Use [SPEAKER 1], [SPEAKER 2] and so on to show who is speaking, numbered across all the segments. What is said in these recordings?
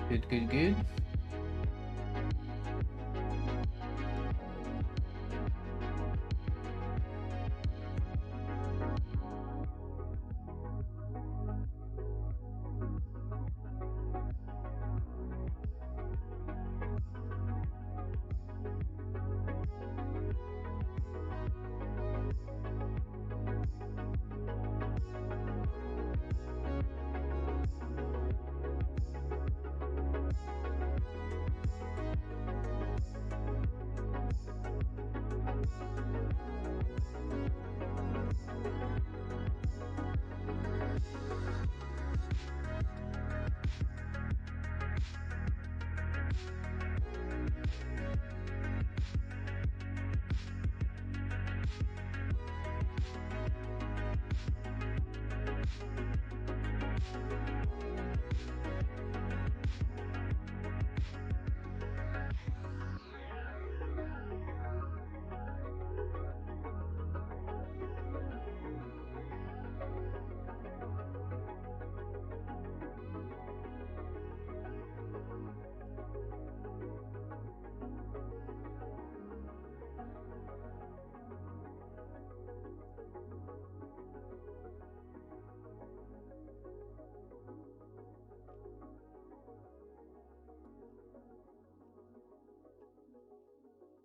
[SPEAKER 1] Good, good, good.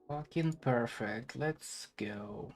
[SPEAKER 1] Fucking perfect. Let's go.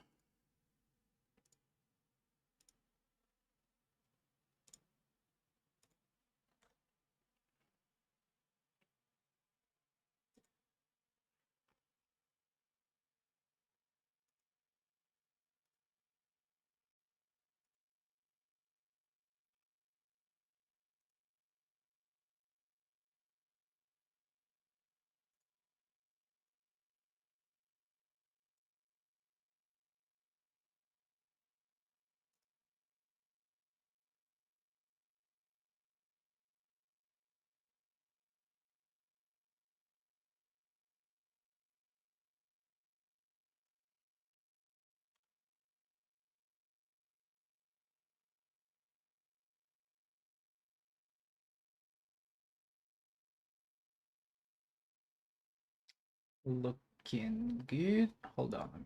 [SPEAKER 1] Looking good. Hold on. Let me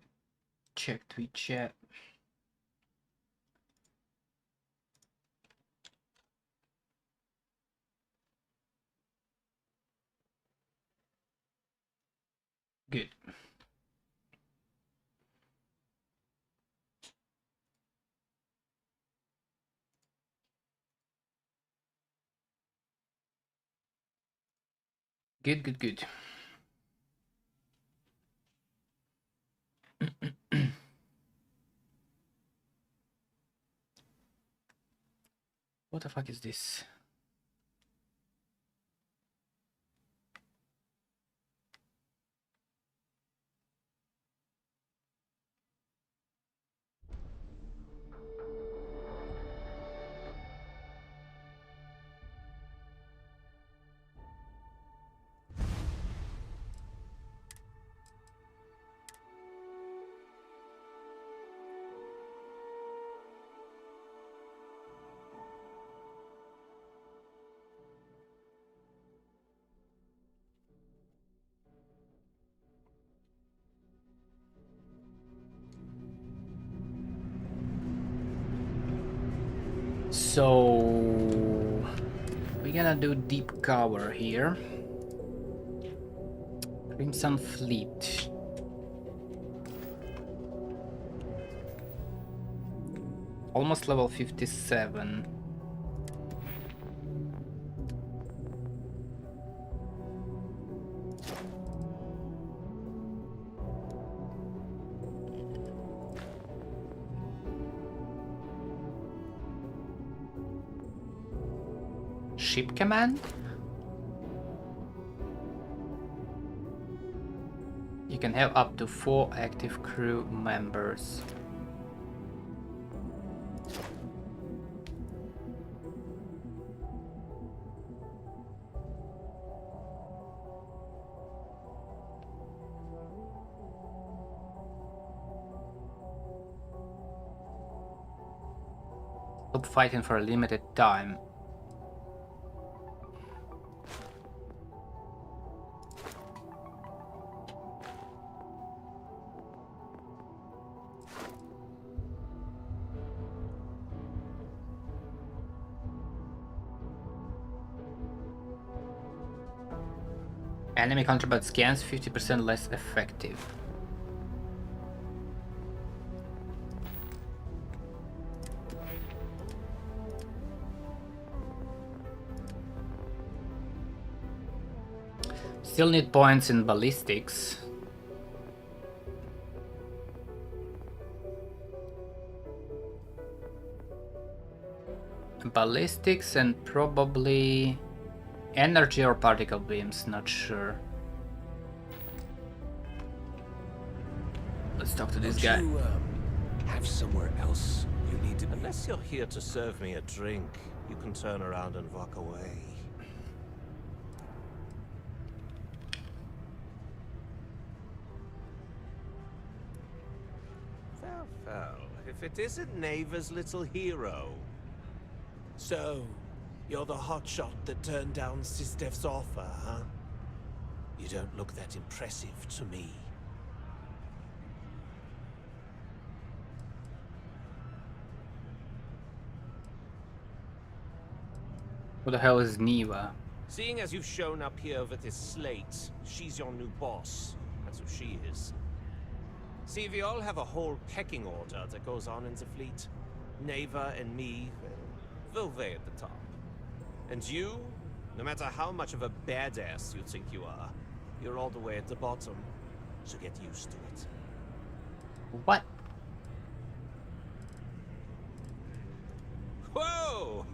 [SPEAKER 1] check Twitch chat. Good. Good, good, good. What the fuck is this? So we're gonna do deep cover here. Crimson Fleet. Almost level 57. Ship command? You can have up to 4 active crew members. Stop fighting for a limited time. Enemy contraband scans 50% less effective. Still need points in ballistics. Ballistics and probably energy or particle beams, not sure. Let's talk to this guy.
[SPEAKER 2] You have somewhere else you need to be?
[SPEAKER 3] Unless you're here to serve me a drink, you can turn around and walk away. Well, if it isn't Neva's little hero.
[SPEAKER 2] So, you're the hotshot that turned down Sistef's offer, huh? You don't look that impressive to me.
[SPEAKER 1] Who the hell is Neva?
[SPEAKER 3] Seeing as you've shown up here with this slate, she's your new boss. That's who she is. See, we all have a whole pecking order that goes on in the fleet. Neva and me, well, we're way at the top. And you, no matter how much of a badass you think you are, you're all the way at the bottom. So get used to it.
[SPEAKER 1] What?
[SPEAKER 3] Whoa!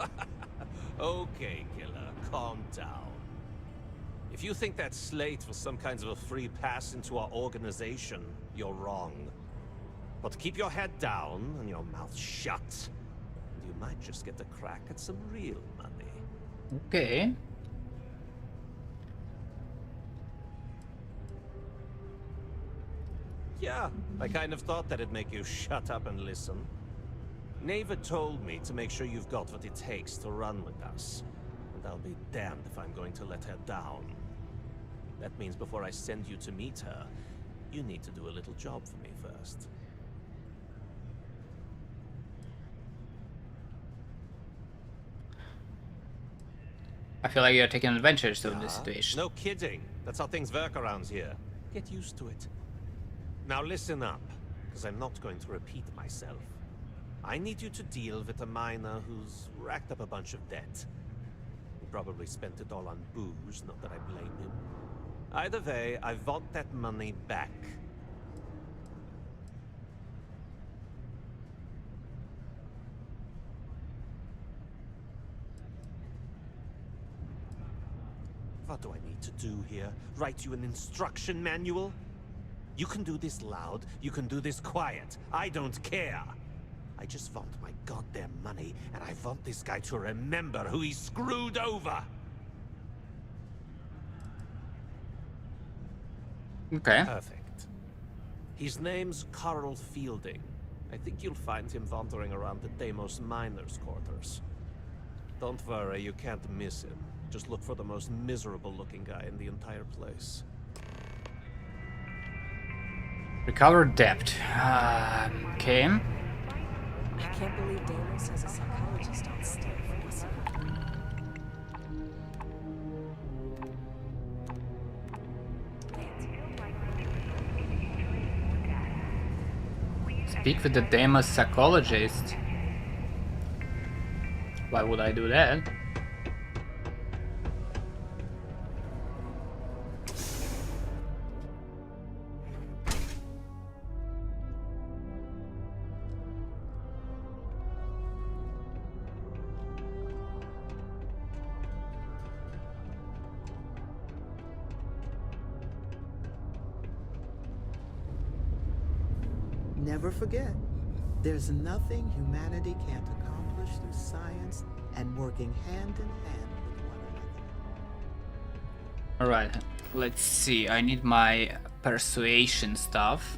[SPEAKER 3] Okay, killer, calm down. If you think that slate was some kind of a free pass into our organization, you're wrong. But keep your head down and your mouth shut, and you might just get a crack at some real money.
[SPEAKER 1] Okay.
[SPEAKER 3] Yeah, I kind of thought that'd make you shut up and listen. Neva told me to make sure you've got what it takes to run with us. And I'll be damned if I'm going to let her down. That means before I send you to meet her, you need to do a little job for me first.
[SPEAKER 1] I feel like you're taking advantage of this situation.
[SPEAKER 3] No kidding. That's how things work around here. Get used to it. Now listen up, because I'm not going to repeat myself. I need you to deal with a miner who's racked up a bunch of debt. He probably spent it all on booze, not that I blame him. Either way, I want that money back. What do I need to do here? Write you an instruction manual? You can do this loud, you can do this quiet. I don't care. I just want my goddamn money, and I want this guy to remember who he screwed over.
[SPEAKER 1] Okay.
[SPEAKER 3] Perfect. His name's Carl Fielding. I think you'll find him wandering around the Deimos miners' quarters. Don't worry, you can't miss him. Just look for the most miserable-looking guy in the entire place.
[SPEAKER 1] Recover debt. Okay.
[SPEAKER 4] I can't believe Deimos has a psychologist on staff.
[SPEAKER 1] Speak with the Deimos psychologist. Why would I do that?
[SPEAKER 5] Never forget, there's nothing humanity can't accomplish through science and working hand in hand with one another.
[SPEAKER 1] Alright, let's see. I need my persuasion stuff.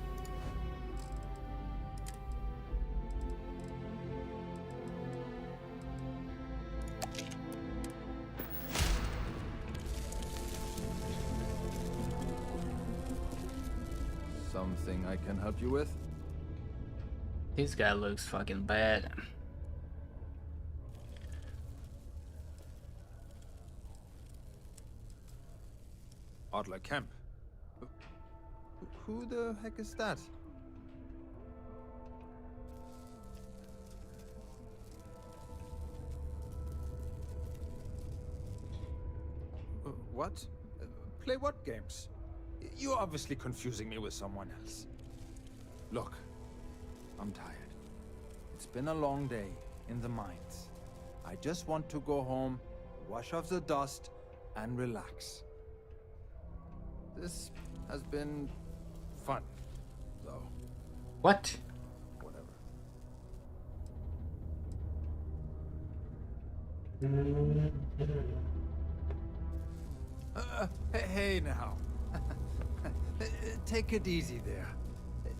[SPEAKER 6] Something I can help you with?
[SPEAKER 1] This guy looks fucking bad.
[SPEAKER 6] Adler Camp. Who the heck is that? What? Play what games? You're obviously confusing me with someone else. Look, I'm tired. It's been a long day in the mines. I just want to go home, wash off the dust, and relax. This has been fun, though.
[SPEAKER 1] What?
[SPEAKER 6] Whatever. Hey now. Take it easy there.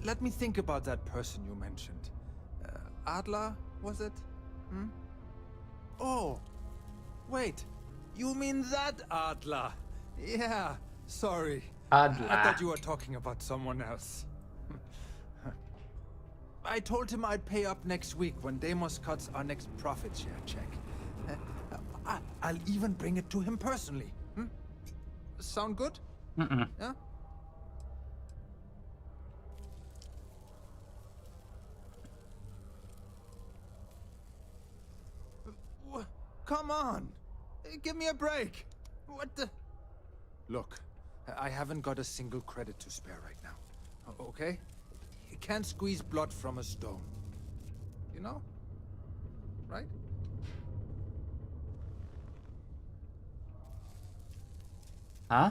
[SPEAKER 6] Let me think about that person you mentioned. Adler, was it? Hmm? Oh, wait. You mean that Adler? Yeah, sorry.
[SPEAKER 1] Adler.
[SPEAKER 6] I thought you were talking about someone else. I told him I'd pay up next week when Deimos cuts our next profit share check. I'll even bring it to him personally. Hmm? Sound good?
[SPEAKER 1] Mm-mm.
[SPEAKER 6] Yeah? Come on! Give me a break! What the... Look, I haven't got a single credit to spare right now. Okay? You can't squeeze blood from a stone. You know? Right?
[SPEAKER 1] Huh?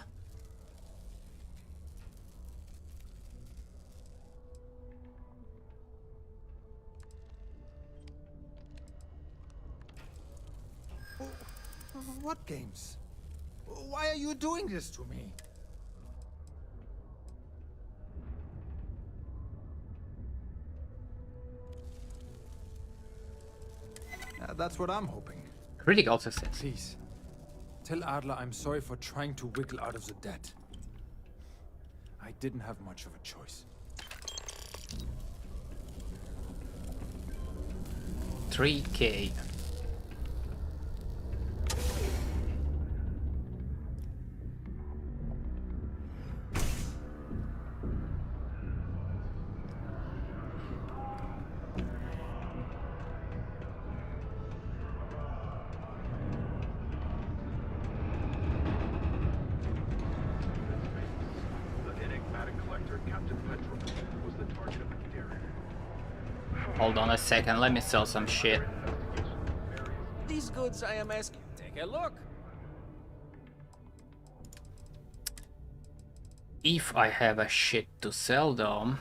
[SPEAKER 6] What games? Why are you doing this to me? That's what I'm hoping.
[SPEAKER 1] Critical success.
[SPEAKER 6] Please, tell Adler I'm sorry for trying to wiggle out of the debt. I didn't have much of a choice.
[SPEAKER 1] 3K. Hold on a second, let me sell some shit.
[SPEAKER 3] These goods I am asking. Take a look.
[SPEAKER 1] If I have a shit to sell though.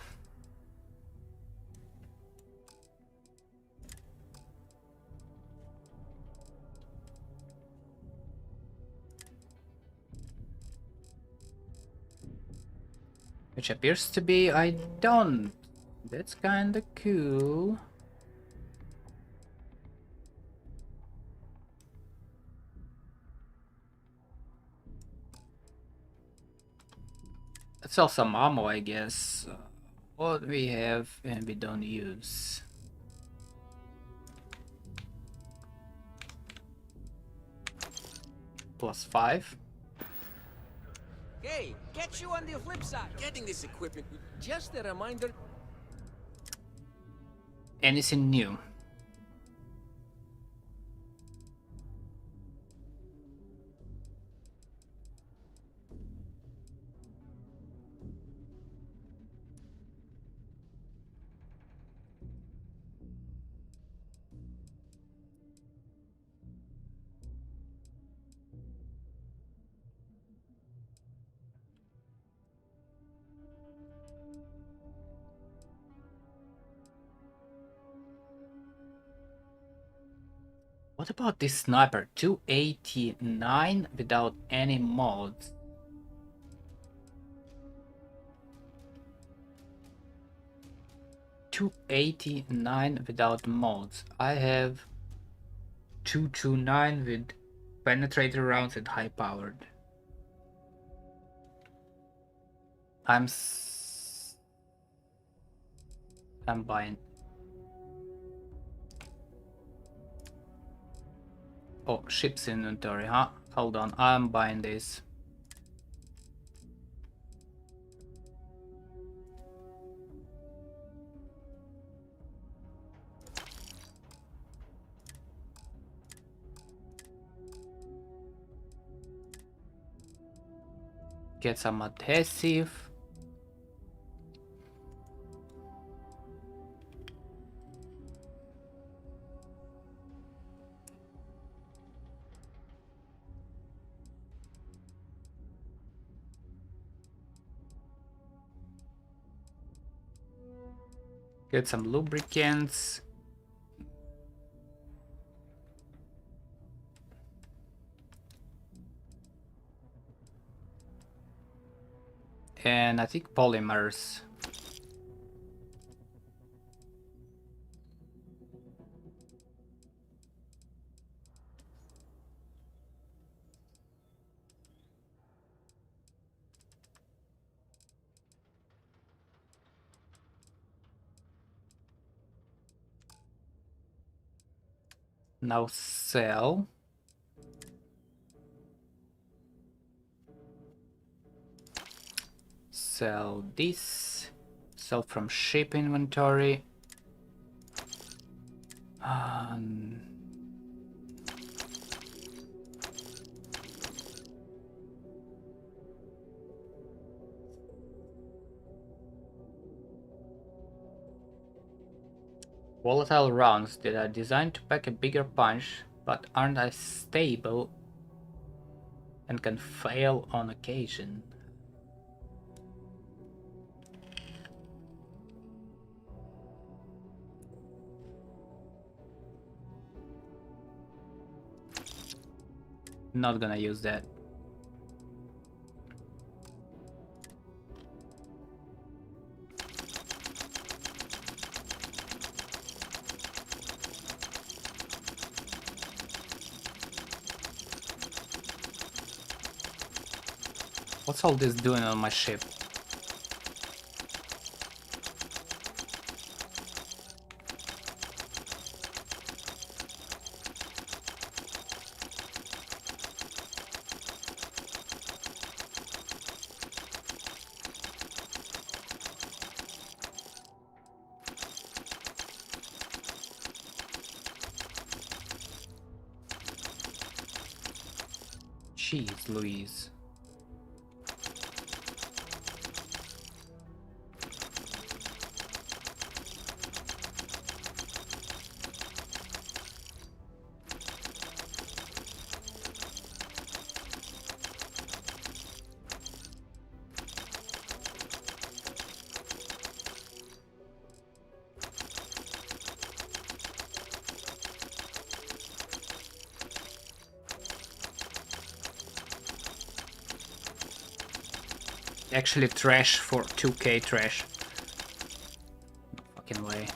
[SPEAKER 1] Which appears to be I don't. That's kinda cool. Let's sell some ammo, I guess. What we have and we don't use. +5.
[SPEAKER 3] Hey, get you on the flip side. Getting this equipment, just a reminder.
[SPEAKER 1] Anything new? What about this sniper? 289 without any mods. $289 without mods. I have 229 with penetrator rounds and high powered. I'm buying. Oh, ship's inventory, huh? Hold on, I'm buying this. Get some adhesive. Get some lubricants. And I think polymers. Now sell. Sell this. Sell from ship inventory. Volatile rounds that are designed to pack a bigger punch, but aren't as stable and can fail on occasion. Not gonna use that. What's all this doing on my ship? Jeez Louise. Actually trash for 2k trash. No fucking way.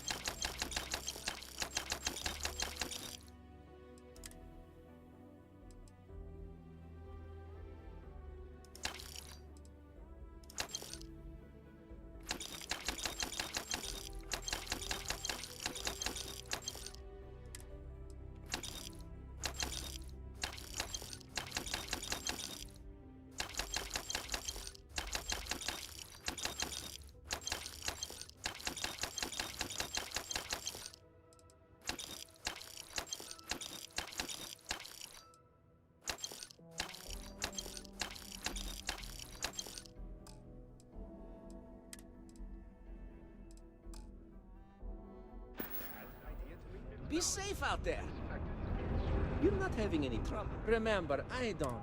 [SPEAKER 3] Be safe out there. You're not having any trouble. Remember, I don't.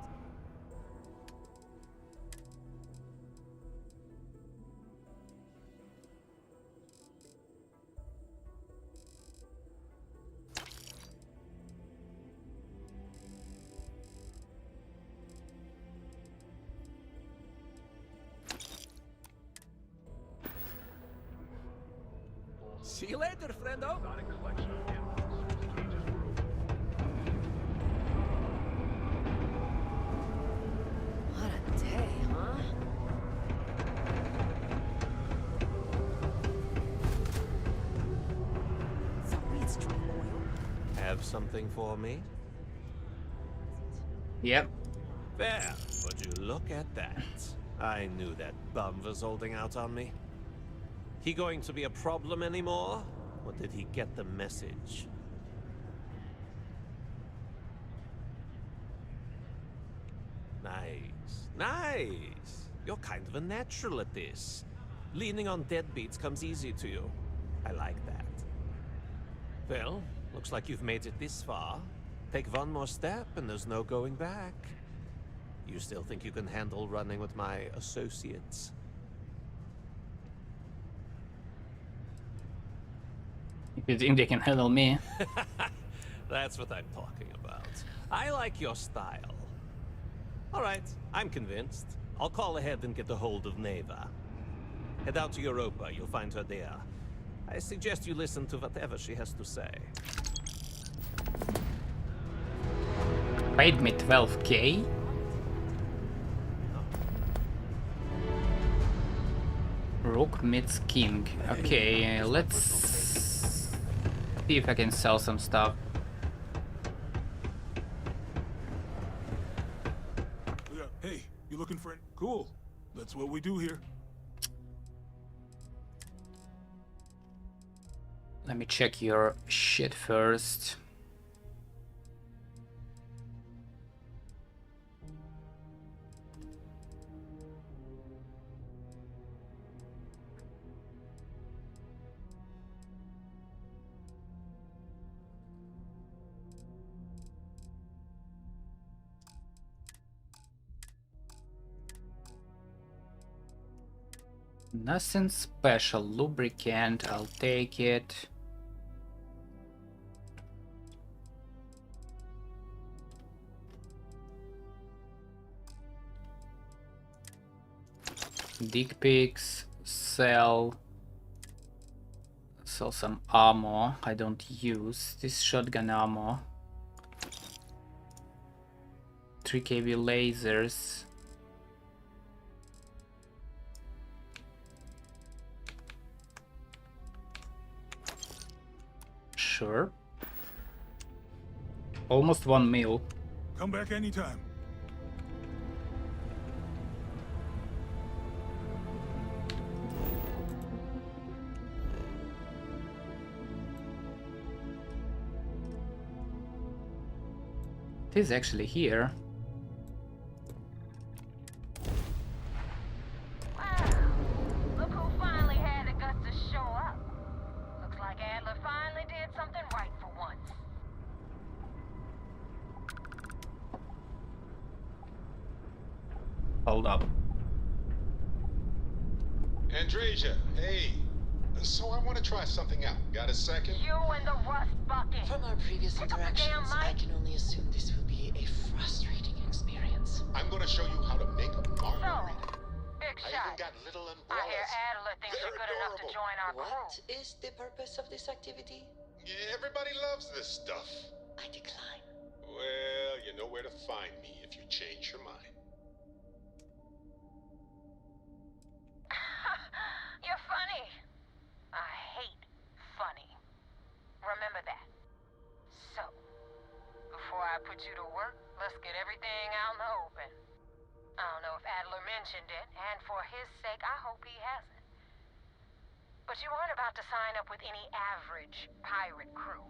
[SPEAKER 3] See you later, friendo.
[SPEAKER 4] What a day, huh? So it's true oil.
[SPEAKER 3] Have something for me?
[SPEAKER 1] Yep.
[SPEAKER 3] There, would you look at that? I knew that bum was holding out on me. He going to be a problem anymore? Or did he get the message? Nice, nice.
[SPEAKER 2] You're kind of a natural at this. Leaning on deadbeats comes easy to you. I like that. Well, looks like you've made it this far. Take one more step and there's no going back. You still think you can handle running with my associates?
[SPEAKER 1] If you think they can handle me.
[SPEAKER 2] That's what I'm talking about. I like your style. All right, I'm convinced. I'll call ahead and get a hold of Neva. Head out to Europa, you'll find her there. I suggest you listen to whatever she has to say.
[SPEAKER 1] Paid me 12k? Rook meets king. Okay, let's see if I can sell some stuff.
[SPEAKER 7] Yeah, hey, you looking for it? Cool. That's what we do here.
[SPEAKER 1] Let me check your shit first. Nothing special. Lubricant, I'll take it. Dick pics, sell some ammo. I don't use this shotgun ammo. 3 kb lasers. Sure. Almost 1 mil.
[SPEAKER 7] Come back anytime.
[SPEAKER 1] It is actually here.
[SPEAKER 8] Wow, look who finally had the guts to show up. Looks like Adler finally did something right for once.
[SPEAKER 1] Hold up.
[SPEAKER 9] Andreja, hey. So I want to try something out. Got a second?
[SPEAKER 8] You and the rust bucket.
[SPEAKER 10] From our previous
[SPEAKER 8] Pick up the damn
[SPEAKER 10] interactions, I
[SPEAKER 8] mic.
[SPEAKER 10] can only assume this will be a frustrating experience.
[SPEAKER 9] I'm going to show you how to make a
[SPEAKER 8] So,
[SPEAKER 9] margarita.
[SPEAKER 8] big
[SPEAKER 9] I even
[SPEAKER 8] shot.
[SPEAKER 9] got little
[SPEAKER 8] I
[SPEAKER 9] umbrellas.
[SPEAKER 8] hear Adler thinks
[SPEAKER 9] They're
[SPEAKER 8] you're good enough to
[SPEAKER 9] adorable.
[SPEAKER 8] join our
[SPEAKER 10] What
[SPEAKER 8] crew.
[SPEAKER 10] is the purpose of this activity?
[SPEAKER 9] Yeah, everybody loves this stuff.
[SPEAKER 10] I decline.
[SPEAKER 9] Well, you know where to find me if you change your mind.
[SPEAKER 8] You're funny. I hate funny. Remember that. So, before I put you to work, let's get everything out in the open. I don't know if Adler mentioned it, and for his sake, I hope he hasn't. But you aren't about to sign up with any average pirate crew.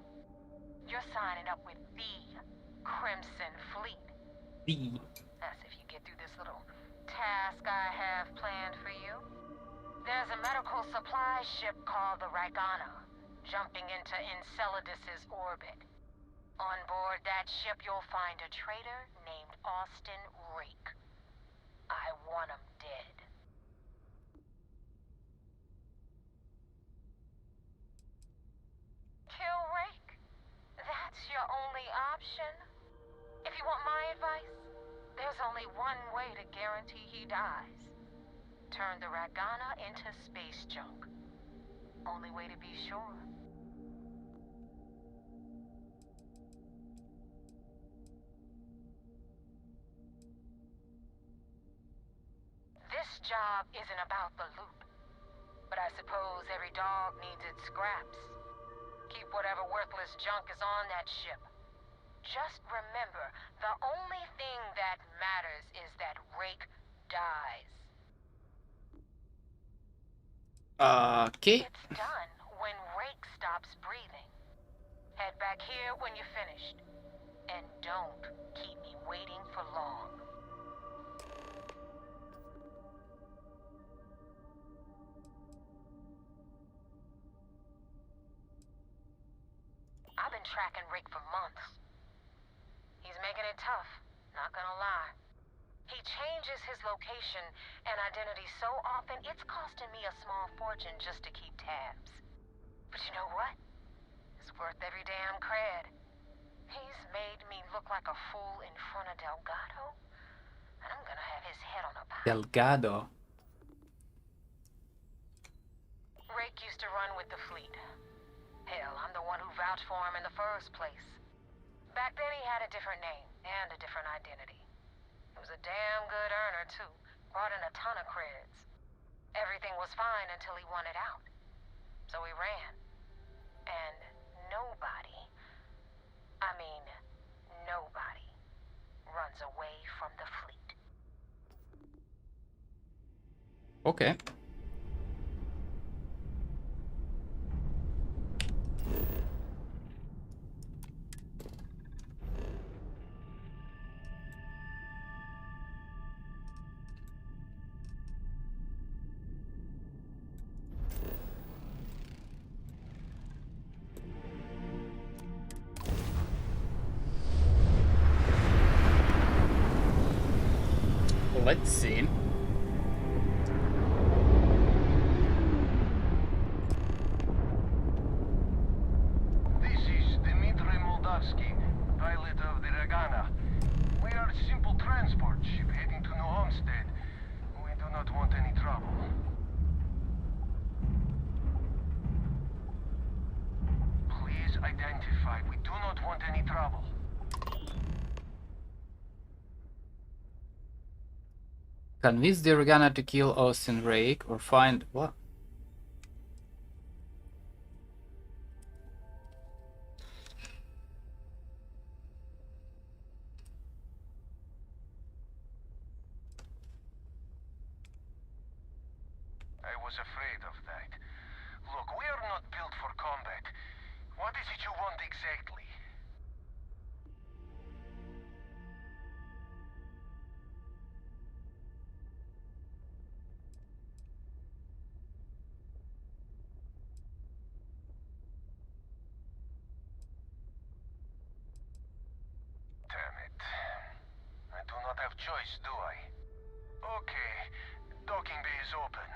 [SPEAKER 8] You're signing up with the Crimson Fleet. That's if you get through this little task I have planned for you. There's a medical supply ship called the Ragana, jumping into Enceladus's orbit. On board that ship, you'll find a traitor named Austin Rake. I want him dead. Kill Rake? That's your only option? If you want my advice, there's only one way to guarantee he dies. Turn the Ragana into space junk. Only way to be sure. This job isn't about the loot. But I suppose every dog needs its scraps. Keep whatever worthless junk is on that ship. Just remember, the only thing that matters is that Rake dies.
[SPEAKER 1] Okay.
[SPEAKER 8] It's done when Rake stops breathing. Head back here when you're finished. And don't keep me waiting for long. been tracking Rick for months. He's making it tough, not gonna lie. He changes his location and identity so often, it's costing me a small fortune just to keep tabs. But you know what? It's worth every damn cred. He's made me look like a fool in front of Delgado, and I'm gonna have his head on a pike.
[SPEAKER 1] Delgado.
[SPEAKER 8] Rick used to run with the fleet. Hell, I'm the one who vouched for him in the first place. Back then he had a different name and a different identity. He was a damn good earner, too. Brought in a ton of creds. Everything was fine until he wanted out. So he ran. And nobody, I mean, nobody, runs away from the fleet.
[SPEAKER 1] Okay. Let's see.
[SPEAKER 11] This is Dmitry Moldavsky, pilot of the Ragana. We are a simple transport ship heading to New Homestead. We do not want any trouble. Please identify. We do not want any trouble.
[SPEAKER 1] Convince the Ragana to kill Austin Rake or find what?
[SPEAKER 11] I was afraid of that. Look, we are not built for combat. What is it you want exactly? Damn it. I do not have choice, do I? Okay, docking bay is open.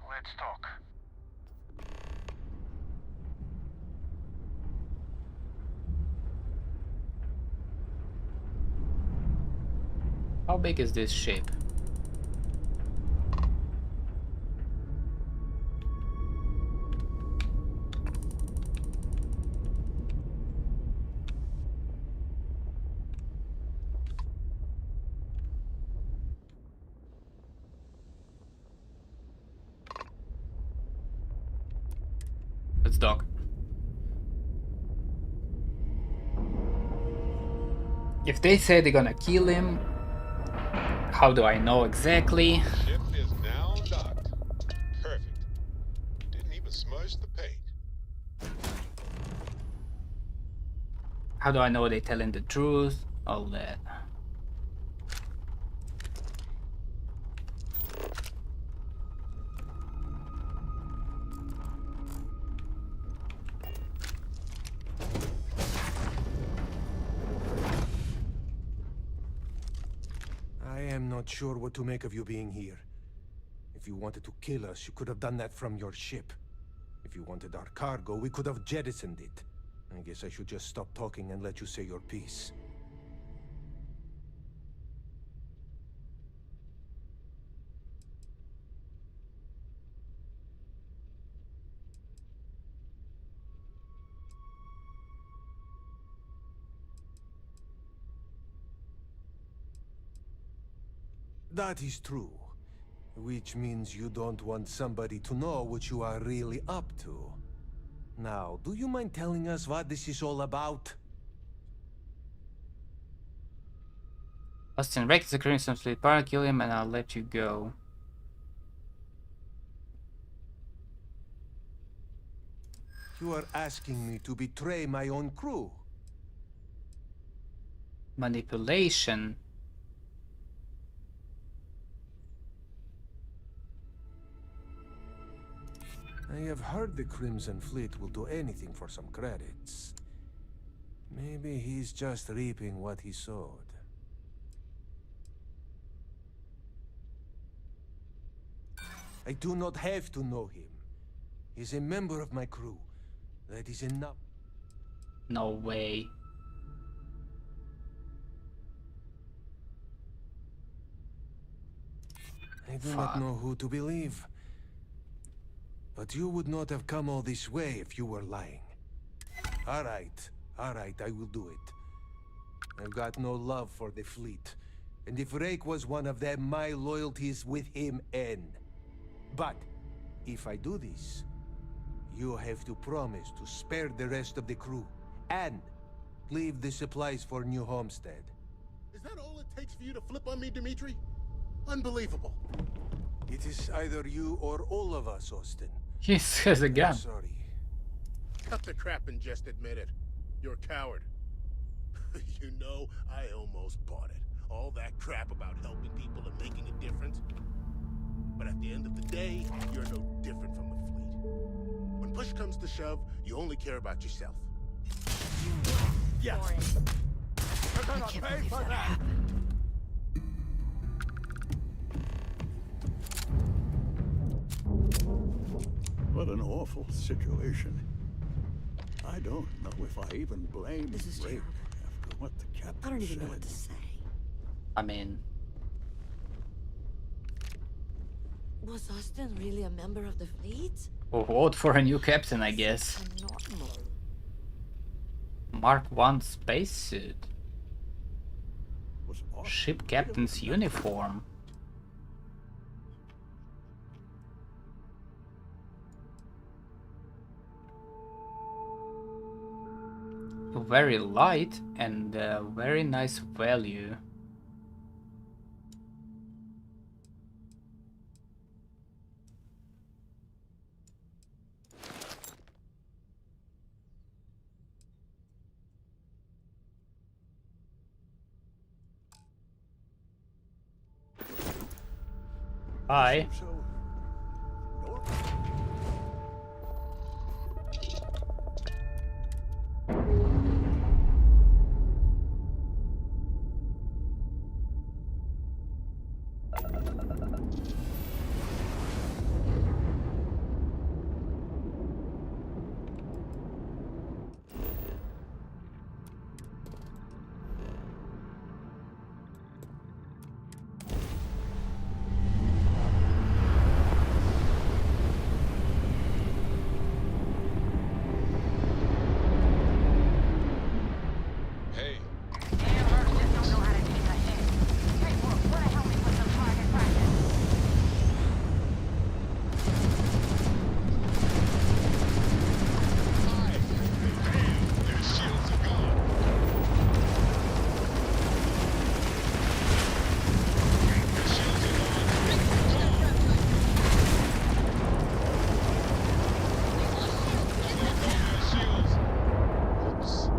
[SPEAKER 11] Let's talk.
[SPEAKER 1] How big is this ship? Let's dock. If they say they're gonna kill him, how do I know exactly?
[SPEAKER 9] Ship is now docked. Perfect. Didn't even smudge the paint.
[SPEAKER 1] How do I know they're telling the truth? All that.
[SPEAKER 11] I am not sure what to make of you being here. If you wanted to kill us, you could have done that from your ship. If you wanted our cargo, we could have jettisoned it. I guess I should just stop talking and let you say your piece. That is true. Which means you don't want somebody to know what you are really up to. Now, do you mind telling us what this is all about?
[SPEAKER 1] Austin Rake is a Crimson Fleet pirate. Kill him and I'll let you go.
[SPEAKER 11] You are asking me to betray my own crew.
[SPEAKER 1] Manipulation.
[SPEAKER 11] I have heard the Crimson Fleet will do anything for some credits. Maybe he's just reaping what he sowed. I do not have to know him. He's a member of my crew. That is enough.
[SPEAKER 1] No way.
[SPEAKER 11] I do not know who to believe. But you would not have come all this way if you were lying. All right, I will do it. I've got no love for the fleet. And if Rake was one of them, my loyalties with him end. But, if I do this, you have to promise to spare the rest of the crew, and leave the supplies for New Homestead.
[SPEAKER 12] Is that all it takes for you to flip on me, Dimitri? Unbelievable.
[SPEAKER 11] It is either you or all of us, Austin.
[SPEAKER 1] He says again.
[SPEAKER 11] I'm sorry.
[SPEAKER 12] Cut the crap and just admit it. You're a coward. You know, I almost bought it. All that crap about helping people and making a difference. But at the end of the day, you're no different from the fleet. When push comes to shove, you only care about yourself.
[SPEAKER 7] Yeah.
[SPEAKER 4] I can't believe that happened.
[SPEAKER 7] What an awful situation. I don't know if I even blame
[SPEAKER 4] This is
[SPEAKER 7] Ray
[SPEAKER 4] terrible.
[SPEAKER 7] after what the captain
[SPEAKER 4] I don't even know
[SPEAKER 7] said.
[SPEAKER 4] what to say.
[SPEAKER 1] I mean,
[SPEAKER 4] Was Austin really a member of the fleet?
[SPEAKER 1] we'll vote for a new captain, I guess.
[SPEAKER 4] Normal.
[SPEAKER 1] Mark 1 spacesuit.
[SPEAKER 7] Was Austin
[SPEAKER 1] Ship
[SPEAKER 7] really
[SPEAKER 1] captain's
[SPEAKER 7] a-
[SPEAKER 1] uniform. Very light and very nice value. Bye.
[SPEAKER 7] So, normal.
[SPEAKER 9] Hey,
[SPEAKER 8] Damn hers just don't know how to take a hit. Hey, wanna help me with some target practice?
[SPEAKER 9] their shields are gone. Their shields are gone. Their shields. Oops.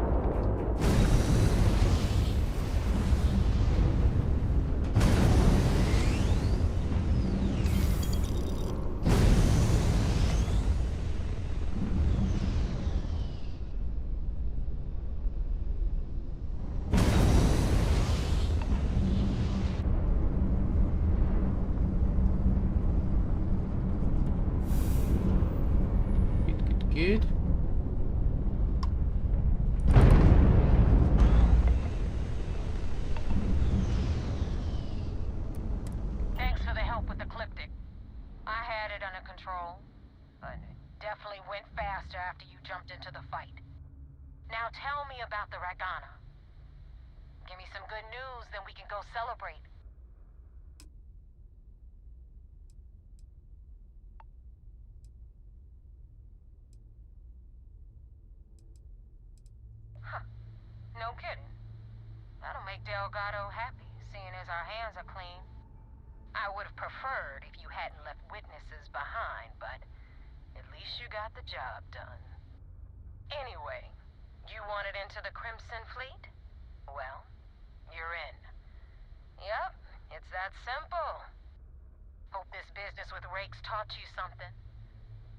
[SPEAKER 1] Good.
[SPEAKER 8] Thanks for the help with the Cliptic. I had it under control, but it definitely went faster after you jumped into the fight. Now tell me about the Ragana. Give me some good news, then we can go celebrate. Huh. No kidding. That'll make Delgado happy, seeing as our hands are clean. I would have preferred if you hadn't left witnesses behind, but at least you got the job done. Anyway, you wanted into the Crimson Fleet? Well, you're in. Yup, it's that simple. Hope this business with Rakes taught you something.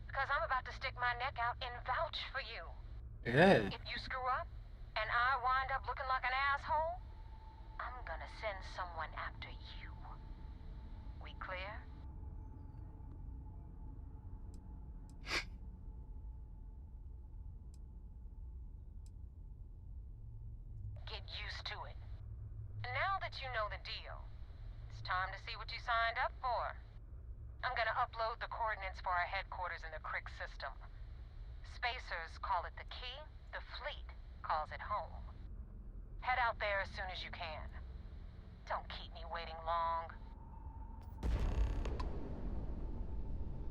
[SPEAKER 8] Because I'm about to stick my neck out and vouch for you.
[SPEAKER 1] Yeah.
[SPEAKER 8] If you screw up, and I wind up looking like an asshole, I'm gonna send someone after you. We clear? Get used to it. And now that you know the deal, it's time to see what you signed up for. I'm gonna upload the coordinates for our headquarters in the Crick system. Spacers call it the key, the fleet calls it home. Head out there as soon as you can. Don't keep me waiting long.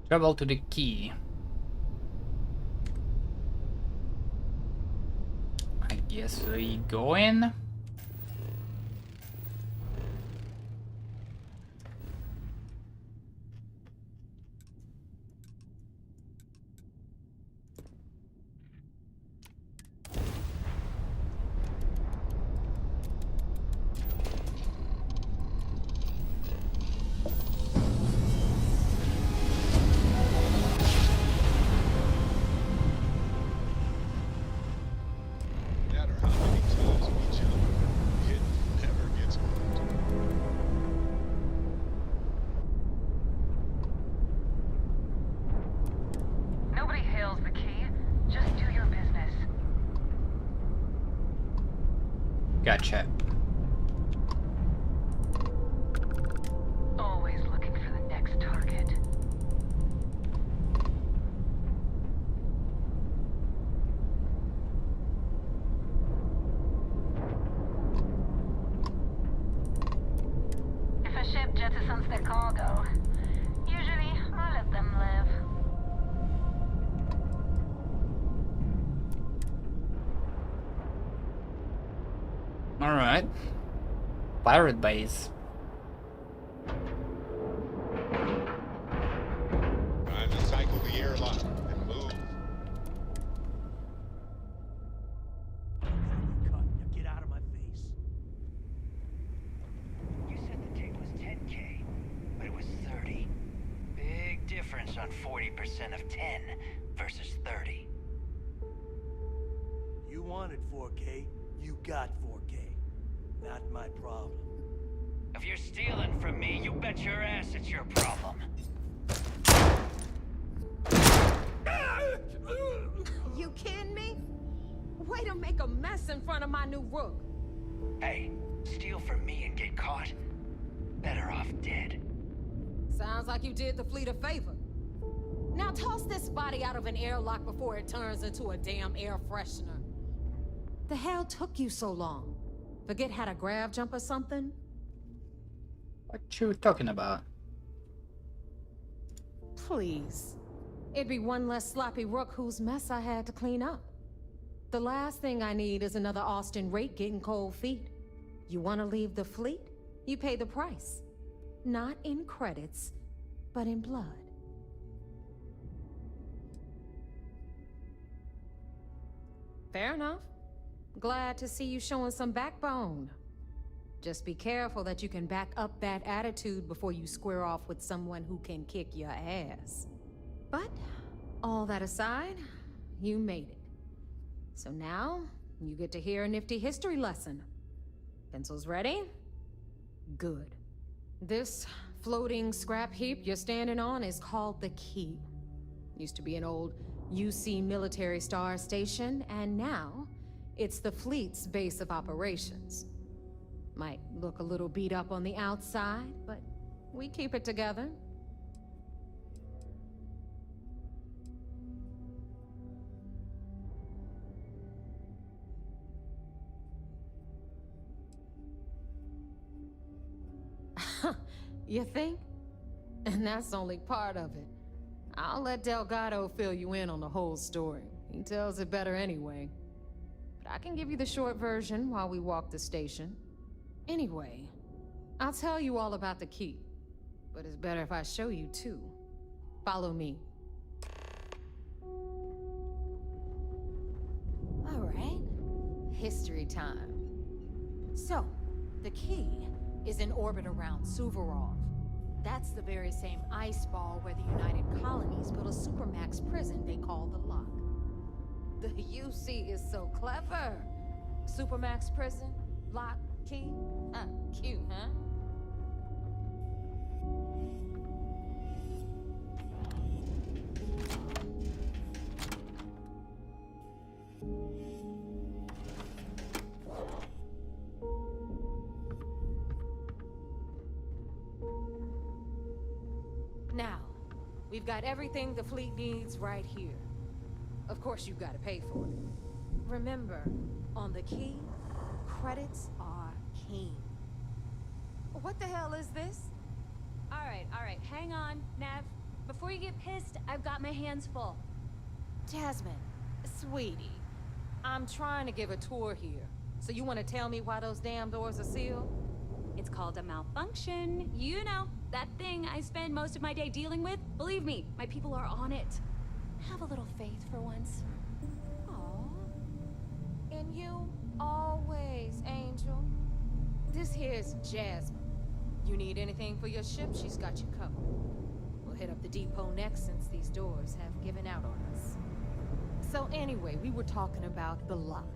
[SPEAKER 1] Travel to the key. I guess we go in.
[SPEAKER 9] No matter how many times we jump, it never gets old.
[SPEAKER 8] Nobody hails the key. Just do your business.
[SPEAKER 1] Gotcha.
[SPEAKER 8] Always looking for the next target. If a ship jettisons their cargo, usually I let them live.
[SPEAKER 1] All right. Pirate base.
[SPEAKER 9] Time to cycle the airlock and move.
[SPEAKER 13] Get out of my face.
[SPEAKER 14] You said the tape was 10K, but it was 30. Big difference on 40% of 10 versus 30.
[SPEAKER 13] You wanted 4K, you got 4K. Not my problem.
[SPEAKER 14] If you're stealing from me, you bet your ass it's your problem.
[SPEAKER 4] You kidding me? Way to make a mess in front of my new rook.
[SPEAKER 14] Hey, steal from me and get caught? Better off dead.
[SPEAKER 4] Sounds like you did the fleet a favor. Now toss this body out of an airlock before it turns into a damn air freshener. The hell took you so long? Forget how to grav jump or something?
[SPEAKER 1] What you talking about?
[SPEAKER 4] Please. It'd be one less sloppy rook whose mess I had to clean up. The last thing I need is another Austin rate getting cold feet. You want to leave the fleet? You pay the price. Not in credits, but in blood. Fair enough. Glad to see you showing some backbone. Just be careful that you can back up that attitude before you square off with someone who can kick your ass. But, all that aside, you made it. So now, you get to hear a nifty history lesson. Pencils ready? Good. This floating scrap heap you're standing on is called the Key. Used to be an old UC military star station, and now it's the fleet's base of operations. Might look a little beat up on the outside, but we keep it together. You think? And that's only part of it. I'll let Delgado fill you in on the whole story. He tells it better anyway. But I can give you the short version while we walk the station. Anyway, I'll tell you all about the Key. But it's better if I show you too. Follow me. All right. History time. So, the Key is in orbit around Suvorov. That's the very same ice ball where the United Colonies built a supermax prison they call the Lock. The UC is so clever. Supermax prison? Lock? Key? Cute, huh? Now, we've got everything the fleet needs right here. Of course, you've got to pay for it. Remember, on the key, credits are king. What the hell is this?
[SPEAKER 15] All right, hang on, Nav. Before you get pissed, I've got my hands full.
[SPEAKER 4] Jasmine, sweetie, I'm trying to give a tour here. So you want to tell me why those damn doors are sealed?
[SPEAKER 15] It's called a malfunction. You know, that thing I spend most of my day dealing with. Believe me, my people are on it. Have a little faith for once.
[SPEAKER 4] Aww. And you always, Angel. This here's Jasmine. You need anything for your ship, she's got you covered. We'll hit up the depot next since these doors have given out on us. So anyway, we were talking about the lock.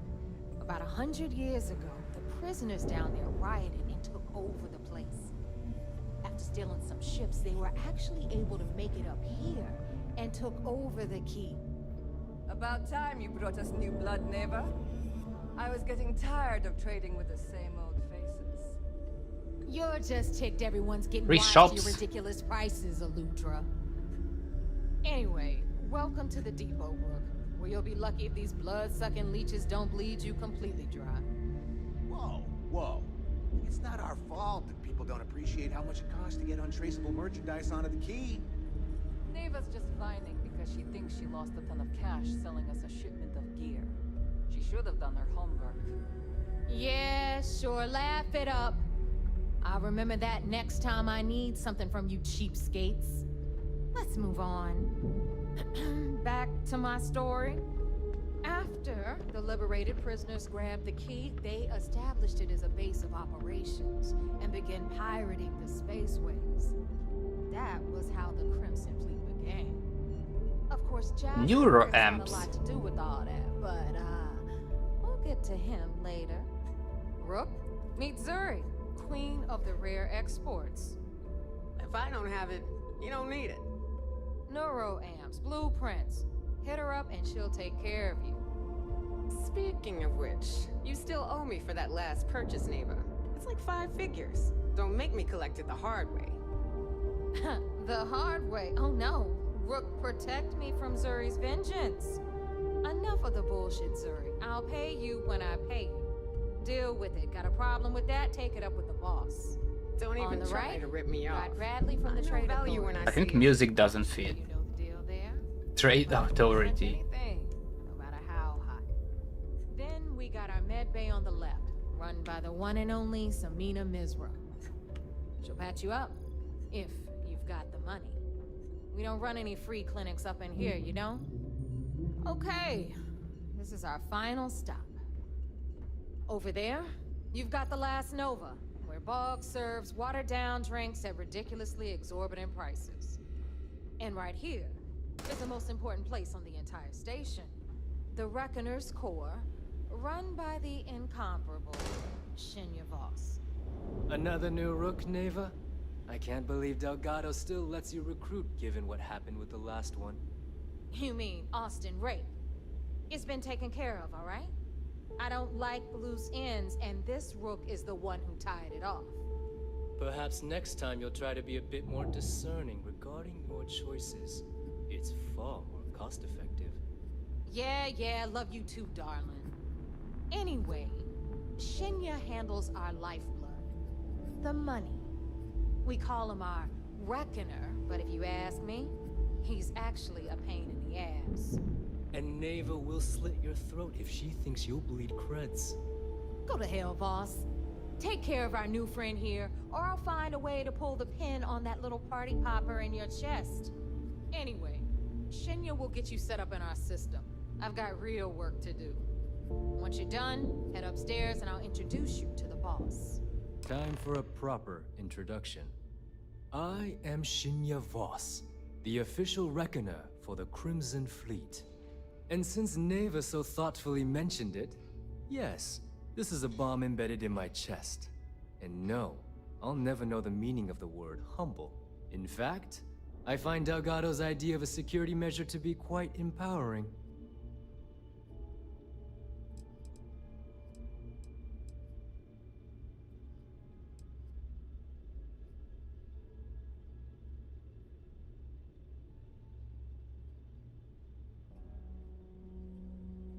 [SPEAKER 4] About 100 years ago, the prisoners down there rioted and took over the place. After stealing some ships, they were actually able to make it up here and took over the key.
[SPEAKER 16] About time you brought us new blood, neighbor. I was getting tired of trading with the same old faces.
[SPEAKER 4] You're just ticked everyone's getting
[SPEAKER 1] Free
[SPEAKER 4] wise to
[SPEAKER 1] shops.
[SPEAKER 4] your ridiculous prices, Aludra. Anyway, welcome to the depot, Rook, where you'll be lucky if these blood-sucking leeches don't bleed you completely dry.
[SPEAKER 17] Whoa. It's not our fault that people don't appreciate how much it costs to get untraceable merchandise onto the key.
[SPEAKER 16] Neva's just whining because she thinks she lost a ton of cash selling us a shipment of gear. She should have done her homework.
[SPEAKER 4] Yeah, sure, laugh it up. I'll remember that next time I need something from you cheapskates. Let's move on. Back to my story. After the liberated prisoners grabbed the key, they established it as a base of operations and began pirating the spaceways. That was how the Crimson Fleet began. Of course, Jack had a lot to do with all that, but we'll get to him later. Rook, meet Zuri, queen of the rare exports.
[SPEAKER 16] If I don't have it, you don't need it.
[SPEAKER 4] Neuroamps, blueprints. Hit her up and she'll take care of you.
[SPEAKER 16] Speaking of which, you still owe me for that last purchase, Neva. It's like 5 figures. Don't make me collect it the hard way.
[SPEAKER 4] The hard way? Oh no. Rook, protect me from Zuri's vengeance. Enough of the bullshit, Zuri. I'll pay you when I pay you. Deal with it. Got a problem with that? Take it up with the boss.
[SPEAKER 16] Don't even try to rip me off.
[SPEAKER 4] Got Bradley from the trade
[SPEAKER 16] value when
[SPEAKER 1] I think music doesn't fit.
[SPEAKER 4] You know the deal there.
[SPEAKER 1] Trade authority.
[SPEAKER 4] No matter how hot. Then we got our med bay on the left, run by the one and only Samina Mizra. She'll patch you up, if you've got the money. We don't run any free clinics up in here, you know? Okay, this is our final stop. Over there, you've got the last Nova, where Bog serves watered-down drinks at ridiculously exorbitant prices. And right here is the most important place on the entire station. The Reckoner's Core, run by the incomparable Shinya Voss.
[SPEAKER 18] Another new Rook, Neva? I can't believe Delgado still lets you recruit given what happened with the last one.
[SPEAKER 4] You mean Austin Rape? It's been taken care of, all right? I don't like loose ends, and this Rook is the one who tied it off.
[SPEAKER 18] Perhaps next time you'll try to be a bit more discerning regarding your choices. It's far more cost-effective.
[SPEAKER 4] Yeah, love you too, darling. Anyway, Shinya handles our lifeblood. The money. We call him our Reckoner, but if you ask me, he's actually a pain in the ass.
[SPEAKER 18] And Neva will slit your throat if she thinks you'll bleed creds.
[SPEAKER 4] Go to hell, boss. Take care of our new friend here, or I'll find a way to pull the pin on that little party popper in your chest. Anyway, Shinya will get you set up in our system. I've got real work to do. Once you're done, head upstairs and I'll introduce you to the boss.
[SPEAKER 18] Time for a proper introduction. I am Shinya Voss, the official reckoner for the Crimson Fleet. And since Neva so thoughtfully mentioned it, yes, This is a bomb embedded in my chest. And no, I'll never know the meaning of the word humble. In fact, I find Delgado's idea of a security measure to be quite empowering.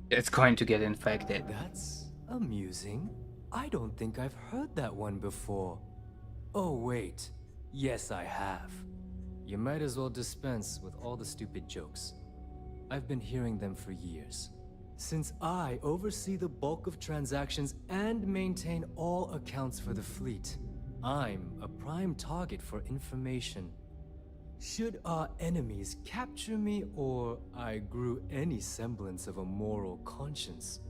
[SPEAKER 1] It's going to get infected.
[SPEAKER 18] That's amusing. I don't think I've heard that one before. Oh wait, yes I have. You might as well dispense with all the stupid jokes. I've been hearing them for years. Since I oversee the bulk of transactions and maintain all accounts for the fleet, I'm a prime target for information. Should our enemies capture me or I grew any semblance of a moral conscience,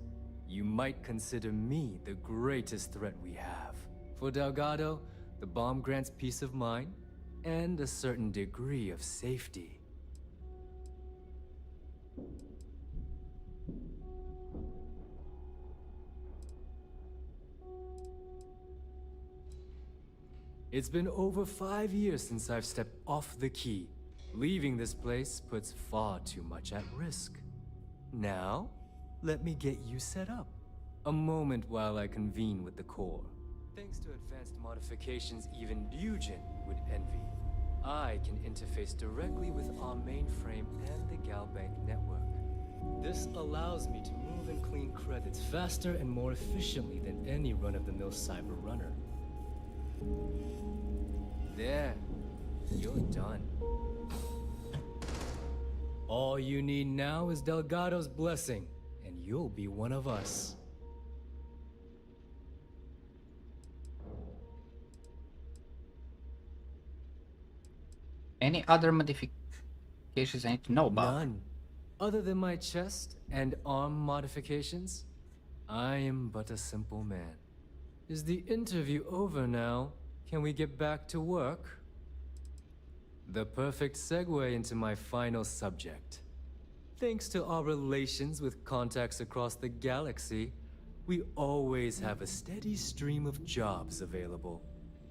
[SPEAKER 18] you might consider me the greatest threat we have. For Delgado, the bomb grants peace of mind and a certain degree of safety. It's been over 5 years since I've stepped off the key. Leaving this place puts far too much at risk. Now, let me get you set up. A moment while I convene with the core. Thanks to advanced modifications even Eugen would envy, I can interface directly with our mainframe and the Galbank network. This allows me to move and clean credits faster and more efficiently than any run-of-the-mill cyber runner. There, you're done. All you need now is Delgado's blessing, and you'll be one of us.
[SPEAKER 1] Any other modifications I need to know about?
[SPEAKER 18] None. Other than my chest and arm modifications, I am but a simple man. Is the interview over now? Can we get back to work? The perfect segue into my final subject. Thanks to our relations with contacts across the galaxy, we always have a steady stream of jobs available.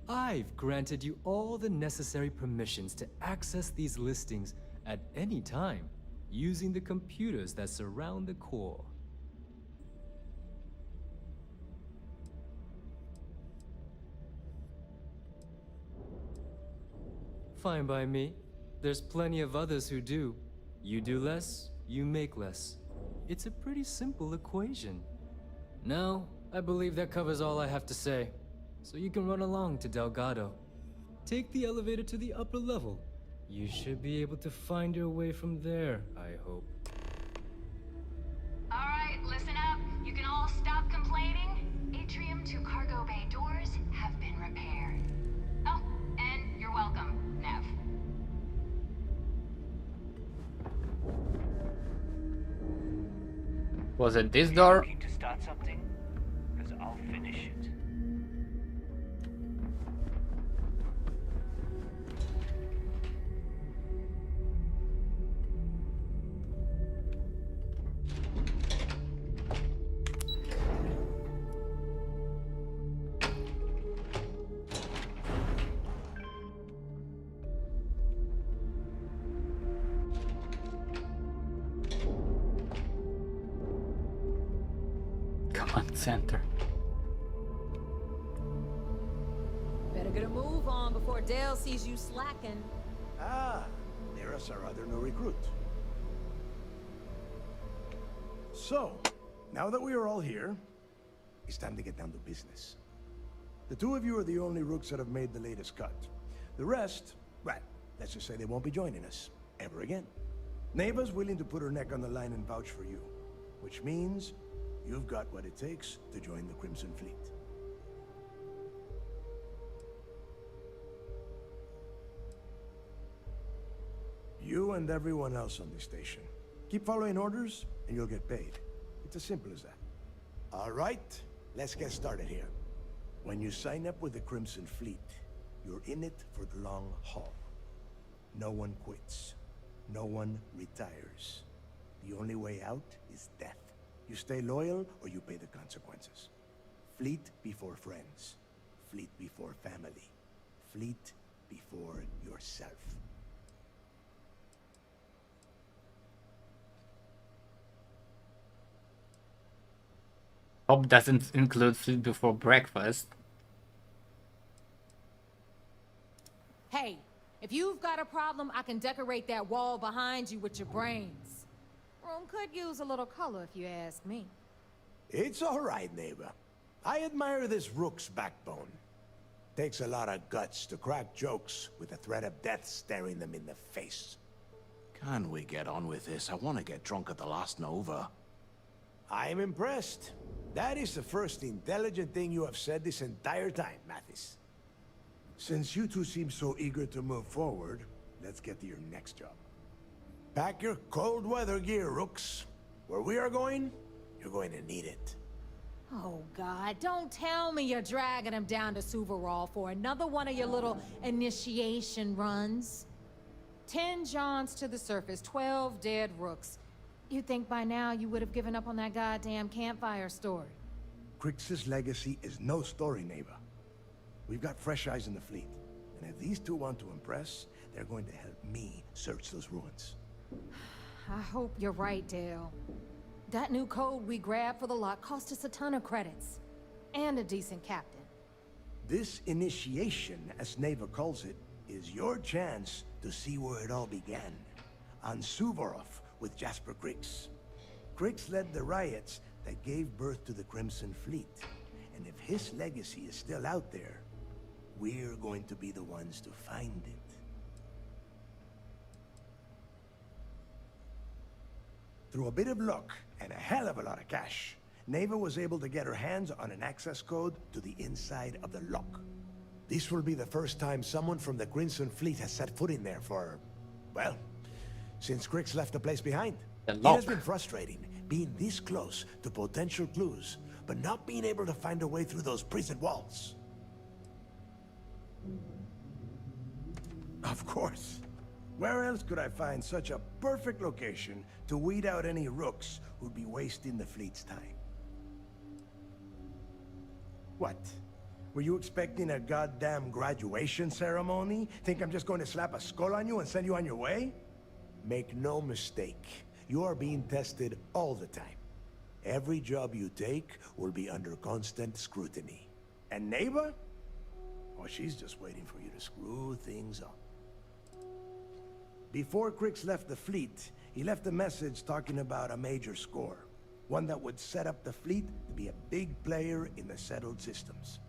[SPEAKER 18] I've granted you all the necessary permissions to access these listings at any time, using the computers that surround the core. Fine by me. There's plenty of others who do. You do less, you make less. It's a pretty simple equation. Now, I believe that covers all I have to say. So you can run along to Delgado. Take the elevator to the upper level. You should be able to find your way from there, I hope.
[SPEAKER 15] Alright, listen up. You can all stop complaining. Atrium to cargo bay doors have been repaired. Oh, and you're welcome, Nev.
[SPEAKER 1] Was it this door?
[SPEAKER 14] Looking to start something? Because I'll finish it.
[SPEAKER 1] Command center.
[SPEAKER 4] Better get a move on before Dale sees you slacking.
[SPEAKER 7] Ah, there's our other new recruit. So, now that we are all here, it's time to get down to business. The two of you are the only rooks that have made the latest cut. The rest, well, let's just say they won't be joining us ever again. Neva's willing to put her neck on the line and vouch for you, which means you've got what it takes to join the Crimson Fleet. You and everyone else on this station. Keep following orders, and you'll get paid. It's as simple as that. All right, let's get started here. When you sign up with the Crimson Fleet, you're in it for the long haul. No one quits. No one retires. The only way out is death. You stay loyal, or you pay the consequences. Fleet before friends. Fleet before family. Fleet before yourself.
[SPEAKER 1] Hope doesn't include fleet before breakfast.
[SPEAKER 4] Hey, if you've got a problem, I can decorate that wall behind you with your brains. Room could use a little color if you ask me.
[SPEAKER 7] It's all right, neighbor. I admire this rook's backbone. Takes a lot of guts to crack jokes with the threat of death staring them in the face.
[SPEAKER 17] Can we get on with this? I want to get drunk at the last Nova.
[SPEAKER 7] I am impressed. That is the first intelligent thing you have said this entire time, Mathis. Since you two seem so eager to move forward, let's get to your next job. Pack your cold weather gear, rooks. Where we are going, you're going to need it.
[SPEAKER 4] Oh, God, don't tell me you're dragging him down to Suvarol for another one of your little initiation runs. 10 Johns to the surface, 12 dead rooks. You'd think by now you would have given up on that goddamn campfire story.
[SPEAKER 7] Crix's legacy is no story, neighbor. We've got fresh eyes in the fleet. And if these two want to impress, they're going to help me search those ruins.
[SPEAKER 4] I hope you're right, Dale. That new code we grabbed for the lot cost us a ton of credits. And a decent captain.
[SPEAKER 7] This initiation, as Neva calls it, is your chance to see where it all began. On Suvorov with Jasper Crix. Crix led the riots that gave birth to the Crimson Fleet. And if his legacy is still out there, we're going to be the ones to find it. Through a bit of luck and a hell of a lot of cash, Neva was able to get her hands on an access code to the inside of the lock. This will be the first time someone from the Crimson Fleet has set foot in there for, well, since Crix left the place behind. It has been frustrating, being this close to potential clues, but not being able to find a way through those prison walls. Of course. Where else could I find such a perfect location to weed out any rooks who'd be wasting the fleet's time? What? Were you expecting a goddamn graduation ceremony? Think I'm just going to slap a skull on you and send you on your way? Make no mistake, you are being tested all the time. Every job you take will be under constant scrutiny. And neighbor? Oh, she's just waiting for you to screw things up. Before Crix left the fleet, he left a message talking about a major score. One that would set up the fleet to be a big player in the settled systems.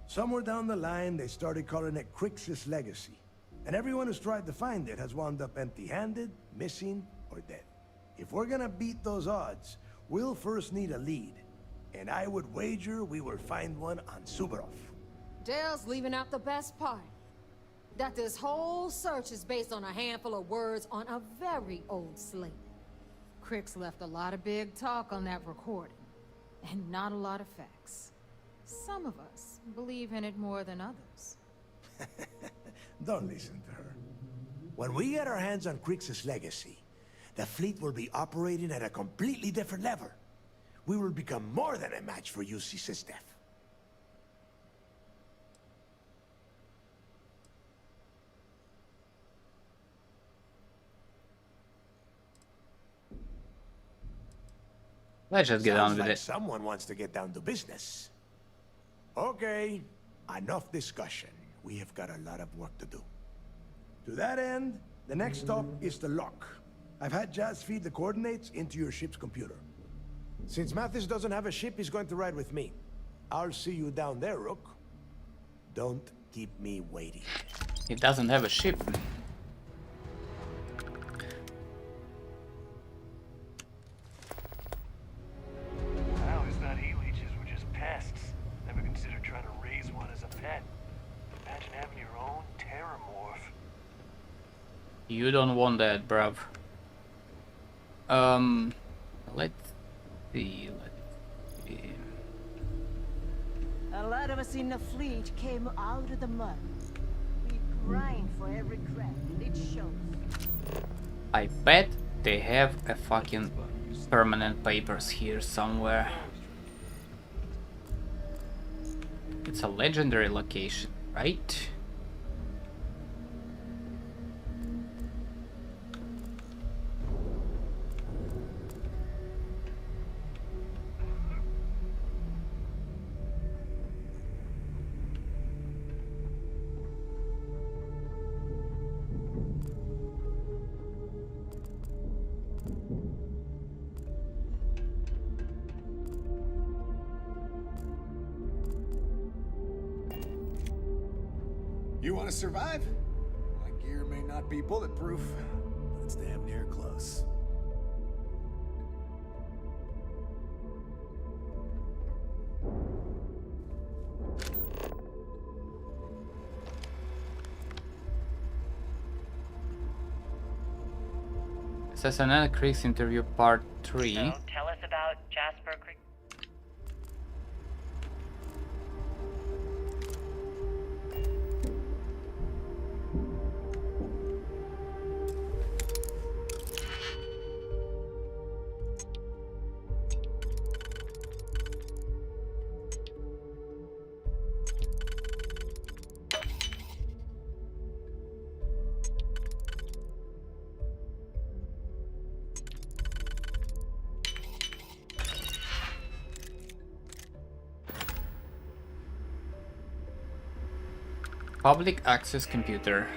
[SPEAKER 7] Somewhere down the line, they started calling it Crix's legacy. And everyone who's tried to find it has wound up empty-handed, missing, or dead. If we're gonna beat those odds, we'll first need a lead. And I would wager we will find one on Suvorov.
[SPEAKER 4] Dale's leaving out the best part. That this whole search is based on a handful of words on a very old slate. Crix left a lot of big talk on that recording, and not a lot of facts. Some of us believe in it more than others.
[SPEAKER 7] Don't listen to her. When we get our hands on Crix's legacy, the fleet will be operating at a completely different level. We will become more than a match for UC Sistef.
[SPEAKER 1] Let's just get on with it.
[SPEAKER 7] Someone wants to get down to business. Okay, enough discussion. We have got a lot of work to do. To that end, the next stop is the lock. I've had Jazz feed the coordinates into your ship's computer. Since Mathis doesn't have a ship, he's going to ride with me. I'll see you down there, Rook. Don't keep me waiting.
[SPEAKER 1] He doesn't have a ship.
[SPEAKER 14] Wow, it's not heat leeches, we're just pests. Never considered trying to raise one as a pet. Imagine having your own terramorph.
[SPEAKER 1] You don't want that, bruv. Let's see.
[SPEAKER 19] A lot of us in the fleet came out of the mud. We grind for every crack. It shows.
[SPEAKER 1] I bet they have a fucking permanent papers here somewhere. It's a legendary location, right?
[SPEAKER 17] You want to survive? My gear may not be bulletproof, but it's damn near close.
[SPEAKER 1] Rocinante Creek's interview part 3.
[SPEAKER 14] So, tell us about Jasper Creek.
[SPEAKER 1] Public access computer.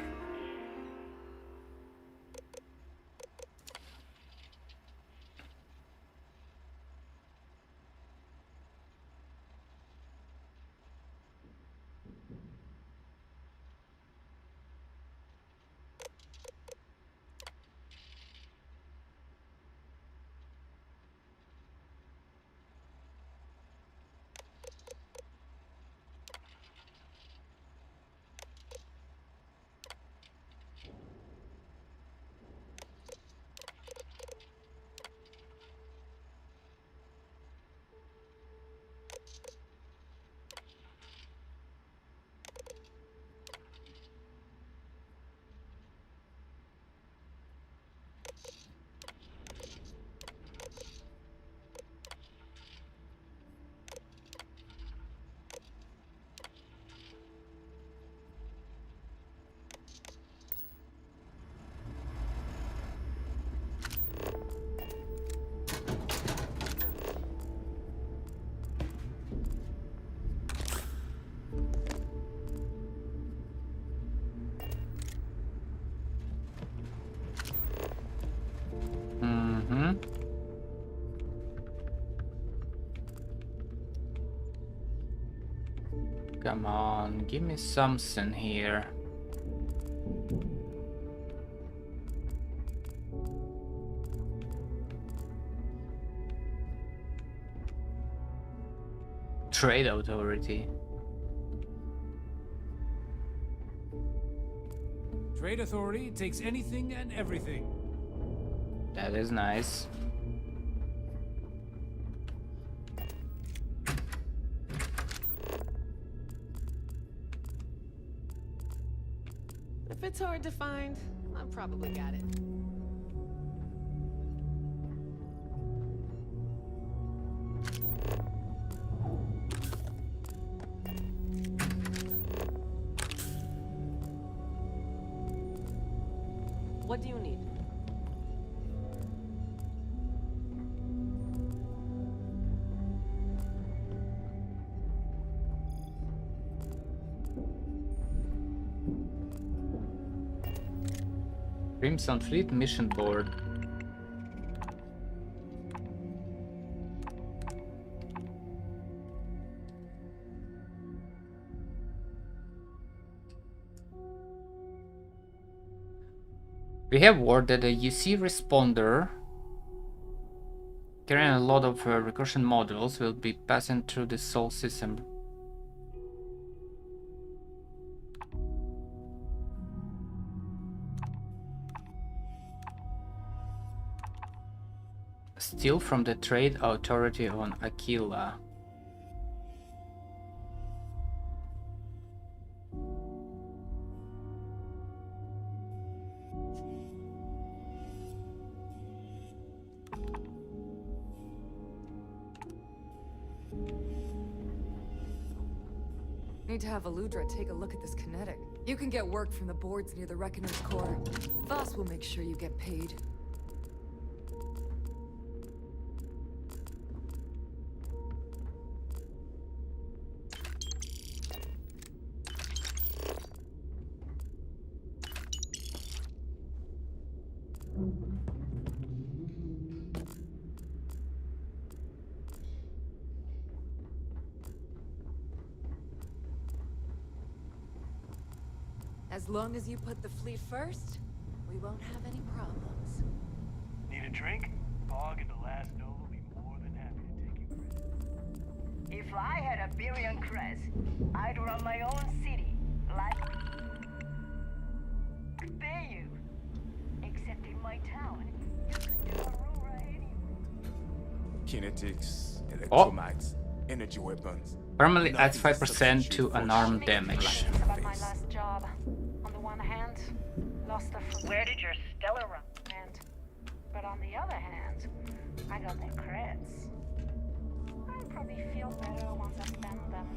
[SPEAKER 1] Come on, give me something here. Trade authority.
[SPEAKER 20] Trade authority takes anything and everything.
[SPEAKER 1] That is nice.
[SPEAKER 16] If it's hard to find, I've probably got it. What do you need?
[SPEAKER 1] Crimson Fleet mission board. We have word that a UC responder carrying a lot of recursion modules will be passing through the Sol system. Still from the Trade Authority on Aquila.
[SPEAKER 21] need to have Aludra take a look at this kinetic. You can get work from the boards near the Reckoner's core. Voss will make sure you get paid. As long as you put the fleet first, we won't have any problems.
[SPEAKER 13] Need a drink? Bog and the last Nova will be more than happy to take you for it.
[SPEAKER 19] If I had a billion creds, I'd run my own city. Like... pay you. Except in my town, you could do Aurora anywhere.
[SPEAKER 22] Kinetics, electromites, energy weapons.
[SPEAKER 1] Permanently adds 5% to unarmed damage.
[SPEAKER 8] About my last job. On the one hand, lost the where did your stellar run? But on the other hand, I got the creds. I'll probably feel better once I spend them.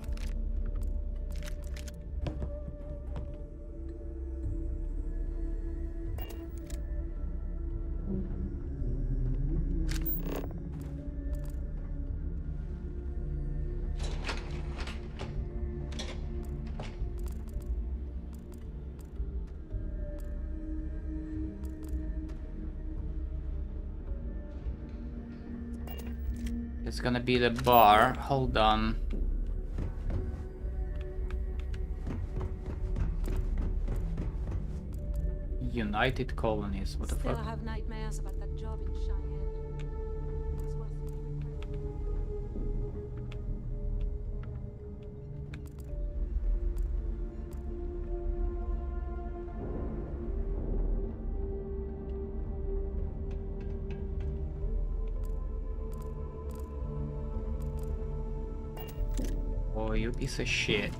[SPEAKER 1] It's gonna be the bar. Hold on. United Colonies. What the
[SPEAKER 15] Still
[SPEAKER 1] fuck?
[SPEAKER 15] have nightmares about that job in Cheyenne.
[SPEAKER 1] Oh, you piece of shit.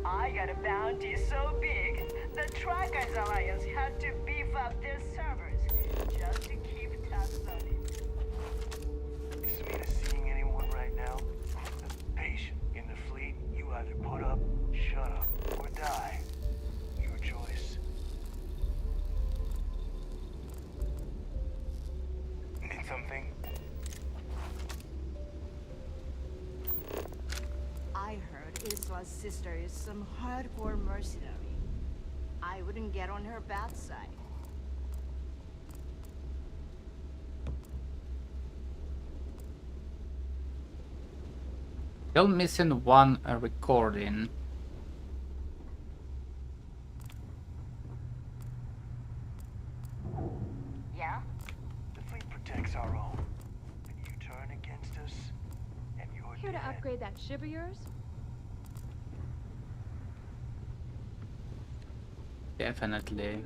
[SPEAKER 19] I got a bounty so big, the Trackers Alliance had to beef up their servers just to keep tabs on it.
[SPEAKER 13] Is Samina seeing anyone right now? Patient in the fleet, you either put up, shut up, or die. Your choice. Need something?
[SPEAKER 19] I heard Iswa's sister is some hardcore mercenary. I wouldn't get on her bad side.
[SPEAKER 1] Still missing one recording.
[SPEAKER 19] Yeah?
[SPEAKER 13] The fleet protects our own. And you turn against us, and you're
[SPEAKER 15] Here to
[SPEAKER 13] dead.
[SPEAKER 15] upgrade that ship of yours?
[SPEAKER 1] Definitely.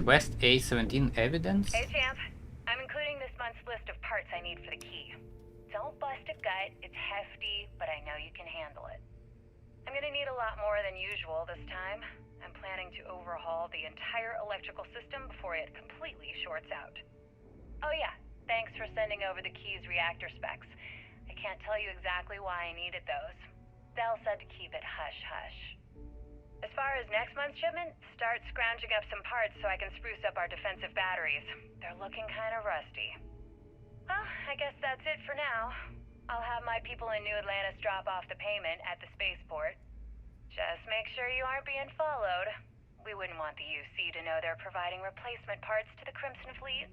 [SPEAKER 1] Request A17 evidence?
[SPEAKER 8] Hey, champ. I'm including this month's list of parts I need for the key. Don't bust a gut. It's hefty, but I know you can handle it. I'm gonna need a lot more than usual this time. I'm planning to overhaul the entire electrical system before it completely shorts out. Oh yeah, thanks for sending over the key's reactor specs. I can't tell you exactly why I needed those. Dell said to keep it hush-hush. As far as next month's shipment, start scrounging up some parts so I can spruce up our defensive batteries. They're looking kind of rusty. Well, I guess that's it for now. I'll have my people in New Atlantis drop off the payment at the spaceport. Just make sure you aren't being followed. We wouldn't want the UC to know they're providing replacement parts to the Crimson Fleet.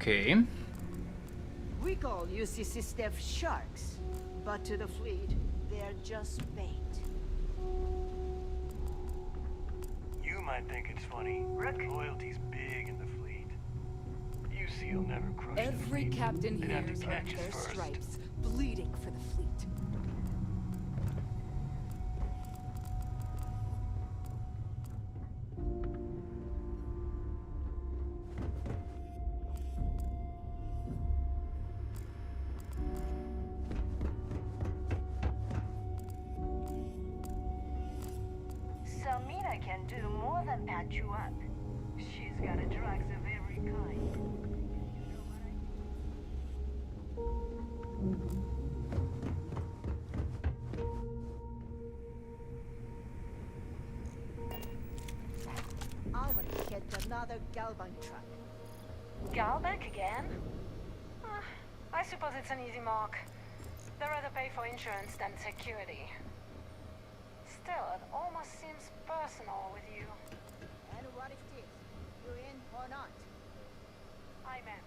[SPEAKER 1] Okay.
[SPEAKER 19] We call UCC staff sharks, but to the fleet, they're just bait.
[SPEAKER 13] You might think it's funny. Loyalty's big in the fleet. UC'll never crush the
[SPEAKER 21] Every
[SPEAKER 13] fleet.
[SPEAKER 21] captain
[SPEAKER 13] They'd have
[SPEAKER 21] here
[SPEAKER 13] to
[SPEAKER 21] has
[SPEAKER 13] catch
[SPEAKER 21] earned
[SPEAKER 13] us
[SPEAKER 21] their
[SPEAKER 13] first.
[SPEAKER 21] stripes, bleeding for the fleet.
[SPEAKER 19] Selmina can do more than patch you up. She's got a drugs of every kind. I'm gonna hit another Galbank truck.
[SPEAKER 8] Galbank again? I suppose it's an easy mark. They'd rather pay for insurance than security. Still, it almost seems personal with you.
[SPEAKER 19] And what if this? You in or not?
[SPEAKER 8] I'm in.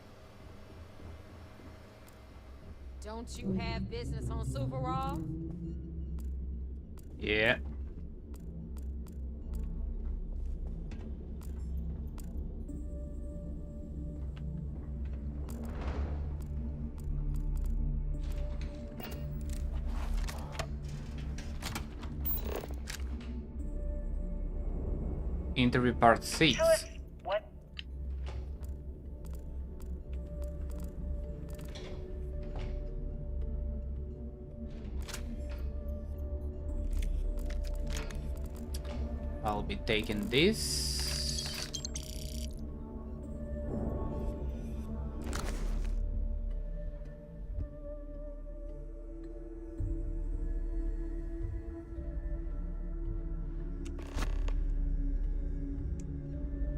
[SPEAKER 4] Don't you have business on Silverall?
[SPEAKER 1] Yeah. Interview part 6.
[SPEAKER 8] What?
[SPEAKER 1] I'll be taking this.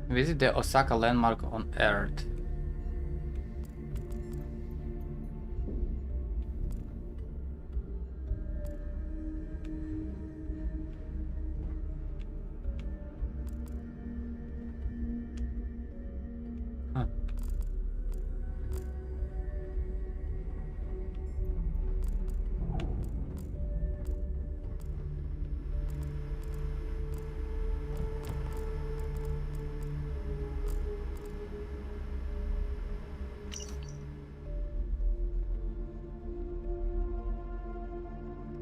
[SPEAKER 1] Visit the Osaka landmark on Earth. Huh.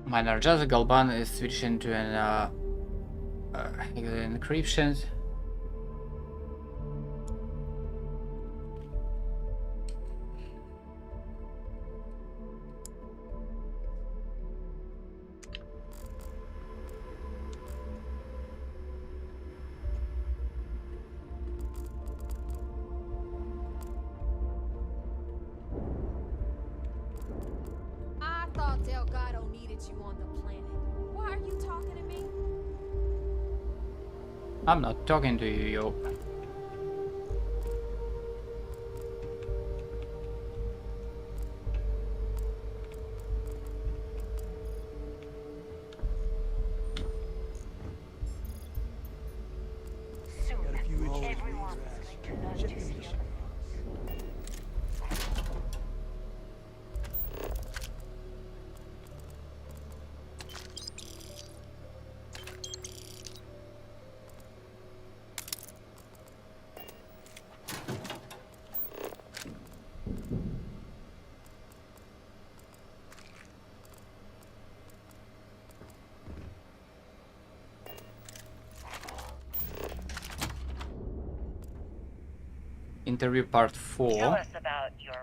[SPEAKER 1] My Narjaza Galban is switching to an encryption.
[SPEAKER 4] I thought Delgado needed you on the planet. Why are you talking to me?
[SPEAKER 1] I'm not talking to you, yo.
[SPEAKER 8] Soon, everyone's going to learn to see you.
[SPEAKER 1] Interview part
[SPEAKER 19] Tell
[SPEAKER 1] 4.
[SPEAKER 19] us about your...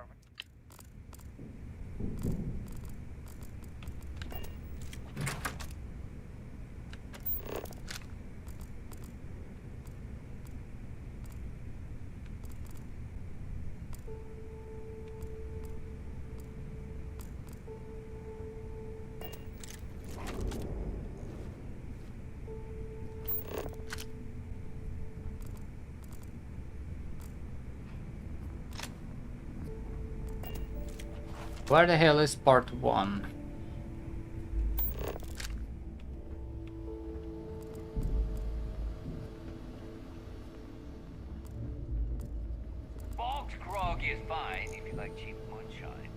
[SPEAKER 1] Where the hell is part 1?
[SPEAKER 14] Bog's grog is fine if you like cheap moonshine.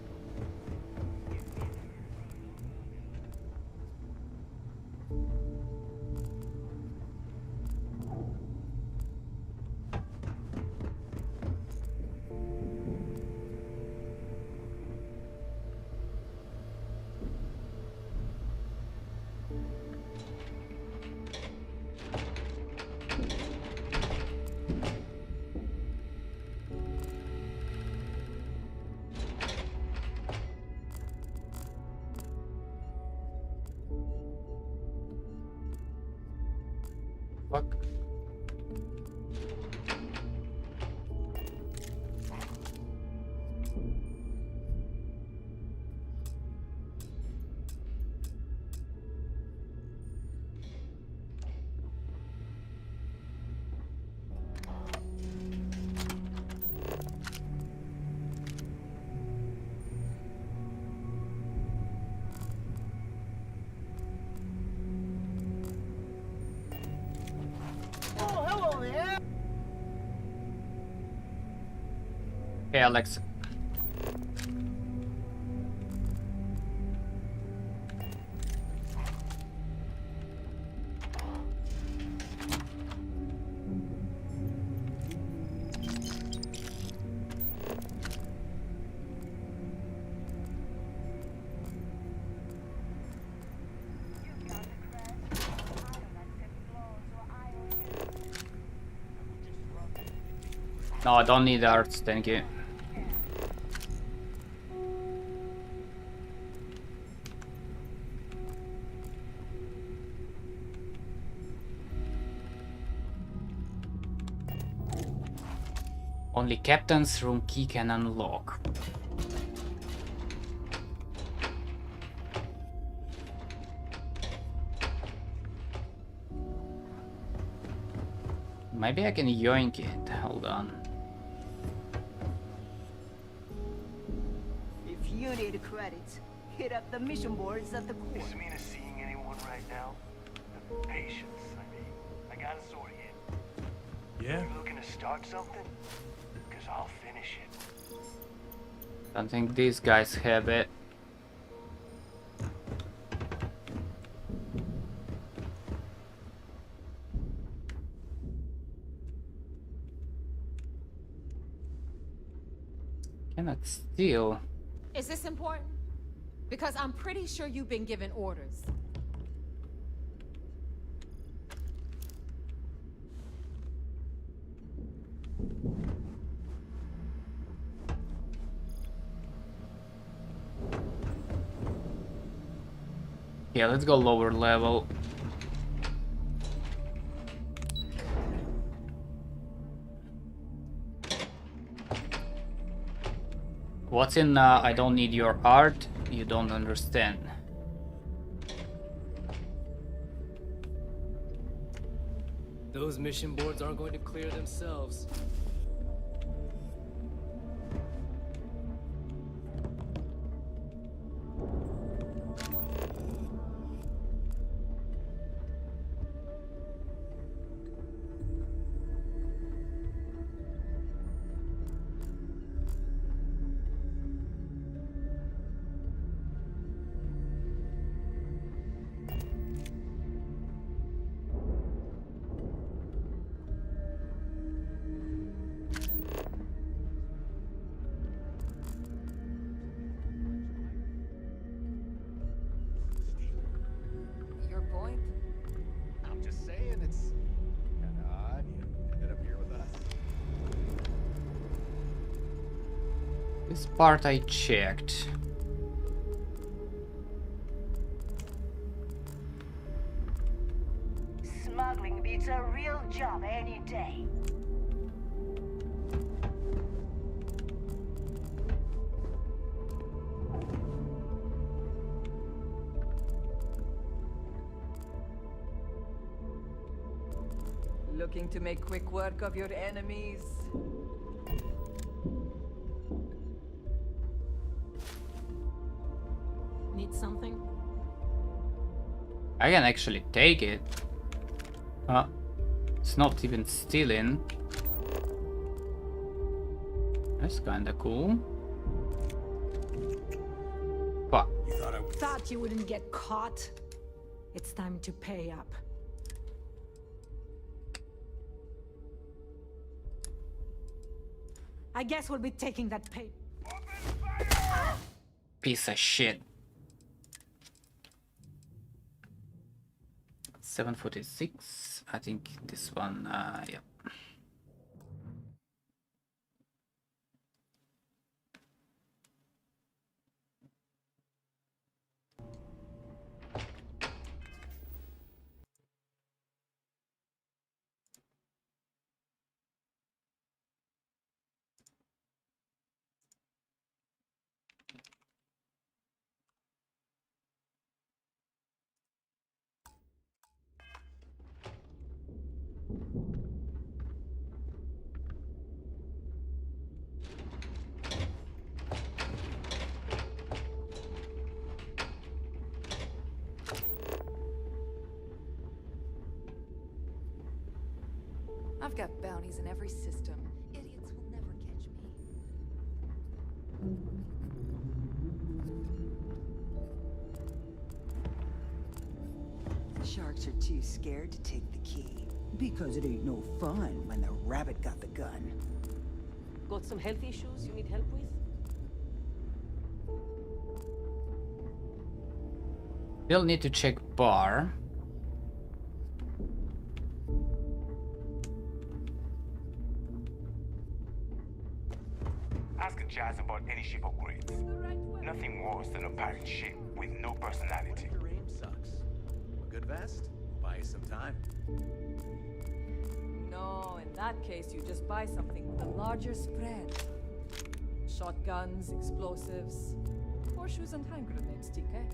[SPEAKER 1] Fuck.
[SPEAKER 19] Oh, hello there!
[SPEAKER 1] Hey, Alex. No, I don't need arts, thank you. Only captain's room key can unlock. Maybe I can yoink it. Hold on.
[SPEAKER 19] If you need credits, hit up the mission boards at the core.
[SPEAKER 13] Is Mina seeing anyone right now? The patients, I mean. I got a sword in.
[SPEAKER 11] Yeah?
[SPEAKER 13] You looking to start something? Because I'll finish it.
[SPEAKER 1] Don't think these guys have it. Cannot steal.
[SPEAKER 4] Is this important? Because I'm pretty sure you've been given orders.
[SPEAKER 1] Yeah, let's go lower level. What's in I don't need your art? You don't understand.
[SPEAKER 18] Those mission boards aren't going to clear themselves.
[SPEAKER 1] This part I checked.
[SPEAKER 19] Smuggling beats a real job any day.
[SPEAKER 21] Looking to make quick work of your enemies?
[SPEAKER 4] Need something?
[SPEAKER 1] I can actually take it. It's not even stealing. That's kinda cool. Fuck.
[SPEAKER 4] Thought you wouldn't get caught. It's time to pay up. I guess we'll be taking that pay.
[SPEAKER 1] Piece of shit. 746. I think this one, yeah.
[SPEAKER 21] I've got bounties in every system. Idiots will never catch me.
[SPEAKER 5] Sharks are too scared to take the key. Because it ain't no fun when the rabbit got the gun.
[SPEAKER 6] Got some health issues you need help with?
[SPEAKER 1] We'll need to check bar.
[SPEAKER 22] Ask a jazz about any ship upgrades. Nothing worse than a pirate ship with no personality.
[SPEAKER 17] Your aim sucks. A good vest? Buy you some time.
[SPEAKER 21] No, in that case, you just buy something with a larger spread. Shotguns, explosives, horseshoes and hand grenades, TK.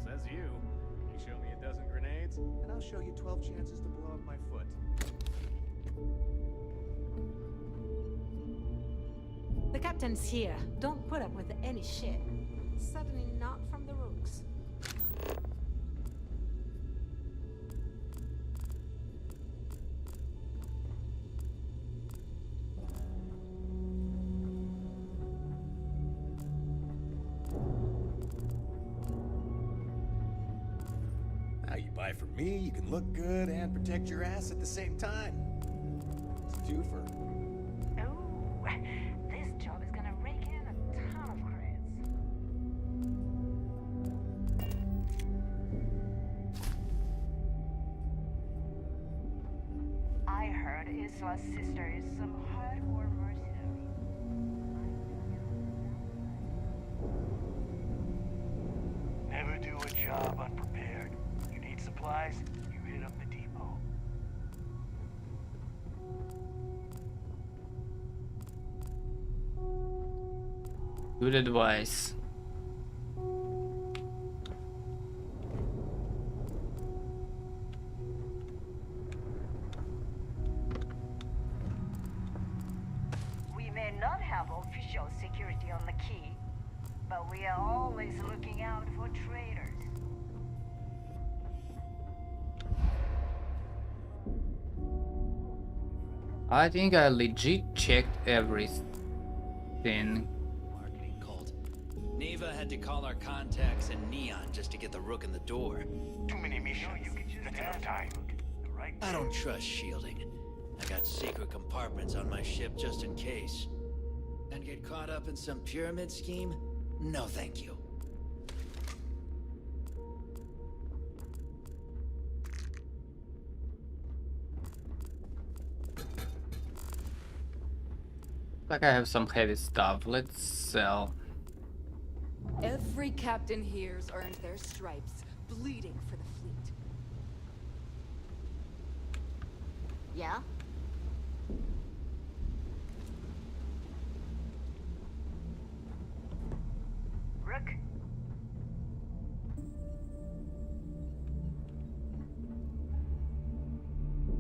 [SPEAKER 17] Says you. You show me a dozen grenades, and I'll show you 12 chances to blow up my foot.
[SPEAKER 4] The captain's here. Don't put up with any shit. Certainly not from the rooks.
[SPEAKER 17] Now you buy from me, you can look good and protect your ass at the same time. It's a twofer.
[SPEAKER 19] Ooh, this job is gonna rake in a ton of creds. I heard Iswa's sister is some hardcore mercenary.
[SPEAKER 13] Never do a job unprepared. You need supplies, you hit up the depot.
[SPEAKER 1] Good advice.
[SPEAKER 19] We may not have official security on the key, but we are always looking out for traitors.
[SPEAKER 1] I think I legit checked everything.
[SPEAKER 23] Marketing cult. Neva had to call our contacts in Neon just to get the rook in the door.
[SPEAKER 13] Too many missions, not enough time.
[SPEAKER 23] I don't trust shielding. I got secret compartments on my ship just in case. And get caught up in some pyramid scheme? No thank you.
[SPEAKER 1] Like I have some heavy stuff. Let's sell.
[SPEAKER 21] Every captain here's earned their stripes, bleeding for the fleet.
[SPEAKER 2] Yeah?
[SPEAKER 19] Rook?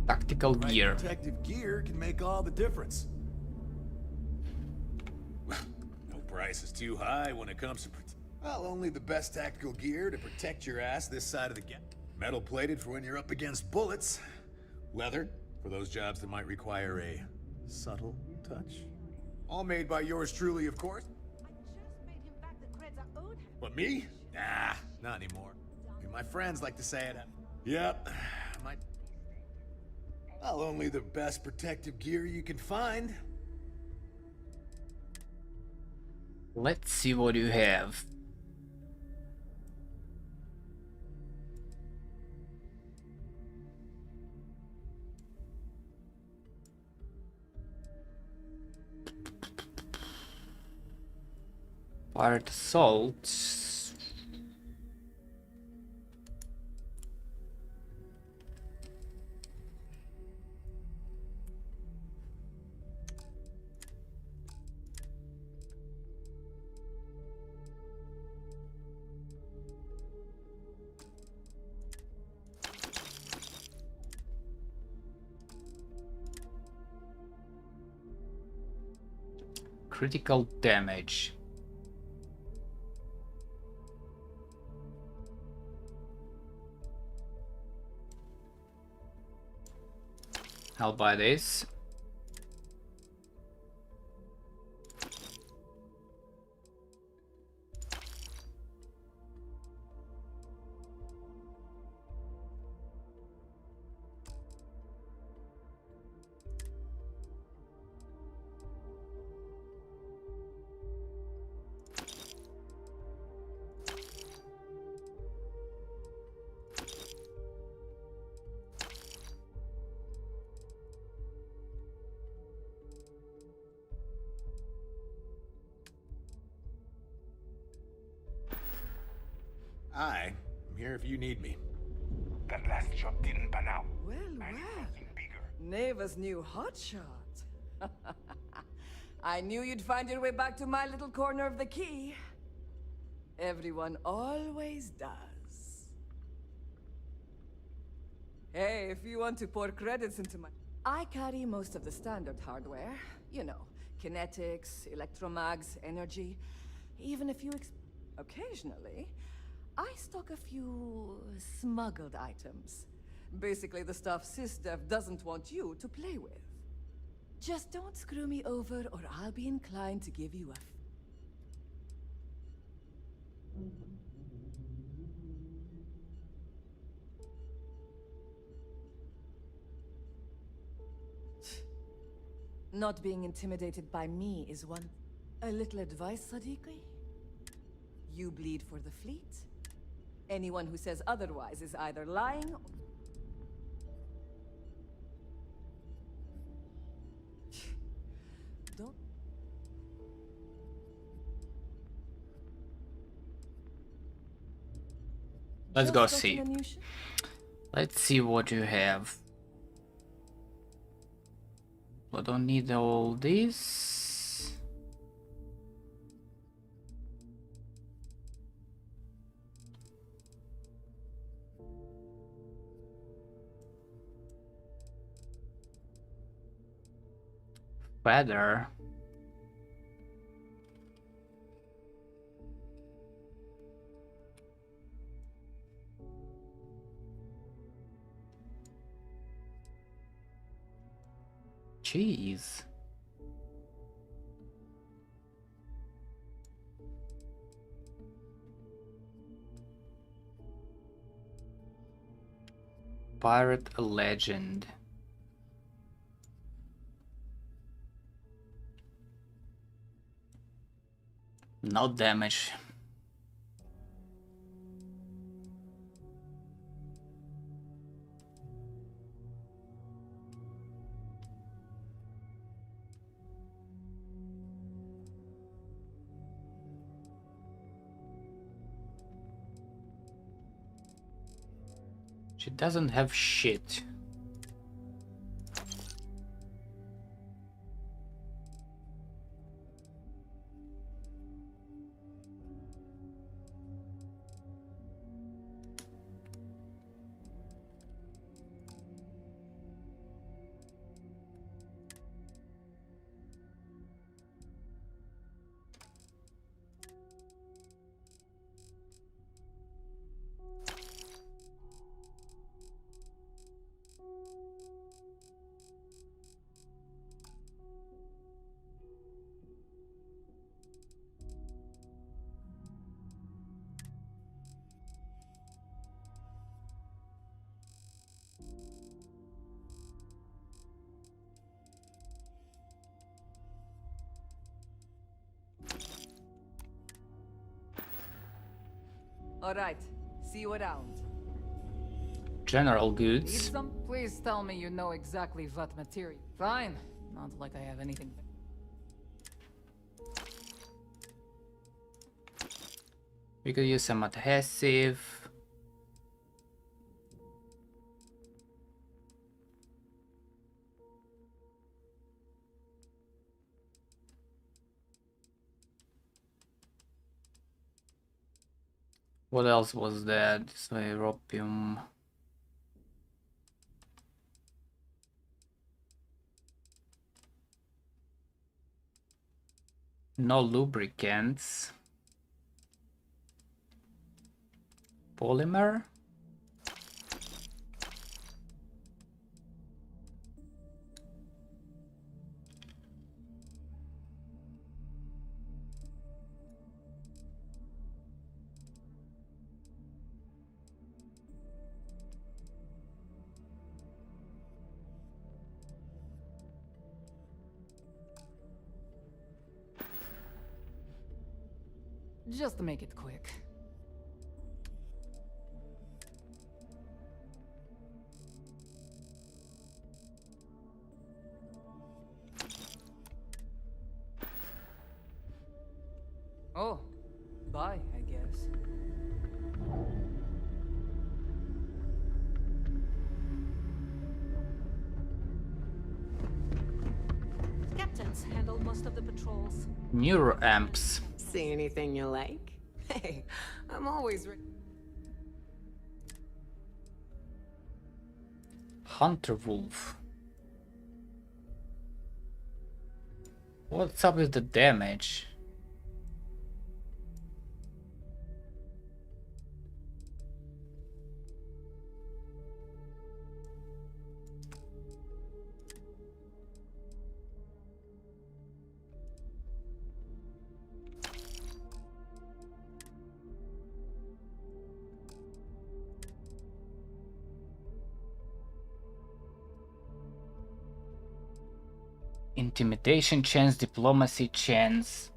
[SPEAKER 1] Tactical gear.
[SPEAKER 3] Protective gear can make all the difference. No price is too high when it comes to well, only the best tactical gear to protect your ass this side of the gap. Metal plated for when you're up against bullets. Leather for those jobs that might require a subtle touch. All made by yours truly, of course. What, me? Nah, not anymore. My friends like to say it. Yep, well, only the best protective gear you can find.
[SPEAKER 1] Let's see what you have. Pirate assault. Critical damage. I'll buy this.
[SPEAKER 3] I'm here if you need me.
[SPEAKER 22] That last job didn't pan out.
[SPEAKER 21] Well, well. Neva's new hotshot. I knew you'd find your way back to my little corner of the key. Everyone always does. Hey, if you want to pour credits into my... I carry most of the standard hardware. You know, kinetics, electromags, energy. Even a few occasionally, I stock a few smuggled items. Basically the stuff SysDev doesn't want you to play with. Just don't screw me over or I'll be inclined to give you a... Not being intimidated by me is one... A little advice, Sadiqi? You bleed for the fleet. Anyone who says otherwise is either lying or... Don't...
[SPEAKER 1] Let's go see. Let's see what you have. I don't need all this. Feather. Cheese. Pirate legend. No damage. She doesn't have shit.
[SPEAKER 21] All right. See you around.
[SPEAKER 1] General
[SPEAKER 21] Need
[SPEAKER 1] goods.
[SPEAKER 21] some? Please tell me you know exactly what material. Fine. Not like I have anything.
[SPEAKER 1] We could use some adhesive. What else was there? This way, Europium. No lubricants. Polymer?
[SPEAKER 21] Just to make it quick. Oh, bye, I guess.
[SPEAKER 4] Captains handle most of the patrols.
[SPEAKER 1] Neuroamps.
[SPEAKER 16] See anything you like? Hey, I'm always ready.
[SPEAKER 1] Hunter Wolf. What's up with the damage? Intimidation chance, diplomacy chance.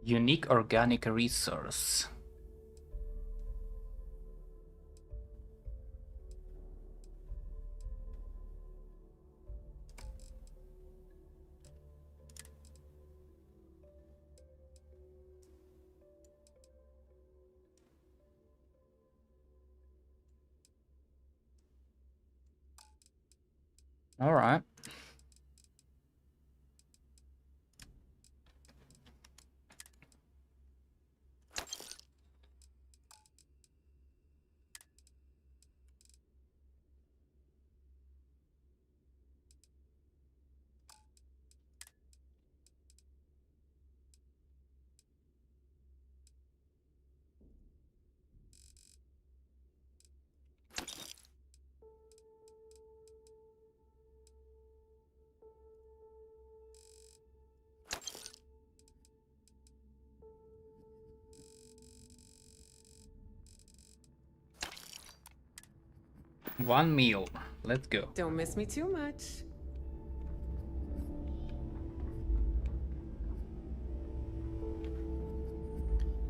[SPEAKER 1] Unique organic resource. All right. one meal. Let's go.
[SPEAKER 16] Don't miss me too much.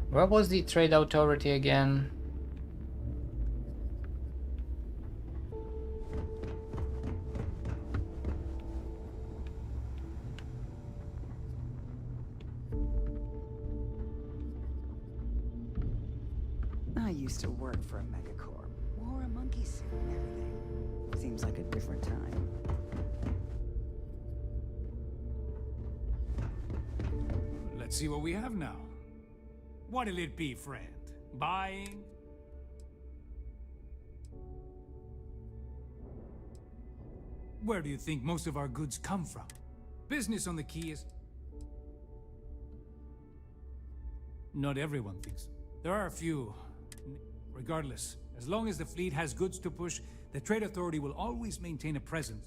[SPEAKER 1] Where was the trade authority again?
[SPEAKER 5] I used to work for a megacorp. Wore a monkey suit and everything. Seems like a different time.
[SPEAKER 20] Let's see what we have now. What'll it be, friend? Buying? Where do you think most of our goods come from? Business on the Key is... Not everyone thinks so. There are a few. Regardless, as long as the fleet has goods to push, the Trade Authority will always maintain a presence.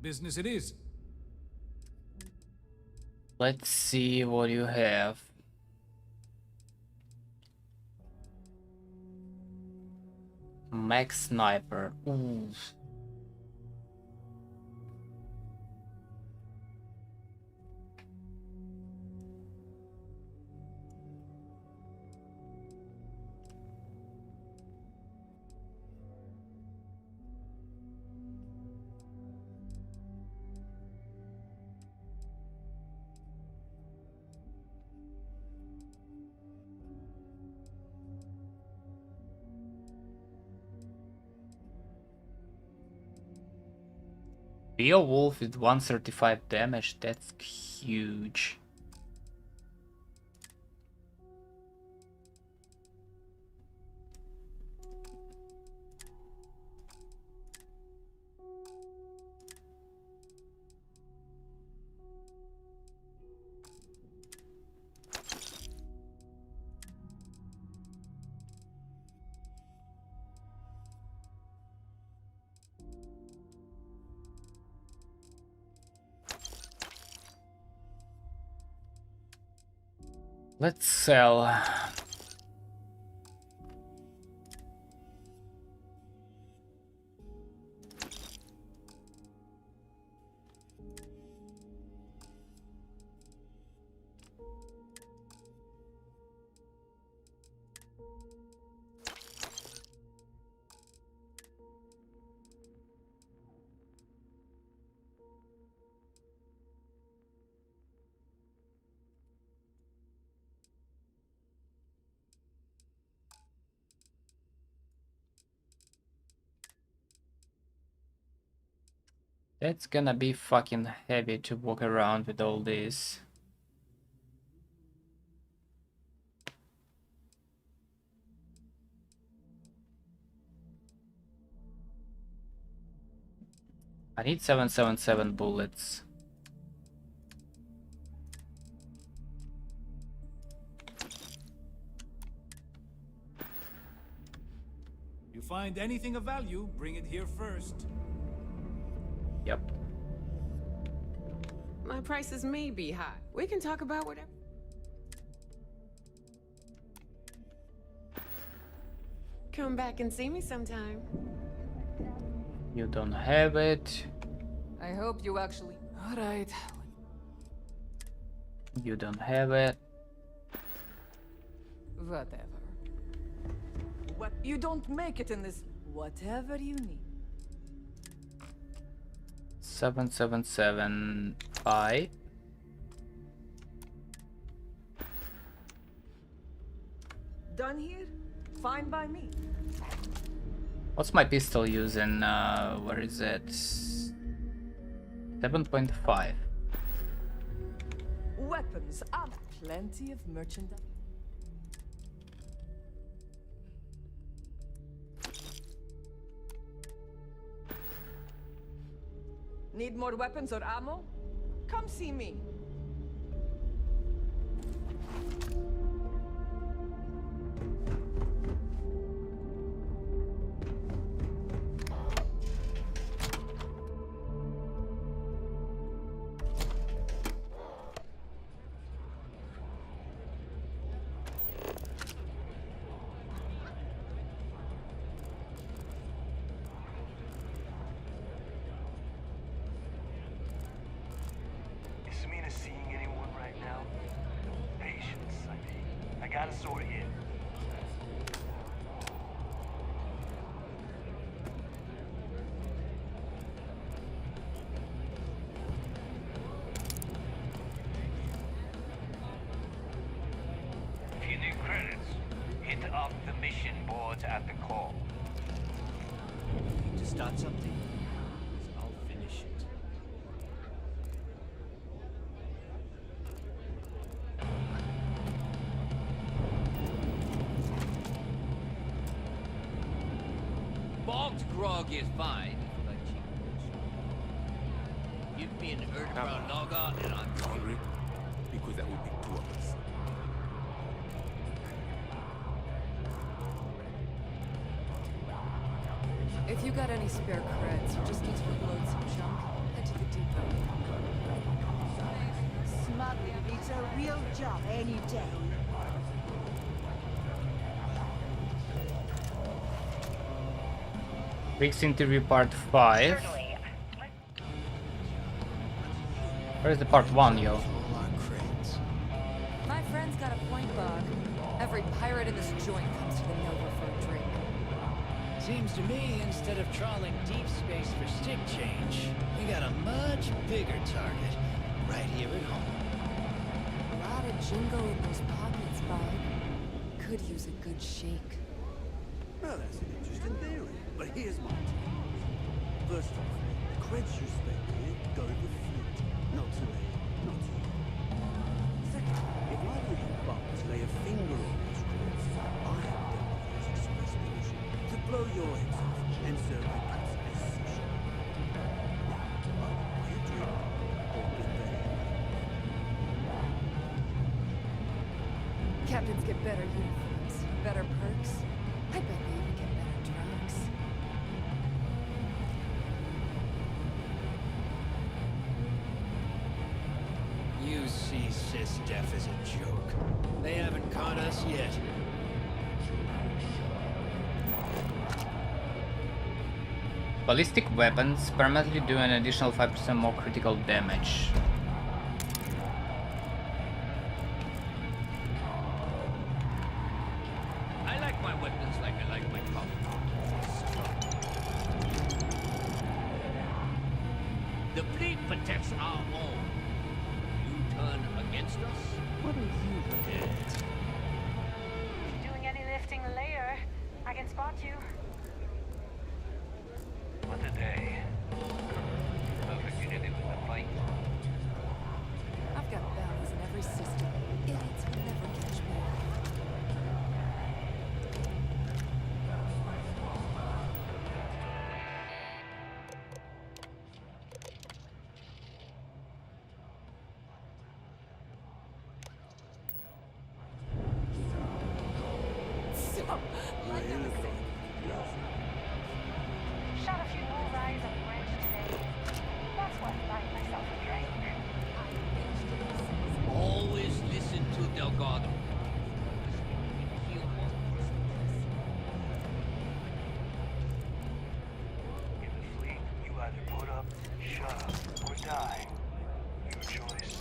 [SPEAKER 20] Business it is.
[SPEAKER 1] Let's see what you have. Max Sniper. Ooh. Beowulf with 135 damage, that's huge. Let's sell. That's gonna be fucking heavy to walk around with all this. I need 777 bullets.
[SPEAKER 20] You find anything of value, bring it here first.
[SPEAKER 1] Yep.
[SPEAKER 16] My prices may be high. We can talk about whatever. Come back and see me sometime.
[SPEAKER 1] You don't have it.
[SPEAKER 21] I hope you actually...
[SPEAKER 16] Alright.
[SPEAKER 1] You don't have it.
[SPEAKER 21] Whatever. What? You don't make it in this... Whatever you need.
[SPEAKER 1] 775.
[SPEAKER 21] Done here? Fine by me.
[SPEAKER 1] What's my pistol using? Where is it? 7.5.
[SPEAKER 21] Weapons. Plenty of merchandise. Need more weapons or ammo? Come see me.
[SPEAKER 13] minute seeing anyone right now? Patience, I gotta sort it.
[SPEAKER 22] If you need credits, hit up the mission boards at the call.
[SPEAKER 23] To start something, I'll finish it. Bogged grog is fine, but give me an Erdbrown lager and I'm
[SPEAKER 11] Hungry? Because that would be two of us.
[SPEAKER 21] If you got any spare creds, you just need to unload some junk, head to the depot.
[SPEAKER 19] Smuggling, it's a real job any day.
[SPEAKER 1] Rick's interview part 5. Where's the part 1, yo?
[SPEAKER 21] My friend's got a point, Bug. Every pirate in this joint comes to the Nova for a drink.
[SPEAKER 23] Seems to me, instead of trawling deep space for stick change, we got a much bigger target right here at home.
[SPEAKER 21] A lot of jingle in those pockets, Bug. Could use a good shake.
[SPEAKER 9] Well, that's an interesting theory, but here's my take. First off, the creds you spend here go to the fleet, not to me, not to you. Second, if either of you bums lay a finger on those creds, I have Demo's express permission to blow your heads off and serve the cuts as sushi. Now, buy a drink or get the hell out.
[SPEAKER 21] Captains get better uniforms, better perks. I bet they even get better drugs.
[SPEAKER 23] You see SysDef as a joke. They haven't caught us yet.
[SPEAKER 1] Ballistic weapons permanently do an additional 5% more critical damage.
[SPEAKER 23] I like my weapons like I like my coffee. The fleet protects our own. You turn against us? What are you looking at?
[SPEAKER 8] If you're doing any lifting later, I can spot you.
[SPEAKER 22] What a day. Perfect unity with the fight.
[SPEAKER 21] I've got bounties in every system. Idiots will never catch me.
[SPEAKER 8] So, shot a few bullseyes on the bridge today. That's why I buying myself a drink.
[SPEAKER 23] Always listen to Delgado.
[SPEAKER 13] In the fleet, you either put up, shut up, or die. Your choice.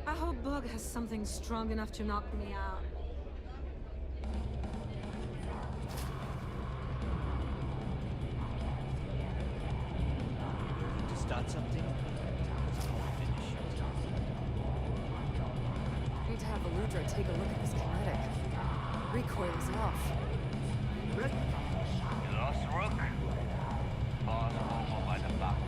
[SPEAKER 4] I hope Bug has something strong enough to knock me out.
[SPEAKER 23] To start something, I'll finish it.
[SPEAKER 21] Need to have Aludra take a look at this kinetic. Recoil is off.
[SPEAKER 13] Ready?
[SPEAKER 22] You lost Rook? Pause Mobo by the back.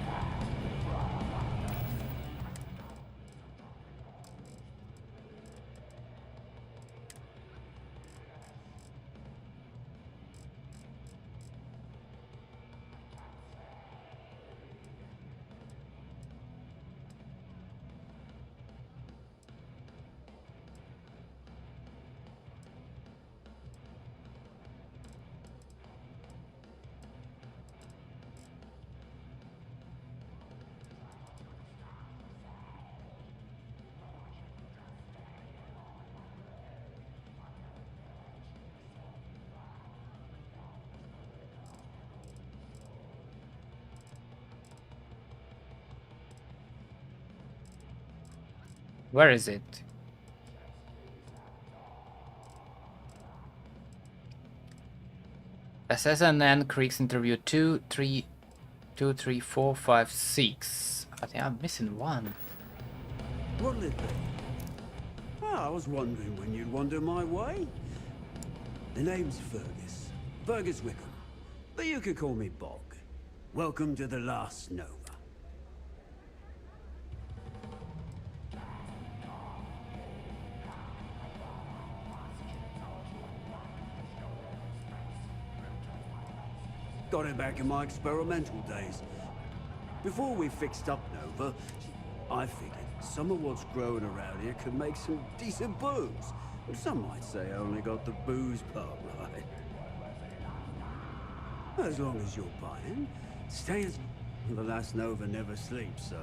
[SPEAKER 1] Where is it? SSNN Creeks interview 2, 3, 2, 3, 4, 5, 6. I think I'm missing one.
[SPEAKER 9] What'll it be? Oh, I was wondering when you'd wander my way. The name's Fergus Wickham. But you could call me Bog. Welcome to the last Nova. Got it back in my experimental days. Before we fixed up Nova, I figured some of what's growing around here could make some decent booze. Some might say I only got the booze part right. As long as you're buying, stay as... The last Nova never sleeps, so...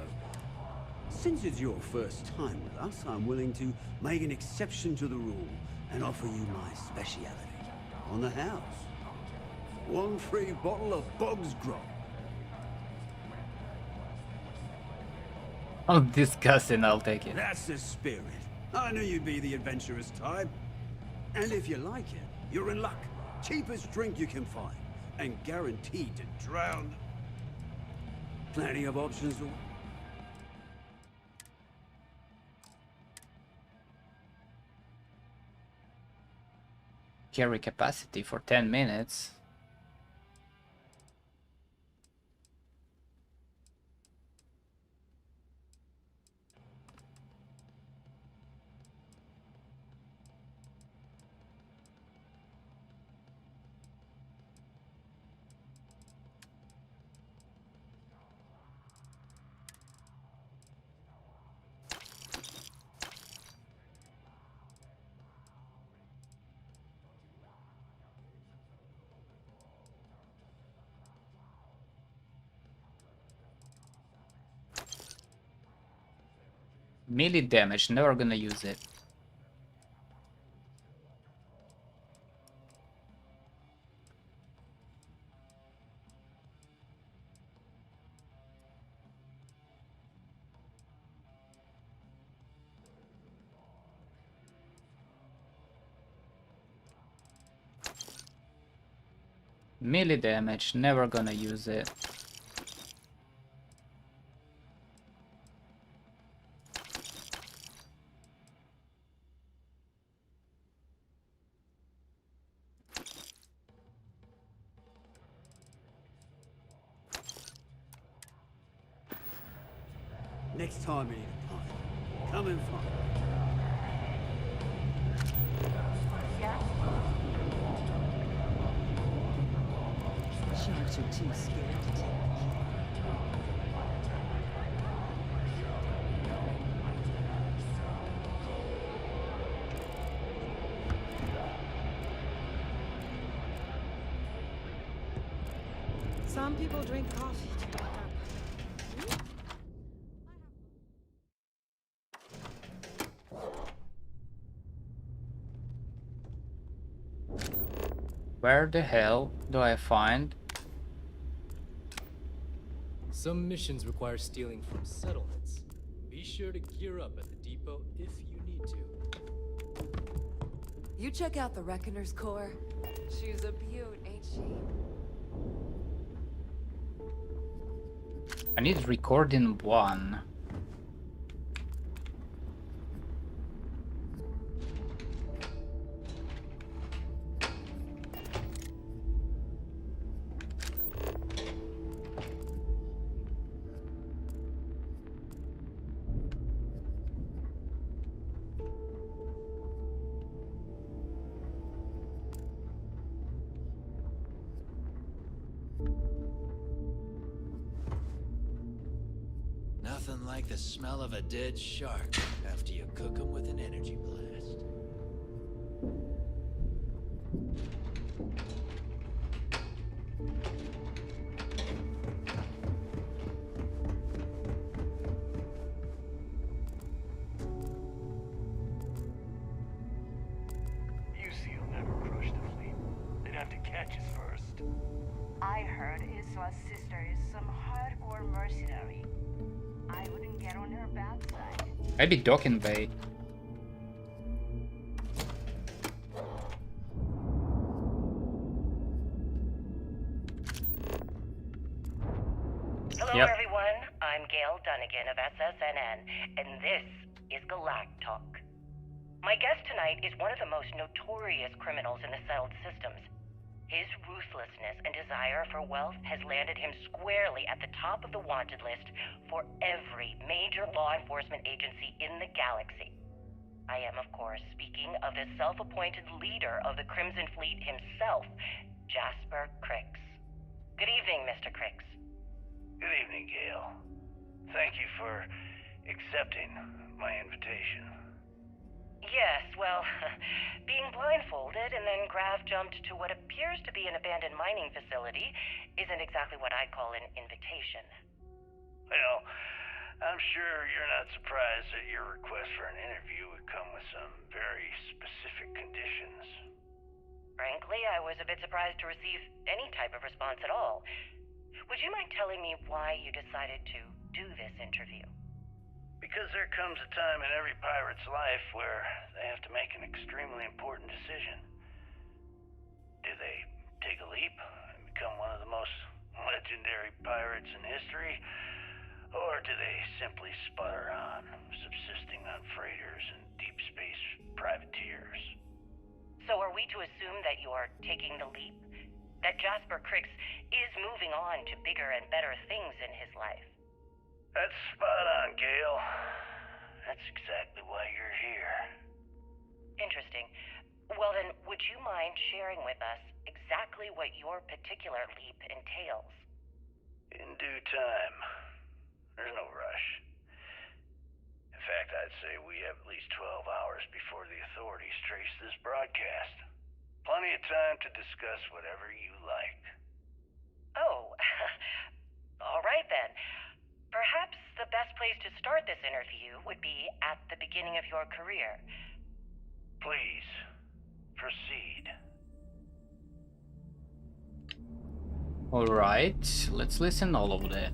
[SPEAKER 9] Since it's your first time with us, I'm willing to make an exception to the rule and offer you my speciality. On the house. 1 free bottle of Bog's Grog.
[SPEAKER 1] Oh, disgusting, I'll take it.
[SPEAKER 9] That's the spirit. I knew you'd be the adventurous type. And if you like it, you're in luck. Cheapest drink you can find. And guaranteed to drown. Plenty of options.
[SPEAKER 1] Carry capacity for 10 minutes. Melee damage, never gonna use it. Melee damage, never gonna use it.
[SPEAKER 9] Next time you need a pint, come and find.
[SPEAKER 5] Sharks are too scared to take the key.
[SPEAKER 4] Some people drink coffee to wake up.
[SPEAKER 1] Where the hell do I find?
[SPEAKER 18] Some missions require stealing from settlements. Be sure to gear up at the depot if you need to.
[SPEAKER 21] You check out the Reckoner's core. She's a beaut, ain't she?
[SPEAKER 1] I need recording 1.
[SPEAKER 23] Nothing like the smell of a dead shark after you cook them with an energy blast.
[SPEAKER 13] UC'll never crush the fleet. They'd have to catch us first.
[SPEAKER 19] I heard Iswa's sister is some hardcore mercenary. I wouldn't get on her bad side.
[SPEAKER 1] Maybe docking bay.
[SPEAKER 7] Hello,
[SPEAKER 1] Yep.
[SPEAKER 7] everyone. I'm Gail Dunnigan of SSNN, and this is Galactalk. My guest tonight is one of the most notorious criminals in the settled systems. His ruthlessness and desire for wealth has landed him squarely at the top of the wanted list for every major law enforcement agency in the galaxy. I am, of course, speaking of the self-appointed leader of the Crimson Fleet himself, Jasper Crix. Good evening, Mr. Crix.
[SPEAKER 13] Good evening, Gail. Thank you for accepting my invitation.
[SPEAKER 7] Yes, well, being blindfolded and then Grav jumped to what appears to be an abandoned mining facility isn't exactly what I'd call an invitation.
[SPEAKER 13] Well, I'm sure you're not surprised that your request for an interview would come with some very specific conditions.
[SPEAKER 7] Frankly, I was a bit surprised to receive any type of response at all. Would you mind telling me why you decided to do this interview?
[SPEAKER 13] Because there comes a time in every pirate's life where they have to make an extremely important decision. Do they take a leap and become one of the most legendary pirates in history? Or do they simply sputter on, subsisting on freighters and deep space privateers?
[SPEAKER 7] So are we to assume that you're taking the leap? That Jasper Crix is moving on to bigger and better things in his life?
[SPEAKER 13] That's spot on, Gail. That's exactly why you're here.
[SPEAKER 7] Interesting. Well then, would you mind sharing with us exactly what your particular leap entails?
[SPEAKER 13] In due time. There's no rush. In fact, I'd say we have at least 12 hours before the authorities trace this broadcast. Plenty of time to discuss whatever you like.
[SPEAKER 7] Oh, all right then. Perhaps the best place to start this interview would be at the beginning of your career.
[SPEAKER 13] Please, proceed.
[SPEAKER 1] Alright, let's listen all of that.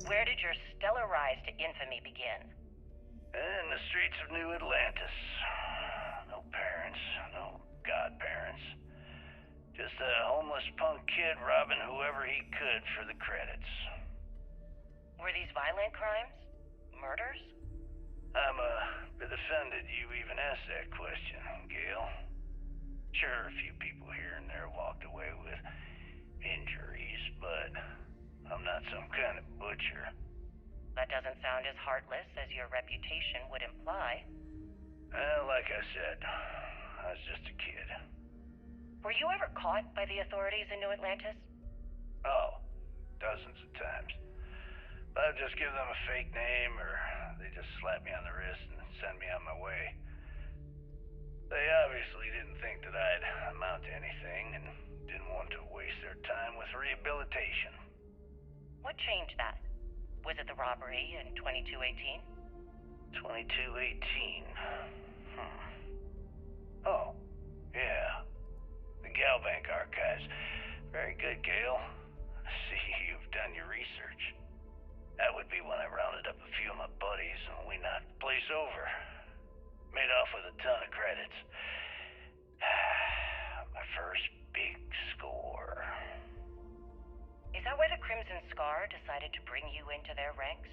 [SPEAKER 7] Where did your stellar rise to infamy begin?
[SPEAKER 13] In the streets of New Atlantis. No parents, no godparents. Just a homeless punk kid robbing whoever he could for the credits.
[SPEAKER 7] Were these violent crimes? Murders?
[SPEAKER 13] I'm a bit offended you even asked that question, Gail. Sure, a few people here and there walked away with injuries, but I'm not some kind of butcher.
[SPEAKER 7] That doesn't sound as heartless as your reputation would imply.
[SPEAKER 13] Well, like I said, I was just a kid.
[SPEAKER 7] Were you ever caught by the authorities in New Atlantis?
[SPEAKER 13] Oh, dozens of times. But I'd just give them a fake name, or they just slap me on the wrist and send me on my way. They obviously didn't think that I'd amount to anything, and didn't want to waste their time with rehabilitation.
[SPEAKER 7] What changed that? Was it the robbery in 2218?
[SPEAKER 13] 2218? Oh, yeah. The Galbank archives. Very good, Gail. I see you've done your research. That would be when I rounded up a few of my buddies and we knocked the place over. Made off with a ton of credits. My first big score.
[SPEAKER 7] Is that why the Crimson Scar decided to bring you into their ranks?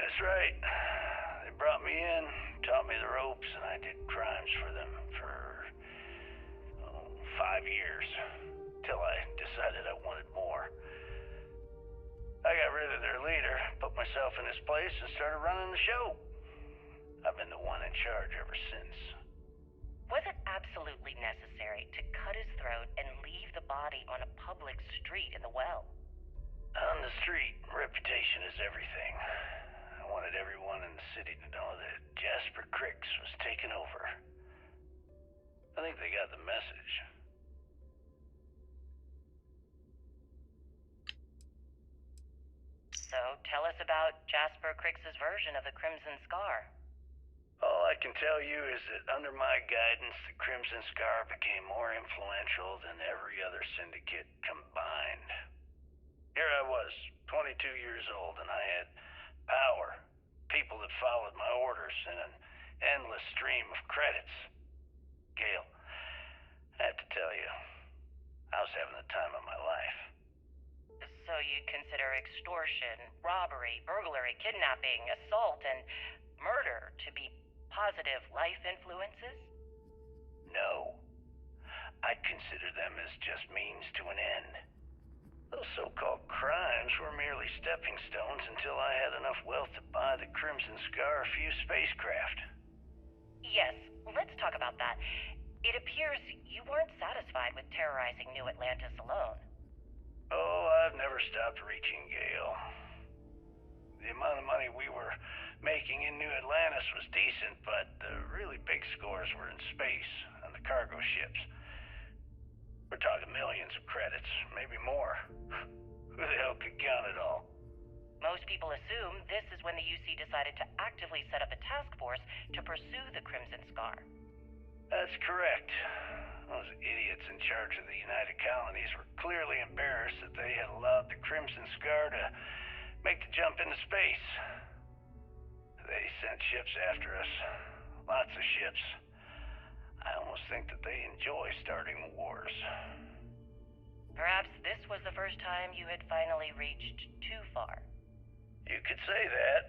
[SPEAKER 13] That's right. They brought me in, taught me the ropes, and I did crimes for them for 5 years. Till I decided I wanted more. I got rid of their leader, put myself in his place, and started running the show. I've been the one in charge ever since.
[SPEAKER 7] Was it absolutely necessary to cut his throat and leave the body on a public street in the well?
[SPEAKER 13] On the street, reputation is everything. I wanted everyone in the city to know that Jasper Crix was taking over. I think they got the message.
[SPEAKER 7] So tell us about Jasper Crix's version of the Crimson Scar.
[SPEAKER 13] I can tell you is that under my guidance, the Crimson Scar became more influential than every other syndicate combined. Here I was, 22 years old, and I had power, people that followed my orders, and an endless stream of credits. Gale, I have to tell you, I was having the time of my life.
[SPEAKER 7] So you'd consider extortion, robbery, burglary, kidnapping, assault, and murder to be positive life influences?
[SPEAKER 13] No. I'd consider them as just means to an end. Those so-called crimes were merely stepping stones until I had enough wealth to buy the Crimson Scar a few spacecraft.
[SPEAKER 7] Yes, let's talk about that. It appears you weren't satisfied with terrorizing New Atlantis alone.
[SPEAKER 13] Oh, I've never stopped reaching, Gale. The amount of money we were making in New Atlantis was decent, but the really big scores were in space, on the cargo ships. We're talking millions of credits, maybe more. Who the hell could count it all?
[SPEAKER 7] Most people assume this is when the UC decided to actively set up a task force to pursue the Crimson Scar.
[SPEAKER 13] That's correct. Those idiots in charge of the United Colonies were clearly embarrassed that they had allowed the Crimson Scar to make the jump into space. They sent ships after us. Lots of ships. I almost think that they enjoy starting wars.
[SPEAKER 7] Perhaps this was the first time you had finally reached too far.
[SPEAKER 13] You could say that.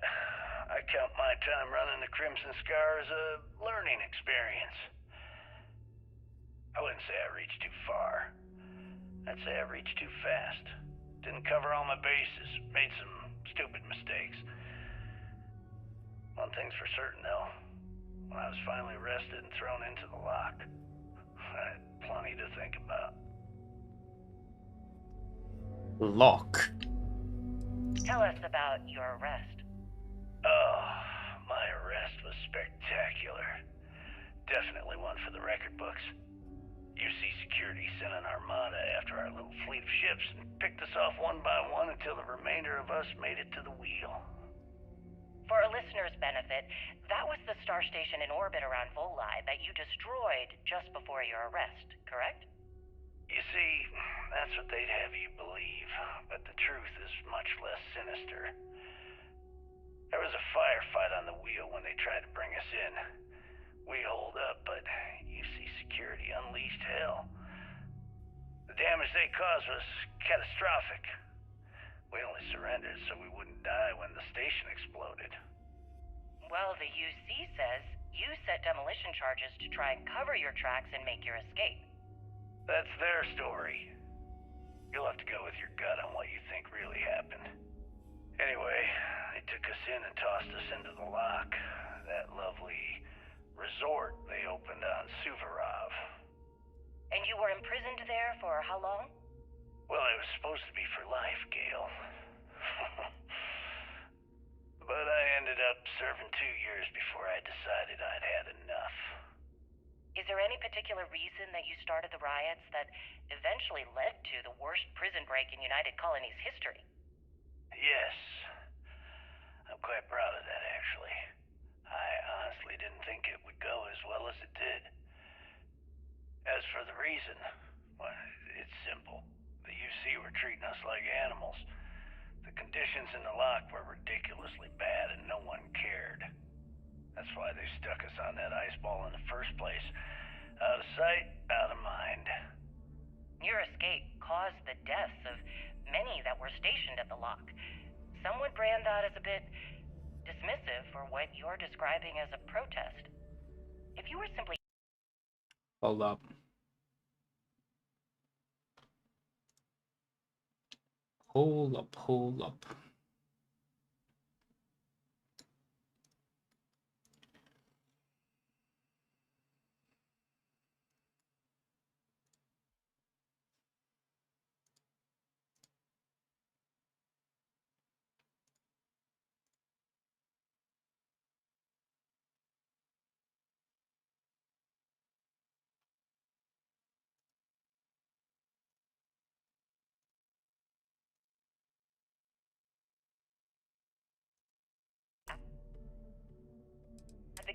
[SPEAKER 13] I count my time running the Crimson Scar as a learning experience. I wouldn't say I reached too far. I'd say I reached too fast. Didn't cover all my bases. Made some stupid mistakes. One thing's for certain, though. When I was finally arrested and thrown into the lock, I had plenty to think about.
[SPEAKER 1] Lock.
[SPEAKER 7] Tell us about your arrest.
[SPEAKER 13] Oh, my arrest was spectacular. Definitely one for the record books. UC Security sent an armada after our little fleet of ships and picked us off one by one until the remainder of us made it to the wheel.
[SPEAKER 7] For a listener's benefit, that was the star station in orbit around Voli that you destroyed just before your arrest, correct?
[SPEAKER 13] You see, that's what they'd have you believe, but the truth is much less sinister. There was a firefight on the wheel when they tried to bring us in. We holed up, but UC Security unleashed hell. The damage they caused was catastrophic. We only surrendered so we wouldn't die when the station exploded.
[SPEAKER 7] Well, the UC says you set demolition charges to try and cover your tracks and make your escape.
[SPEAKER 13] That's their story. You'll have to go with your gut on what you think really happened. Anyway, they took us in and tossed us into the lock. That lovely resort they opened on Suvorov.
[SPEAKER 7] And you were imprisoned there for how long?
[SPEAKER 13] Well, it was supposed to be for life, Gale. But I ended up serving 2 years before I decided I'd had enough.
[SPEAKER 7] Is there any particular reason that you started the riots that eventually led to the worst prison break in United Colonies history?
[SPEAKER 13] Yes. I'm quite proud of that, actually. I honestly didn't think it would go as well as it did. As for the reason, well, it's simple. The UC were treating us like animals. The conditions in the lock were ridiculously bad and no one cared. That's why they stuck us on that ice ball in the first place. Out of sight, out of mind.
[SPEAKER 7] Your escape caused the deaths of many that were stationed at the lock. Some would brand that as a bit dismissive for what you're describing as a protest. If you were simply...
[SPEAKER 1] Hold up. Hold up.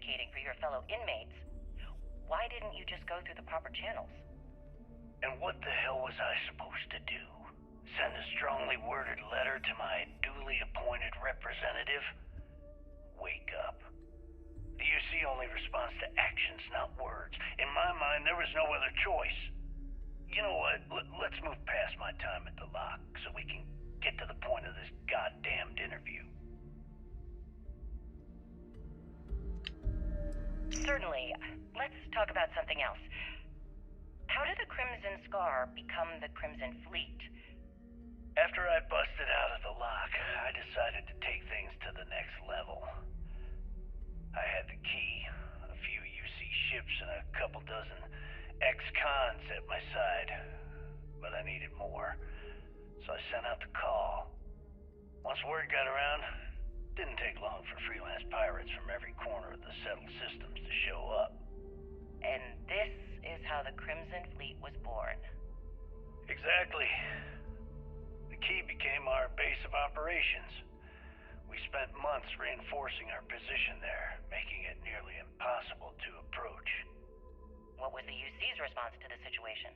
[SPEAKER 7] irritating for your fellow inmates. Why didn't you just go through the proper channels?
[SPEAKER 13] And what the hell was I supposed to do? Send a strongly worded letter to my duly appointed representative? Wake up. The UC only responds to actions, not words. In my mind, there was no other choice. You know what? Let's move past my time at the lock so we can get to the point of this goddamned interview.
[SPEAKER 7] Certainly. Let's talk about something else. How did the Crimson Scar become the Crimson Fleet?
[SPEAKER 13] After I busted out of the lock, I decided to take things to the next level. I had the key, a few UC ships, and a couple dozen ex-cons at my side. But I needed more, so I sent out the call. Once word got around, it didn't take long for freelance pirates from every corner of the settled systems to show up.
[SPEAKER 7] And this is how the Crimson Fleet was born.
[SPEAKER 13] Exactly. The key became our base of operations. We spent months reinforcing our position there, making it nearly impossible to approach.
[SPEAKER 7] What was the UC's response to the situation?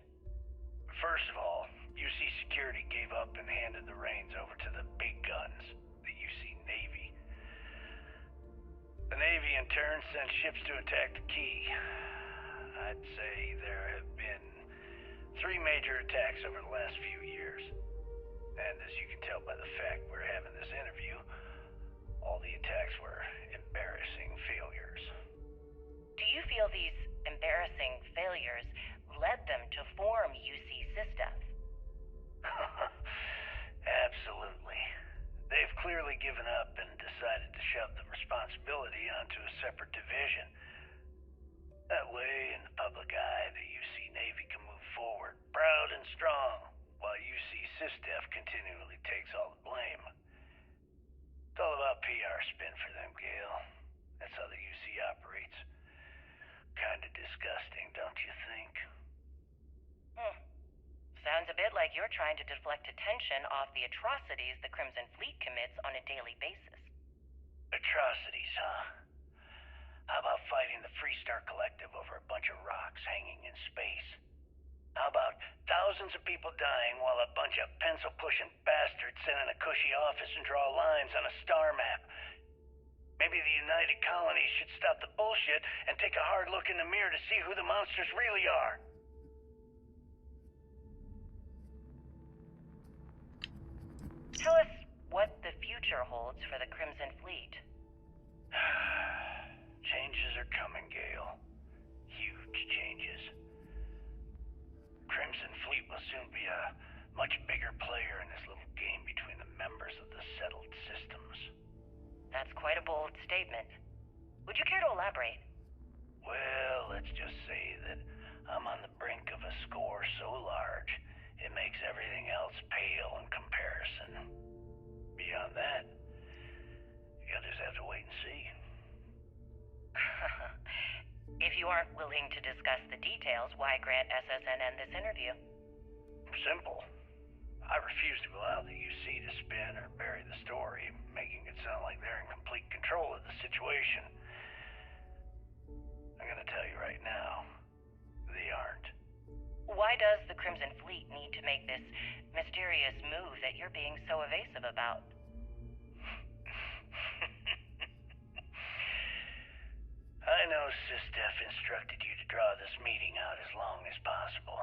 [SPEAKER 13] First of all, UC security gave up and handed the reins over to the big guns, the UC Navy. The Navy in turn sent ships to attack the key. I'd say there have been 3 major attacks over the last few years. And as you can tell by the fact we're having this interview, all the attacks were embarrassing failures.
[SPEAKER 7] Do you feel these embarrassing failures led them to form UC Systems?
[SPEAKER 13] Absolutely. They've clearly given up and decided to shove the responsibility onto a separate division. That way, in the public eye, the UC Navy can move forward, proud and strong, while UC SysDef continually takes all the blame. It's all about PR spin for them, Gale. That's how the UC operates. Kinda disgusting, don't you think?
[SPEAKER 7] Sounds a bit like you're trying to deflect attention off the atrocities the Crimson Fleet commits on a daily basis.
[SPEAKER 13] Atrocities, huh? How about fighting the Freestar Collective over a bunch of rocks hanging in space? How about thousands of people dying while a bunch of pencil-pushing bastards sit in a cushy office and draw lines on a star map? Maybe the United Colonies should stop the bullshit and take a hard look in the mirror to see who the monsters really are.
[SPEAKER 7] Tell us what the future holds for the Crimson Fleet.
[SPEAKER 13] Changes are coming, Gale. Huge changes. Crimson Fleet will soon be a much bigger player in this little game between the members of the settled systems.
[SPEAKER 7] That's quite a bold statement. Would you care to elaborate?
[SPEAKER 13] Well, let's just say that I'm on the brink of a score so large, it makes everything else pale in comparison. Beyond that, you'll just have to wait and see.
[SPEAKER 7] If you aren't willing to discuss the details, why grant SSNN this interview?
[SPEAKER 13] Simple. I refuse to allow the UC to spin or bury the story, making it sound like they're in complete control of the situation. I'm gonna tell you right now, they aren't.
[SPEAKER 7] Why does the Crimson Fleet need to make this mysterious move that you're being so evasive about?
[SPEAKER 13] I know SysDef instructed you to draw this meeting out as long as possible.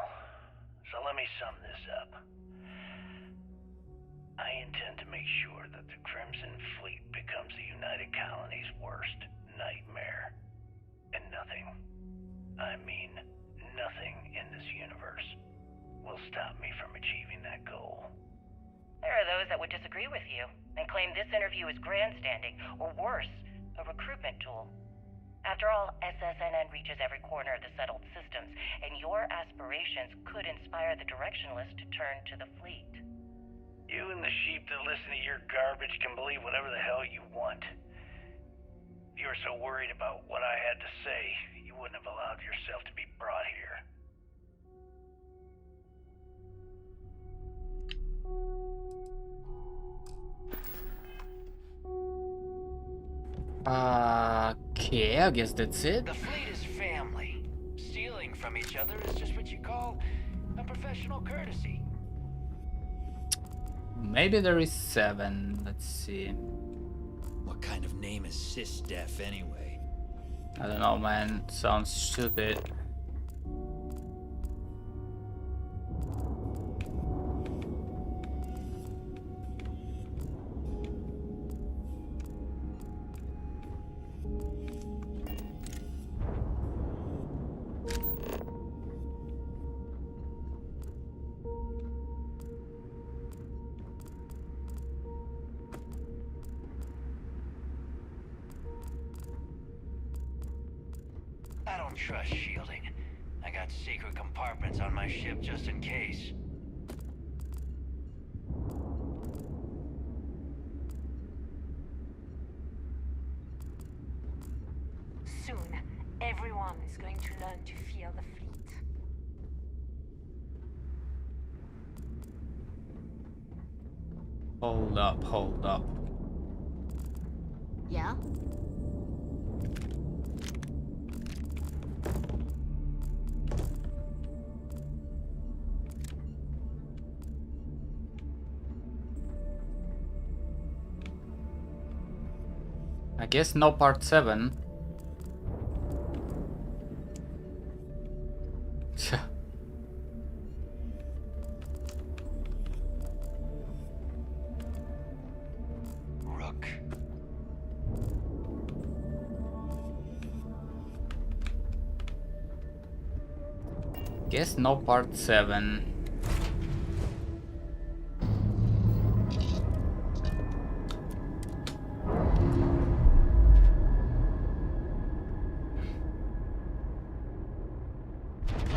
[SPEAKER 13] So let me sum this up. I intend to make sure that the Crimson Fleet becomes the United Colonies' worst nightmare. And nothing, I mean nothing in this universe, will stop me from achieving that goal.
[SPEAKER 7] There are those that would disagree with you and claim this interview is grandstanding, or worse, a recruitment tool. After all, SSNN reaches every corner of the settled systems, and your aspirations could inspire the Directionalists to turn to the fleet.
[SPEAKER 13] You and the sheep that listen to your garbage can believe whatever the hell you want. If you were so worried about what I had to say, you wouldn't have allowed yourself to be brought here.
[SPEAKER 1] Okay, I guess that's it.
[SPEAKER 14] The fleet is family. Stealing from each other is just what you call a professional courtesy.
[SPEAKER 1] Maybe there is 7. Let's see.
[SPEAKER 23] What kind of name is SysDef anyway?
[SPEAKER 1] I don't know, man. Sounds stupid.
[SPEAKER 14] I don't trust shielding. I got secret compartments on my ship just in case.
[SPEAKER 8] Soon, everyone is going to learn to fear the fleet.
[SPEAKER 1] Hold up, hold up.
[SPEAKER 2] Yeah?
[SPEAKER 1] I guess no part 7.
[SPEAKER 14] Rook.
[SPEAKER 1] Guess no part 7.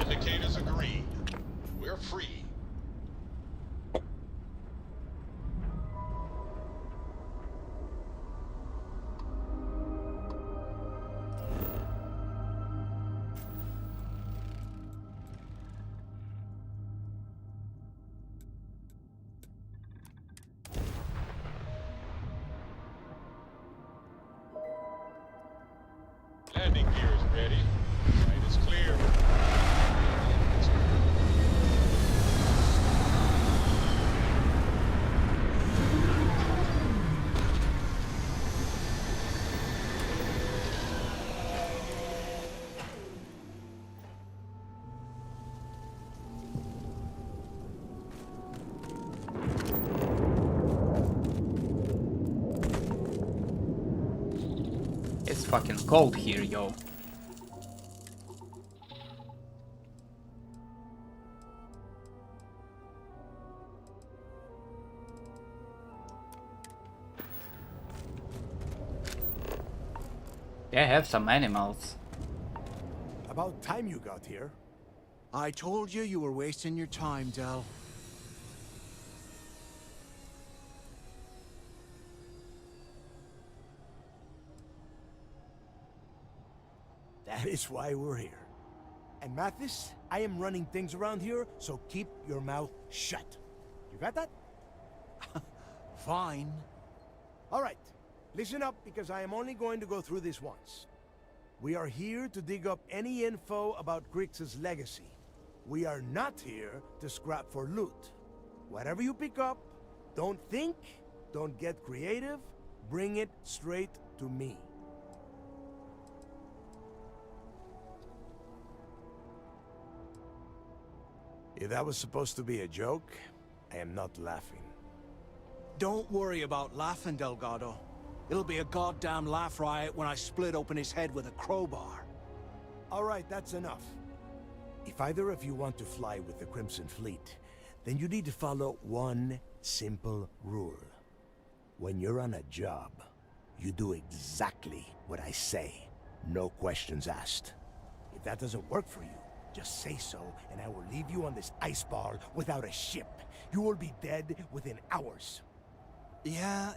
[SPEAKER 10] Indicators are green. We're free. Landing gear is ready. Site is clear.
[SPEAKER 1] It's fucking cold here, yo. They have some animals.
[SPEAKER 17] About time you got here. I told you were wasting your time, Del. That is why we're here. And Mathis, I am running things around here, so keep your mouth shut. You got that? Fine. All right, listen up, because I am only going to go through this once. We are here to dig up any info about Grix's legacy. We are not here to scrap for loot. Whatever you pick up, don't think, don't get creative, bring it straight to me. If that was supposed to be a joke, I am not laughing.
[SPEAKER 9] Don't worry about laughing, Delgado. It'll be a goddamn laugh riot when I split open his head with a crowbar.
[SPEAKER 17] All right, that's enough. If either of you want to fly with the Crimson Fleet, then you need to follow one simple rule. When you're on a job, you do exactly what I say. No questions asked. If that doesn't work for you, just say so, and I will leave you on this ice ball without a ship. You will be dead within hours.
[SPEAKER 9] Yeah.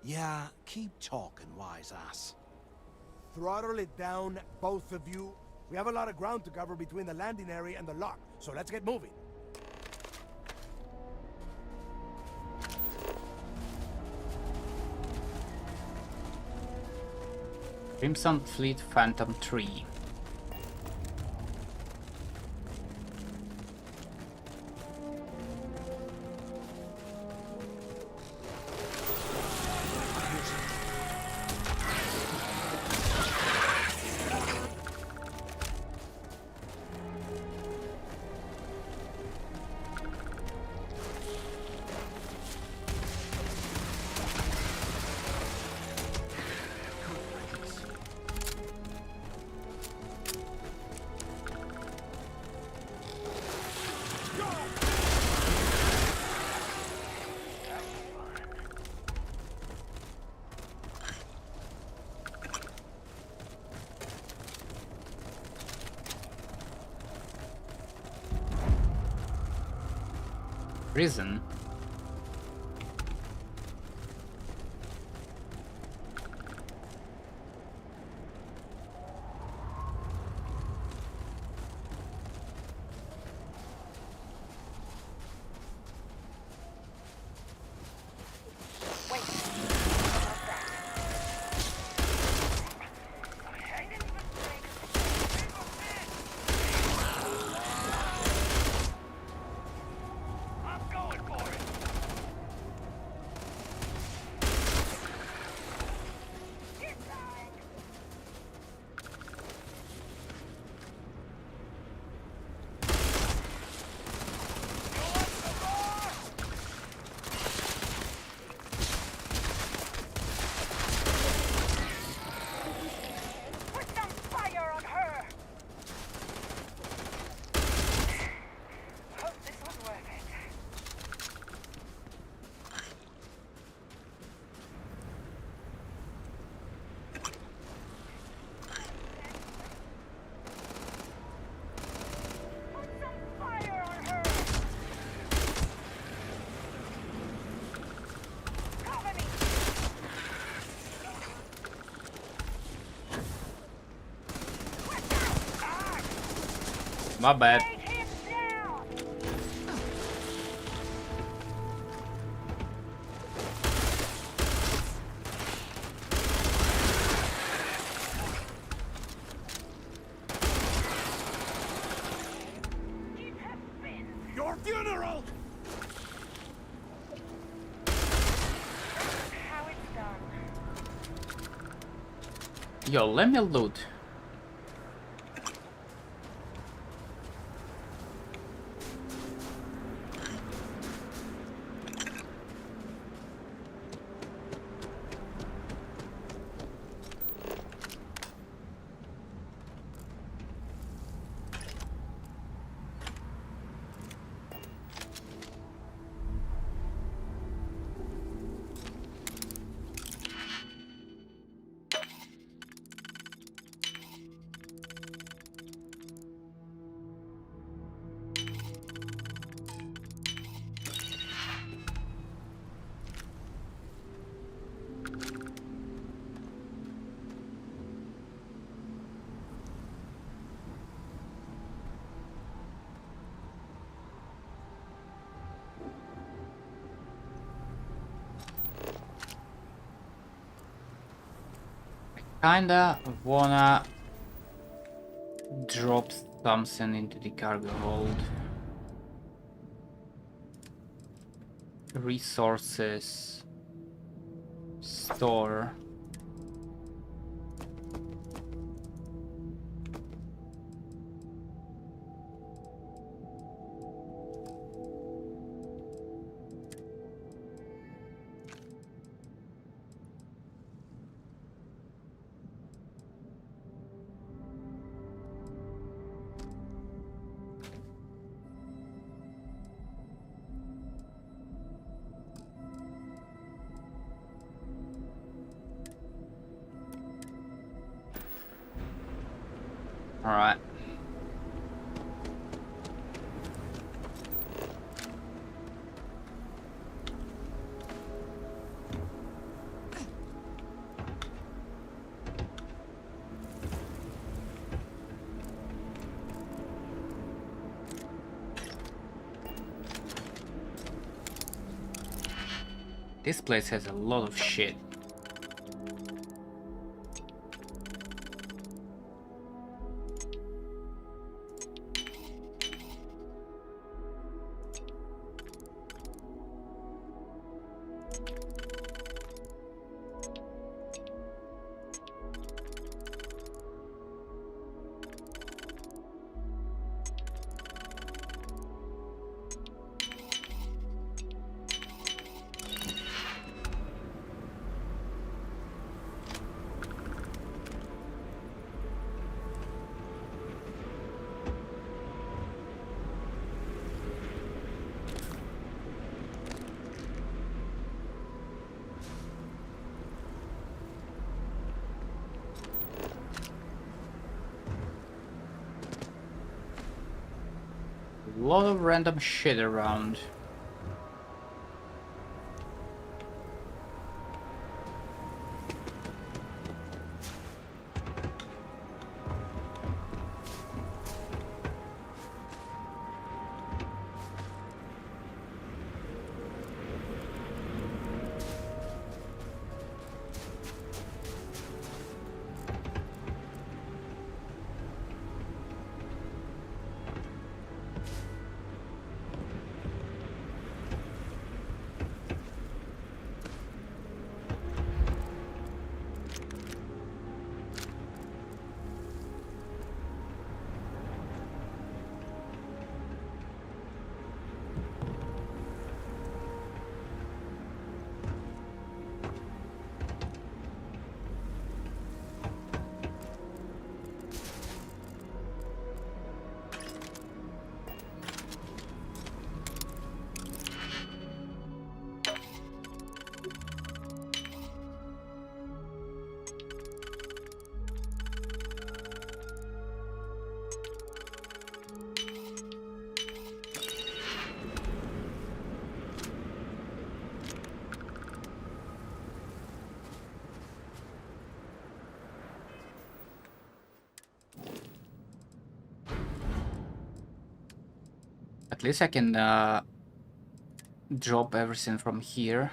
[SPEAKER 9] Yeah, keep talking, wise ass.
[SPEAKER 17] Throttle it down, both of you. We have a lot of ground to cover between the landing area and the lock, so let's get moving.
[SPEAKER 1] Crimson Fleet Phantom 3. Prison. My bad.
[SPEAKER 9] Your funeral!
[SPEAKER 19] How it's done.
[SPEAKER 1] Yo, let me loot. Kinda wanna drop something into the cargo hold. Resources. Store. All right. This place has a lot of shit. A lot of random shit around. At least I can drop everything from here.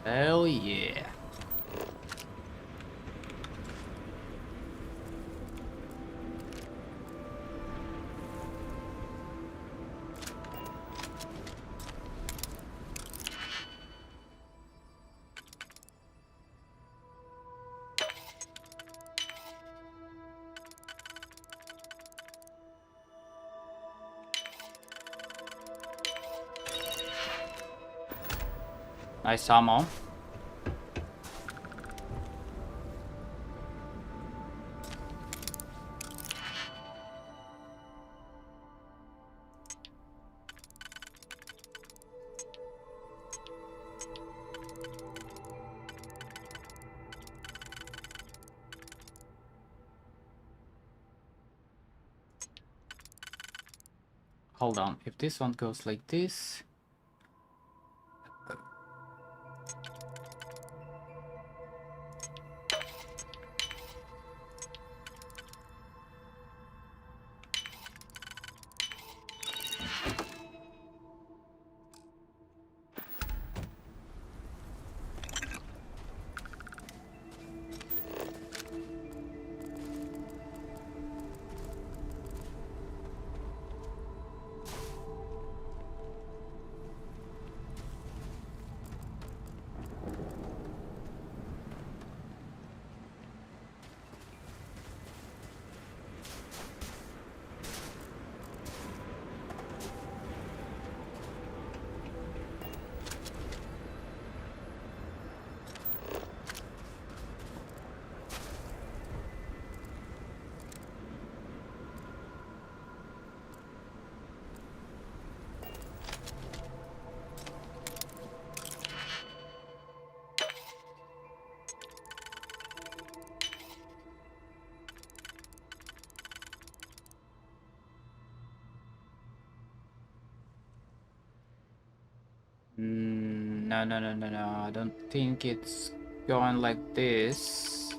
[SPEAKER 1] Hell yeah. Nice ammo. Hold on, if this one goes like this. No, no, no, no, no. I don't think it's going like this.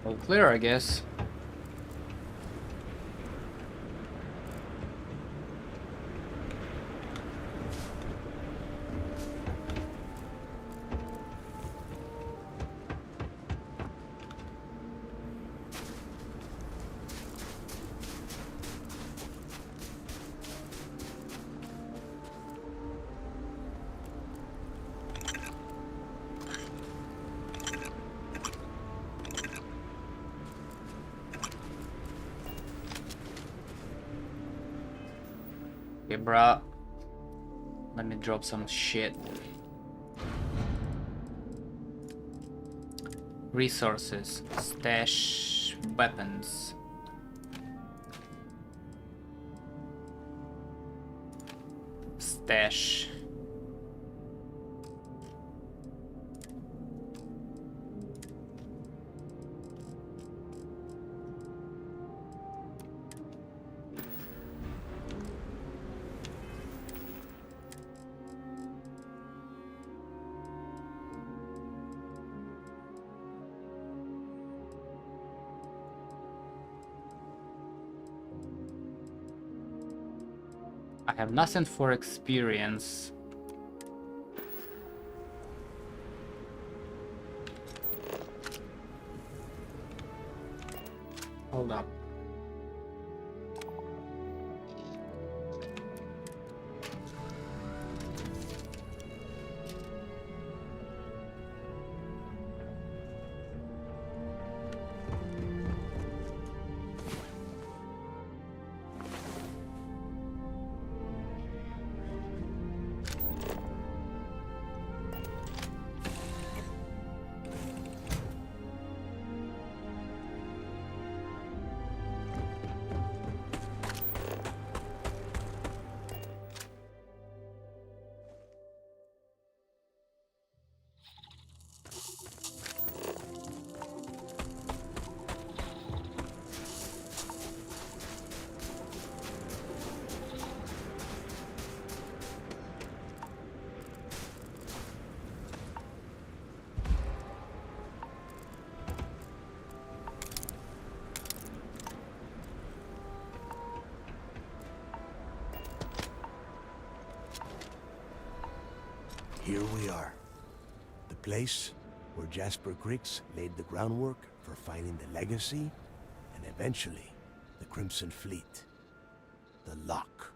[SPEAKER 1] All clear, I guess. Okay, bruh. Let me drop some shit. Resources. Stash weapons. Stash. I have nothing for experience. Hold up.
[SPEAKER 17] Here we are. The place where Jasper Griggs laid the groundwork for finding the Legacy and eventually the Crimson Fleet. The Lock.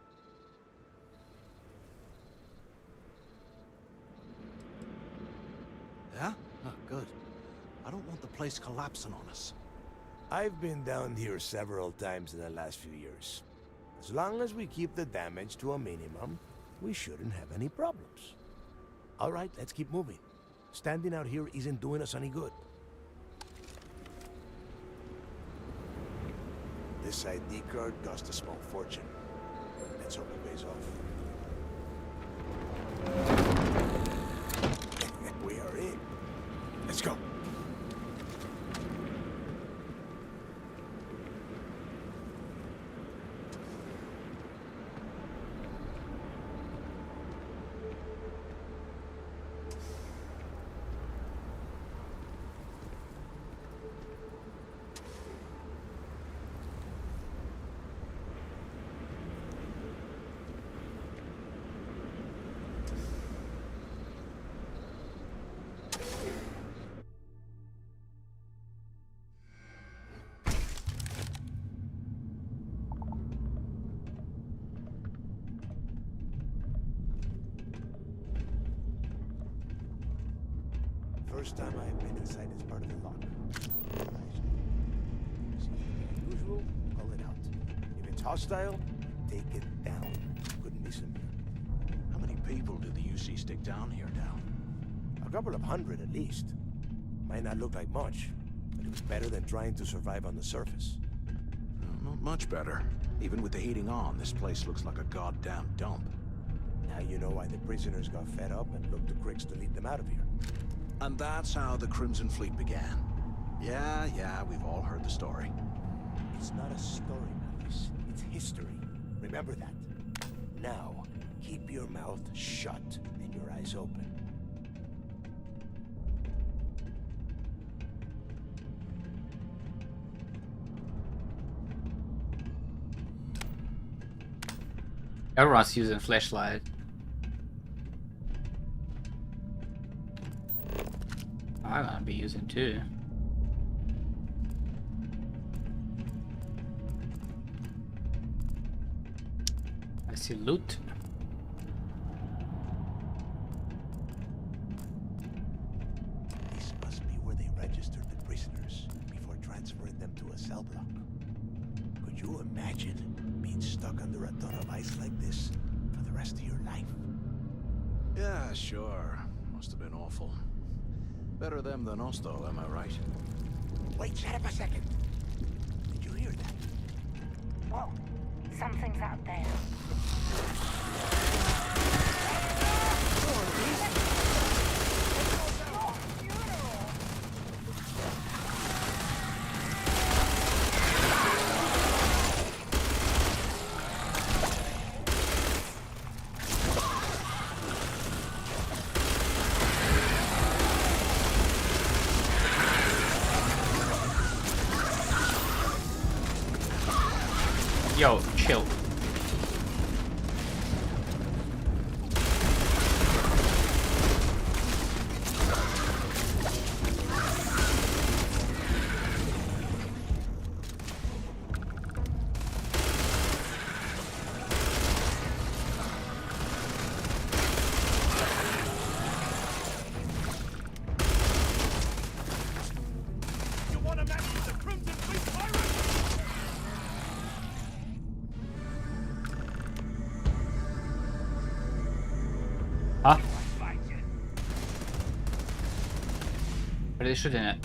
[SPEAKER 9] Yeah? Oh, good. I don't want the place collapsing on us.
[SPEAKER 17] I've been down here several times in the last few years. As long as we keep the damage to a minimum, we shouldn't have any problems. All right, let's keep moving. Standing out here isn't doing us any good. This ID card cost a small fortune. Let's hope it pays off. We are in. Let's go. first time I've been inside this part of the lock. Usual, call it out. If it's hostile, take it down. Couldn't be simpler.
[SPEAKER 6] How many people did the UC stick down here now?
[SPEAKER 17] A couple of hundred at least. Might not look like much, but it was better than trying to survive on the surface.
[SPEAKER 6] Not much better. Even with the heating on, this place looks like a goddamn dump.
[SPEAKER 17] Now you know why the prisoners got fed up and looked to Cricks to lead them out of here.
[SPEAKER 6] And that's how the Crimson Fleet began. Yeah, we've all heard the story.
[SPEAKER 17] It's not a story, Mathis. It's history. Remember that. Now, keep your mouth shut and your eyes open.
[SPEAKER 1] Everyone's using flashlight. I'm gonna be using too. I see loot.
[SPEAKER 17] This must be where they registered the prisoners before transferring them to a cell block. Could you imagine being stuck under a ton of ice like this for the rest of your life?
[SPEAKER 6] Yeah, sure. Must have been awful. Better them than us, though, am I right?
[SPEAKER 17] Wait, shut up a second. Did you hear that?
[SPEAKER 8] Whoa, something's out there.
[SPEAKER 1] Yo, chill.
[SPEAKER 9] You want to match with the Crimson Fleet pirates?
[SPEAKER 1] Huh? Are they shooting it?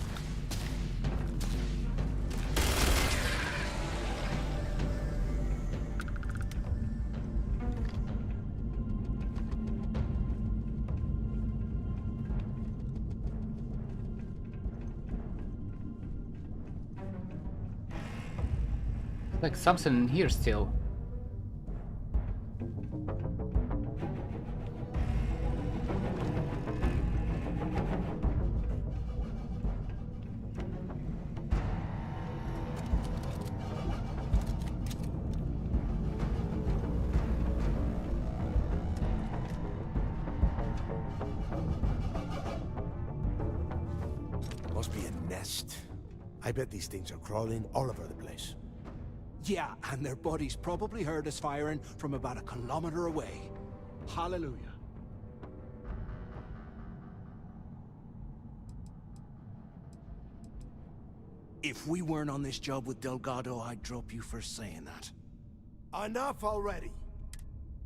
[SPEAKER 1] Like something in here still.
[SPEAKER 17] Must be a nest. I bet these things are crawling all over the place.
[SPEAKER 6] Yeah, and their buddies probably heard us firing from about 1 kilometer away. Hallelujah. If we weren't on this job with Delgado, I'd drop you for saying that.
[SPEAKER 17] Enough already!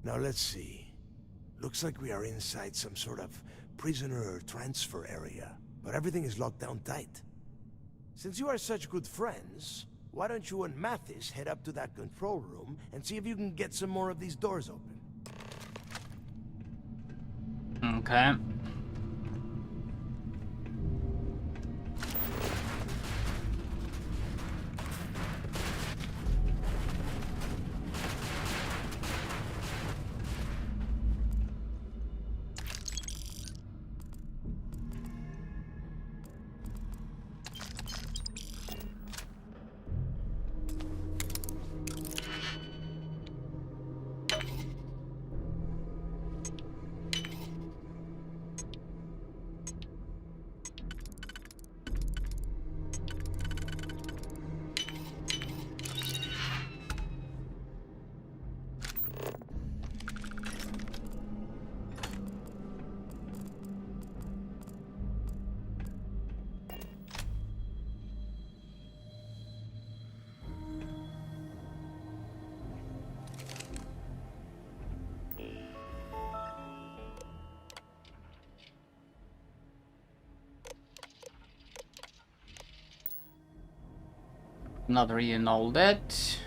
[SPEAKER 17] Now let's see. Looks like we are inside some sort of prisoner transfer area, but everything is locked down tight. Since you are such good friends, why don't you and Mathis head up to that control room and see if you can get some more of these doors open?
[SPEAKER 1] Okay. Not reading all that.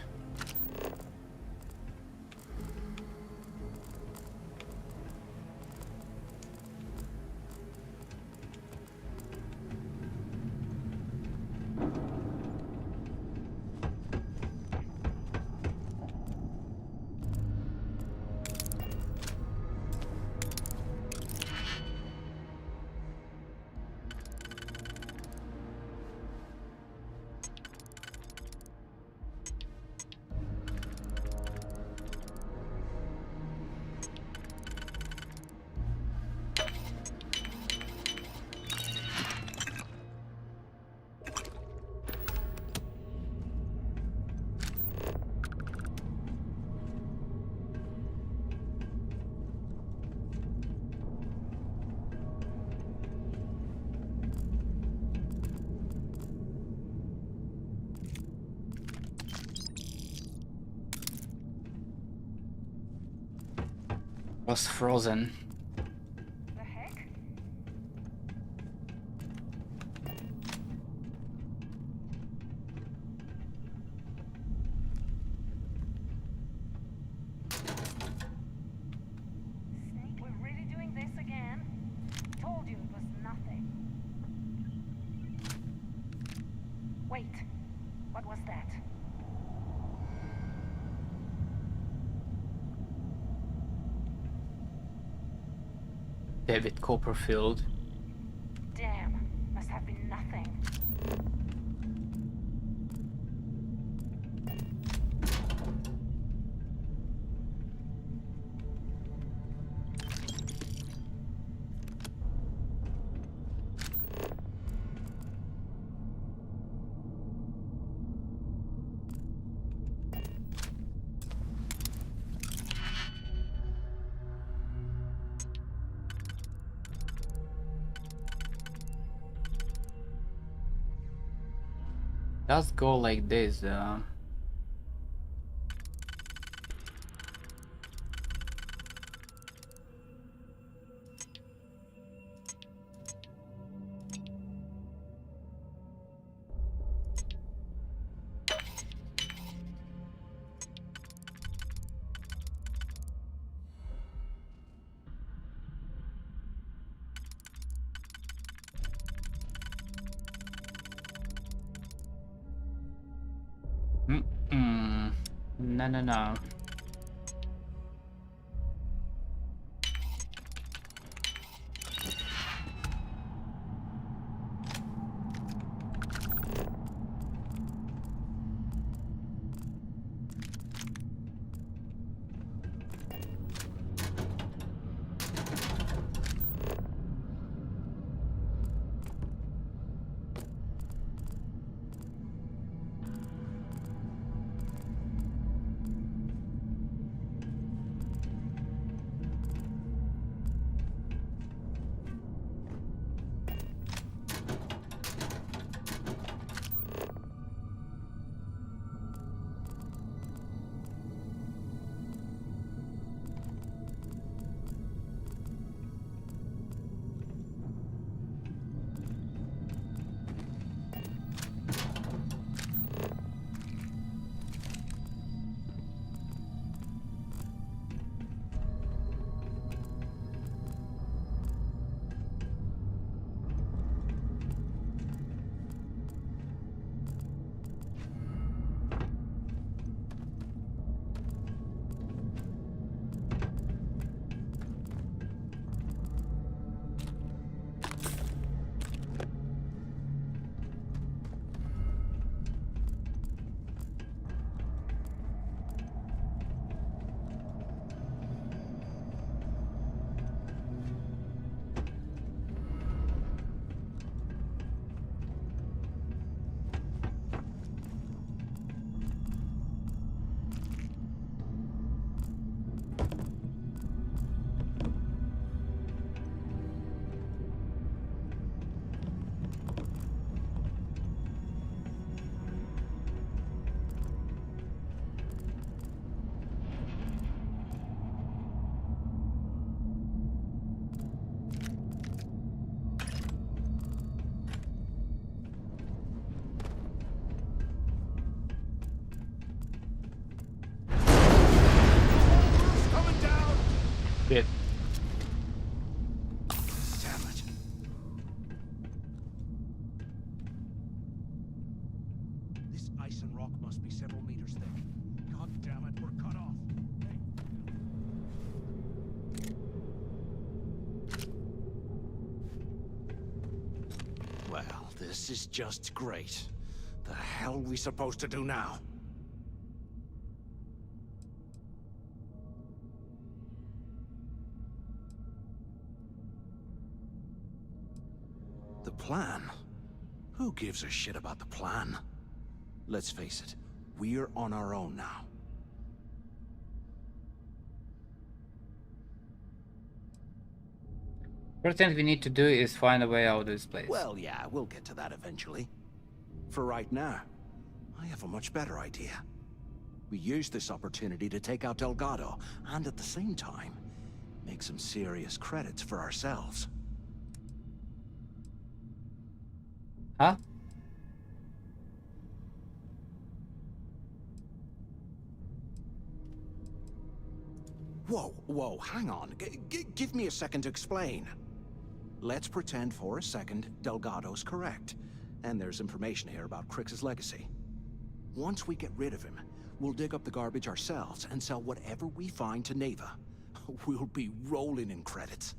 [SPEAKER 1] Was frozen.
[SPEAKER 19] The heck? Snake, we're really doing this again? Told you it was nothing. Wait, what was that?
[SPEAKER 1] David Copperfield.
[SPEAKER 19] Damn, must have been nothing.
[SPEAKER 1] Does go like this. No, no, no. Shit.
[SPEAKER 6] Damn it.
[SPEAKER 9] This ice and rock must be several meters thick. God damn it, we're cut off.
[SPEAKER 6] Well, this is just great. The hell are we supposed to do now? The plan? Who gives a shit about the plan? Let's face it, we're on our own now.
[SPEAKER 1] First thing we need to do is find a way out of this place.
[SPEAKER 6] Well, yeah, we'll get to that eventually. For right now, I have a much better idea. We use this opportunity to take out Delgado, and at the same time, make some serious credits for ourselves.
[SPEAKER 1] Huh?
[SPEAKER 6] Whoa, hang on. Give me a second to explain. Let's pretend for a second Delgado's correct, and there's information here about Crix's legacy. Once we get rid of him, we'll dig up the garbage ourselves and sell whatever we find to Neva. We'll be rolling in credits.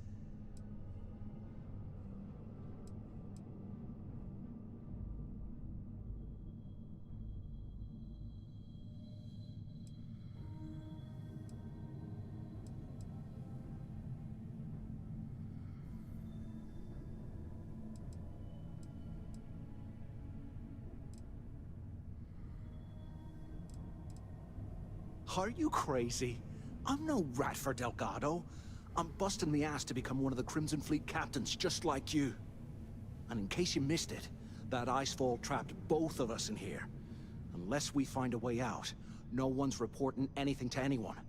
[SPEAKER 6] Are you crazy? I'm no rat for Delgado. I'm busting the ass to become one of the Crimson Fleet captains, just like you. And in case you missed it, that icefall trapped both of us in here. Unless we find a way out, no one's reporting anything to anyone.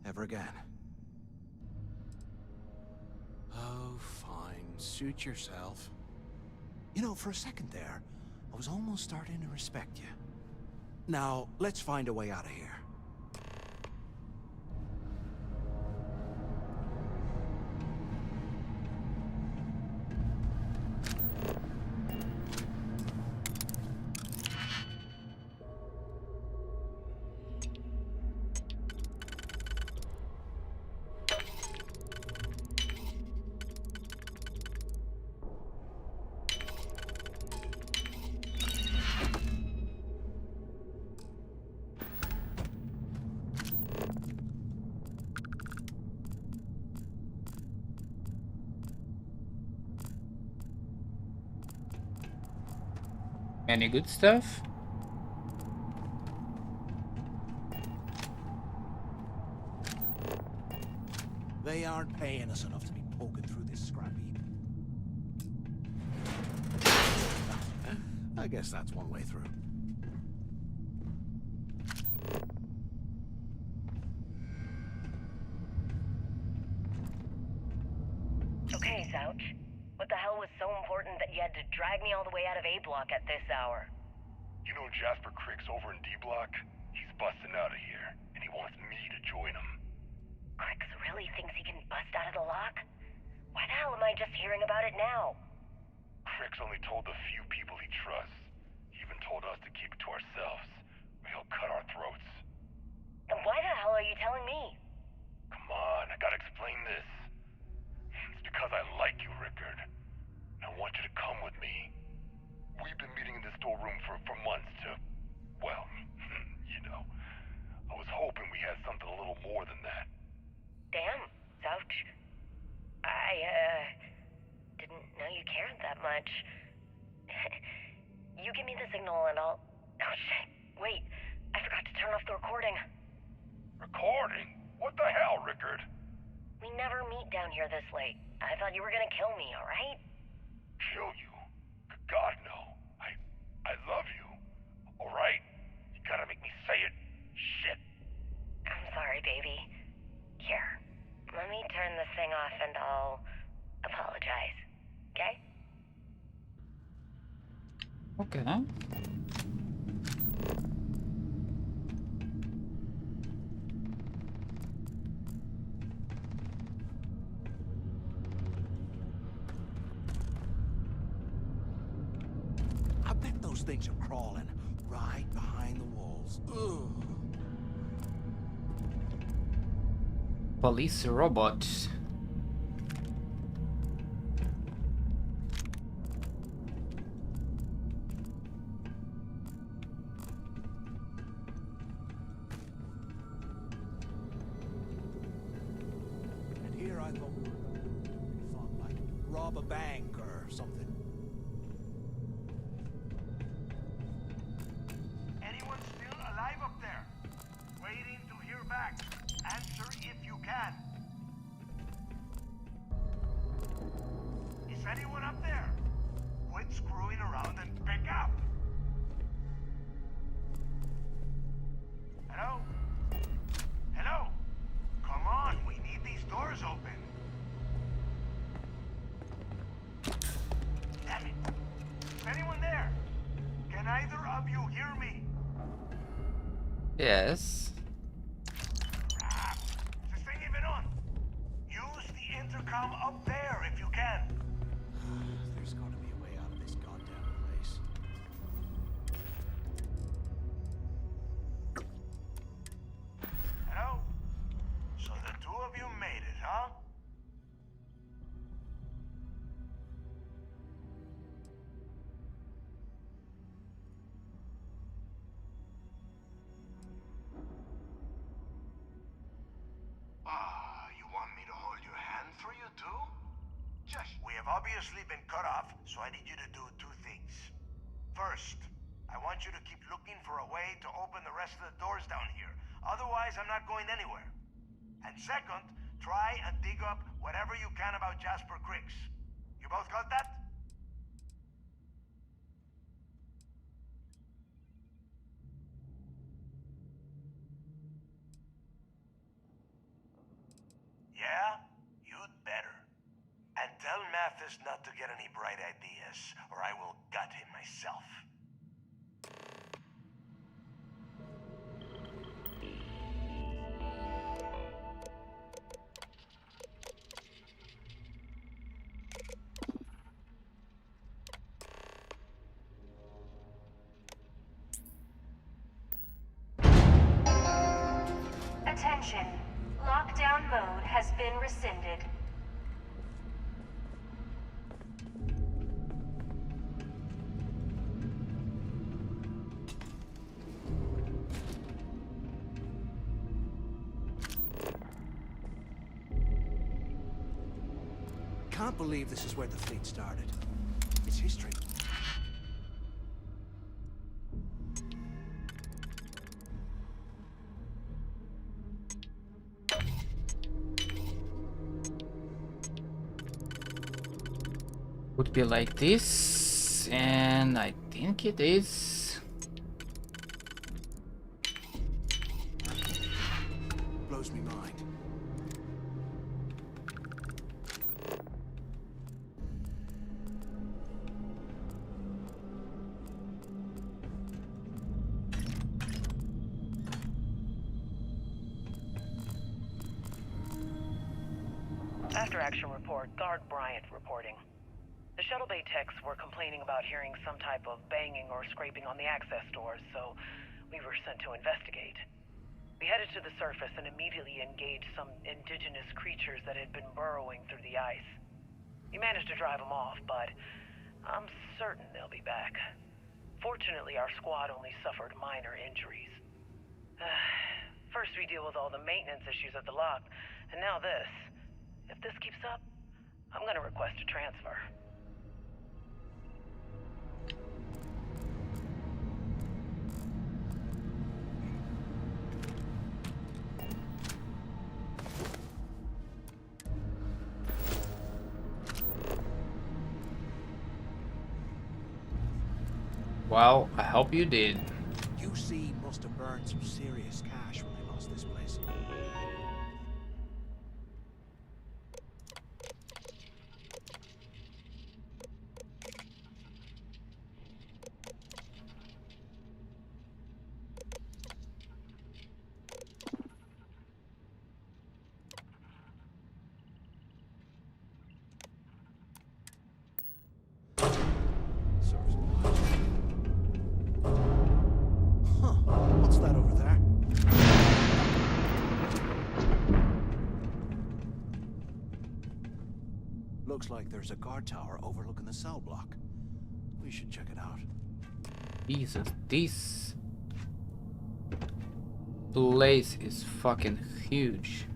[SPEAKER 6] Ever again. Oh, fine. Suit yourself. You know, for a second there, I was almost starting to respect you. Now, let's find a way out of here.
[SPEAKER 1] Any good stuff?
[SPEAKER 6] They aren't paying us enough to be poking through this scrap heap. I guess that's one way through.
[SPEAKER 7] Okay, Zouch. What the hell was so important that you had to drag me all the way out of A Block at this hour?
[SPEAKER 22] You know Jasper Crick's over in D Block? He's busting out of here, and he wants me to join him.
[SPEAKER 7] Crix really thinks he can bust out of the lock? Why the hell am I just hearing about it now?
[SPEAKER 22] Crick's only told the few people he trusts. He even told us to keep it to ourselves, or he'll cut our throats.
[SPEAKER 7] Then why the hell are you telling me?
[SPEAKER 22] Come on, I gotta explain this. It's because I like you, Rickard. And I want you to come with me. We've been meeting in this storeroom for months to, well, you know. I was hoping we had something a little more than that.
[SPEAKER 7] Damn, Zouch. I, didn't know you cared that much. You give me the signal and I'll... Oh, shit. Wait, I forgot to turn off the recording.
[SPEAKER 22] Recording? What the hell, Rickard?
[SPEAKER 7] We never meet down here this late. I thought you were gonna kill me, alright?
[SPEAKER 22] Kill you? God, no. I love you. Alright? You gotta make me say it. Shit.
[SPEAKER 7] I'm sorry, baby. Here, let me turn this thing off and I'll apologize. Okay?
[SPEAKER 1] Okay.
[SPEAKER 6] those things are crawling right behind the walls. Ugh.
[SPEAKER 1] Police robot.
[SPEAKER 6] And here I thought we were going to do something fun, like rob a bank or something.
[SPEAKER 3] Anyone still alive up there? Waiting to hear back. Answer if you can. Is anyone up there? Quit screwing around and pick up. Hello? Hello? Come on, we need these doors open. Damn it. Is anyone there? Can either of you hear me?
[SPEAKER 1] Yes.
[SPEAKER 3] Is this thing even on? Use the intercom up there if you can.
[SPEAKER 6] There's gotta be a way out of this goddamn place.
[SPEAKER 3] Hello? So the two of you made it, huh? You want me to hold your hand for you too? We have obviously been cut off, so I need you to do two things. First, I want you to keep looking for a way to open the rest of the doors down here. Otherwise, I'm not going anywhere. And second, try and dig up whatever you can about Jasper Cricks. You both got that? Yeah? You'd better. And tell Mathis not to get any bright ideas, or I will gut him myself.
[SPEAKER 12] Attention. Lockdown mode has been rescinded.
[SPEAKER 6] Can't believe this is where the fleet started. It's history.
[SPEAKER 1] Would be like this, and I think it is.
[SPEAKER 6] Blows me mind.
[SPEAKER 7] After action report, Guard Bryant reporting. The shuttle bay techs were complaining about hearing some type of banging or scraping on the access doors, so we were sent to investigate. We headed to the surface and immediately engaged some indigenous creatures that had been burrowing through the ice. We managed to drive them off, but I'm certain they'll be back. Fortunately, our squad only suffered minor injuries. First we deal with all the maintenance issues at the lock, and now this. If this keeps up, I'm gonna request a transfer.
[SPEAKER 1] Well, I hope you did.
[SPEAKER 6] UC must have burned some serious cash when they lost this place. Looks like there's a guard tower overlooking the cell block. We should check it out.
[SPEAKER 1] Jesus, this place is fucking huge.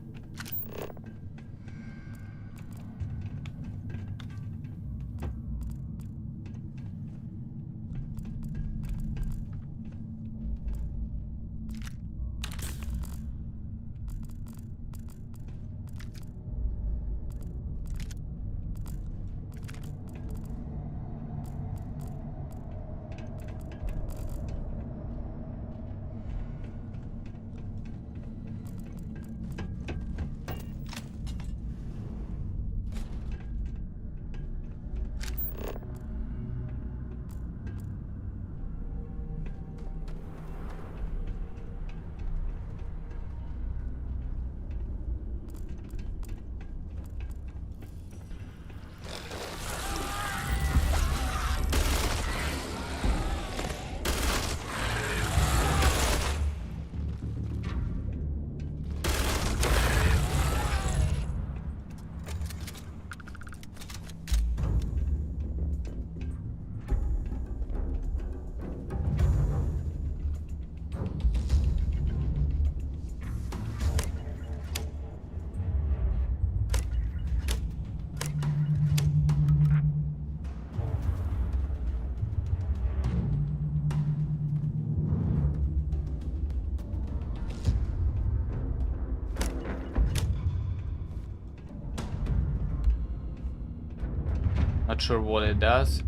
[SPEAKER 1] Not sure what it does.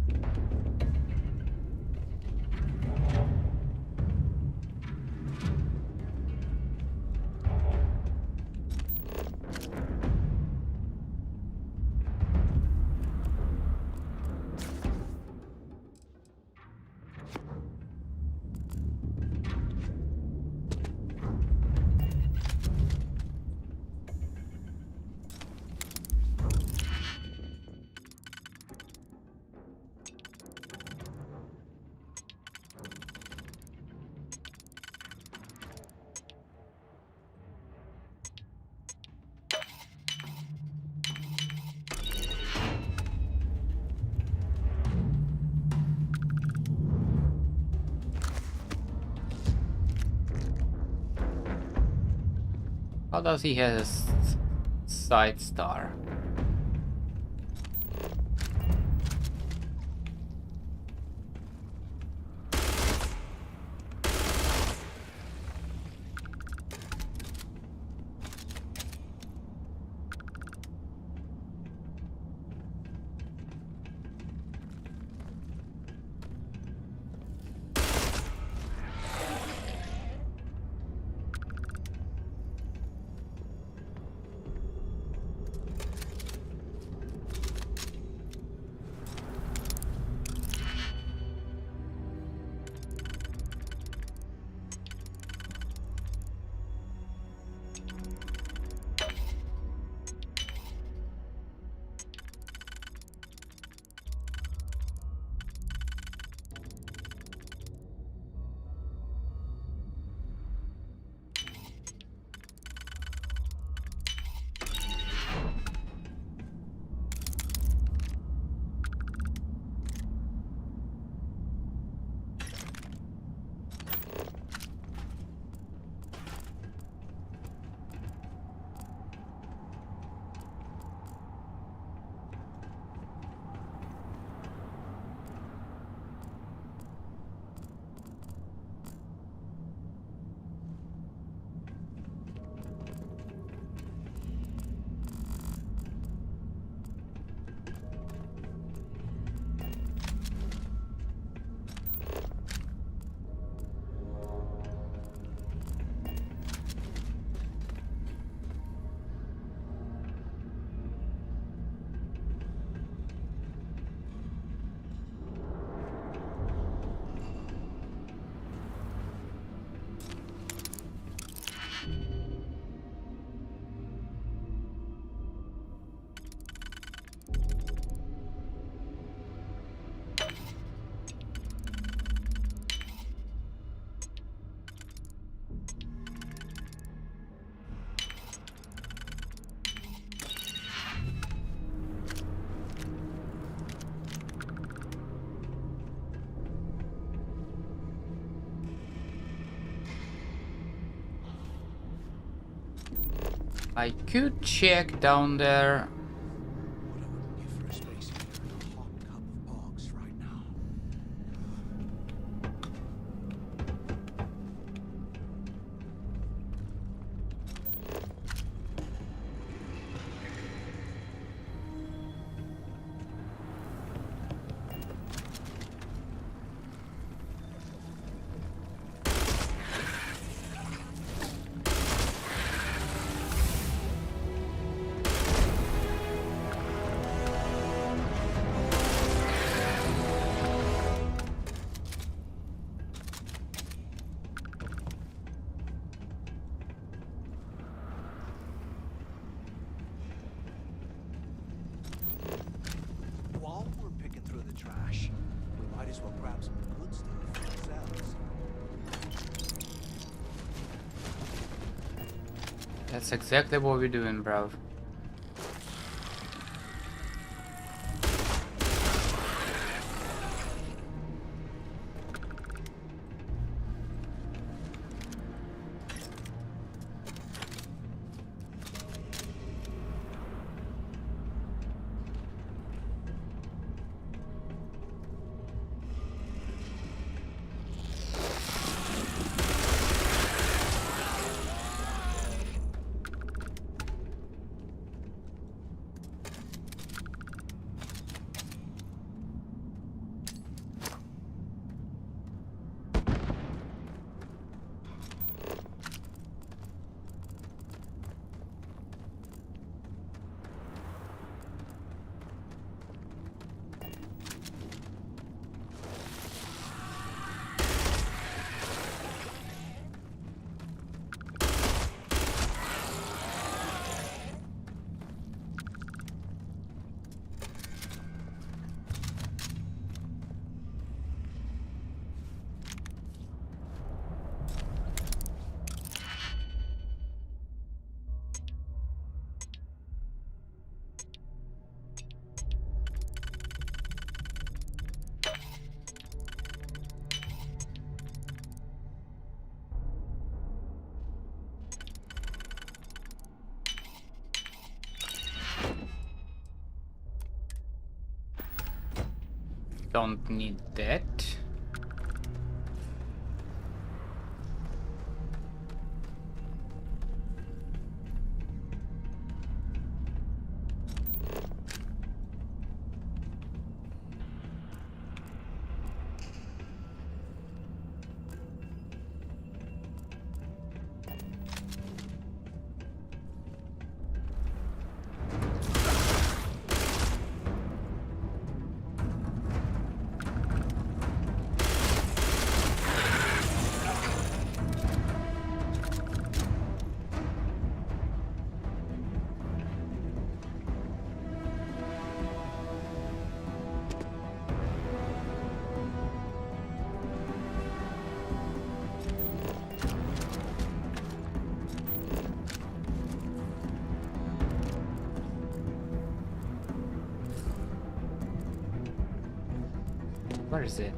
[SPEAKER 1] How does he have a side star? I could check down there.
[SPEAKER 6] While we're picking through the trash, we might as well grab some good stuff for ourselves.
[SPEAKER 1] That's exactly what we're doing, bro. Don't need that. Where is it?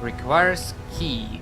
[SPEAKER 1] Requires key.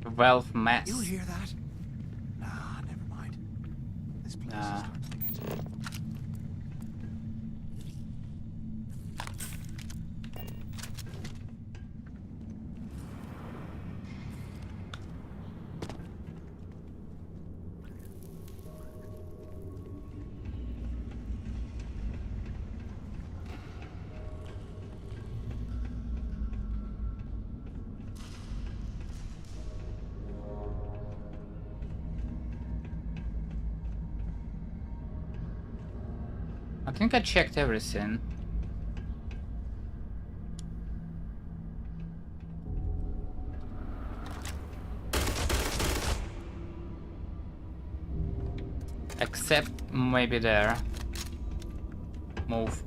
[SPEAKER 1] Valve mess.
[SPEAKER 6] You hear that? Nah, never mind. This place is starting to get to me.
[SPEAKER 1] I think I checked everything. Except maybe there. Move.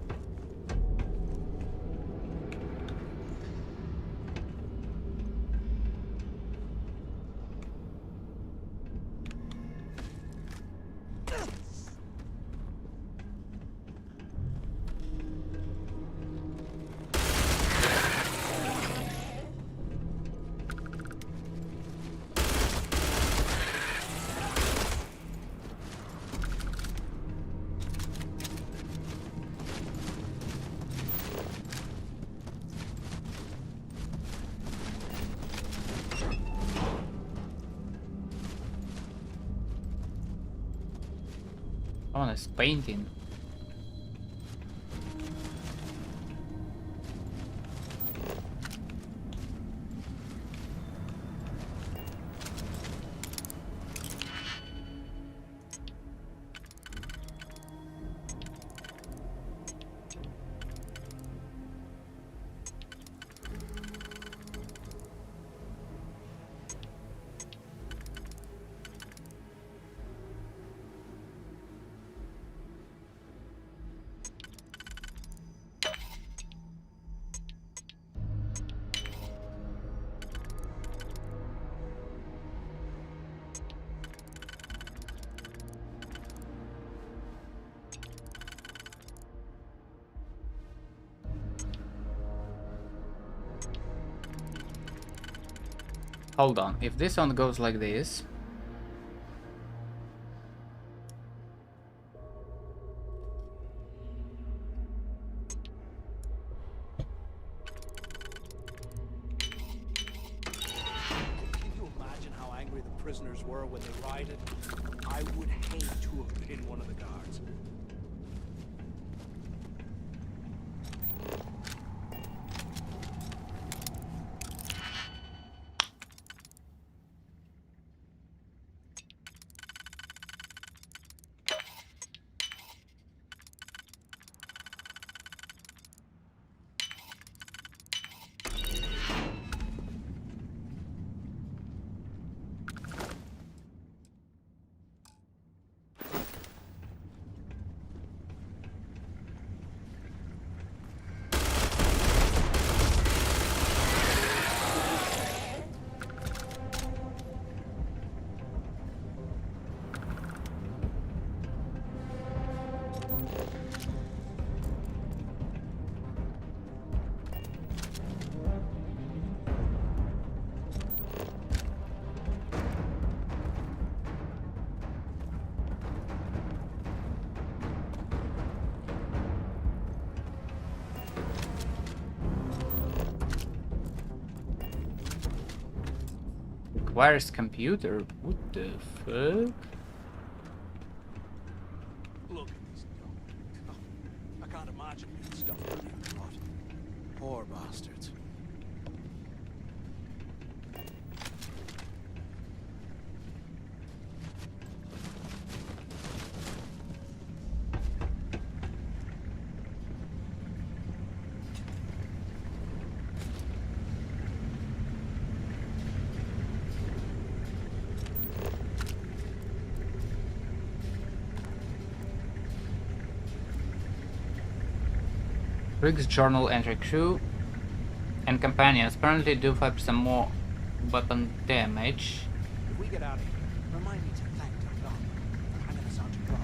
[SPEAKER 1] Oh, it's painting. Hold on, if this one goes like this,
[SPEAKER 6] Can you imagine how angry the prisoners were when they rioted? I would hate to have been one of the guards.
[SPEAKER 1] requires computer. What the fuck?
[SPEAKER 6] Look at these young. I can't imagine being stuffed in there, but poor bastards.
[SPEAKER 1] Rick's journal entry: crew and companions apparently do 5% more weapon damage.
[SPEAKER 6] If we get out of here, remind me to thank Delgado for hanging us out to dry.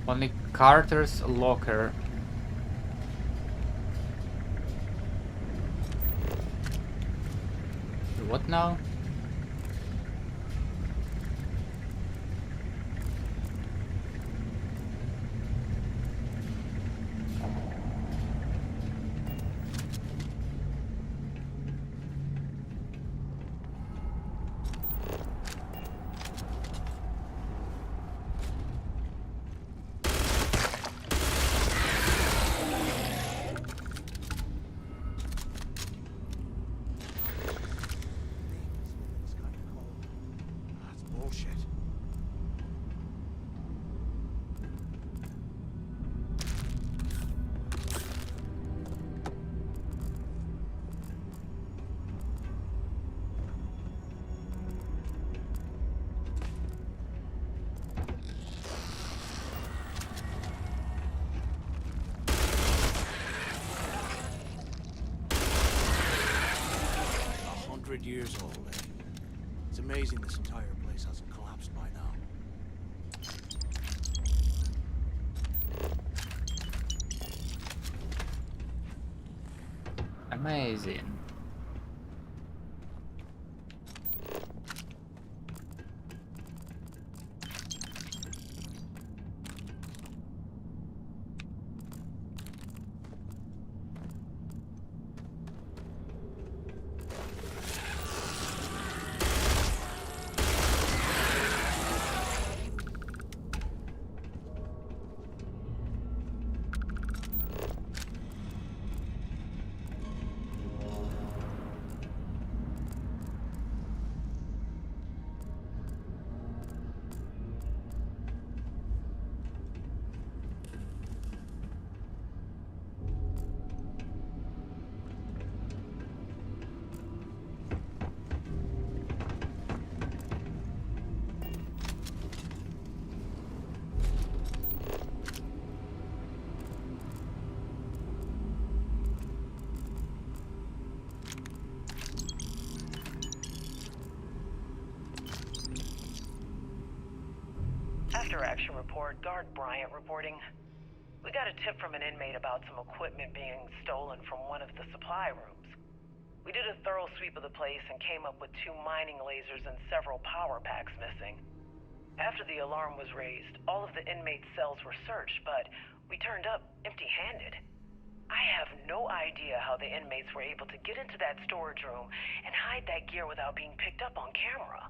[SPEAKER 1] Only Carter's locker. What now?
[SPEAKER 6] That's bullshit. A 100 years old, eh? It's amazing this entire place hasn't collapsed by now.
[SPEAKER 1] Amazing.
[SPEAKER 7] After action report, Guard Bryant reporting. We got a tip from an inmate about some equipment being stolen from one of the supply rooms. We did a thorough sweep of the place and came up with 2 mining lasers and several power packs missing. After the alarm was raised, all of the inmates' cells were searched, but we turned up empty-handed. I have no idea how the inmates were able to get into that storage room and hide that gear without being picked up on camera.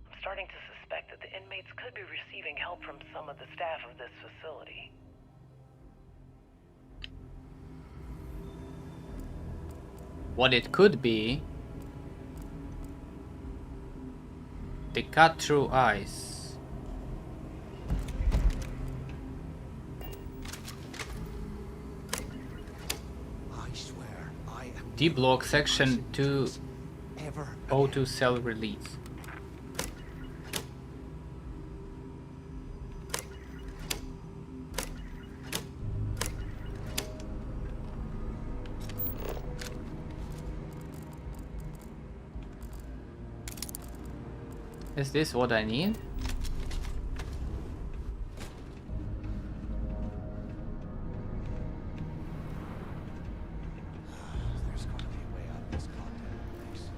[SPEAKER 7] I'm starting to suspect that the inmates could be receiving help from some of the staff of this facility.
[SPEAKER 1] What it could be, they cut through ice.
[SPEAKER 6] I swear, I am
[SPEAKER 1] D-block section 2
[SPEAKER 6] ever.
[SPEAKER 1] O2 cell release. Is this what I need?
[SPEAKER 6] There's gotta be a way out of this goddamn place.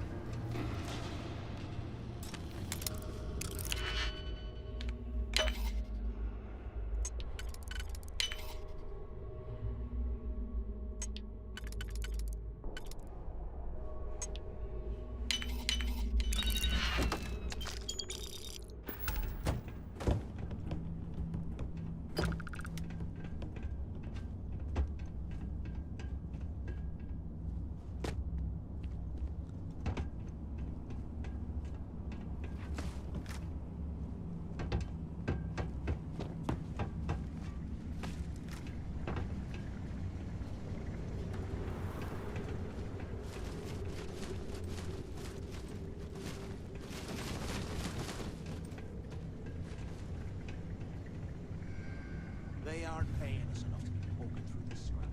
[SPEAKER 6] They aren't paying us enough to be poking through this scrap.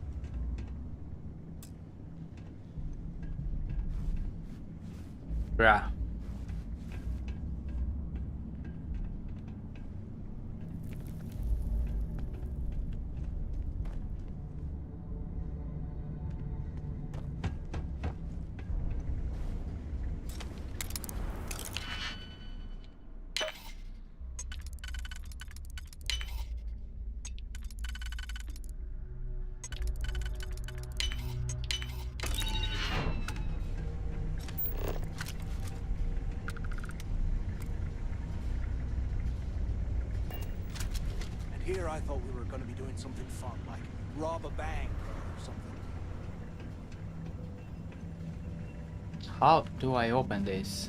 [SPEAKER 1] Bruh.
[SPEAKER 6] Here I thought we were going to be doing something fun, like rob a bank or something.
[SPEAKER 1] How do I open this?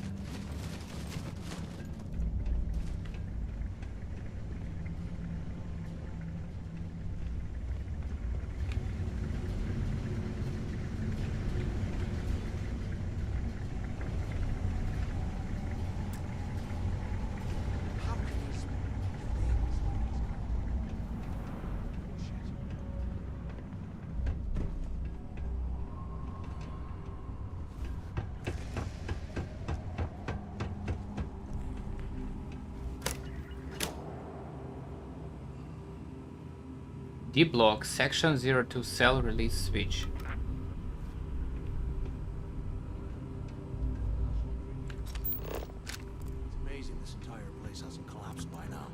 [SPEAKER 1] D-block, section 02 cell release switch.
[SPEAKER 6] It's amazing this entire place hasn't collapsed by now.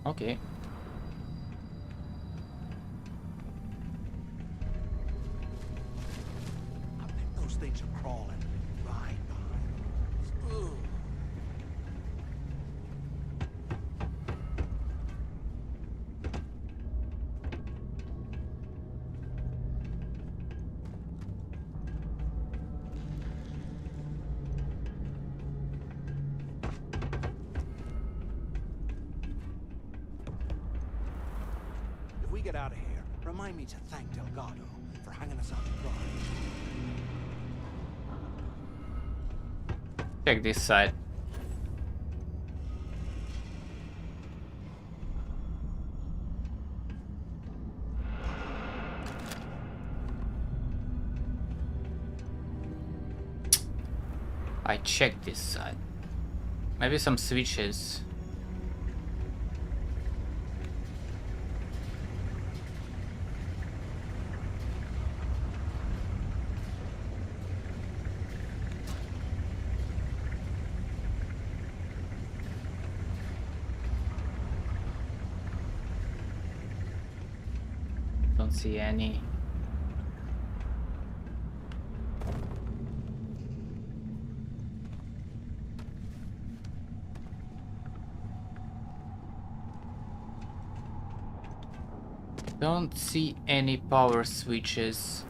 [SPEAKER 1] Okay.
[SPEAKER 6] I think those things are crawling right behind us. Ugh. If we get out of here, remind me to thank Delgado for hanging us out to dry.
[SPEAKER 1] Check this side. I checked this side. Maybe some switches. Don't see any. Don't see any power switches.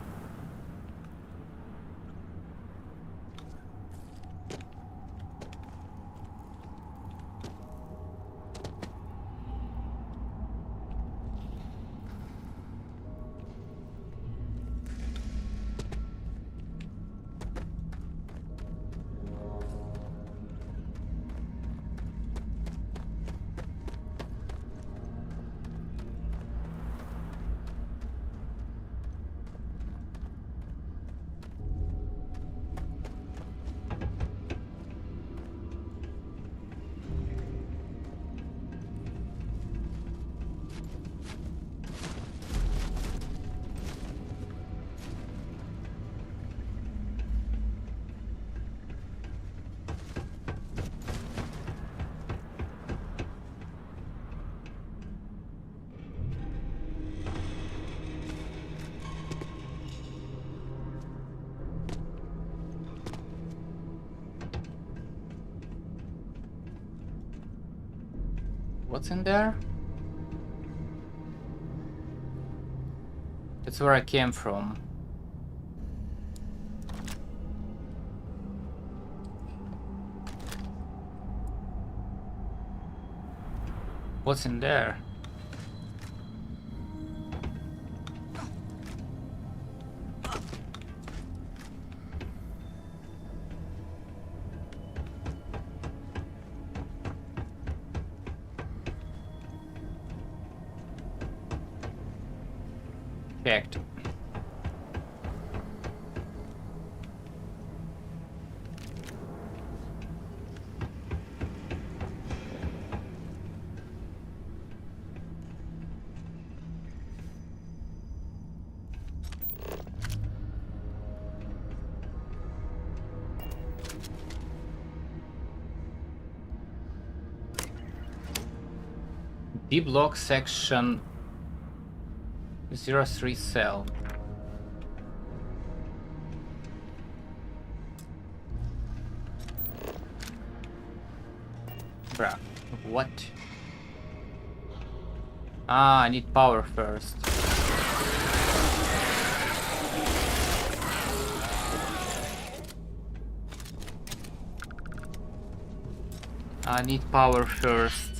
[SPEAKER 1] What's in there? That's where I came from. What's in there? Checked. D block section 03 cell. Bruh, what? Ah, I need power first. I need power first.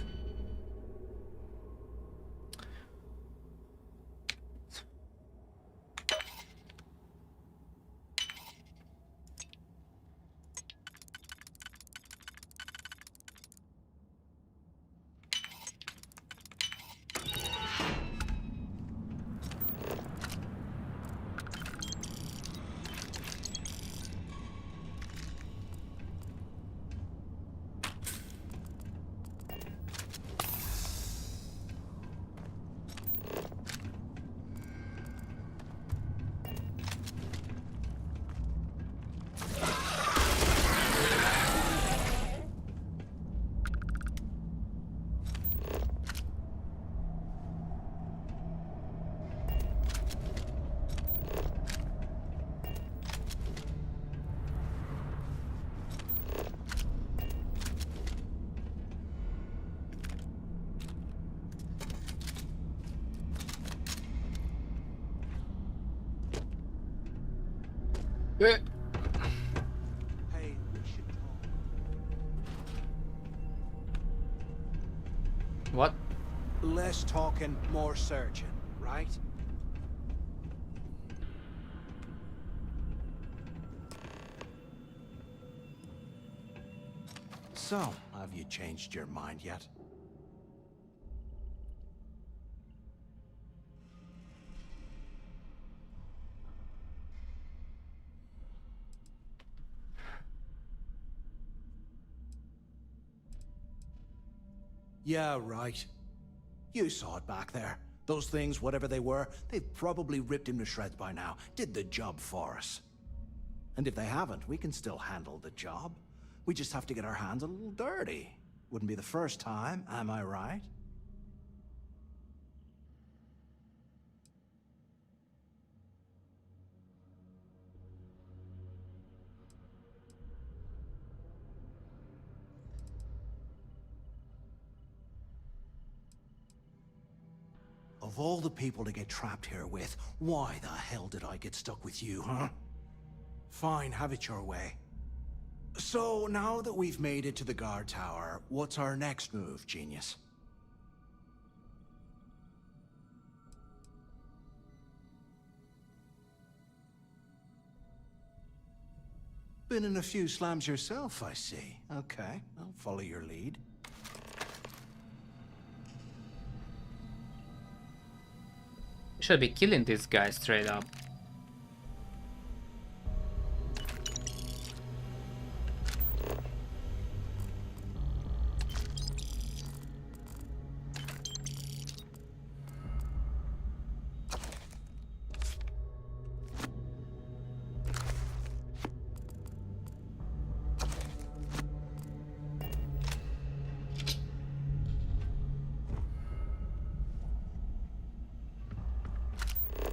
[SPEAKER 6] Hey, we should talk.
[SPEAKER 1] What?
[SPEAKER 6] Less talking, more searching, right? So, have you changed your mind yet? Yeah, right. You saw it back there. Those things, whatever they were, they've probably ripped him to shreds by now. Did the job for us. And if they haven't, we can still handle the job. We just have to get our hands a little dirty. Wouldn't be the first time, am I right? Of all the people to get trapped here with, why the hell did I get stuck with you, huh? Fine, have it your way. So, now that we've made it to the guard tower, what's our next move, genius? Been in a few slams yourself, I see. Okay, I'll follow your lead.
[SPEAKER 1] Should be killing this guy straight up.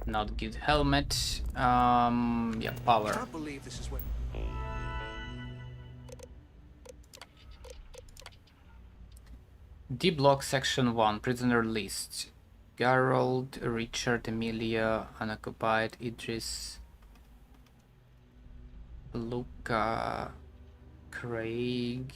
[SPEAKER 1] Not good helmet. Yeah, power.
[SPEAKER 6] I can't believe this is what...
[SPEAKER 1] D block section 1, prisoner list. Gerald, Richard, Emilia, unoccupied, Idris, Luca, Craig.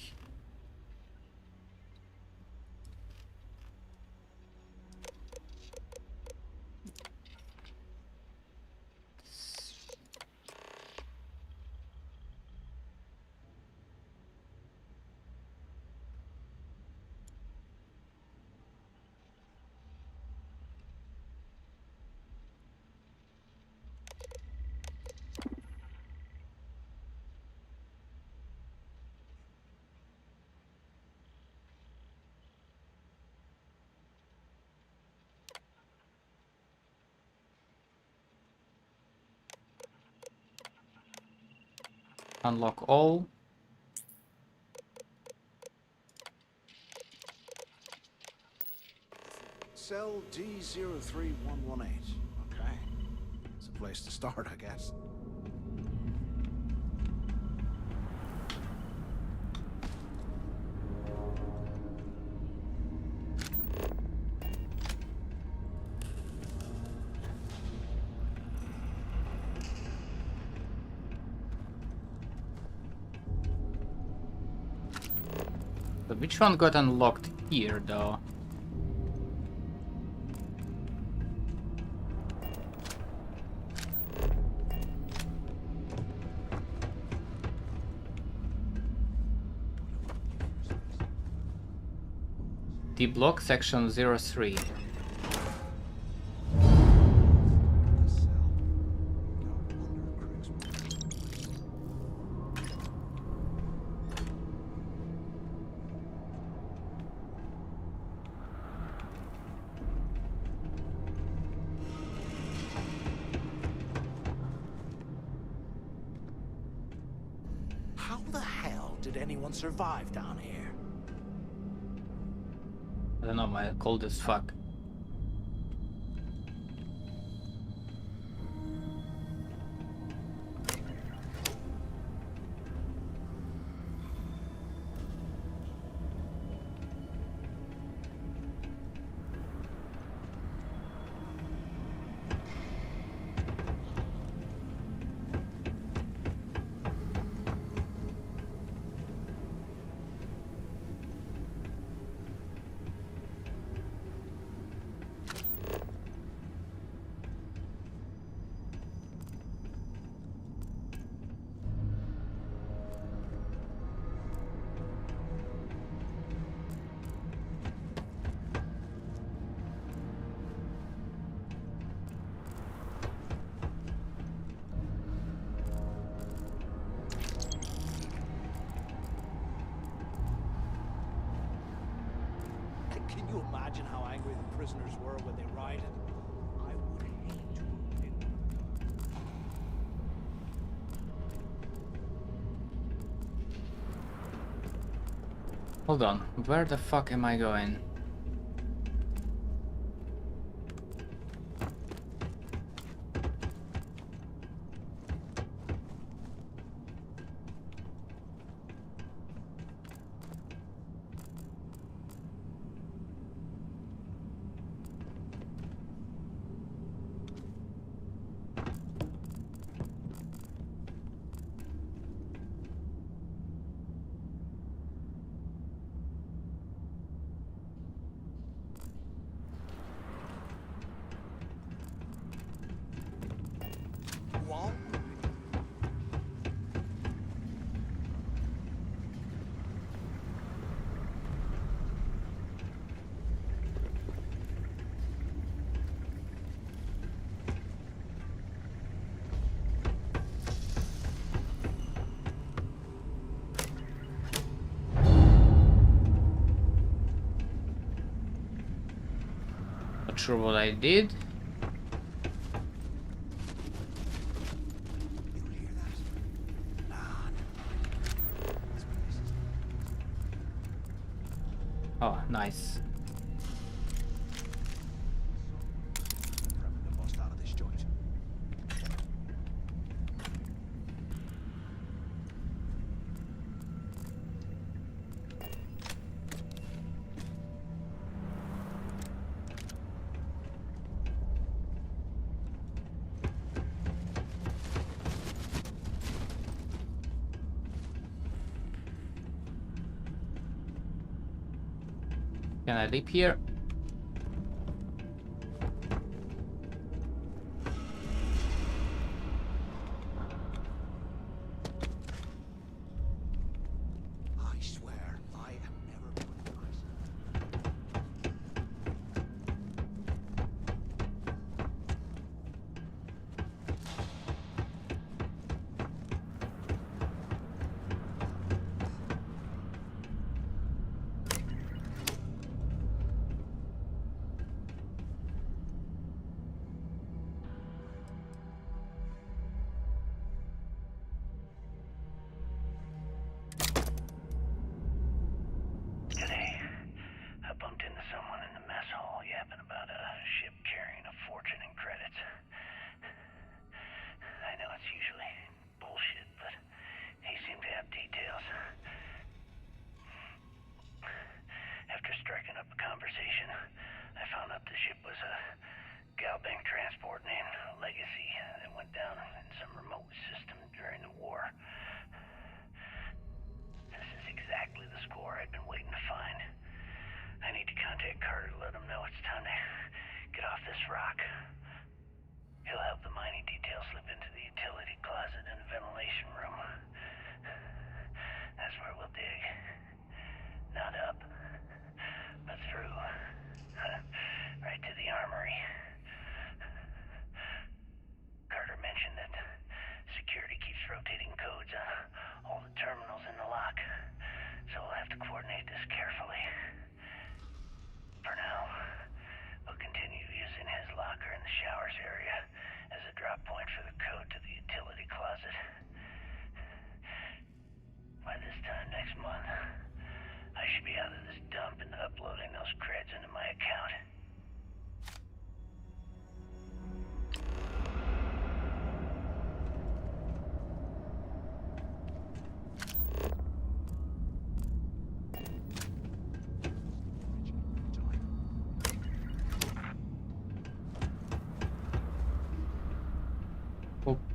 [SPEAKER 1] Unlock all.
[SPEAKER 6] Cell D03118. Okay. It's a place to start, I guess.
[SPEAKER 1] But which one got unlocked here, though? D block section 03.
[SPEAKER 6] How the hell did anyone survive down here?
[SPEAKER 1] I don't know, my cold as fuck.
[SPEAKER 6] Can you imagine how angry the prisoners were when they rioted? I would hate to have been.
[SPEAKER 1] Hold on, where the fuck am I going?
[SPEAKER 6] What?
[SPEAKER 1] Not sure what I did. Oh, nice.
[SPEAKER 6] Bust out of this joint.
[SPEAKER 1] Can I leap here?
[SPEAKER 6] I swear, I am never going to myself.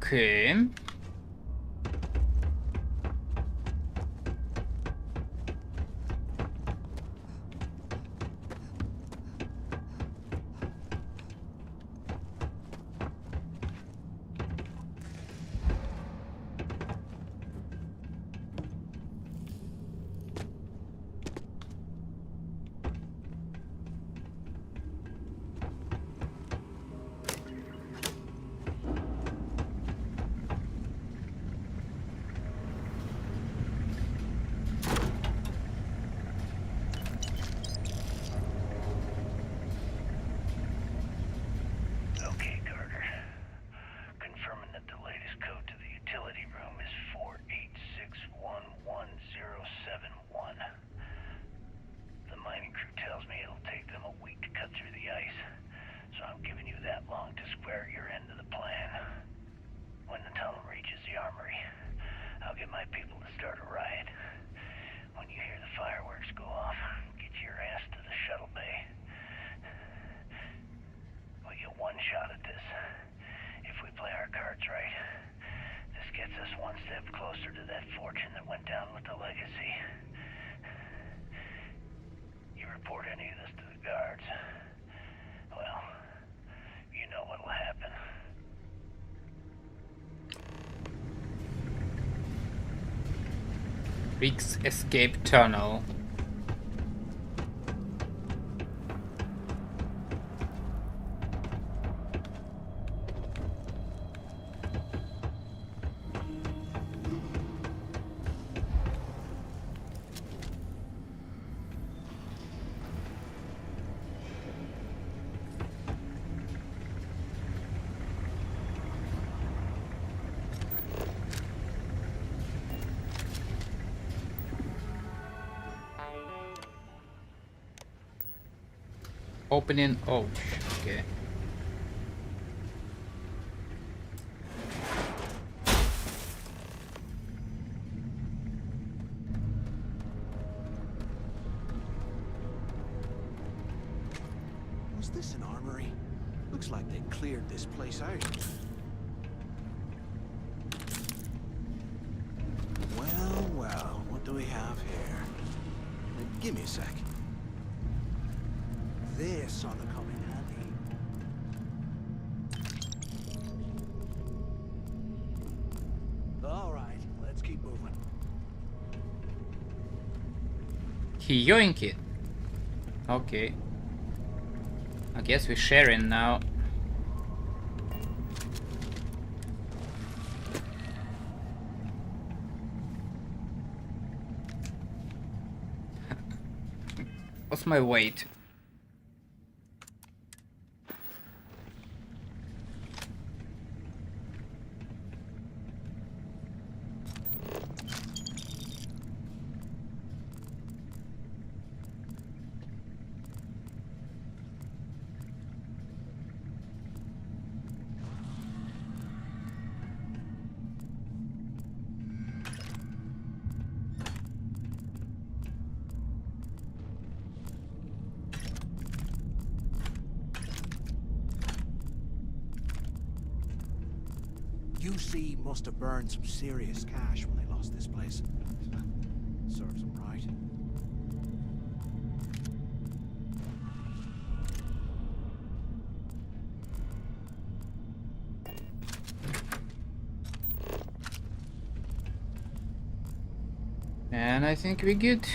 [SPEAKER 1] Okay.
[SPEAKER 13] Okay, Carter. Confirming that the latest code to the utility room is 486111071. The mining crew tells me it'll take them a week to cut through the ice, so I'm giving you that long to square your end of the plan. When the tunnel reaches the armory, I'll get my people to start a riot. When you hear the fireworks go off, get your ass to the shuttle bay. We get one shot at this. If we play our cards right, this gets us one step closer to that fortune that went down with the legacy. You report any of this to the guards, well, you know what'll happen.
[SPEAKER 1] Rick's escape tunnel. Opening. Oh, okay.
[SPEAKER 6] Was this an armory? Looks like they cleared this place out. Well, well, what do we have here? Give me a sec. This ought to come in handy. All right, let's keep moving.
[SPEAKER 1] He yoink it. Okay. I guess we're sharing now. What's my weight?
[SPEAKER 6] UC must have burned some serious cash when they lost this place. Serves them right.
[SPEAKER 1] And I think we're good.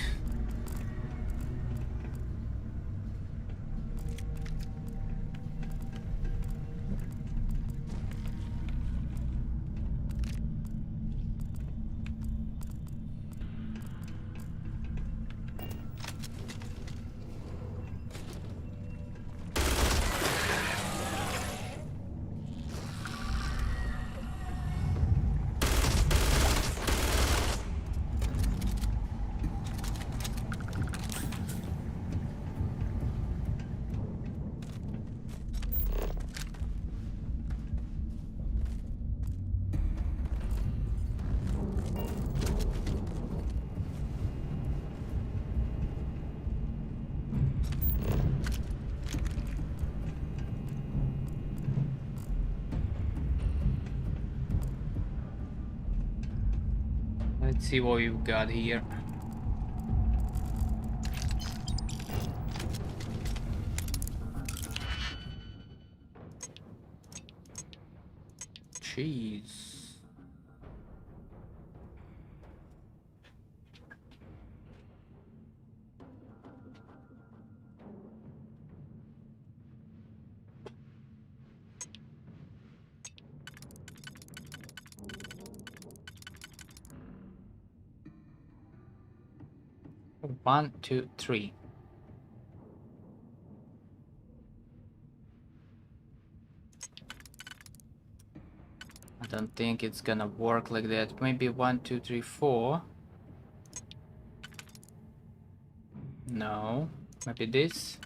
[SPEAKER 1] Let's see what we've got here. Cheese. One, two, three. I don't think it's gonna work like that. Maybe 1, 2, 3, 4. No. Maybe this.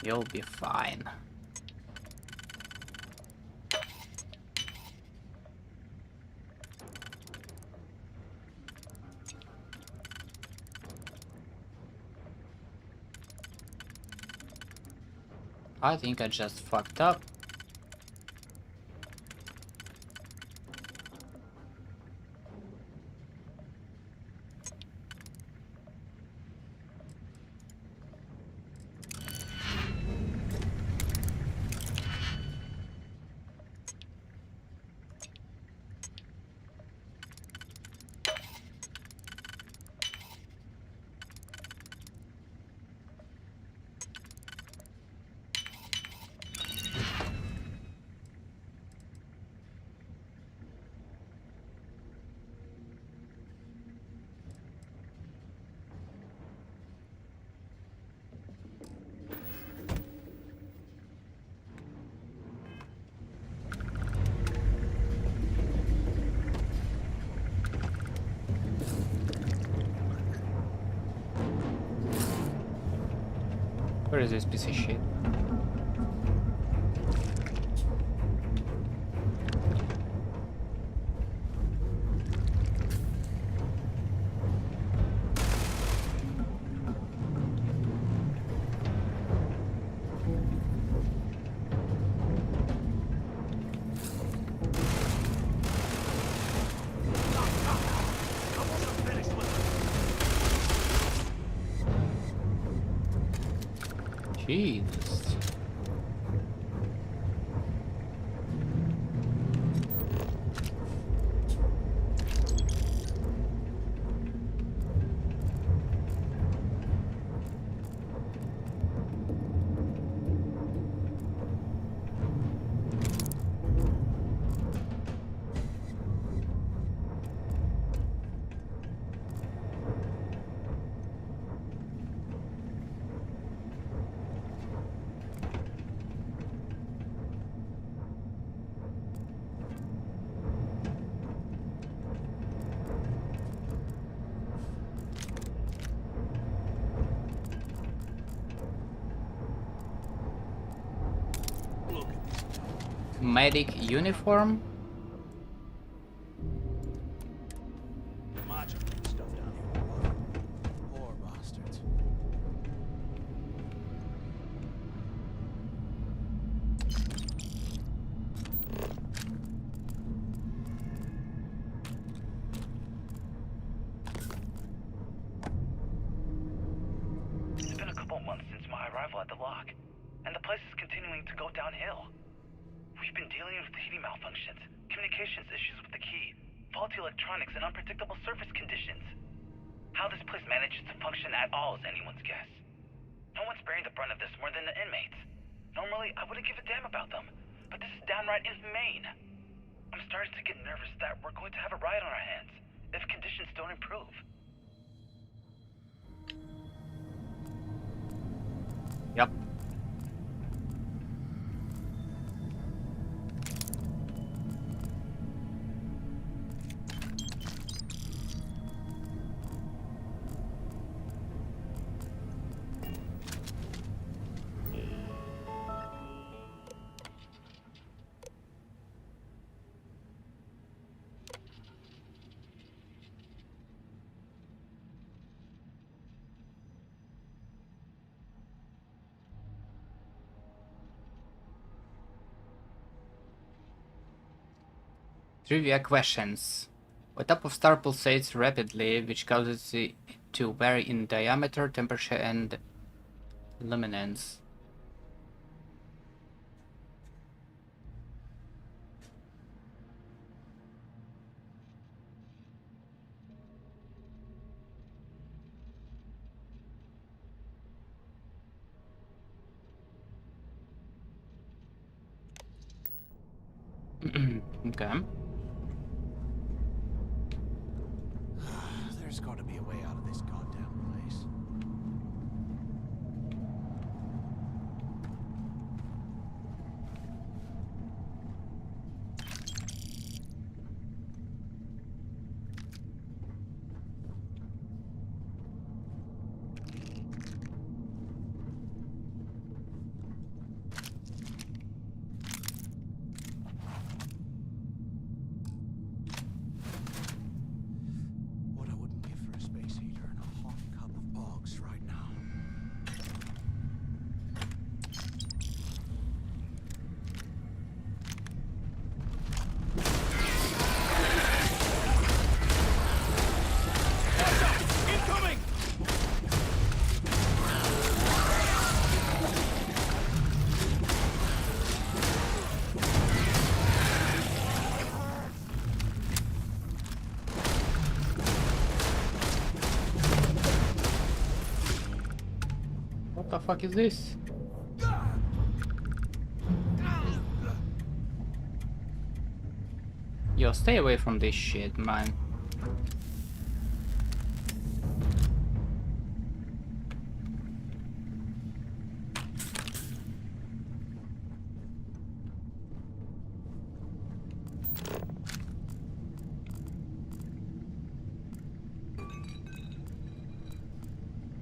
[SPEAKER 1] You'll be fine. I think I just fucked up. Where is this piece of shit? Jesus. Medic uniform?
[SPEAKER 6] Stuff down here. Poor bastards.
[SPEAKER 13] It's been a couple months since my arrival at the lock, and the place is continuing to go downhill.
[SPEAKER 15] We've been dealing with heating malfunctions, communications issues with the key, faulty electronics, and unpredictable surface conditions. How this place manages to function at all is anyone's guess. No one's bearing the brunt of this more than the inmates. Normally, I wouldn't give a damn about them, but this is downright inhumane. I'm starting to get nervous that we're going to have a riot on our hands if conditions don't improve.
[SPEAKER 1] Yep. Trivia questions. A type of star pulsates rapidly, which causes it to vary in diameter, temperature, and luminance. Okay.
[SPEAKER 6] There's got to be a way out of this goddamn place.
[SPEAKER 1] What the fuck is this? Yo, stay away from this shit, man.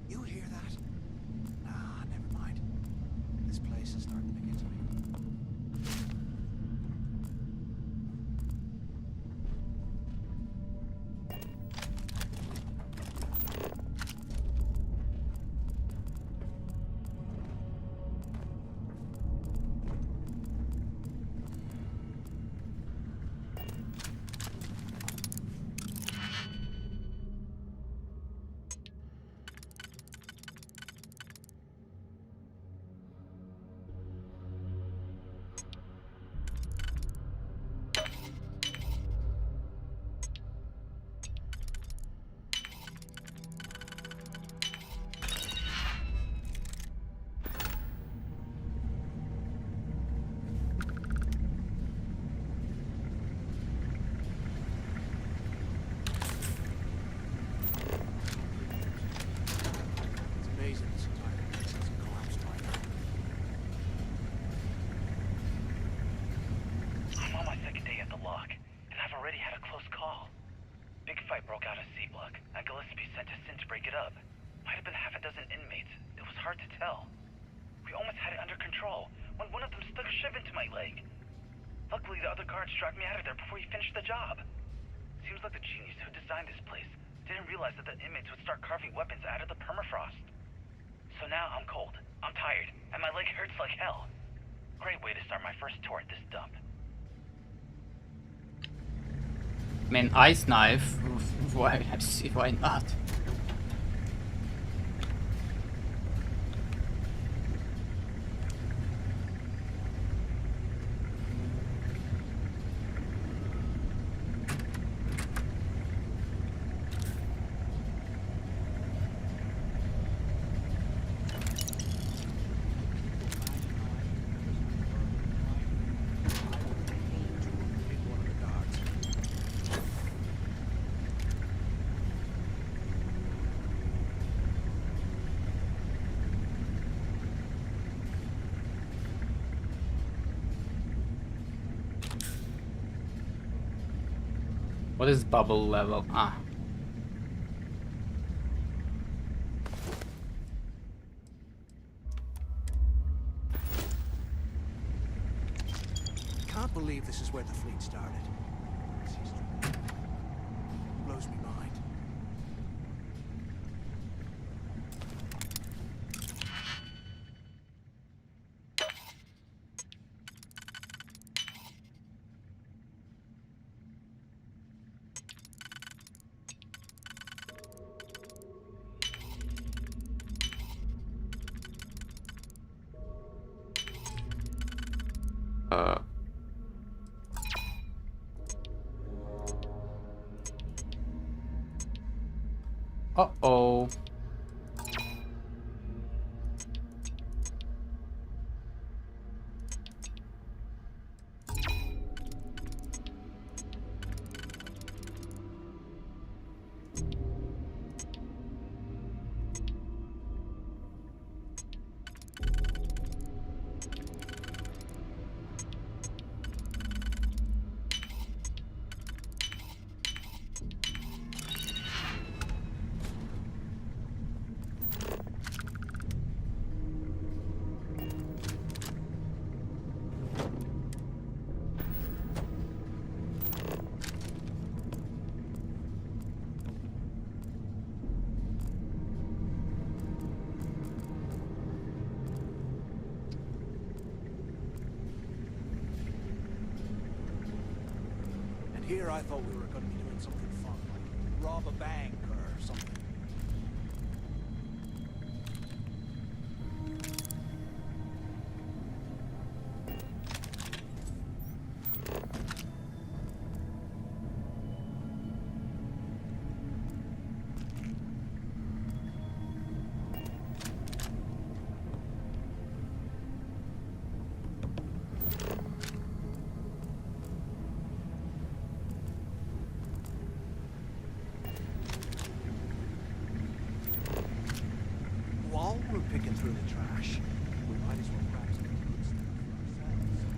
[SPEAKER 6] You hear that? Nah, never mind. This place is starting to get to me.
[SPEAKER 15] I'm on my second day at the lock, and I've already had a close call. Big fight broke out in C-Block, and Gillespie sent us in to break it up. Might have been half a dozen inmates. It was hard to tell. We almost had it under control when one of them stuck a shiv into my leg. Luckily, the other guards dragged me out of there before he finished the job. Seems like the genius who designed this place didn't realize that the inmates would start carving weapons out of the permafrost. So now I'm cold, I'm tired, and my leg hurts like hell. Great way to start my first tour at this dump.
[SPEAKER 1] I mean, ice knife. Why not? What is bubble level? Ah.
[SPEAKER 6] Can't believe this is where the fleet started. Blows me mind.
[SPEAKER 1] Uh-oh.
[SPEAKER 6] Here I thought we were going to be doing something fun, like rob a bank or something. While we're picking through the trash, we might as well grab some good stuff for ourselves.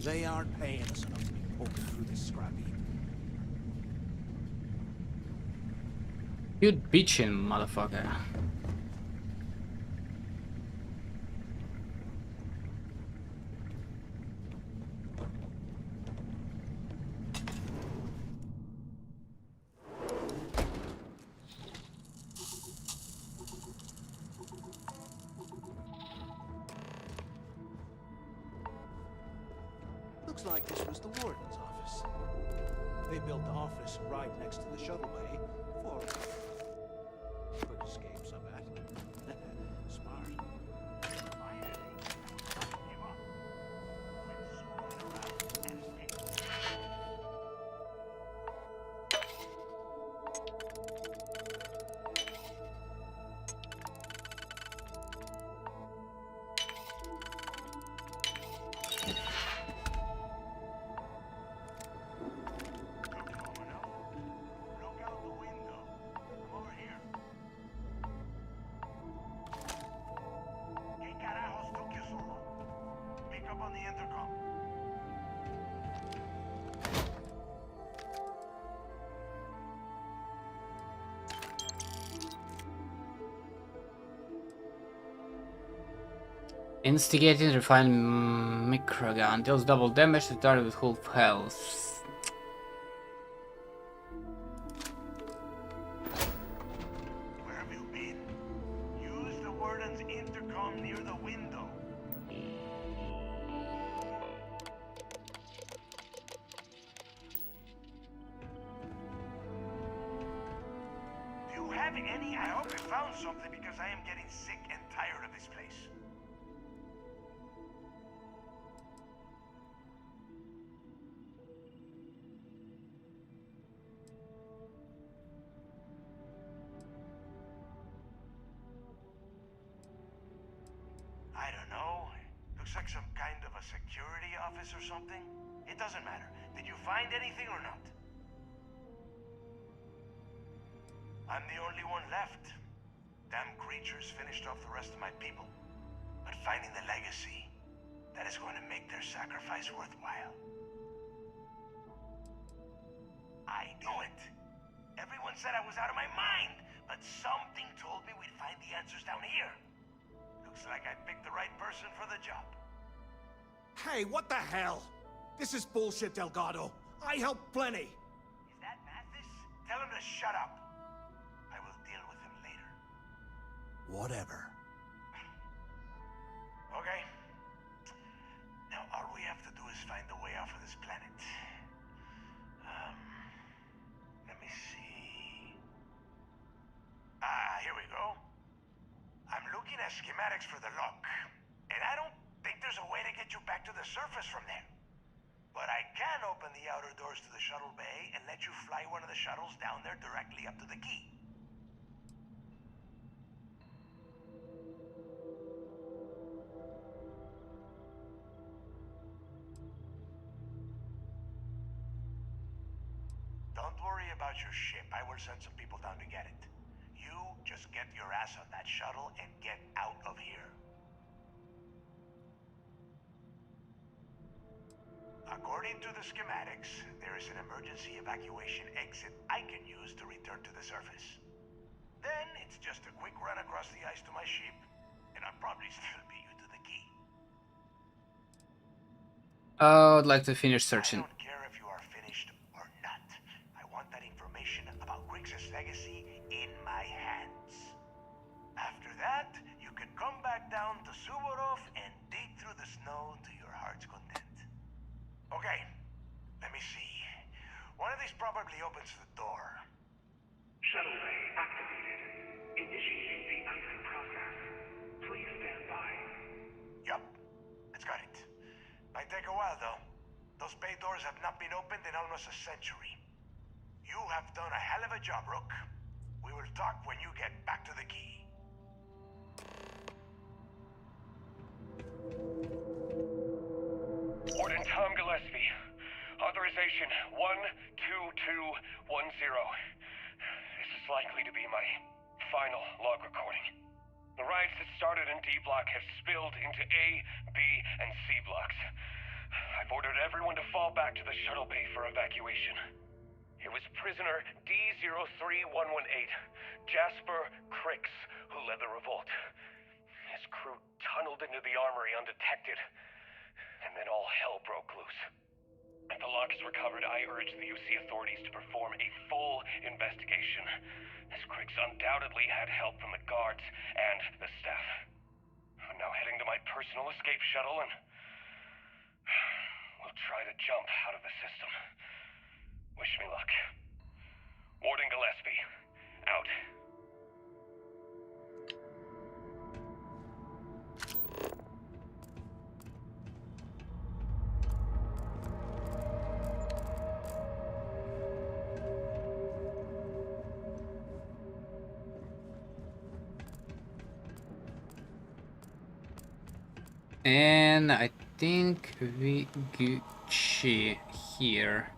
[SPEAKER 6] They aren't paying us enough to be poking through this scrap heap.
[SPEAKER 1] You bitchin', motherfucker.
[SPEAKER 6] Looks like this was the warden's office. They built the office right next to the shuttle bay for quick escapes, I bet. Smart.
[SPEAKER 3] On the intercom.
[SPEAKER 1] Instigating refined microgun deals double damage to target with full health.
[SPEAKER 3] Where have you been? Use the warden's intercom near the window. Do you have have any, I hope you found something because I am getting sick and tired of this place. I don't know. Looks like some kind of a security office or something. It doesn't matter. Did you find anything or not? I'm the only one left. Damn creatures finished off the rest of my people. But finding the legacy, that is going to make their sacrifice worthwhile. I knew it. Everyone said I was out of my mind, but something told me we'd find the answers down here. Looks like I picked the right person for the job.
[SPEAKER 6] Hey, what the hell? This is bullshit, Delgado. I helped plenty.
[SPEAKER 3] Is that Mathis? Tell him to shut up. I will deal with him later.
[SPEAKER 6] Whatever.
[SPEAKER 3] Okay. Now all we have to do is find a way off of this planet. Let me see. Here we go. I'm looking at schematics for the lock, and I don't think there's a way to get you back to the surface from there. But I can open the outer doors to the shuttle bay and let you fly one of the shuttles down there directly up to the key. Don't worry about your ship. I will send some people down to get it. You just get your ass on that shuttle and get out of here. According to the schematics, there is an emergency evacuation exit I can use to return to the surface. Then it's just a quick run across the ice to my ship, and I'll probably still beat you to the key.
[SPEAKER 1] I'd like to finish
[SPEAKER 3] I
[SPEAKER 1] searching.
[SPEAKER 3] don't care if you are finished or not. I want that information about Griggs' legacy in my hands. After that, you can come back down to Suvorov and dig through the snow to your heart's content. Okay, let me see. One of these probably opens the door.
[SPEAKER 11] Shuttle bay activated. Initiating the icing process. Please stand by.
[SPEAKER 3] Yup, it's got it. Might take a while though. Those bay doors have not been opened in almost a century. You have done a hell of a job, Rook. We will talk when you get back to the key.
[SPEAKER 22] Warden Tom Gillespie. Authorization 12210. This is likely to be my final log recording. The riots that started in D block have spilled into A, B, and C blocks. I've ordered everyone to fall back to the shuttle bay for evacuation. It was prisoner D03118, Jasper Crix, who led the revolt. His crew tunneled into the armory undetected, and then all hell broke loose. If the lock is recovered, I urge the UC authorities to perform a full investigation, as Crix undoubtedly had help from the guards and the staff. I'm now heading to my personal escape shuttle and we'll try to jump out of the system. Wish me luck. Warden Gillespie, out.
[SPEAKER 1] And I think we Gucci here.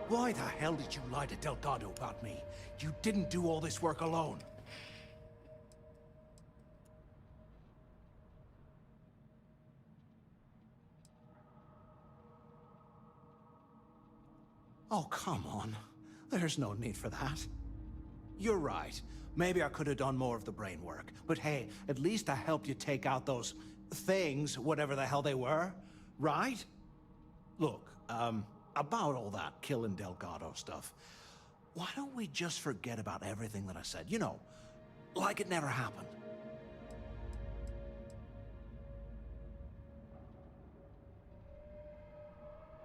[SPEAKER 6] Why the hell did you lie to Delgado about me? You didn't do all this work alone. Oh, come on. There's no need for that. You're right. Maybe I could have done more of the brain work. But hey, at least I helped you take out those things, whatever the hell they were, right? Look, about all that killing Delgado stuff, why don't we just forget about everything that I said? You know, like it never happened.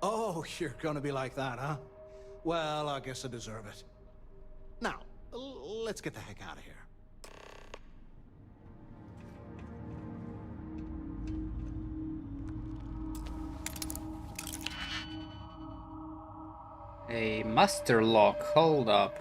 [SPEAKER 6] Oh, you're gonna be like that, huh? Well, I guess I deserve it. Now, let's get the heck out of here.
[SPEAKER 1] A master lock, hold up.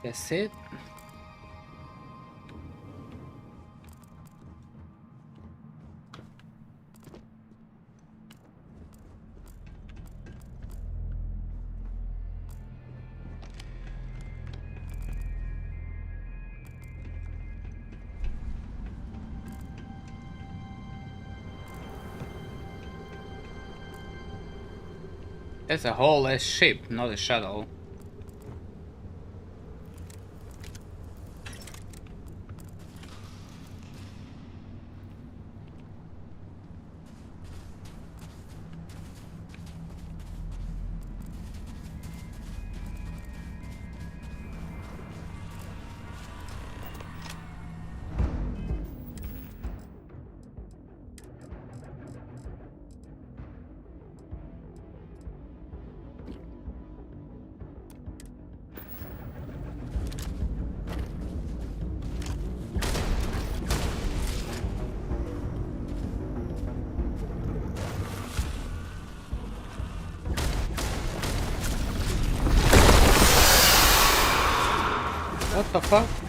[SPEAKER 1] That's it. That's a whole ass ship, not a shuttle. What the fuck?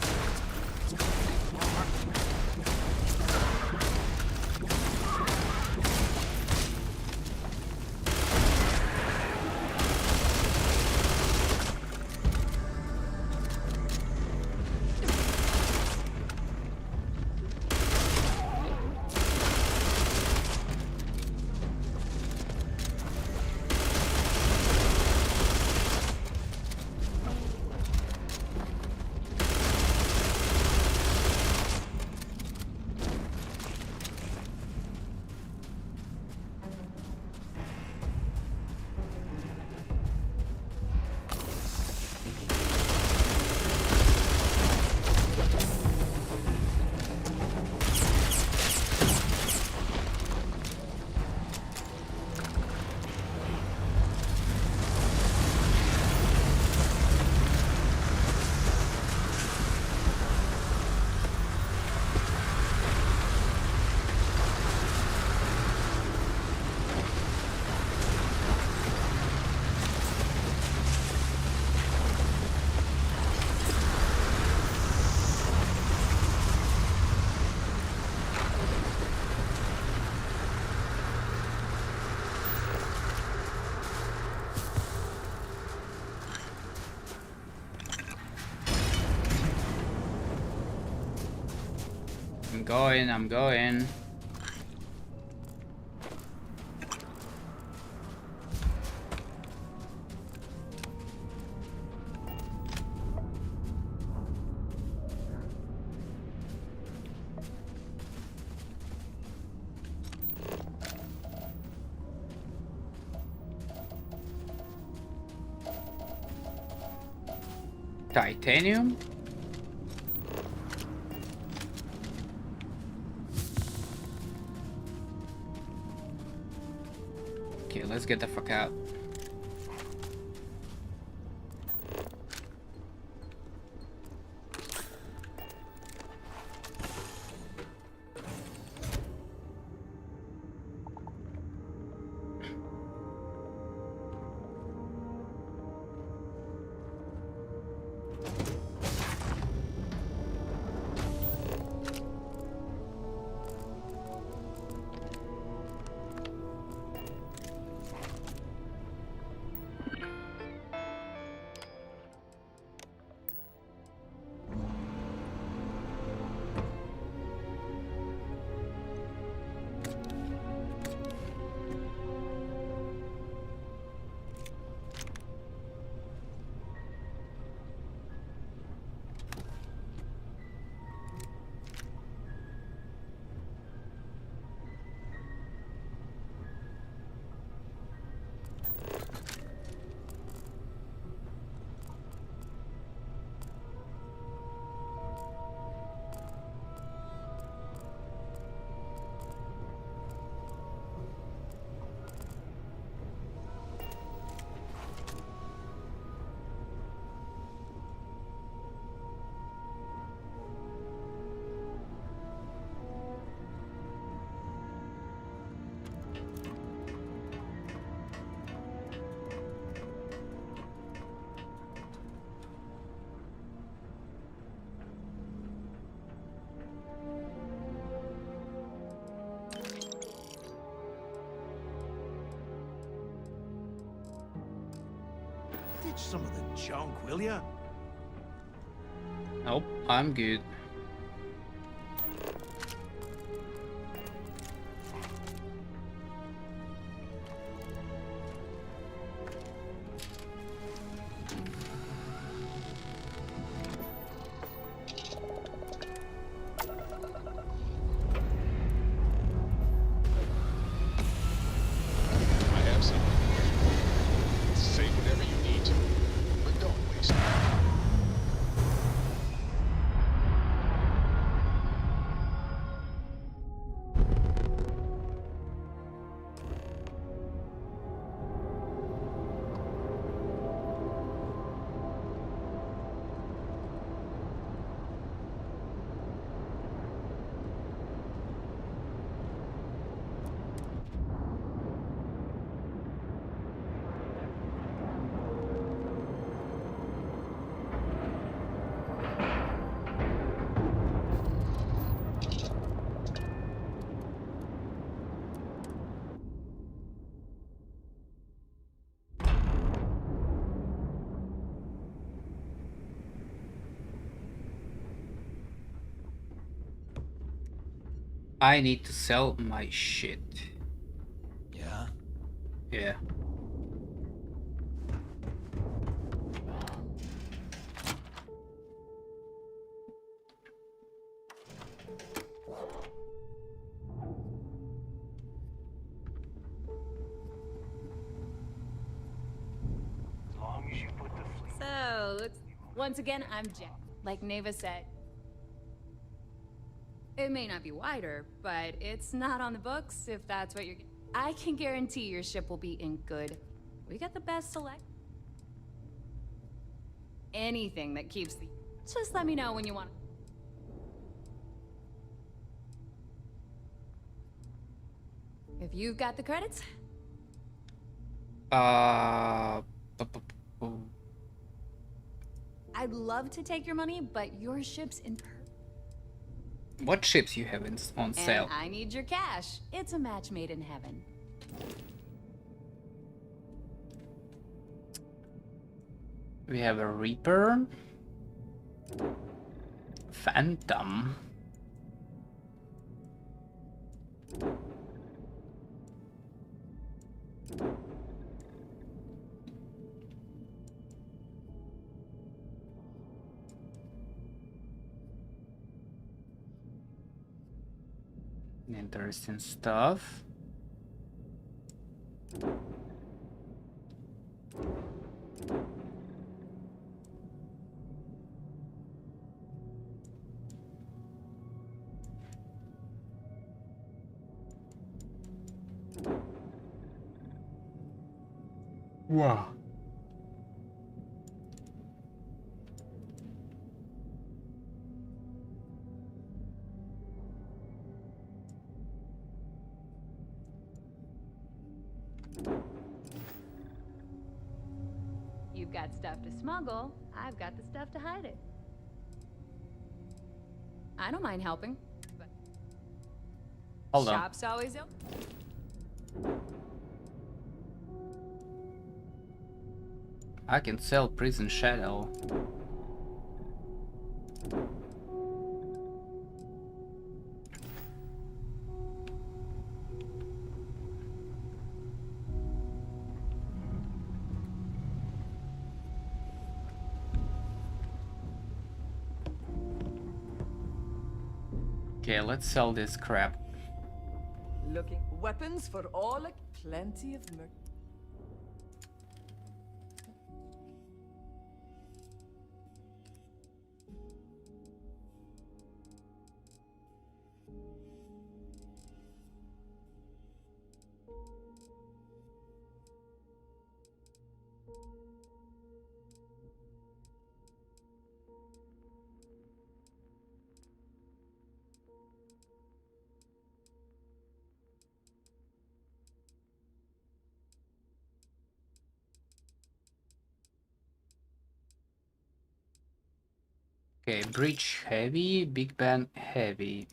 [SPEAKER 1] I'm going. Titanium? Okay, let's get the fuck out.
[SPEAKER 6] Ditch some of the junk, will ya?
[SPEAKER 1] Nope, I'm good.
[SPEAKER 10] I have something for you. Say whatever you need to, but don't waste it.
[SPEAKER 1] I need to sell my shit.
[SPEAKER 23] Yeah?
[SPEAKER 1] Yeah.
[SPEAKER 11] As long as you put the fleet.
[SPEAKER 5] So, once again, I'm Jack. Like Neva said. It may not be wider, but it's not on the books if that's what you're... I can guarantee your ship will be in good. We got the best select. Anything that keeps the... Just let me know when you want. If you've got the credits,
[SPEAKER 1] Uh,
[SPEAKER 5] I'd love to take your money, but your ship's in...
[SPEAKER 1] what ships you have on sale?
[SPEAKER 5] And I need your cash. It's a match made in heaven.
[SPEAKER 1] We have a Reaper, Phantom, interesting stuff. Wow.
[SPEAKER 5] You've got stuff to smuggle, I've got the stuff to hide it. I don't mind helping, but
[SPEAKER 1] Hold on.
[SPEAKER 5] shop's always open.
[SPEAKER 1] I can sell Prison Shadow. Okay, let's sell this crap.
[SPEAKER 21] Looking weapons for all, plenty of merch.
[SPEAKER 1] Okay, Breach heavy, Big Ben heavy.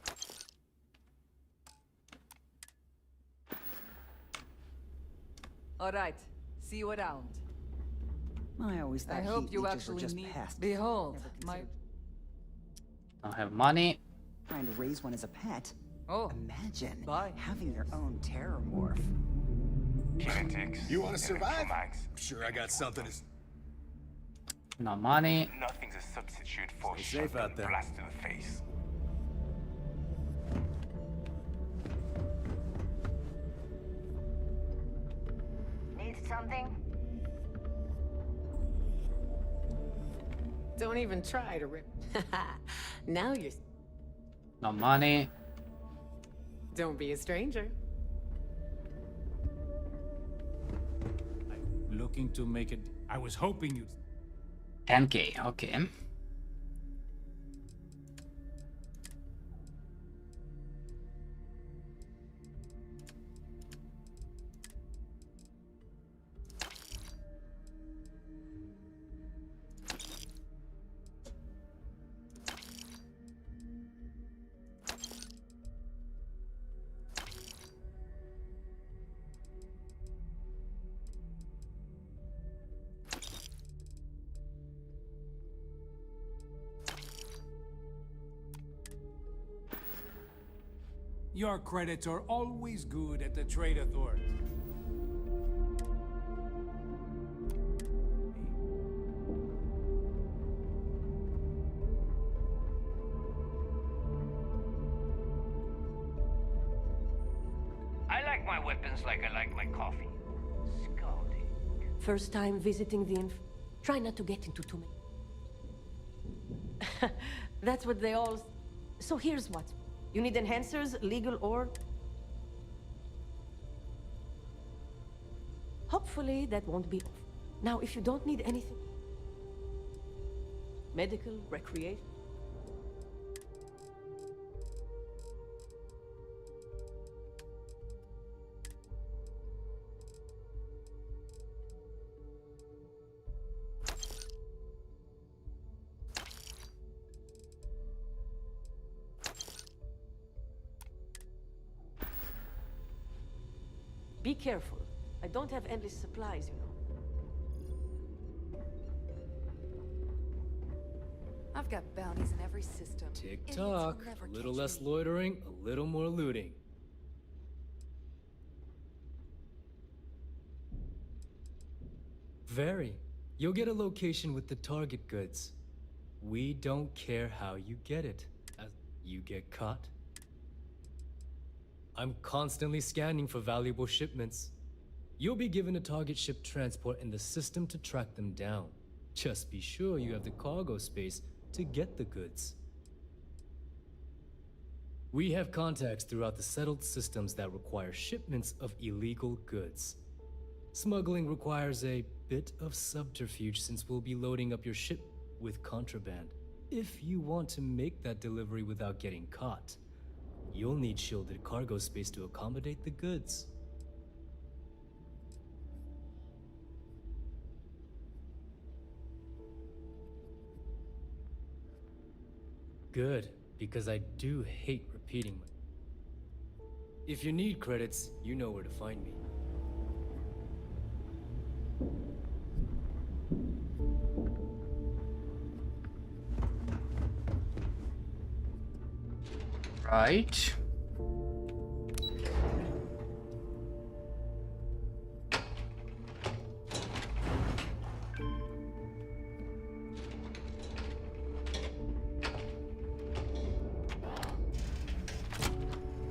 [SPEAKER 21] All right, see you around.
[SPEAKER 4] I always thought
[SPEAKER 21] I hope
[SPEAKER 4] heat
[SPEAKER 21] you
[SPEAKER 4] leeches
[SPEAKER 21] actually
[SPEAKER 4] were just
[SPEAKER 21] need.
[SPEAKER 4] pests.
[SPEAKER 21] Behold,
[SPEAKER 4] Never
[SPEAKER 21] my.
[SPEAKER 4] considered
[SPEAKER 1] Don't have money.
[SPEAKER 4] trying to raise one as a pet.
[SPEAKER 21] Oh.
[SPEAKER 4] Imagine
[SPEAKER 21] Bye.
[SPEAKER 4] having your own terror morph.
[SPEAKER 10] Kinetics.
[SPEAKER 16] You want to survive?
[SPEAKER 10] electromags.
[SPEAKER 16] I'm sure I got something to...
[SPEAKER 1] No money.
[SPEAKER 10] Nothing's a substitute for
[SPEAKER 16] Stay safe out there.
[SPEAKER 10] blast to the face.
[SPEAKER 2] Need something?
[SPEAKER 20] Don't even try to rip. Now you're.
[SPEAKER 1] No money.
[SPEAKER 20] Don't be a stranger.
[SPEAKER 24] Looking to make it. I was hoping you'd.
[SPEAKER 1] 10k, okay.
[SPEAKER 24] Your credits are always good at the Trade Authority.
[SPEAKER 14] I like my weapons like I like my coffee. Scalding.
[SPEAKER 25] First time visiting the try not to get into too many. That's what they all... So here's what. You need enhancers, legal or... Hopefully that won't be... Now, if you don't need anything... Medical, recreation... Be careful. I don't have endless supplies, you know.
[SPEAKER 21] I've got bounties in every system.
[SPEAKER 18] Tick-tock. A little less loitering, a little more looting. Very. You'll get a location with the target goods. We don't care how you get it. You get caught. I'm constantly scanning for valuable shipments. You'll be given a target ship transport in the system to track them down. Just be sure you have the cargo space to get the goods. We have contacts throughout the settled systems that require shipments of illegal goods. Smuggling requires a bit of subterfuge since we'll be loading up your ship with contraband. If you want to make that delivery without getting caught, you'll need shielded cargo space to accommodate the goods. Good, because I do hate repeating. If you need credits, you know where to find me.
[SPEAKER 1] Right.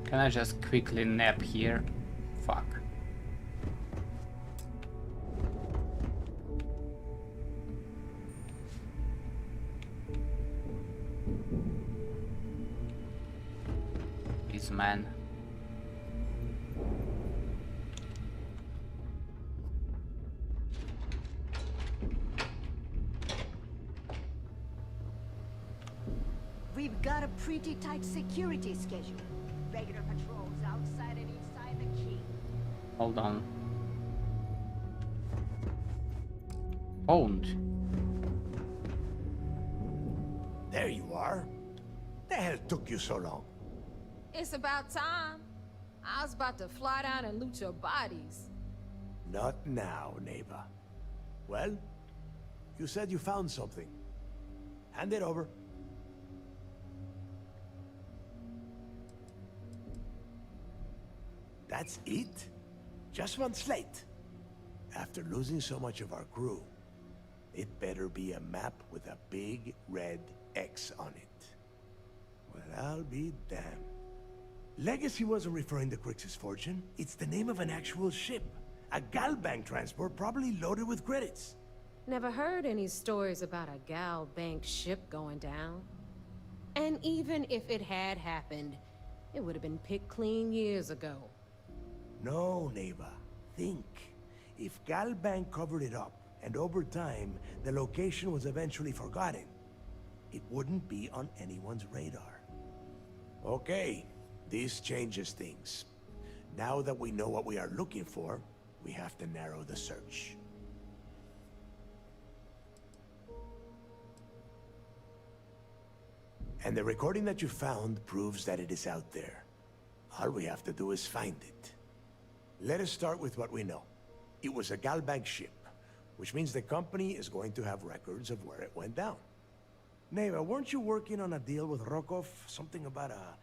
[SPEAKER 1] Can I just quickly nap here? Fuck. This man.
[SPEAKER 2] We've got a pretty tight security schedule. Regular patrols outside and inside the key.
[SPEAKER 1] Hold on. Owned.
[SPEAKER 3] There you are. The hell took you so long?
[SPEAKER 21] It's about time. I was about to fly down and loot your bodies.
[SPEAKER 3] Not now, neighbor. Well, you said you found something. Hand it over. That's it? Just one slate? After losing so much of our crew, it better be a map with a big red X on it. Well, I'll be damned. Legacy wasn't referring to Crix's fortune. It's the name of an actual ship. A Galbank transport probably loaded with credits.
[SPEAKER 20] Never heard any stories about a Gal Bank ship going down. And even if it had happened, it would have been picked clean years ago.
[SPEAKER 3] No, neighbor. Think. If Galbank covered it up, and over time, the location was eventually forgotten, it wouldn't be on anyone's radar. Okay, this changes things. Now that we know what we are looking for, we have to narrow the search. And the recording that you found proves that it is out there. All we have to do is find it. Let us start with what we know. It was a Galbank ship, which means the company is going to have records of where it went down. Neva, weren't you working on a deal with Rokov? Something about a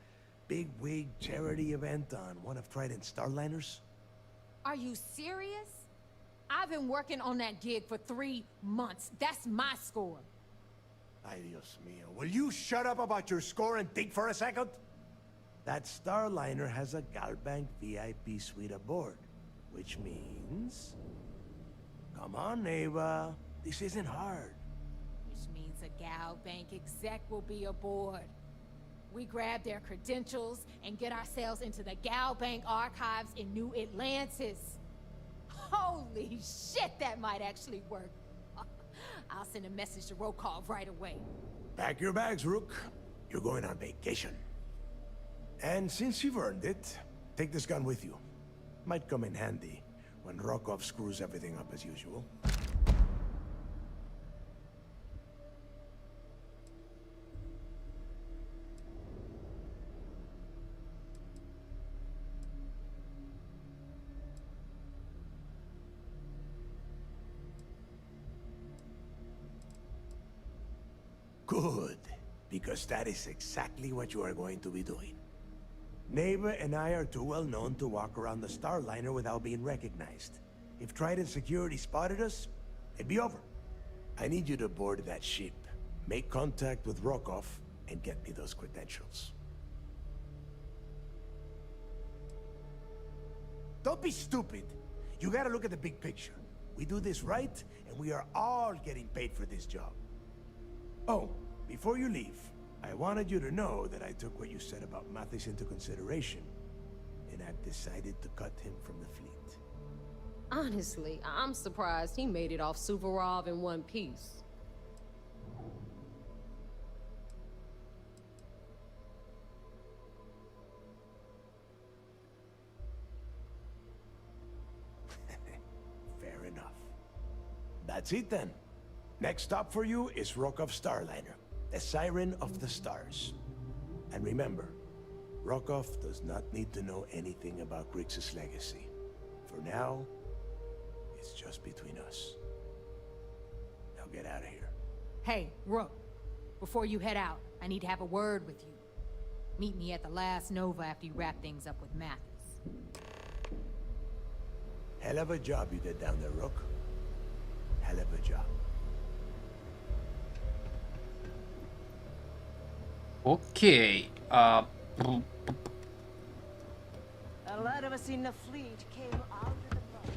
[SPEAKER 3] big-wig charity event on one of Trident's starliners?
[SPEAKER 21] Are you serious? I've been working on that gig for 3 months. That's my score.
[SPEAKER 3] Ay, Dios mío. Will you shut up about your score and think for a second? That starliner has a Galbank VIP suite aboard, which means... Come on, Neva. This isn't hard.
[SPEAKER 21] Which means a Gal Bank exec will be aboard. We grab their credentials and get ourselves into the Gal Bank archives in New Atlantis. Holy shit, that might actually work. I'll send a message to Rokov right away.
[SPEAKER 3] Pack your bags, Rook. You're going on vacation. And since you've earned it, take this gun with you. Might come in handy when Rokov screws everything up as usual. Good, because that is exactly what you are going to be doing. Neighbor and I are too well known to walk around the starliner without being recognized. If Trident security spotted us, it'd be over. I need you to board that ship, make contact with Rokov, and get me those credentials. Don't be stupid. You gotta look at the big picture. We do this right, and we are all getting paid for this job. Oh, before you leave, I wanted you to know that I took what you said about Mathis into consideration, and I've decided to cut him from the fleet.
[SPEAKER 20] Honestly, I'm surprised he made it off Suvorov in one piece.
[SPEAKER 3] Fair enough. That's it then. Next stop for you is Rokov Starliner, the Siren of the Stars. And remember, Rokov does not need to know anything about Grixis' legacy. For now, it's just between us. Now get out of here.
[SPEAKER 8] Hey, Rook. Before you head out, I need to have a word with you. Meet me at the last Nova after you wrap things up with Mathis.
[SPEAKER 3] Hell of a job you did down there, Rook. Hell of a job.
[SPEAKER 1] Okay.
[SPEAKER 2] A lot of us in the fleet came out of the mud.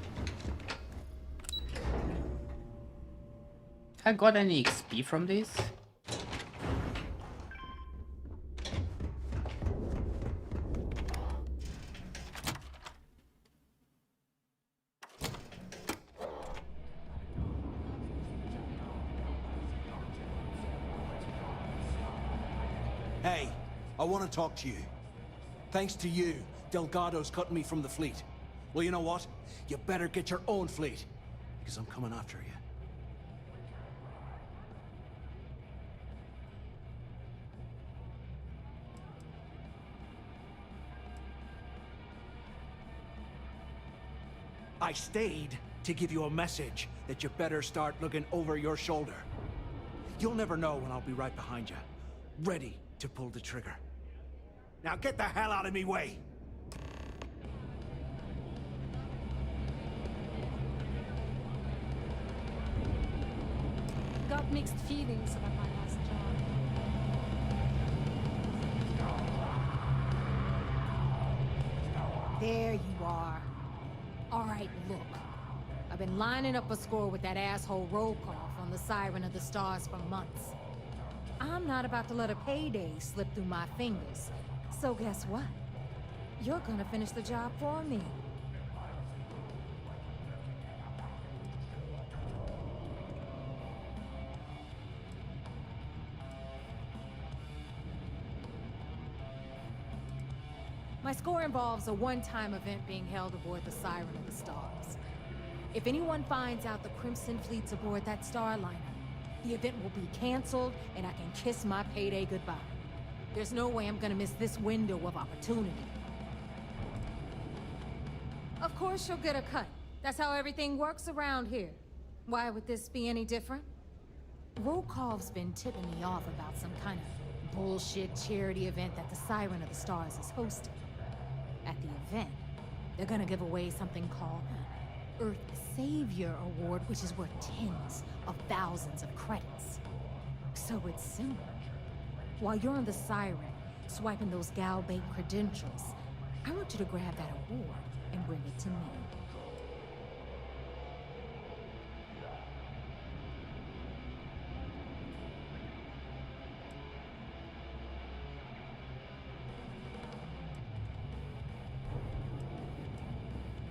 [SPEAKER 1] I got any XP from this?
[SPEAKER 6] Hey, I want to talk to you. Thanks to you, Delgado's cutting me from the fleet. Well, you know what? You better get your own fleet, because I'm coming after you. I stayed to give you a message that you better start looking over your shoulder. You'll never know when I'll be right behind you, ready to pull the trigger. Now get the hell out of me way!
[SPEAKER 8] Got mixed feelings about my last job. There you are. All right, look. I've been lining up a score with that asshole Rokov on the Siren of the Stars for months. I'm not about to let a payday slip through my fingers. So guess what? You're gonna finish the job for me. My score involves a one-time event being held aboard the Siren of the Stars. If anyone finds out the Crimson Fleet's aboard that Starliner, the event will be canceled and I can kiss my payday goodbye. There's no way I'm gonna miss this window of opportunity. Of course you'll get a cut. That's how everything works around here. Why would this be any different? Rokov's been tipping me off about some kind of bullshit charity event that the Siren of the Stars is hosting. At the event, they're gonna give away something called Earth Savior Award, which is worth tens of thousands of credits. So it's simple. While you're on the Siren, swiping those Galbank credentials, I want you to grab that award and bring it to me.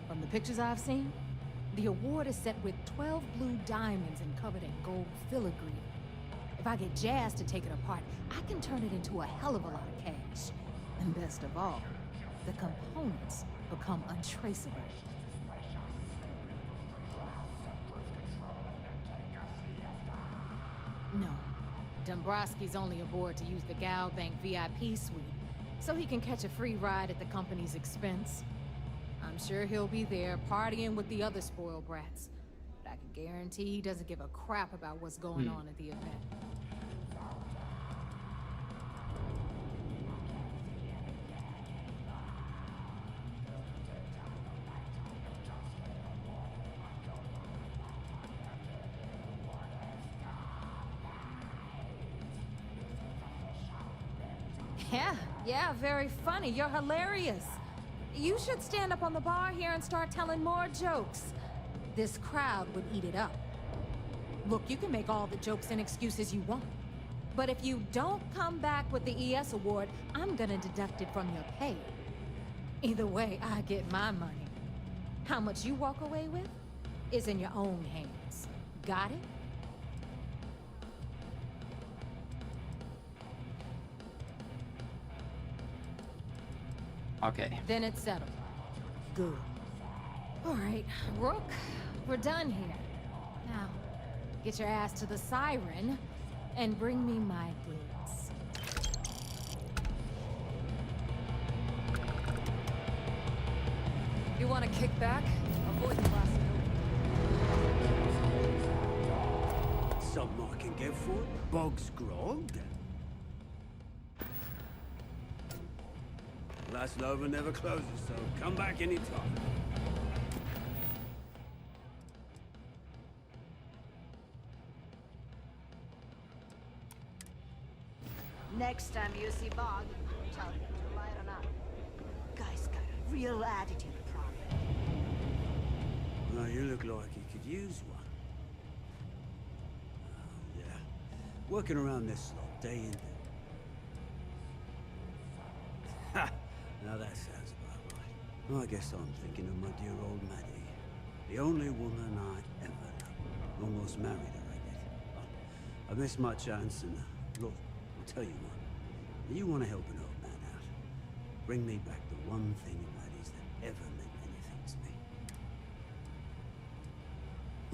[SPEAKER 8] From the pictures I've seen, the award is set with 12 blue diamonds and covered in gold filigree. If I get Jazz to take it apart, I can turn it into a hell of a lot of cash. And best of all, the components become untraceable. No, Dombrowski's only aboard to use the Galbank VIP suite, so he can catch a free ride at the company's expense. I'm sure he'll be there partying with the other spoiled brats, but I can guarantee he doesn't give a crap about what's going on at the event. Yeah, very funny. You're hilarious. You should stand up on the bar here and start telling more jokes. This crowd would eat it up. Look, you can make all the jokes and excuses you want. But if you don't come back with the ES award, I'm gonna deduct it from your pay. Either way, I get my money. How much you walk away with is in your own hands. Got it?
[SPEAKER 1] Okay.
[SPEAKER 8] Then it's settled. Good. All right, Rook, we're done here. Now, get your ass to the Siren and bring me my goods.
[SPEAKER 21] You want to kick back? Avoid the last
[SPEAKER 7] Something I can get for it? Bog's grog? Last Nova never closes, so come back anytime.
[SPEAKER 2] Next time you see Bog, tell him to lighten up. Guy's got a real attitude problem.
[SPEAKER 7] Well, you look like you could use one. Oh, yeah. Working around this slot, day in, day. Ha! Now that sounds about right. I guess I'm thinking of my dear old Maddie. The only woman I ever loved. Almost married her, I guess. I miss my chance, and look, I'll tell you what. You want to help an old man out. Bring me back the one thing of Maddie's that ever meant anything to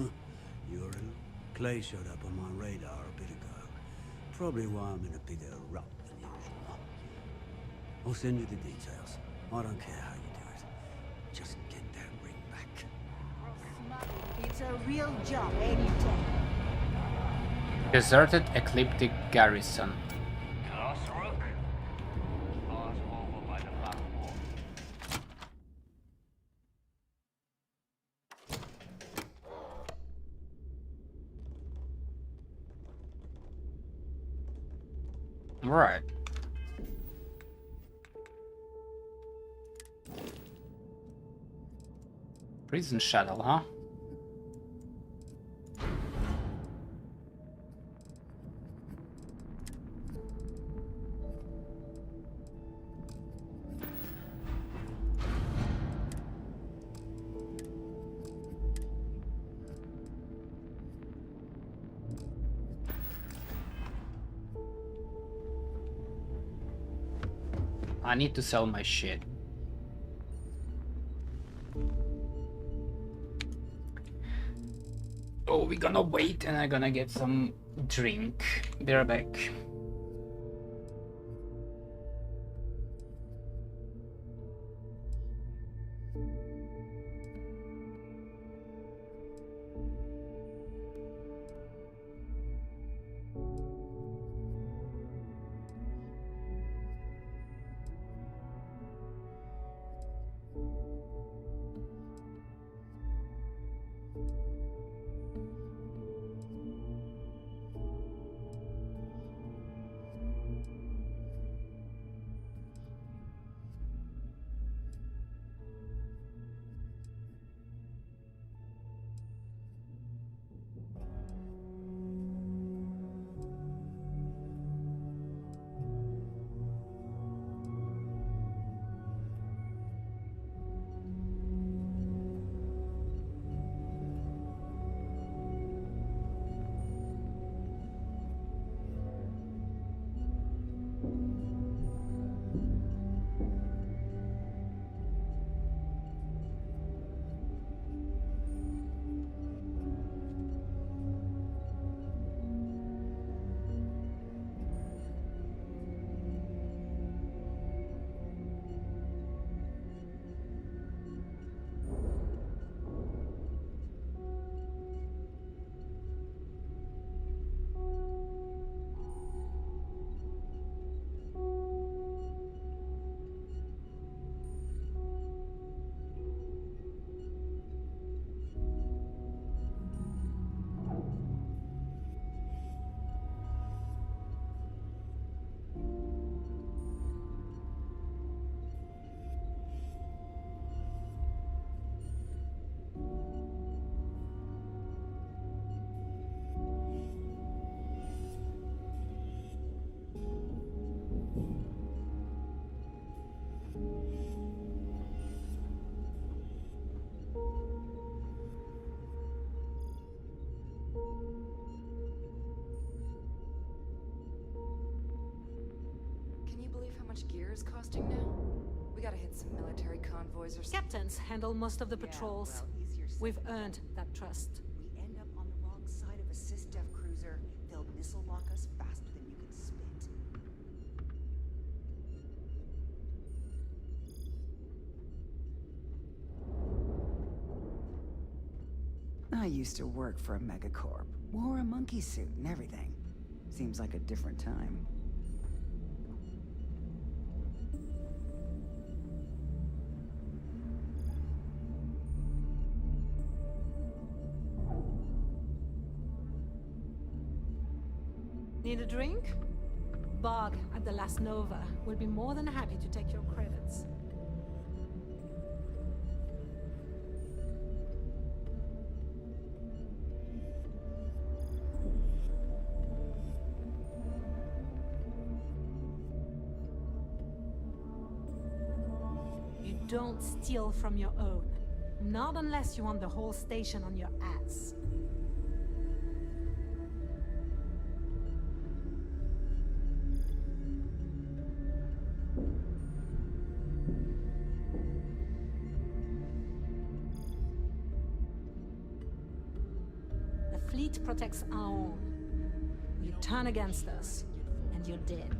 [SPEAKER 7] me. You're in. Clay showed up on my radar a bit ago. Probably why I'm in a bigger rut than usual. I'll send you the details. I don't care how you do it. Just get that ring back.
[SPEAKER 2] It's a real job any day.
[SPEAKER 1] Deserted ecliptic garrison.
[SPEAKER 22] Class Rook? Pass over by the back wall.
[SPEAKER 1] Right. Prison shuttle, huh? I need to sell my shit. Oh, we're gonna wait and I'm gonna get some drink. Be right back.
[SPEAKER 21] much gear is costing now? We gotta hit some military convoys or something.
[SPEAKER 9] Captains handle most of the patrols. We've earned that trust.
[SPEAKER 4] We end up on the wrong side of a SysDef cruiser, they'll missile lock us faster than you can spit. I used to work for a megacorp. Wore a monkey suit and everything. Seems like a different time.
[SPEAKER 9] Need a drink? Bog at the Last Nova will be more than happy to take your credits. You don't steal from your own. Not unless you want the whole station on your ass. The fleet protects our own. You turn against us, and you're dead.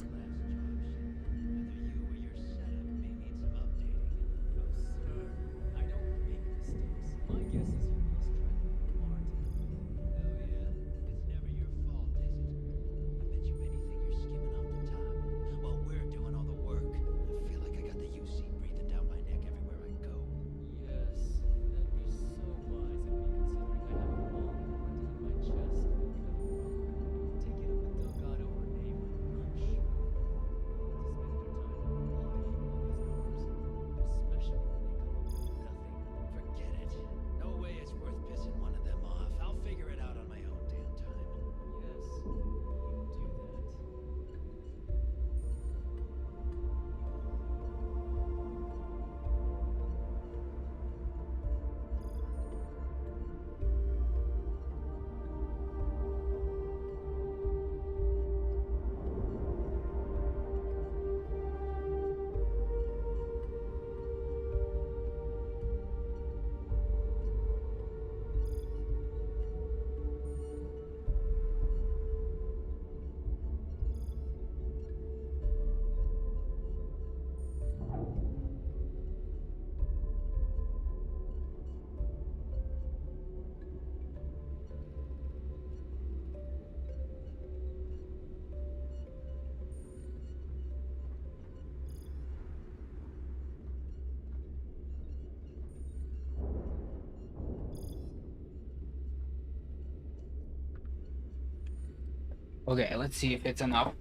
[SPEAKER 1] Okay, let's see if it's enough.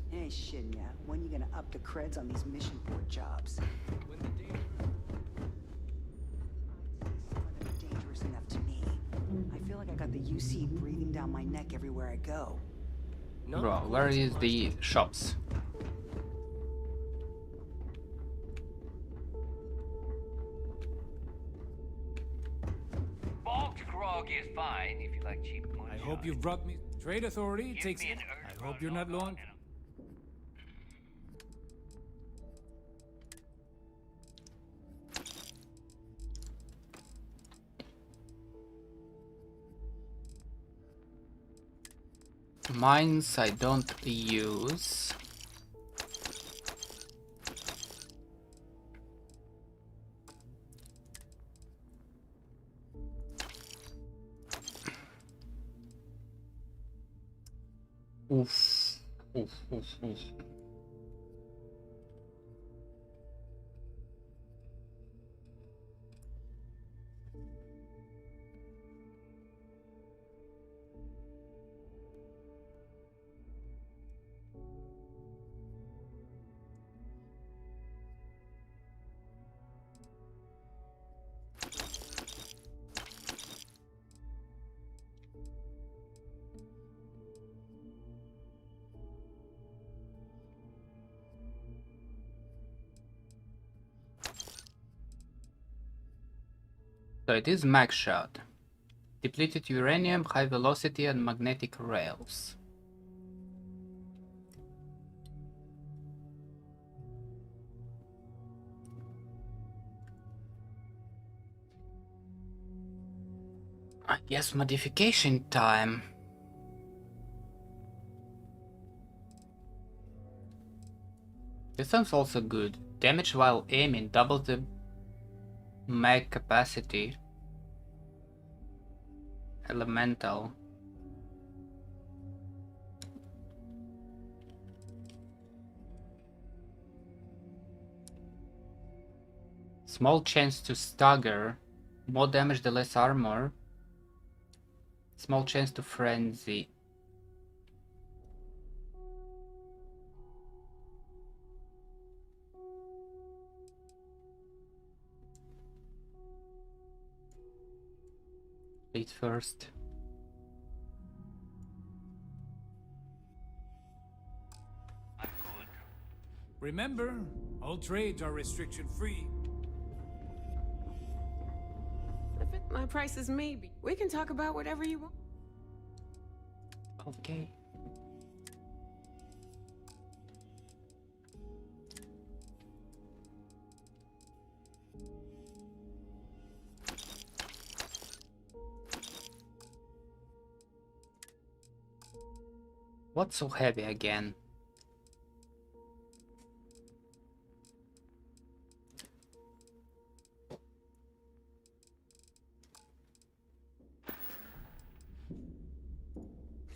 [SPEAKER 4] Hey, Shinya, when you gonna up the creds on these mission board jobs? When the danger... Some of them are dangerous enough to me. I feel like I got the UC breathing down my neck everywhere I go.
[SPEAKER 1] Bro, where is the shops?
[SPEAKER 14] Is fine if you like cheap moonshine.
[SPEAKER 24] I hope you've brought me. Trade Authority takes it. I hope you're not low on.
[SPEAKER 1] Mines I don't use. Oof. Oof, oof, oof. So it is max shot. Depleted uranium, high velocity and magnetic rails. I guess modification time. This sounds also good. Damage while aiming, double the mag capacity. Elemental. Small chance to stagger. More damage the less armor. Small chance to frenzy. Eat first.
[SPEAKER 24] Remember, all trades are restriction-free.
[SPEAKER 20] My price is maybe. We can talk about whatever you want.
[SPEAKER 1] Okay. What's so heavy again?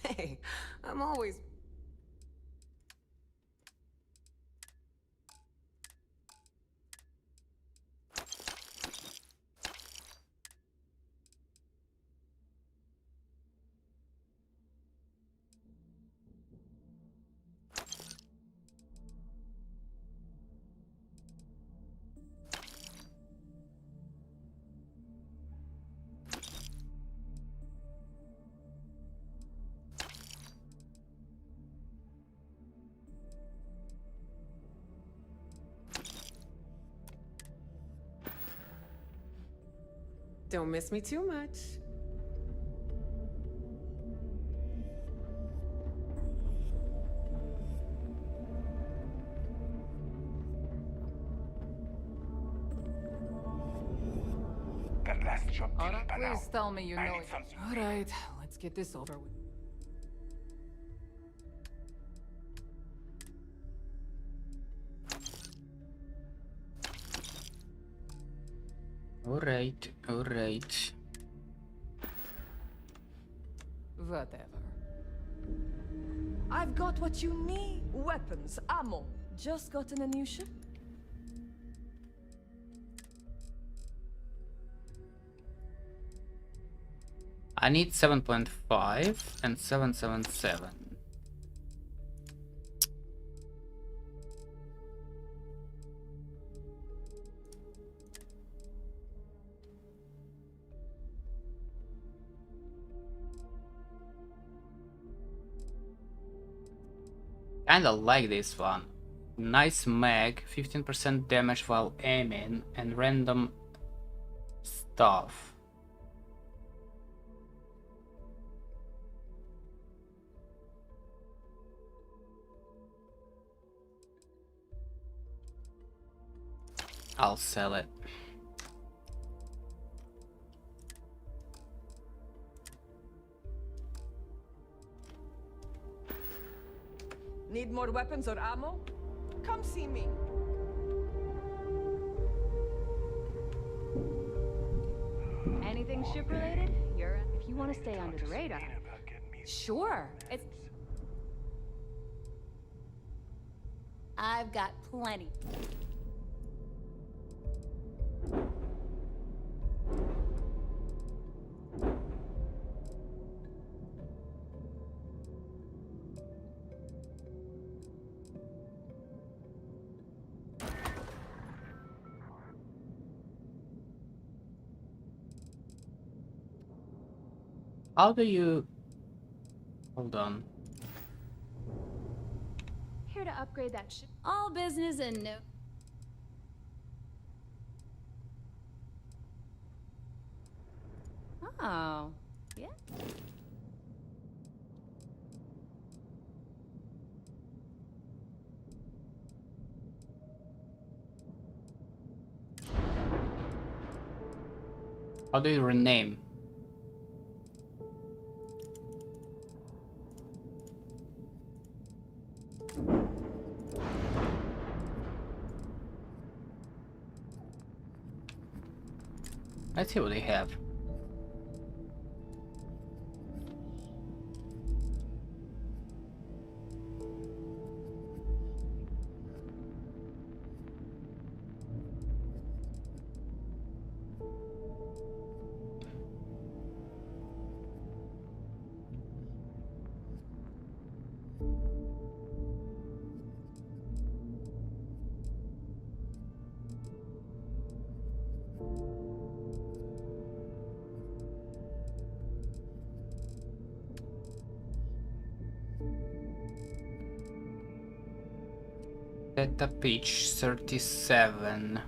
[SPEAKER 20] Hey, I'm always... Don't miss me too much.
[SPEAKER 11] That last job
[SPEAKER 9] Alright,
[SPEAKER 11] didn't pan out.
[SPEAKER 9] please tell me you
[SPEAKER 11] I
[SPEAKER 9] know
[SPEAKER 11] need
[SPEAKER 9] it.
[SPEAKER 11] something
[SPEAKER 9] Alright, let's get this over with.
[SPEAKER 1] Alright, alright.
[SPEAKER 9] Whatever.
[SPEAKER 21] I've got what you need. Weapons, ammo. Just gotten a new ship.
[SPEAKER 1] I need 7.5 and 777. Kinda like this one. Nice mag, 15% damage while aiming, and random stuff. I'll sell it.
[SPEAKER 21] Need more weapons or ammo? Come see me.
[SPEAKER 5] Anything ship related? If you want to stay under the radar. Sure. It's. I've got plenty.
[SPEAKER 1] How do you... Hold on.
[SPEAKER 5] Here to upgrade that ship. All business and no. Oh, yeah.
[SPEAKER 1] How do you rename? Let's see what they have. Data page 37.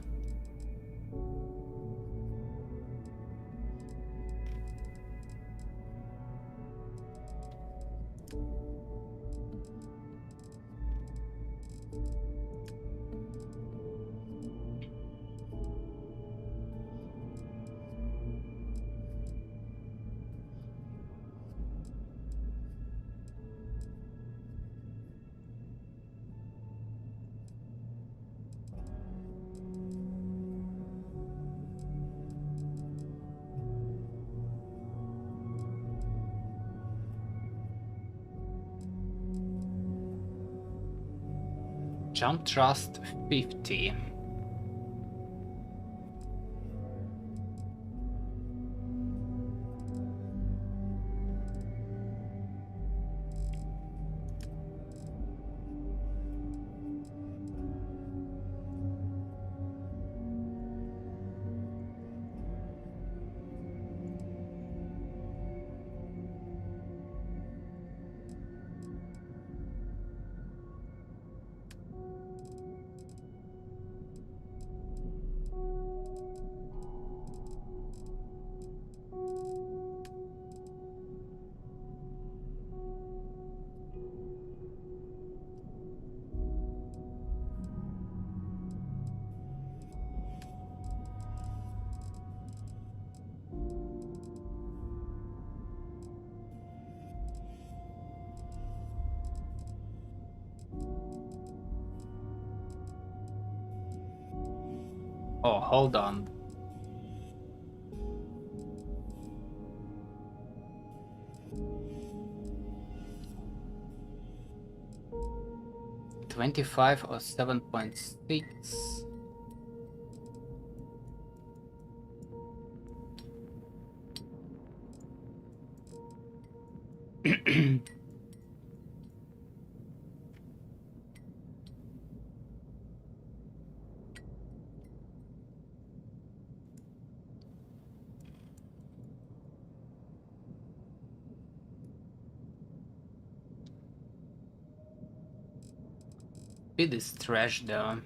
[SPEAKER 1] Jump Trust 50. Oh, hold on. $25 or 7.6. It is trash though.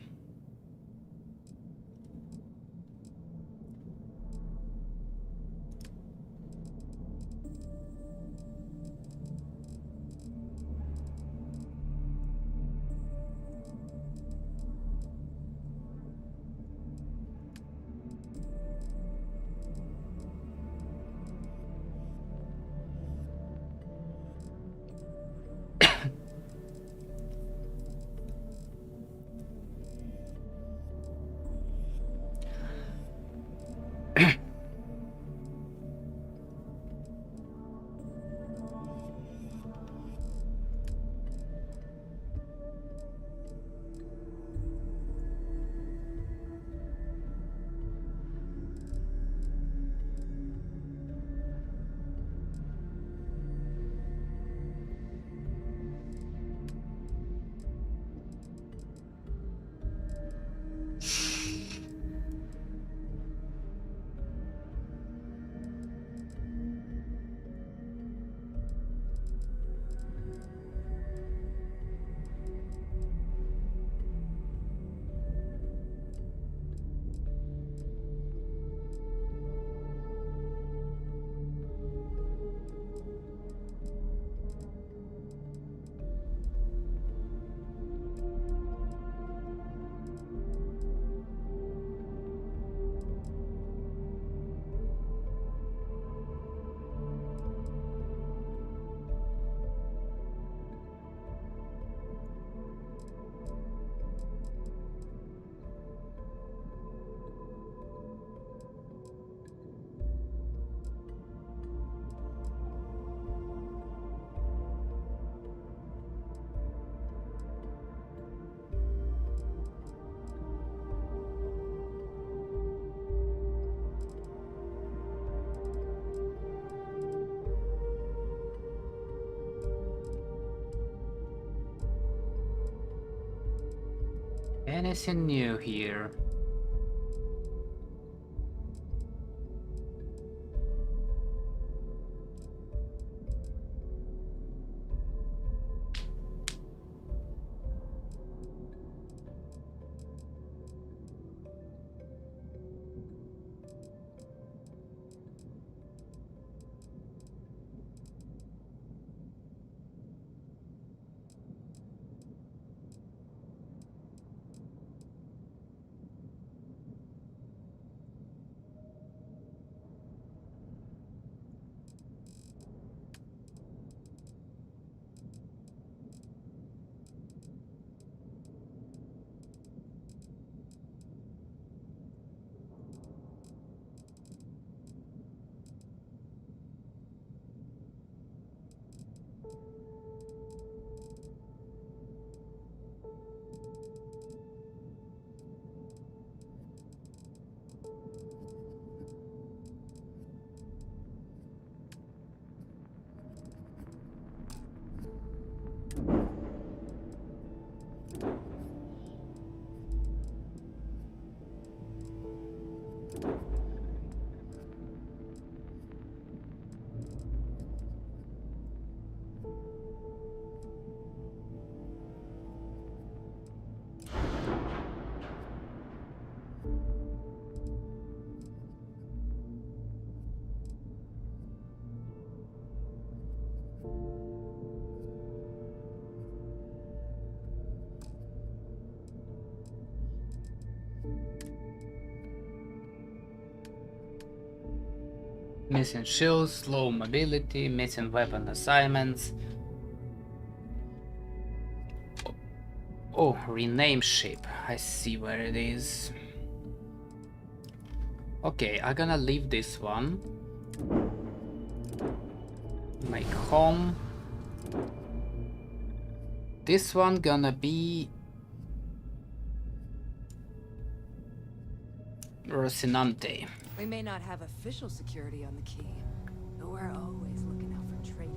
[SPEAKER 1] Anything new here? Missing shields, slow mobility, missing weapon assignments. Oh, rename ship. I see where it is. Okay, I'm gonna leave this one. Make home. This one gonna be Rocinante.
[SPEAKER 21] We may not have official security on the key, but we're always looking out for traitors.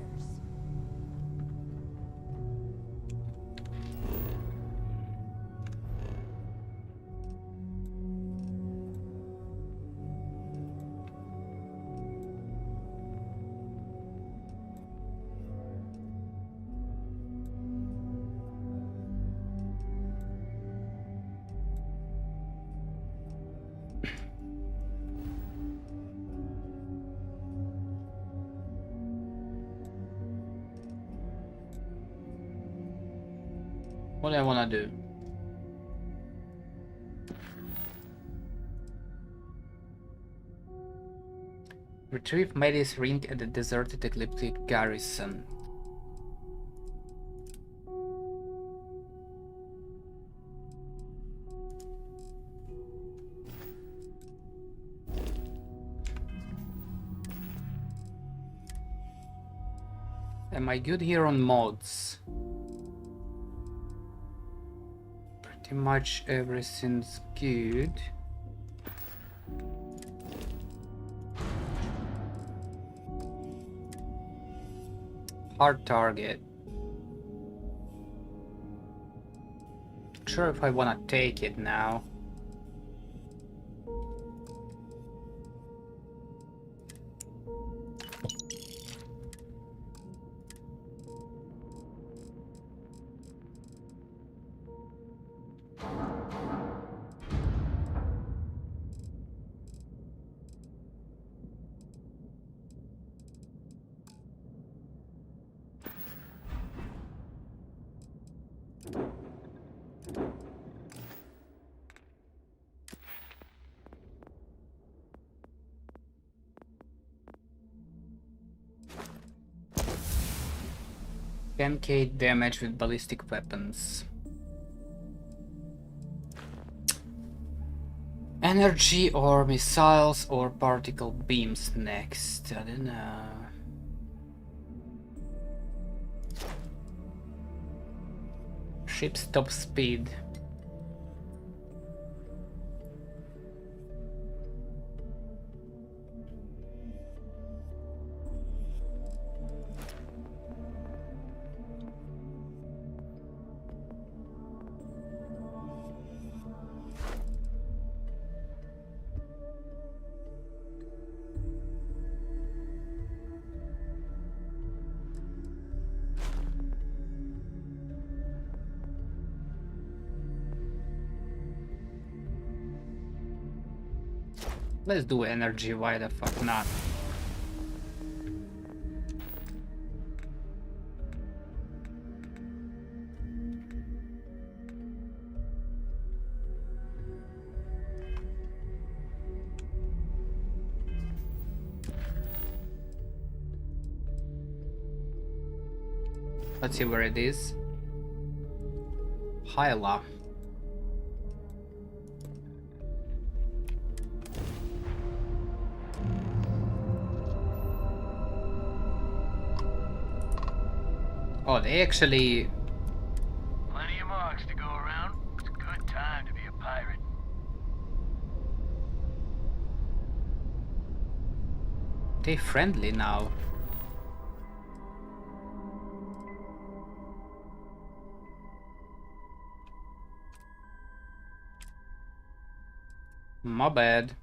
[SPEAKER 1] What do I wanna do? Retrieve Melis ring at the deserted Ecliptic garrison. Am I good here on mods? Pretty much everything's good. Hard target. Not sure if I wanna take it now. $10k damage with ballistic weapons. Energy or missiles or particle beams next. I don't know. Ship's top speed. Let's do energy, why the fuck not? Let's see where it is. Hyla. Oh, they actually...
[SPEAKER 14] Plenty of marks to go around. It's a good time to be a pirate.
[SPEAKER 1] They friendly now. My bad.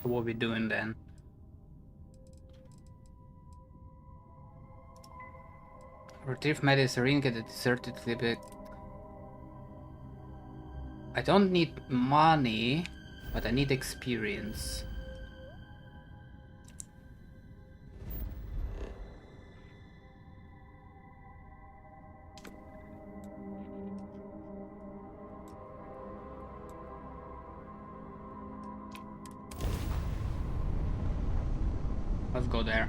[SPEAKER 1] What we doing then? Retrieve medicine at a deserted clip. I don't need money, but I need experience. Let's go there.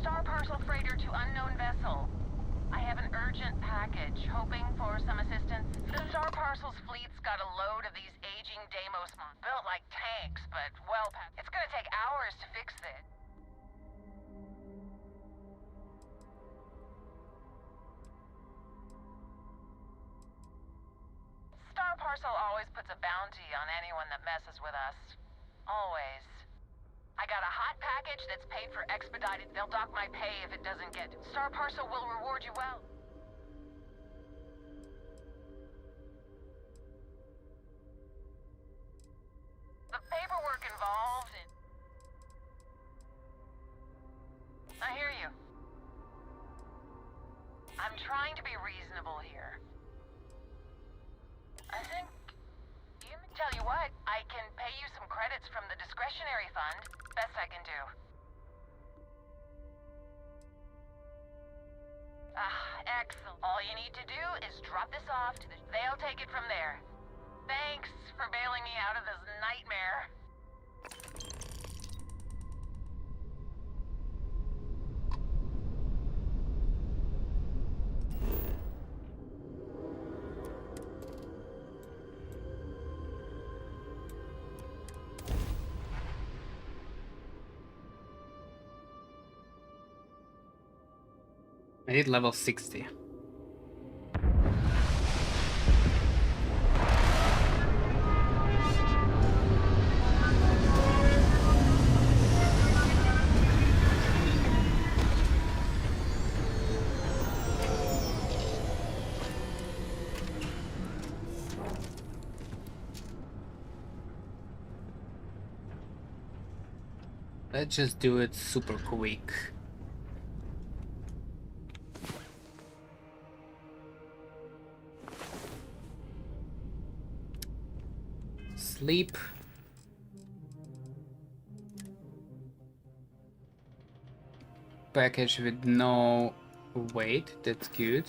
[SPEAKER 12] Star parcel freighter to unknown vessel. I have an urgent package, hoping for some assistance. The Star Parcel's fleet's got a load of these aging Deimos built like tanks, but well past. It's gonna take hours to fix this. Star Parcel always puts a bounty on anyone that messes with us. Always. I got a hot package that's paid for expedited. They'll dock my pay if it doesn't get. Star Parcel will reward you well. The paperwork involved and... I hear you. I'm trying to be reasonable here. I think... Tell you what, I can pay you some credits from the discretionary fund. Best I can do. Excellent. All you need to do is drop this off to the... They'll take it from there. Thanks for bailing me out of this nightmare.
[SPEAKER 1] I need level 60. Let's just do it super quick. Sleep. package with no weight. That's good.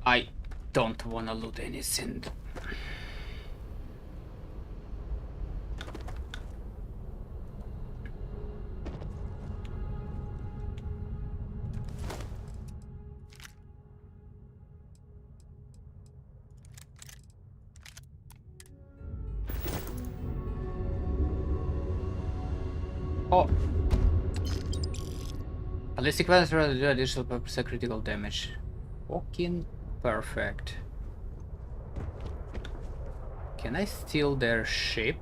[SPEAKER 1] I don't wanna loot anything. Oh! At least sequence will do additional percent critical damage. Fucking perfect. Can I steal their ship?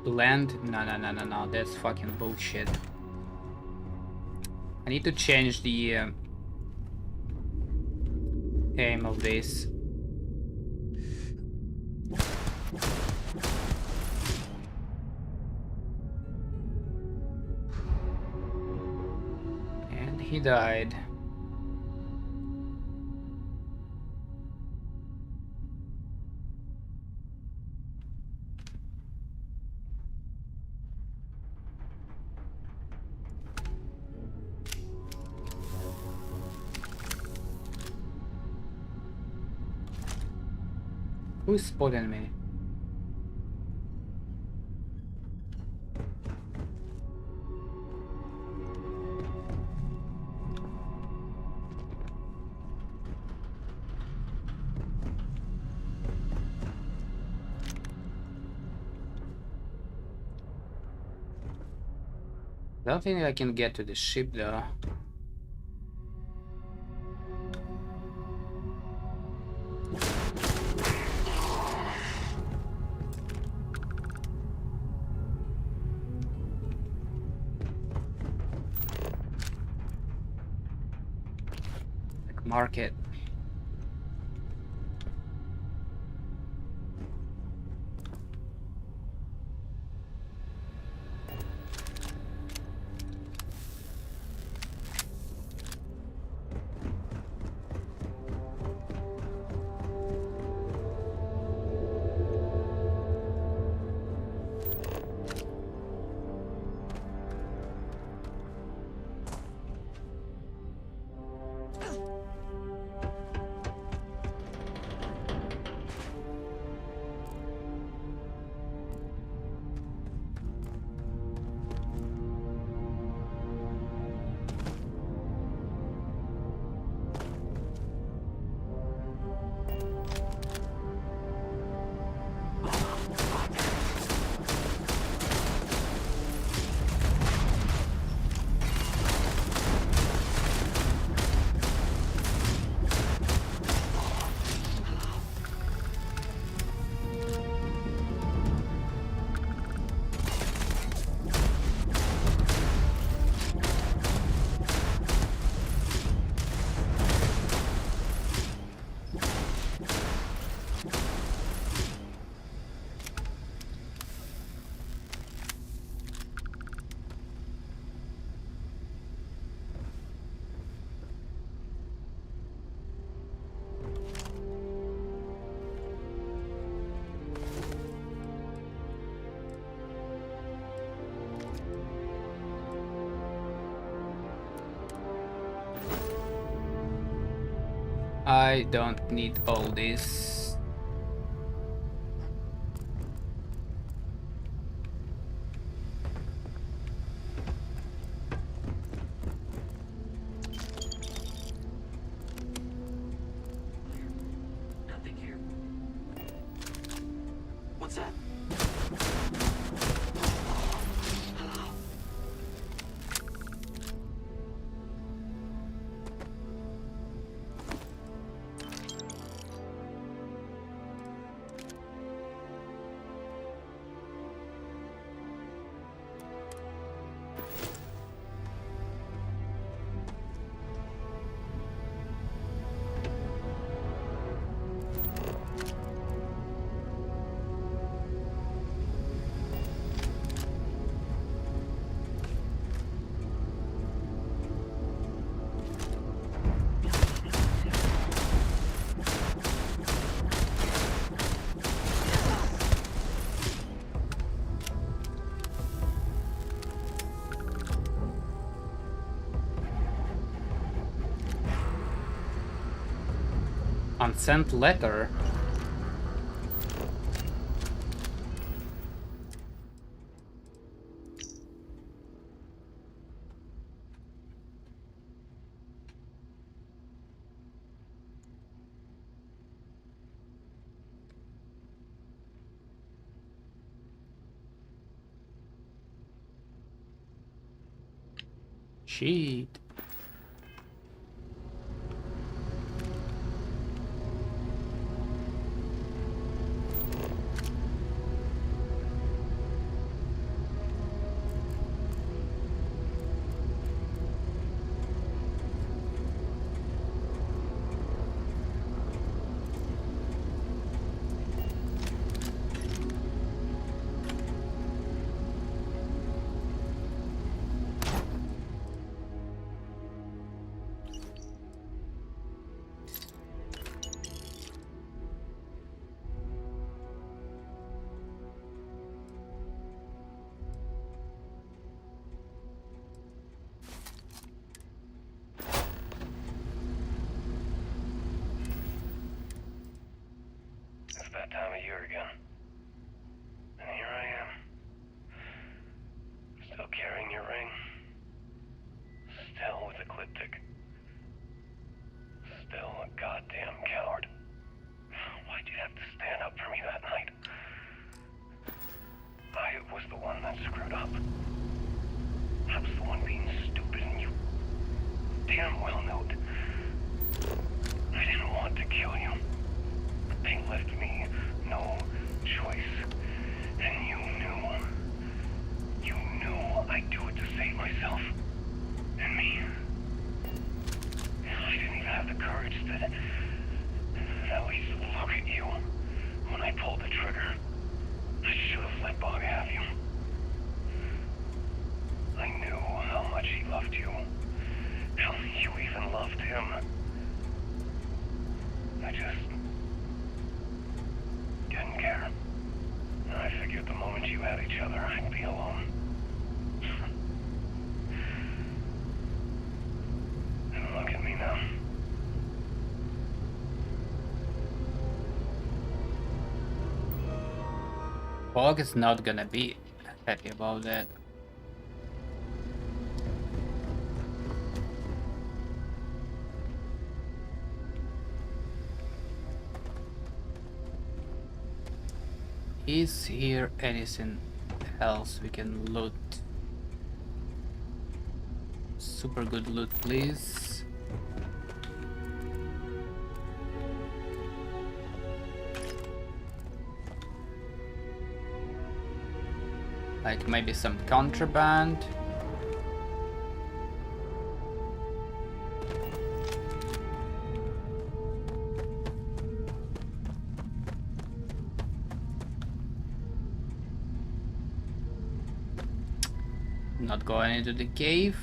[SPEAKER 1] Blend? No, that's fucking bullshit. I need to change the aim of this. And he died. Who's spotting me? I don't think I can get to the ship though. Market. I don't need all this.
[SPEAKER 13] Nothing here. What's that? Hello?
[SPEAKER 1] Unsent letter. Sheet.
[SPEAKER 22] It's that time of year again. And here I am. Still carrying your ring. Still with Ecliptic. Still a goddamn coward. Why'd you have to stand up for me that night? I was the one that screwed up. I was the one being stupid and you damn well knew it. I didn't want to kill you. But they left me no choice. And you knew. You knew I'd do it to save myself. And me. I didn't even have the courage to at least look at you when I pulled the trigger. I should have let Bog have you. I knew how much he loved you. How you even loved him. I just didn't care. I figured the moment you had each other, I'd be alone. And look at me now.
[SPEAKER 1] Bog is not gonna be happy about that. Is here anything else we can loot? Super good loot, please. Like maybe some contraband. Not going into the cave.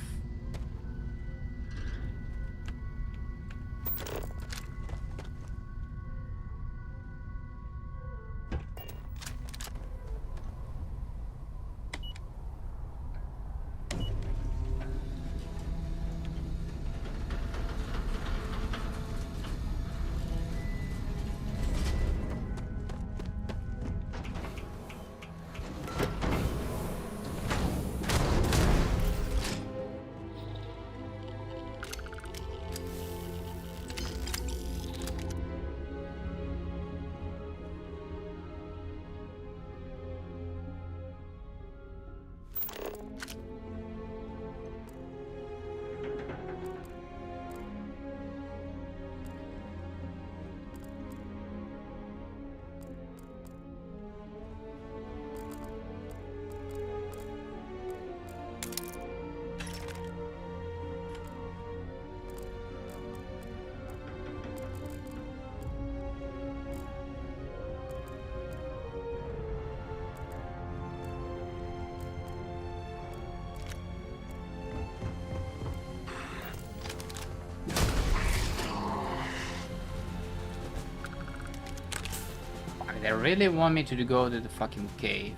[SPEAKER 1] They really want me to go to the fucking cave.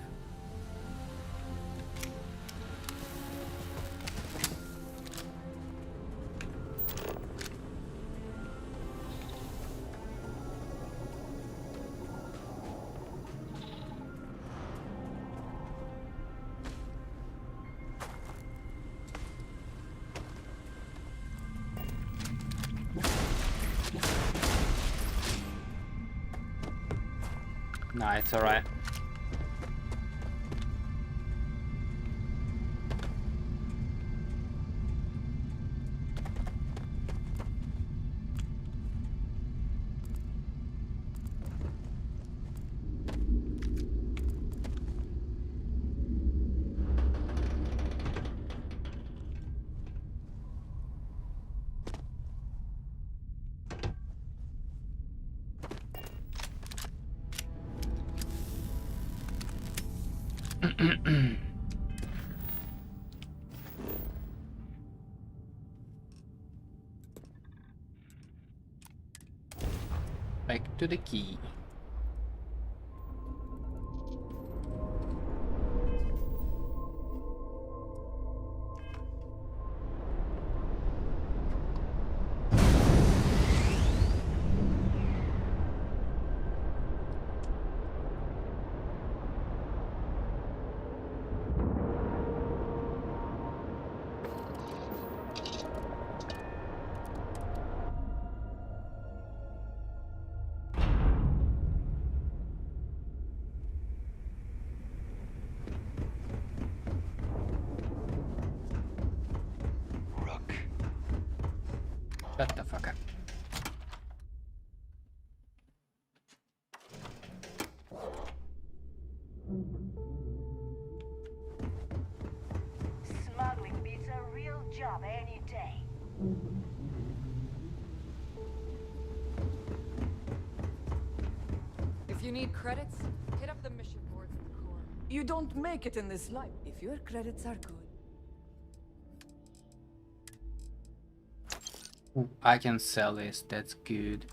[SPEAKER 1] Nah, it's alright. Back to the key. Shut the fuck up.
[SPEAKER 2] Smuggling beats a real job any day.
[SPEAKER 21] If you need credits, hit up the mission boards in the core. You don't make it in this life if your credits are good.
[SPEAKER 1] Ooh, I can sell this, that's good.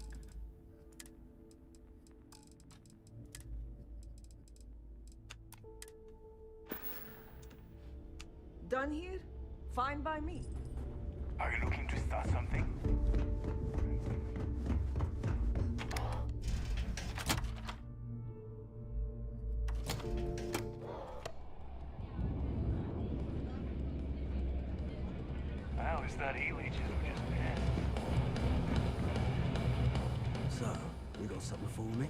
[SPEAKER 21] Done here? Fine by me.
[SPEAKER 3] Are you looking to start something? Well, it's that Ely who just passed.
[SPEAKER 7] So, you got something for me?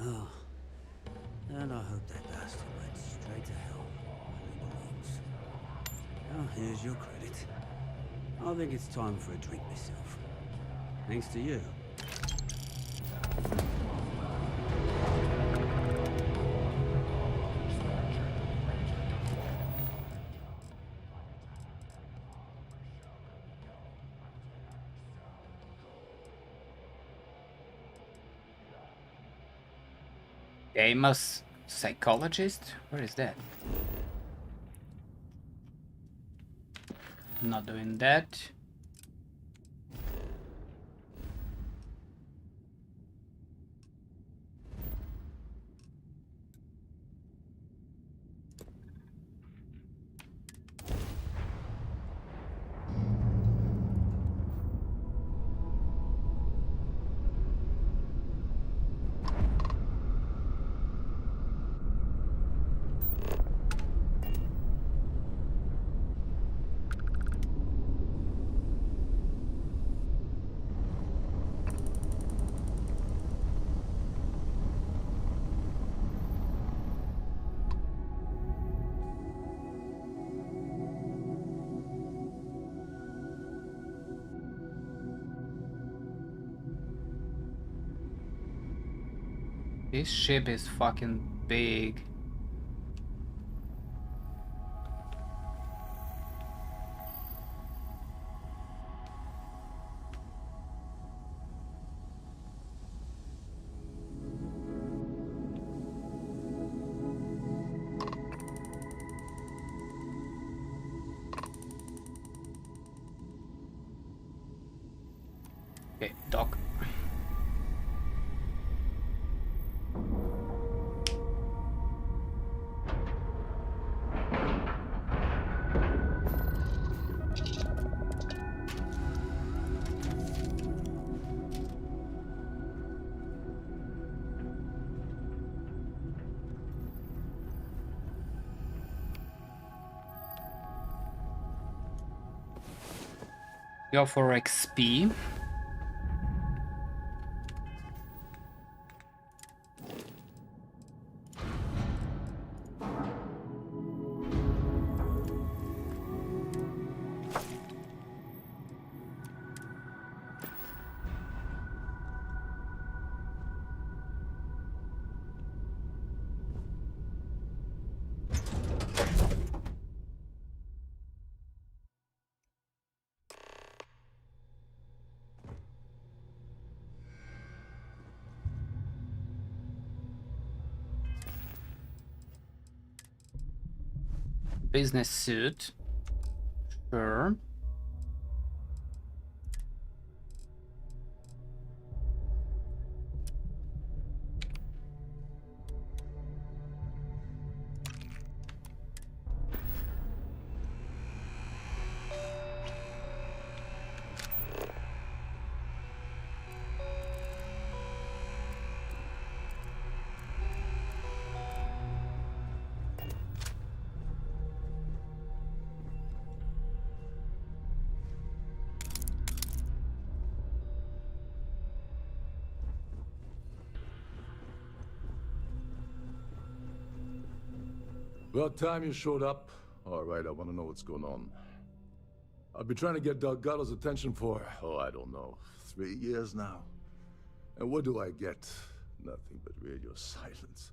[SPEAKER 7] Oh. And I hope that bastard went straight to hell where he belongs. Well, here's your credit. I think it's time for a drink myself. Thanks to you.
[SPEAKER 1] Amos psychologist? Where is that? Not doing that. This ship is fucking big. Okay, dock. Go for XP. Business suit. Sure.
[SPEAKER 15] About time you showed up. All right, I want to know what's going on. I've been trying to get Delgado's attention for, I don't know, 3 years now. And what do I get? Nothing but radio silence.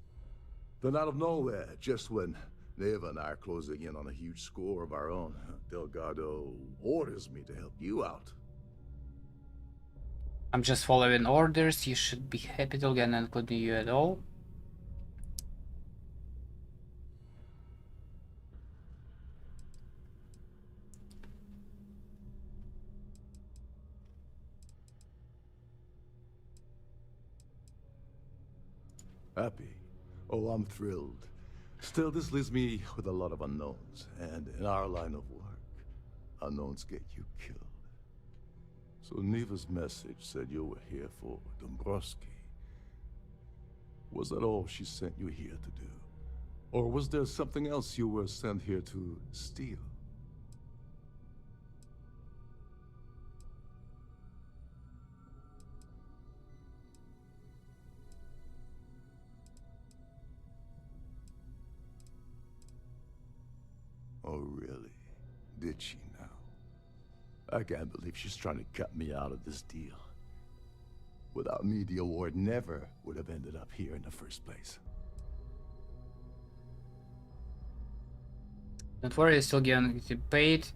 [SPEAKER 15] Then out of nowhere, just when Neva and I are closing in on a huge score of our own, Delgado orders me to help you out.
[SPEAKER 1] I'm just following orders. You should be happy to get including you at all.
[SPEAKER 15] Happy? Oh, I'm thrilled. Still, this leaves me with a lot of unknowns, and in our line of work, unknowns get you killed. So Neva's message said you were here for Dombrowski. Was that all she sent you here to do? Or was there something else you were sent here to steal? Oh, really? Did she now? I can't believe she's trying to cut me out of this deal. Without me, the award never would have ended up here in the first place.
[SPEAKER 1] Don't worry, you're still getting paid.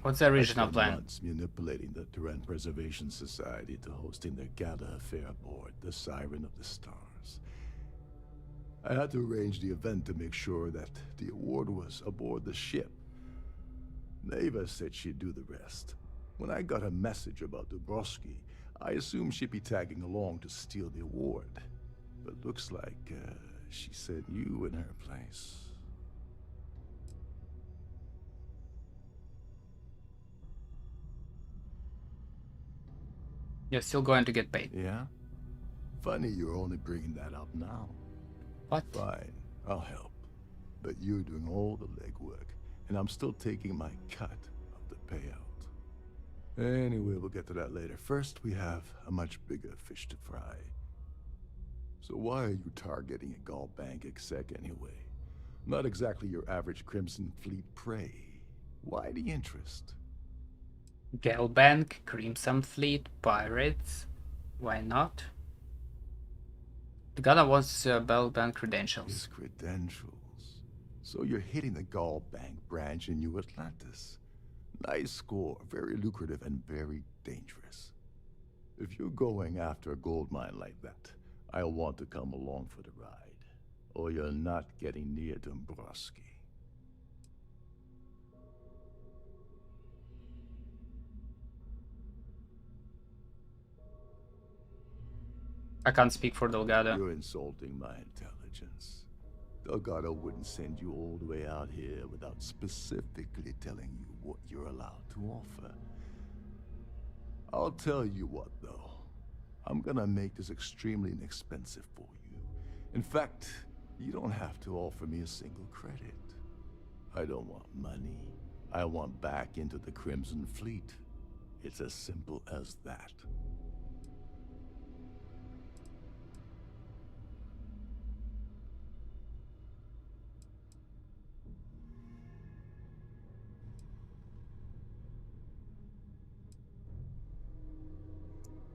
[SPEAKER 1] What's the original plan?
[SPEAKER 15] Months manipulating the Terran Preservation Society to hosting their gala affair aboard the Siren of the Stars. I had to arrange the event to make sure that the award was aboard the ship. Neva said she'd do the rest. When I got a message about Dombrowski, I assumed she'd be tagging along to steal the award. But looks like she sent you in her place.
[SPEAKER 1] You're still going to get paid.
[SPEAKER 15] Yeah? Funny you're only bringing that up now.
[SPEAKER 1] What?
[SPEAKER 15] Fine, I'll help. But you're doing all the legwork, and I'm still taking my cut of the payout. Anyway, we'll get to that later. First, we have a much bigger fish to fry. So why are you targeting a Gaul Bank exec anyway? Not exactly your average Crimson Fleet prey. Why the interest?
[SPEAKER 1] Galbank, Crimson Fleet, Pirates. Why not? The Ghana wants Galbank credentials.
[SPEAKER 15] His credentials. So you're hitting the Gaul Bank branch in New Atlantis. Nice score, very lucrative and very dangerous. If you're going after a gold mine like that, I'll want to come along for the ride. Or you're not getting near Dombrowski.
[SPEAKER 1] I can't speak for Delgado.
[SPEAKER 15] You're insulting my intelligence. Delgado wouldn't send you all the way out here without specifically telling you what you're allowed to offer. I'll tell you what, though. I'm gonna make this extremely inexpensive for you. In fact, you don't have to offer me a single credit. I don't want money. I want back into the Crimson Fleet. It's as simple as that.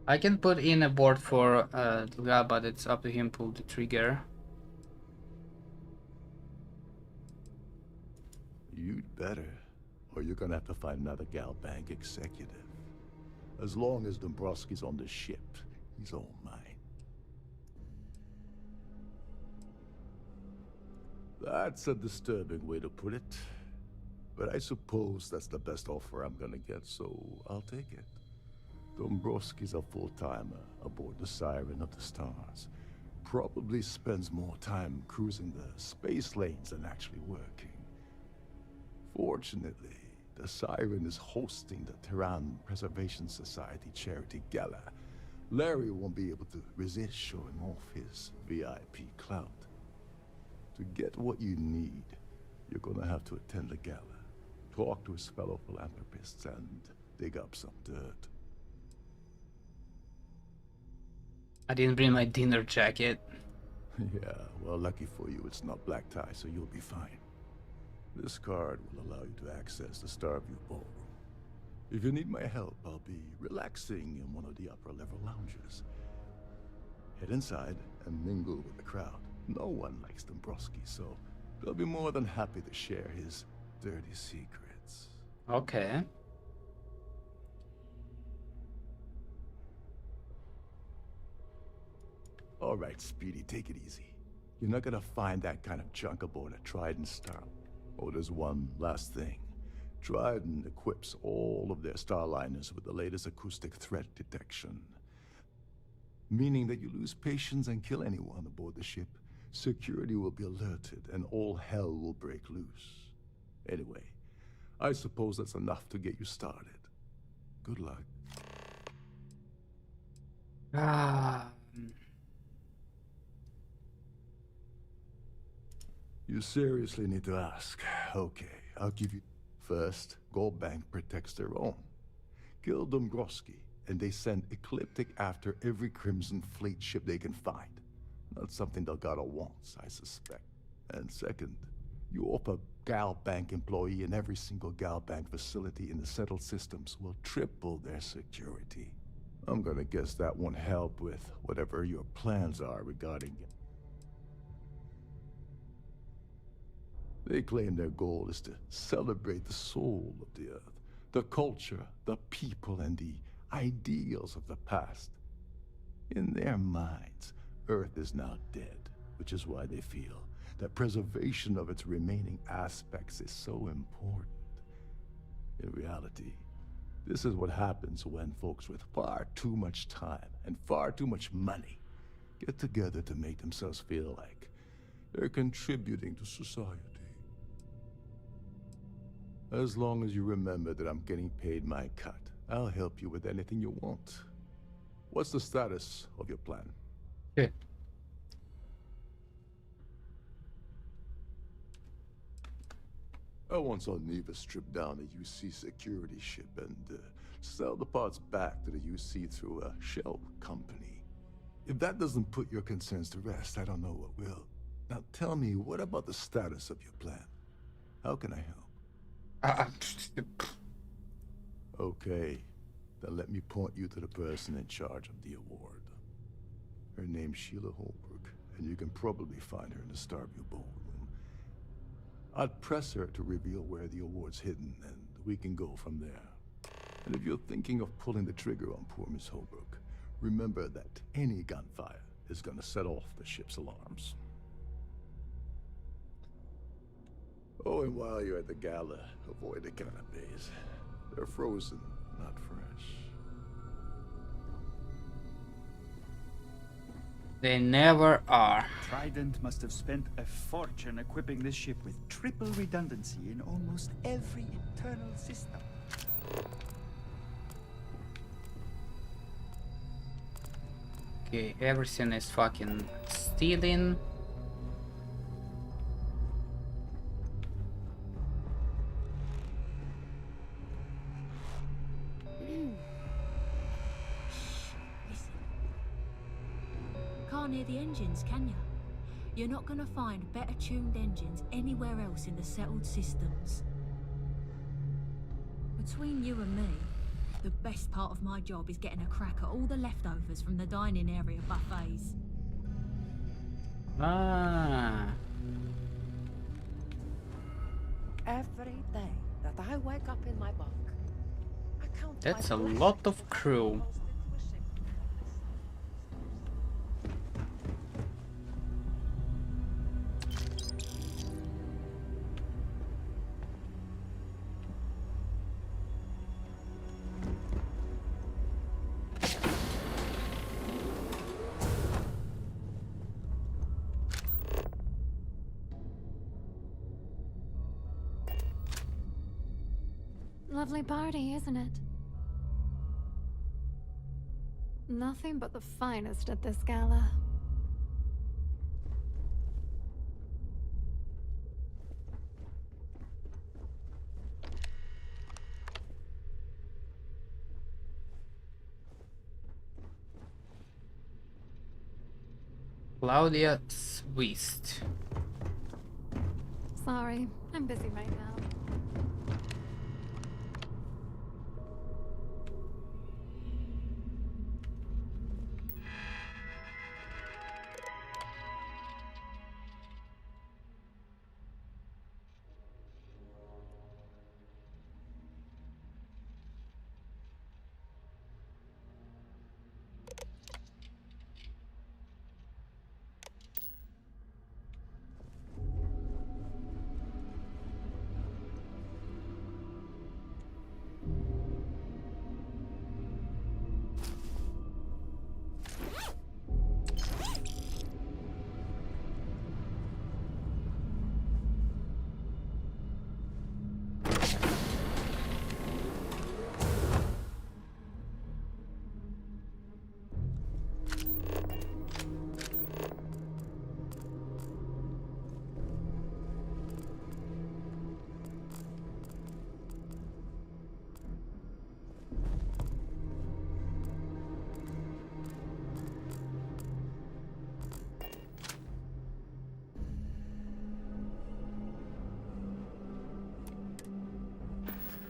[SPEAKER 1] I can put in a board for Delgado, but it's up to him to pull the trigger.
[SPEAKER 15] You'd better, or you're gonna have to find another Gal Bank executive. As long as Dombrowski's on the ship, he's all mine. That's a disturbing way to put it. But I suppose that's the best offer I'm gonna get, so I'll take it. Dombrowski's a full-timer aboard the Siren of the Stars. Probably spends more time cruising the space lanes than actually working. Fortunately, the Siren is hosting the Terran Preservation Society charity gala. Larry won't be able to resist showing off his VIP clout. To get what you need, you're gonna have to attend the gala, talk to his fellow philanthropists, and dig up some dirt.
[SPEAKER 1] I didn't bring my dinner jacket.
[SPEAKER 15] Yeah, well, lucky for you, it's not black tie, so you'll be fine. This card will allow you to access the Starview Ballroom. If you need my help, I'll be relaxing in one of the upper-level lounges. Head inside and mingle with the crowd. No one likes Dombrowski, so they'll be more than happy to share his dirty secrets.
[SPEAKER 1] Okay.
[SPEAKER 15] All right, Speedy, take it easy. You're not gonna find that kind of junk aboard a Trident Star. Oh, there's one last thing. Trident equips all of their starliners with the latest acoustic threat detection. Meaning that you lose patience and kill anyone aboard the ship, security will be alerted and all hell will break loose. Anyway, I suppose that's enough to get you started. Good luck. You seriously need to ask. Okay, I'll give you... First, Gold Bank protects their own. Kill Dombrowski, and they send Ecliptic after every Crimson Fleet ship they can find. Not something Delgado wants, I suspect. And second, you offer Gal Bank employee in every single Gal Bank facility in the settled systems will triple their security. I'm gonna guess that won't help with whatever your plans are regarding it. They claim their goal is to celebrate the soul of the Earth, the culture, the people, and the ideals of the past. In their minds, Earth is now dead, which is why they feel that preservation of its remaining aspects is so important. In reality, this is what happens when folks with far too much time and far too much money get together to make themselves feel like they're contributing to society. As long as you remember that I'm getting paid my cut, I'll help you with anything you want. What's the status of your plan?
[SPEAKER 1] Okay.
[SPEAKER 15] I once saw Neva strip down a UC security ship and sell the parts back to the UC through a shell company. If that doesn't put your concerns to rest, I don't know what will. Now tell me, what about the status of your plan? How can I help? Okay, then let me point you to the person in charge of the award. Her name's Sheila Holbrook, and you can probably find her in the Starview Ballroom. I'd press her to reveal where the award's hidden, and we can go from there. And if you're thinking of pulling the trigger on poor Miss Holbrook, remember that any gunfire is gonna set off the ship's alarms. Oh, and while you're at the gala, avoid the canapes. They're frozen, not fresh.
[SPEAKER 1] They never are.
[SPEAKER 10] Trident must have spent a fortune equipping this ship with triple redundancy in almost every internal system.
[SPEAKER 1] Okay, everything is fucking stealing.
[SPEAKER 16] Can't hear the engines, can you? You're not gonna find better tuned engines anywhere else in the settled systems. Between you and me, the best part of my job is getting a crack at all the leftovers from the dining area buffets.
[SPEAKER 1] Ah.
[SPEAKER 13] Every day that I wake up in my bunk, I count
[SPEAKER 1] That's
[SPEAKER 13] my
[SPEAKER 1] a
[SPEAKER 13] blessings
[SPEAKER 1] lot of
[SPEAKER 13] as I
[SPEAKER 1] crew.
[SPEAKER 13] post into a ship.
[SPEAKER 17] Lovely party, isn't it? Nothing but the finest at this gala.
[SPEAKER 1] Claudia Swist.
[SPEAKER 17] Sorry, I'm busy right now.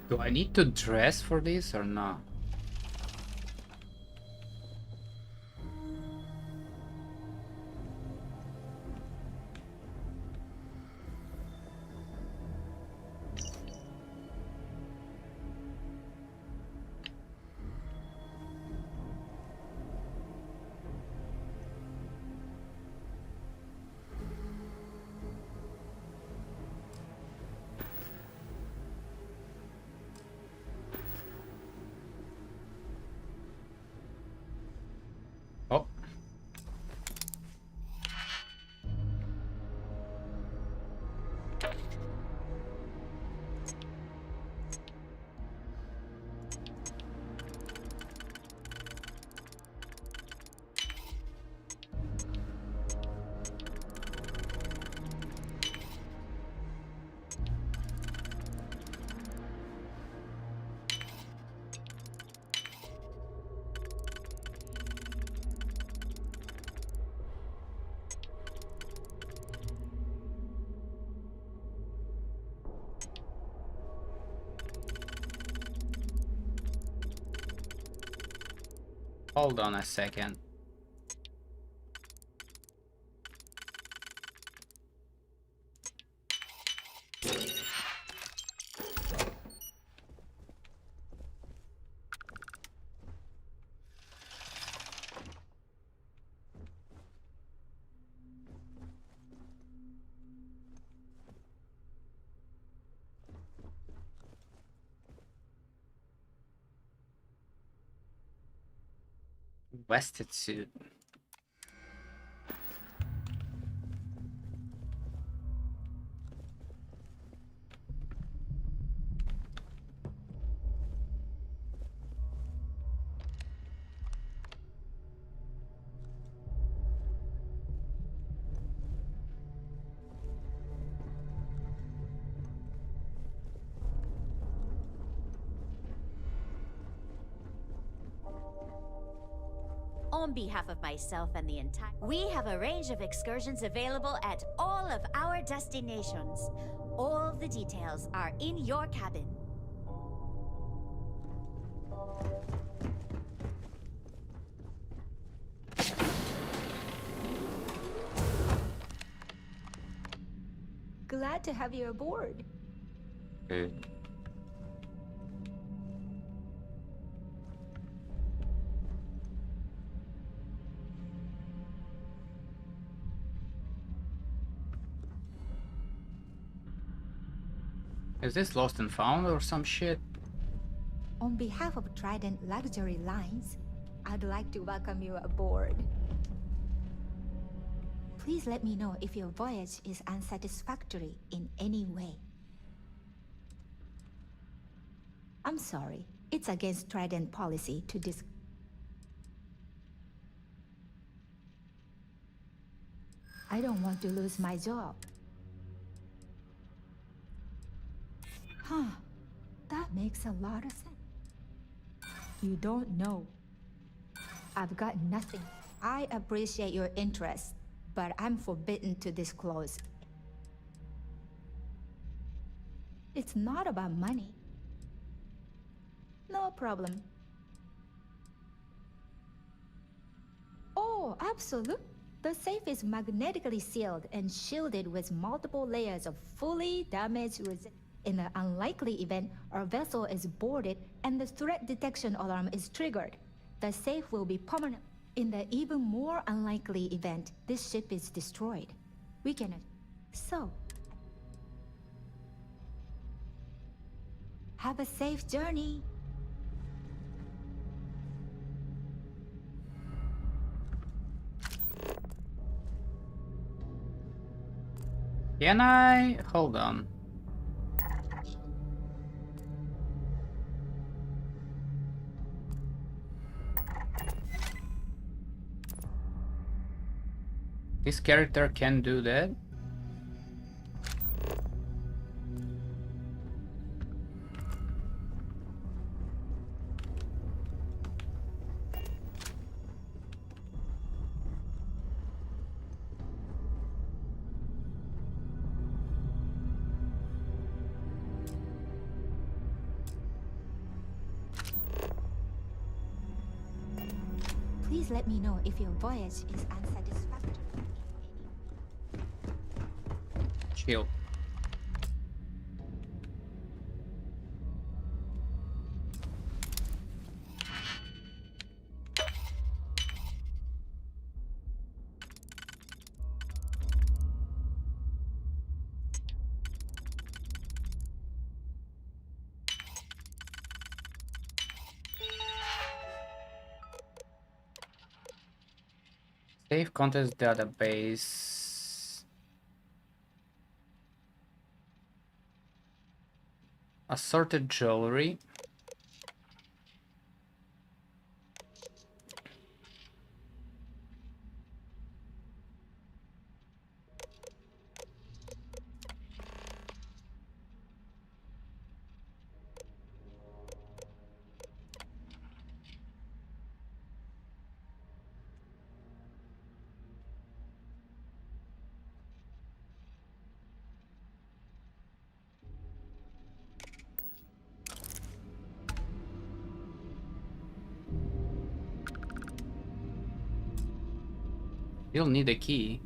[SPEAKER 1] Do I need to dress for this or not? Oh. Hold on a second. Vested suit.
[SPEAKER 6] On behalf of myself and the entire... We have a range of excursions available at all of our destinations. All the details are in your cabin.
[SPEAKER 18] Glad to have you aboard.
[SPEAKER 1] Okay. Is this lost and found or some shit?
[SPEAKER 18] On behalf of Trident Luxury Lines, I'd like to welcome you aboard. Please let me know if your voyage is unsatisfactory in any way. I'm sorry, it's against Trident policy to I don't want to lose my job. Huh, that makes a lot of sense. You don't know. I've got nothing. I appreciate your interest, but I'm forbidden to disclose. It's not about money. No problem. Oh, absolutely. The safe is magnetically sealed and shielded with multiple layers of fully damaged resistance. In the unlikely event our vessel is boarded and the threat detection alarm is triggered, the safe will be permanent. In the even more unlikely event this ship is destroyed, we can... So... Have a safe journey!
[SPEAKER 1] Can I? Hold on. This character can do that?
[SPEAKER 18] Please let me know if your voyage is unsatisfactory.
[SPEAKER 1] Chill. Save contents database. Assorted jewelry. You'll need a key.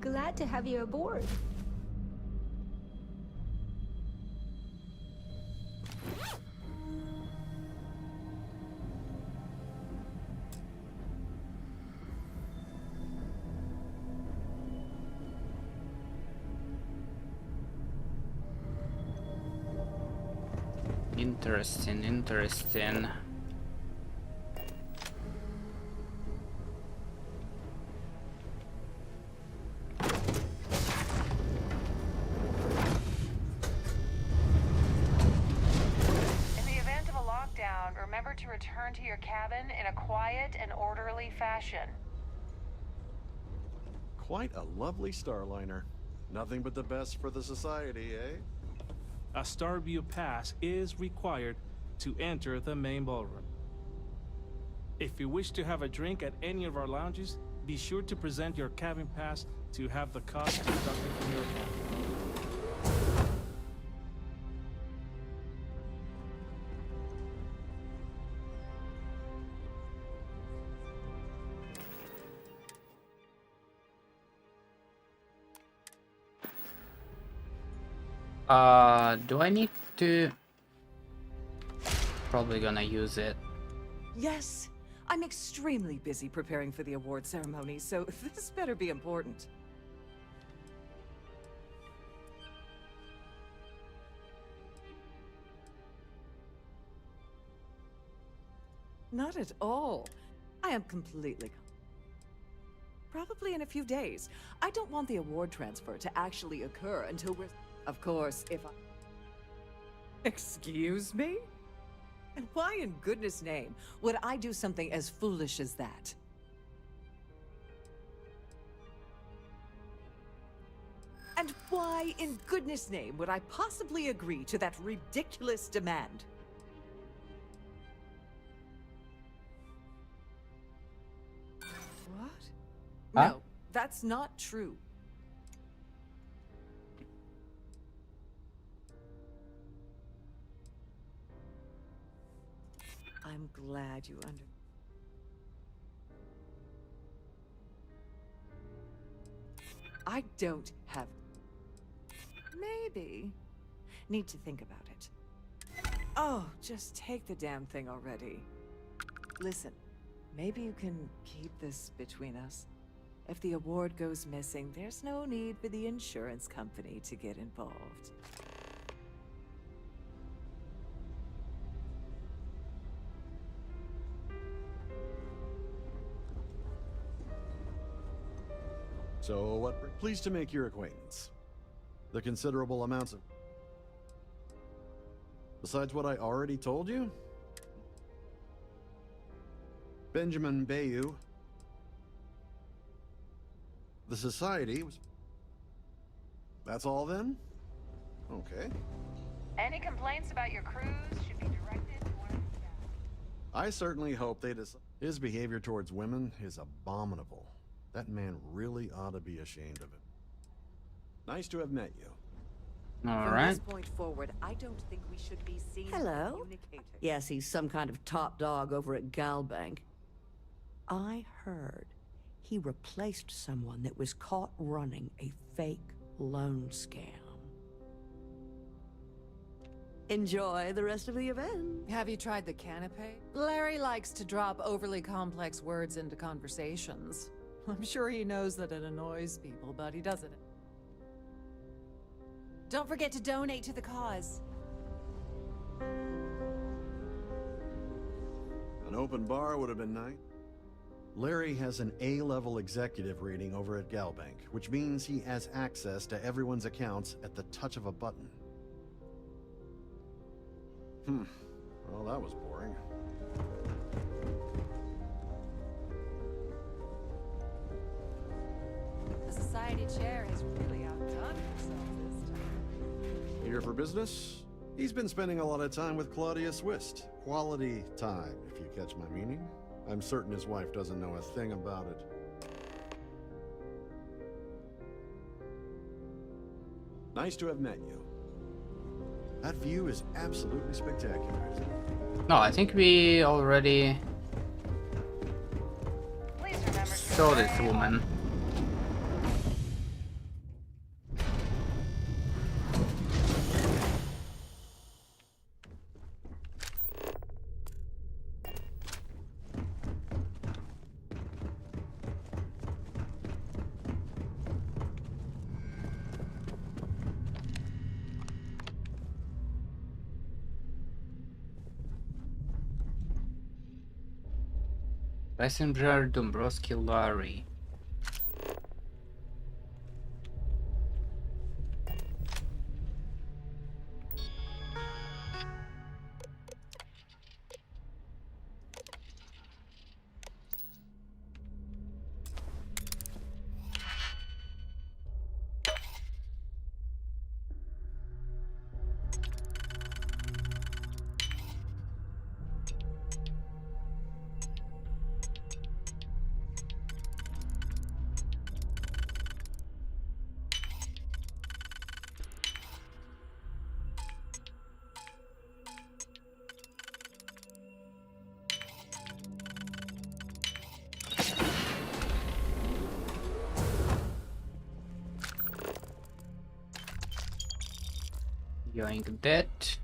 [SPEAKER 18] Glad to have you aboard.
[SPEAKER 1] Interesting, interesting.
[SPEAKER 12] Remember to return to your cabin in a quiet and orderly fashion.
[SPEAKER 4] Quite a lovely starliner. Nothing but the best for the society, eh?
[SPEAKER 8] A Starview pass is required to enter the main ballroom. If you wish to have a drink at any of our lounges, be sure to present your cabin pass to have the cost deducted from your account.
[SPEAKER 1] Do I need to? Probably gonna use it.
[SPEAKER 19] Yes, I'm extremely busy preparing for the award ceremony, so this better be important. Not at all. I am completely... Probably in a few days. I don't want the award transfer to actually occur until we're... Of course, if I... Excuse me? And why in goodness name would I do something as foolish as that? And why in goodness name would I possibly agree to that ridiculous demand? What?
[SPEAKER 1] Huh?
[SPEAKER 19] No, that's not true. I'm glad you under... I don't have... Maybe. Need to think about it. Oh, just take the damn thing already. Listen, maybe you can keep this between us. If the award goes missing, there's no need for the insurance company to get involved.
[SPEAKER 4] So what? Pleased to make your acquaintance. The considerable amounts of... Besides what I already told you? Benjamin Bayou. The society was... That's all then? Okay.
[SPEAKER 12] Any complaints about your cruise should be directed to one of the staff.
[SPEAKER 4] I certainly hope they decide. His behavior towards women is abominable. That man really ought to be ashamed of it. Nice to have met you.
[SPEAKER 19] From this point forward, I don't think we should be seen
[SPEAKER 23] Hello?
[SPEAKER 19] communicating.
[SPEAKER 23] Yes, he's some kind of top dog over at Galbank. I heard he replaced someone that was caught running a fake loan scam. Enjoy the rest of the event.
[SPEAKER 21] Have you tried the canapé? Larry likes to drop overly complex words into conversations. I'm sure he knows that it annoys people, but he does it. Don't forget to donate to the cause.
[SPEAKER 4] An open bar would have been nice. Larry has an A-level executive rating over at Galbank, which means he has access to everyone's accounts at the touch of a button. Well, that was boring.
[SPEAKER 21] The society chair has really outdone herself this time.
[SPEAKER 4] Here for business? He's been spending a lot of time with Claudia Swist. Quality time, if you catch my meaning. I'm certain his wife doesn't know a thing about it. Nice to have met you. That view is absolutely spectacular.
[SPEAKER 1] No, I think we already saw this woman. Passenger Dombrowski Larry. Yoink that.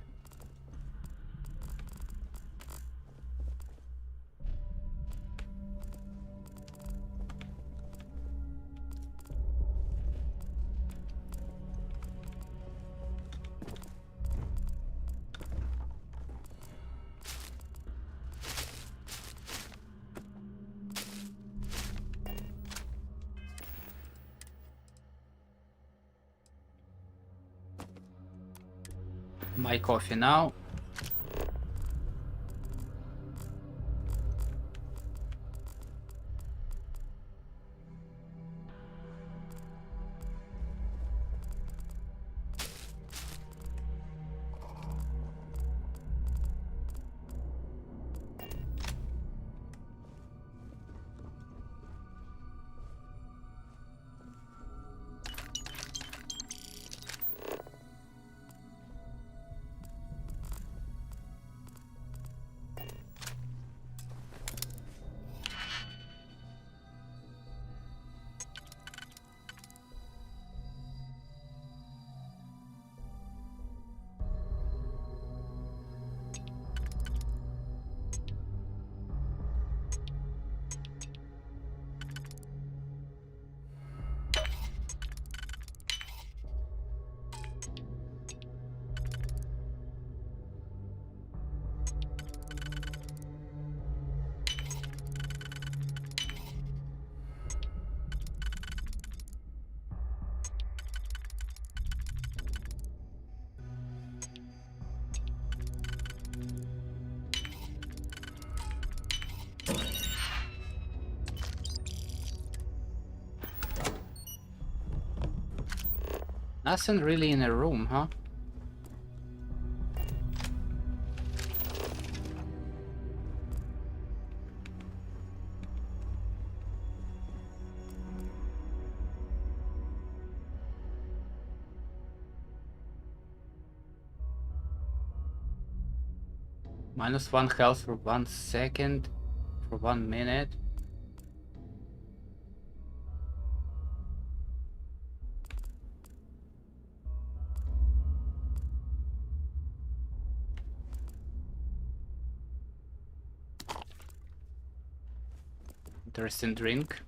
[SPEAKER 1] My coffee now. Nothing really in a room, huh? -1 health for 1 second, for 1 minute. Interesting drink.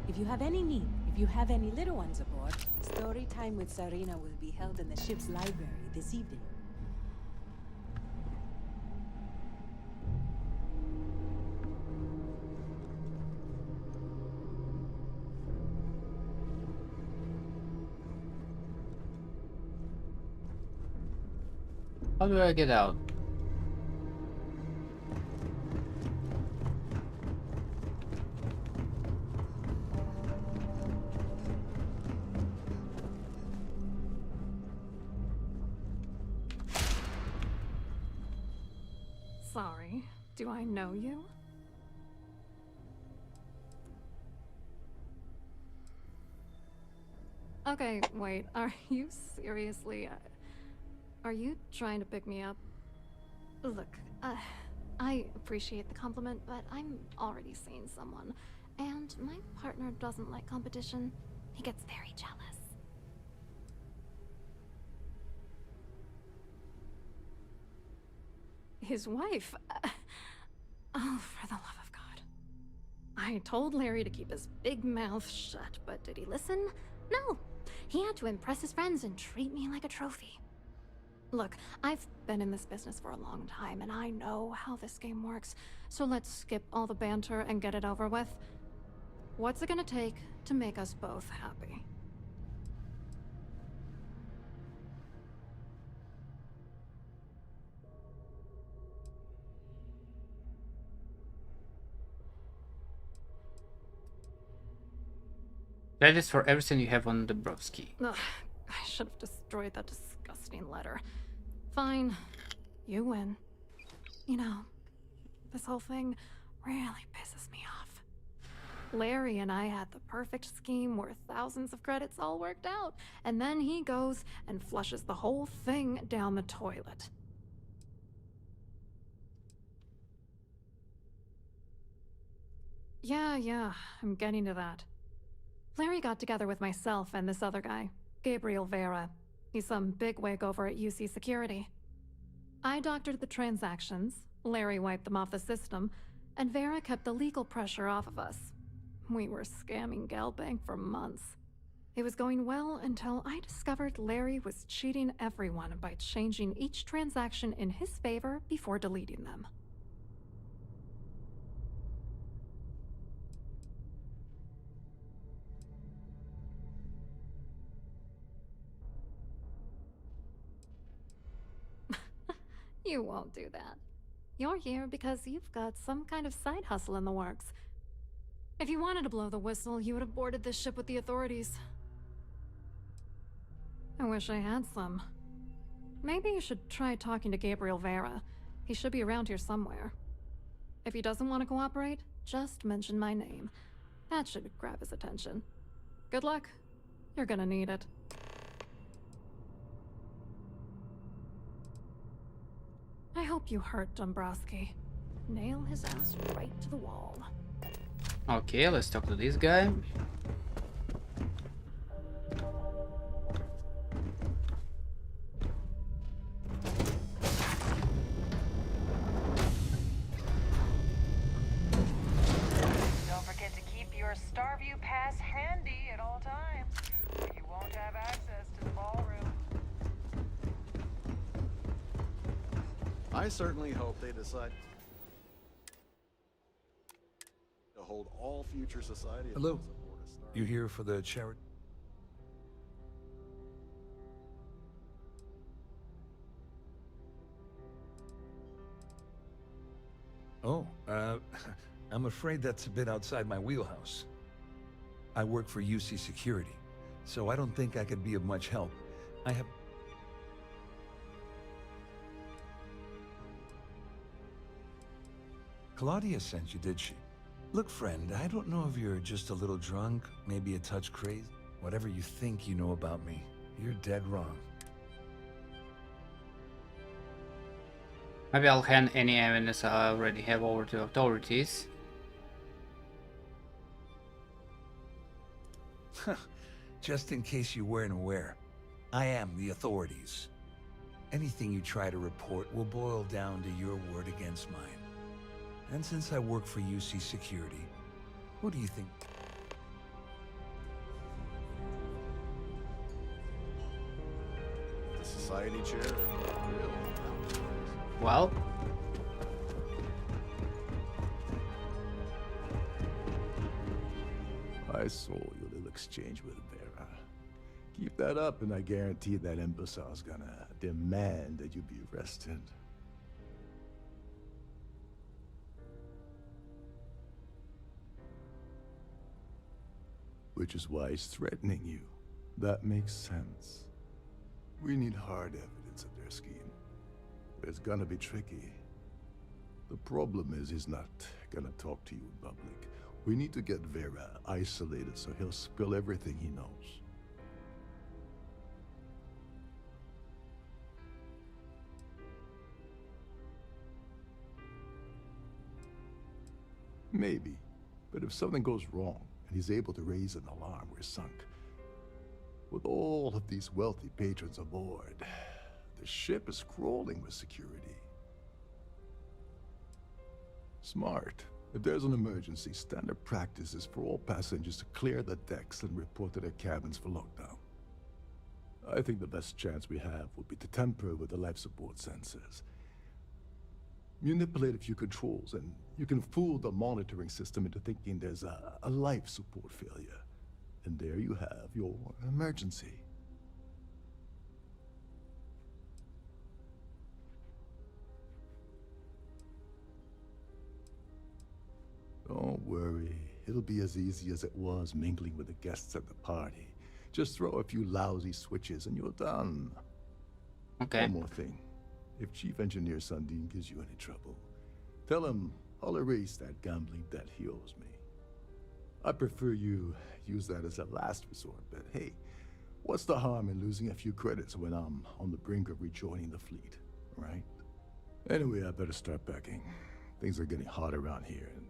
[SPEAKER 9] If you have any need, if you have any little ones aboard, story time with Sarina will be held in the ship's library this evening.
[SPEAKER 1] How do I get out?
[SPEAKER 17] Sorry, do I know you? Okay, wait, are you seriously... are you trying to pick me up? Look, I appreciate the compliment, but I'm already seeing someone, and my partner doesn't like competition. He gets very jealous. His wife? Oh, for the love of God. I told Larry to keep his big mouth shut, but did he listen? No. He had to impress his friends and treat me like a trophy. Look, I've been in this business for a long time, and I know how this game works, so let's skip all the banter and get it over with. What's it gonna take to make us both happy?
[SPEAKER 1] That is for everything you have on the broski.
[SPEAKER 17] Ugh, I should have destroyed that disgusting letter. Fine, you win. You know, this whole thing really pisses me off. Larry and I had the perfect scheme where thousands of credits all worked out, and then he goes and flushes the whole thing down the toilet. Yeah, I'm getting to that. Larry got together with myself and this other guy, Gabriel Vera. He's some bigwig over at UC Security. I doctored the transactions, Larry wiped them off the system, and Vera kept the legal pressure off of us. We were scamming Galbank for months. It was going well until I discovered Larry was cheating everyone by changing each transaction in his favor before deleting them. You won't do that. You're here because you've got some kind of side hustle in the works. If you wanted to blow the whistle, you would have boarded this ship with the authorities. I wish I had some. Maybe you should try talking to Gabriel Vera. He should be around here somewhere. If he doesn't want to cooperate, just mention my name. That should grab his attention. Good luck. You're gonna need it. I hope you hurt Dombrowski. Nail his ass right to the wall.
[SPEAKER 1] Okay, let's talk to this guy.
[SPEAKER 12] Don't forget to keep your Starview Pass handy at all times, or you won't have access to the ballroom.
[SPEAKER 4] I certainly hope they decide to hold all future society.
[SPEAKER 5] Hello. You here for the charity? Oh, I'm afraid that's a bit outside my wheelhouse. I work for UC Security, so I don't think I could be of much help. I have... Claudia sent you, did she? Look, friend, I don't know if you're just a little drunk, maybe a touch crazy. Whatever you think you know about me, you're dead wrong.
[SPEAKER 1] Maybe I'll hand any evidence I already have over to authorities.
[SPEAKER 5] Just in case you weren't aware, I am the authorities. Anything you try to report will boil down to your word against mine. And since I work for UC Security, what do you think?
[SPEAKER 4] The society chair? Really?
[SPEAKER 1] Well,
[SPEAKER 15] I saw your little exchange with Vera. Keep that up and I guarantee that imbecile's gonna demand that you be arrested. Which is why he's threatening you. That makes sense. We need hard evidence of their scheme. But it's gonna be tricky. The problem is he's not gonna talk to you in public. We need to get Vera isolated so he'll spill everything he knows. Maybe, but if something goes wrong and he's able to raise an alarm, we're sunk. With all of these wealthy patrons aboard, the ship is crawling with security. Smart. If there's an emergency, standard practice is for all passengers to clear the decks and report to their cabins for lockdown. I think the best chance we have would be to tamper with the life support sensors. Manipulate a few controls, and you can fool the monitoring system into thinking there's a life support failure. And there you have your emergency. Don't worry. It'll be as easy as it was mingling with the guests at the party. Just throw a few lousy switches and you're done.
[SPEAKER 1] Okay.
[SPEAKER 15] One more thing. If Chief Engineer Sundin gives you any trouble, tell him I'll erase that gambling debt he owes me. I prefer you use that as a last resort, but hey, what's the harm in losing a few credits when I'm on the brink of rejoining the fleet, right? Anyway, I better start packing. Things are getting hot around here, and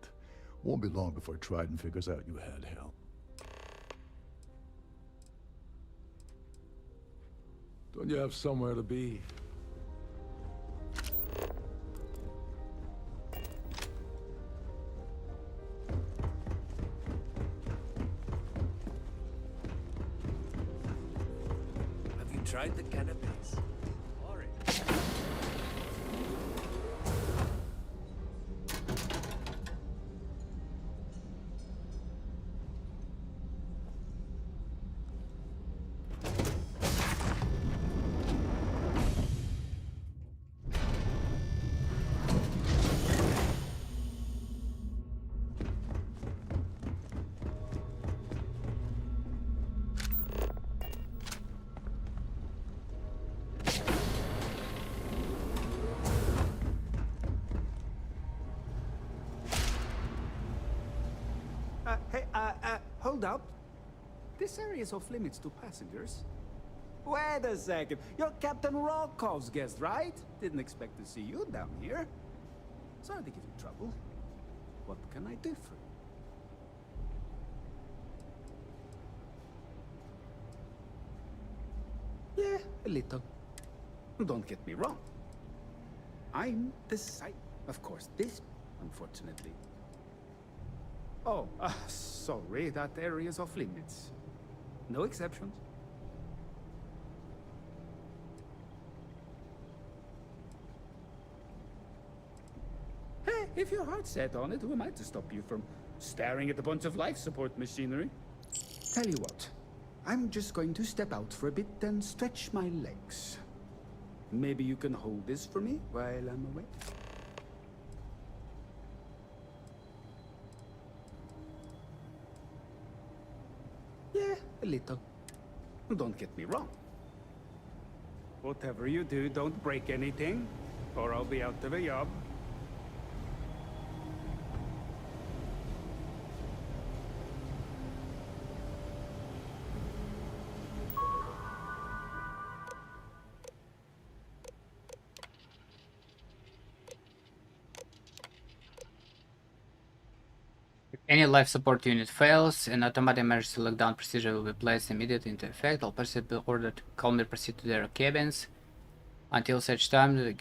[SPEAKER 15] won't be long before Trident figures out you had help. Don't you have somewhere to be?
[SPEAKER 7] Have you tried the cannabis? Orange.
[SPEAKER 10] Hold up. This area is off limits to passengers. Wait a second. You're Captain Rokov's guest, right? Didn't expect to see you down here. Sorry to give you trouble. What can I do for you? Yeah, a little. Don't get me wrong. I'm the site. Of course, this, unfortunately. Oh, sorry, that area's off limits. No exceptions. Hey, if your heart's set on it, who am I to stop you from staring at a bunch of life support machinery? Tell you what, I'm just going to step out for a bit and stretch my legs. Maybe you can hold this for me while I'm away? Yeah, a little. Don't get me wrong. Whatever you do, don't break anything, or I'll be out of a job.
[SPEAKER 1] Any life support unit fails, an automatic emergency lockdown procedure will be placed immediately into effect. All personnel will be ordered to calmly proceed to their cabins until such time that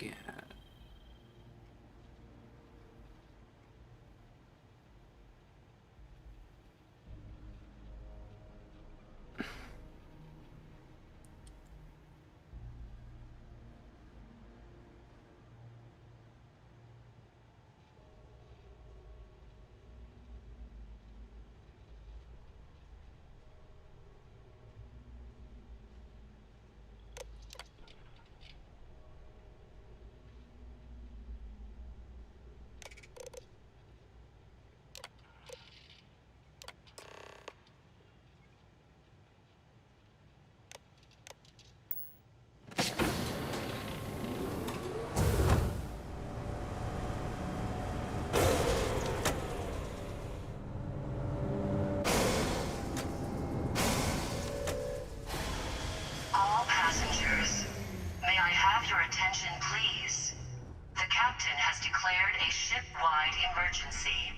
[SPEAKER 11] declared a ship-wide emergency.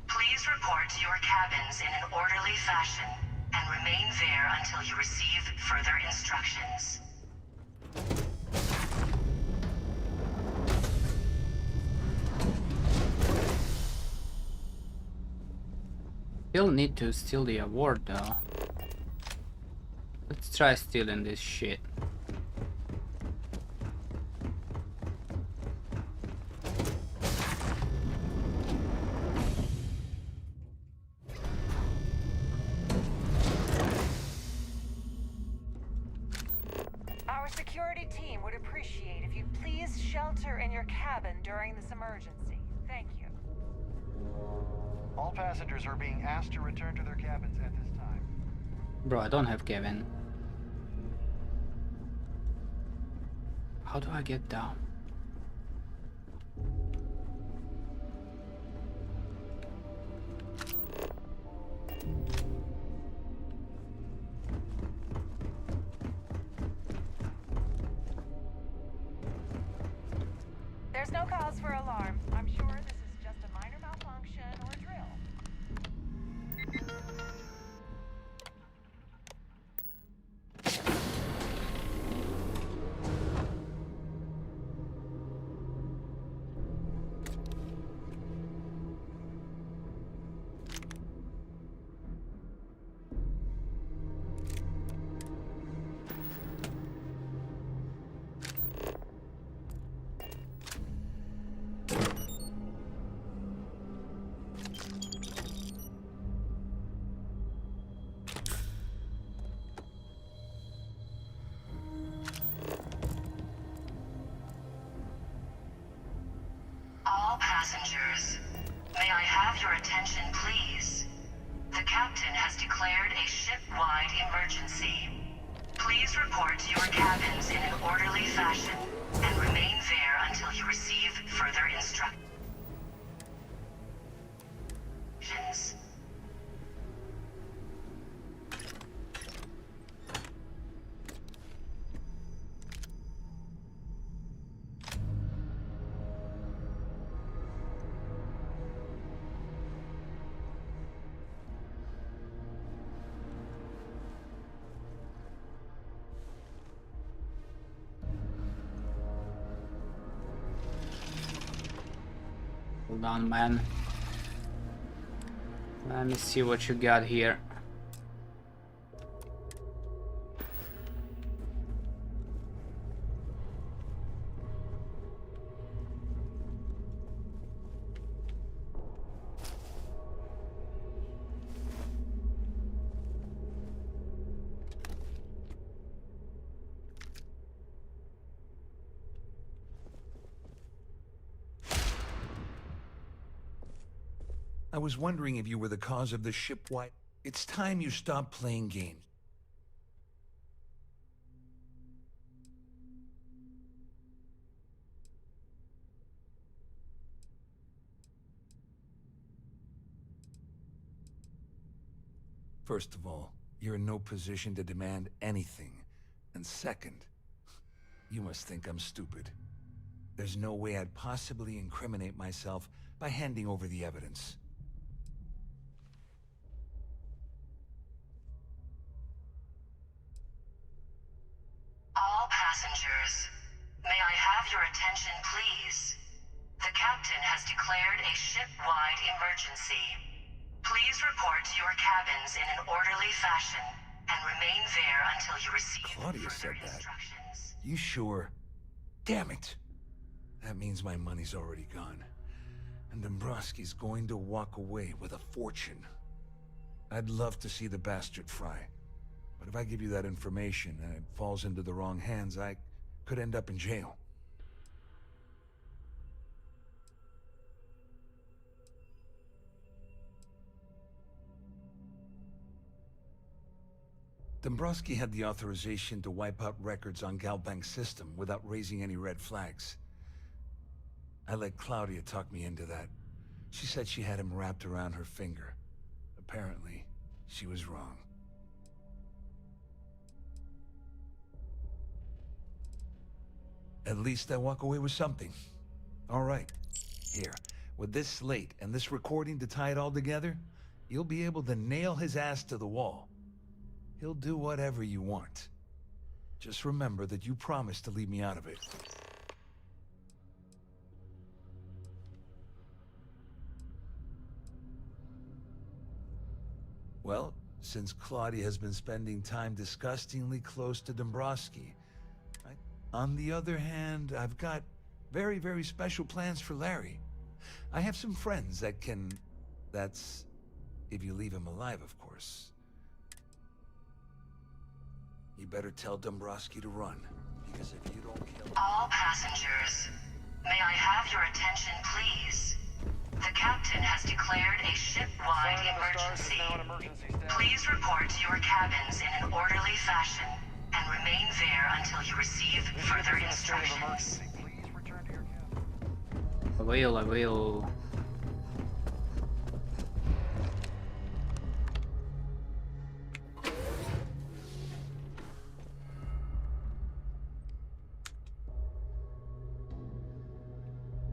[SPEAKER 11] Please report to your cabins in an orderly fashion and remain there until you receive further instructions.
[SPEAKER 1] Still need to steal the award though. Let's try stealing this shit.
[SPEAKER 12] Our security team would appreciate if you'd please shelter in your cabin during this emergency. Thank you.
[SPEAKER 14] All passengers are being asked to return to their cabins at this time.
[SPEAKER 1] Bro, I don't have Kevin. How do I get down?
[SPEAKER 12] There's no cause for alarm. I'm sure this is just a minor malfunction or drill.
[SPEAKER 11] All passengers, may I have your attention, please? The captain has declared a ship-wide emergency. Please report to your cabins in an orderly fashion and remain there until you receive further instructions.
[SPEAKER 1] Hold on, man. Let me see what you got here.
[SPEAKER 5] I was wondering if you were the cause of the ship-wide... It's time you stop playing games. First of all, you're in no position to demand anything. And second, you must think I'm stupid. There's no way I'd possibly incriminate myself by handing over the evidence.
[SPEAKER 11] All passengers, may I have your attention, please? The captain has declared a ship-wide emergency. Please report to your cabins in an orderly fashion and remain there until you receive
[SPEAKER 5] Claudia said
[SPEAKER 11] further
[SPEAKER 5] that.
[SPEAKER 11] instructions.
[SPEAKER 5] You sure? Damn it! That means my money's already gone. And Dombrowski's going to walk away with a fortune. I'd love to see the bastard fry. But if I give you that information and it falls into the wrong hands, I could end up in jail. Dombrowski had the authorization to wipe out records on Galbank's system without raising any red flags. I let Claudia talk me into that. She said she had him wrapped around her finger. Apparently, she was wrong. At least I walk away with something. All right. Here, with this slate and this recording to tie it all together, you'll be able to nail his ass to the wall. He'll do whatever you want. Just remember that you promised to leave me out of it. Well, since Claudia has been spending time disgustingly close to Dombrowski, on the other hand, I've got very, very special plans for Larry. I have some friends that can... That's... if you leave him alive, of course. You better tell Dombrowski to run, because if you don't kill him...
[SPEAKER 11] All passengers, may I have your attention, please? The captain has declared a ship-wide emergency. Please report to your cabins in an orderly fashion and remain there until you receive further instructions.
[SPEAKER 1] I will.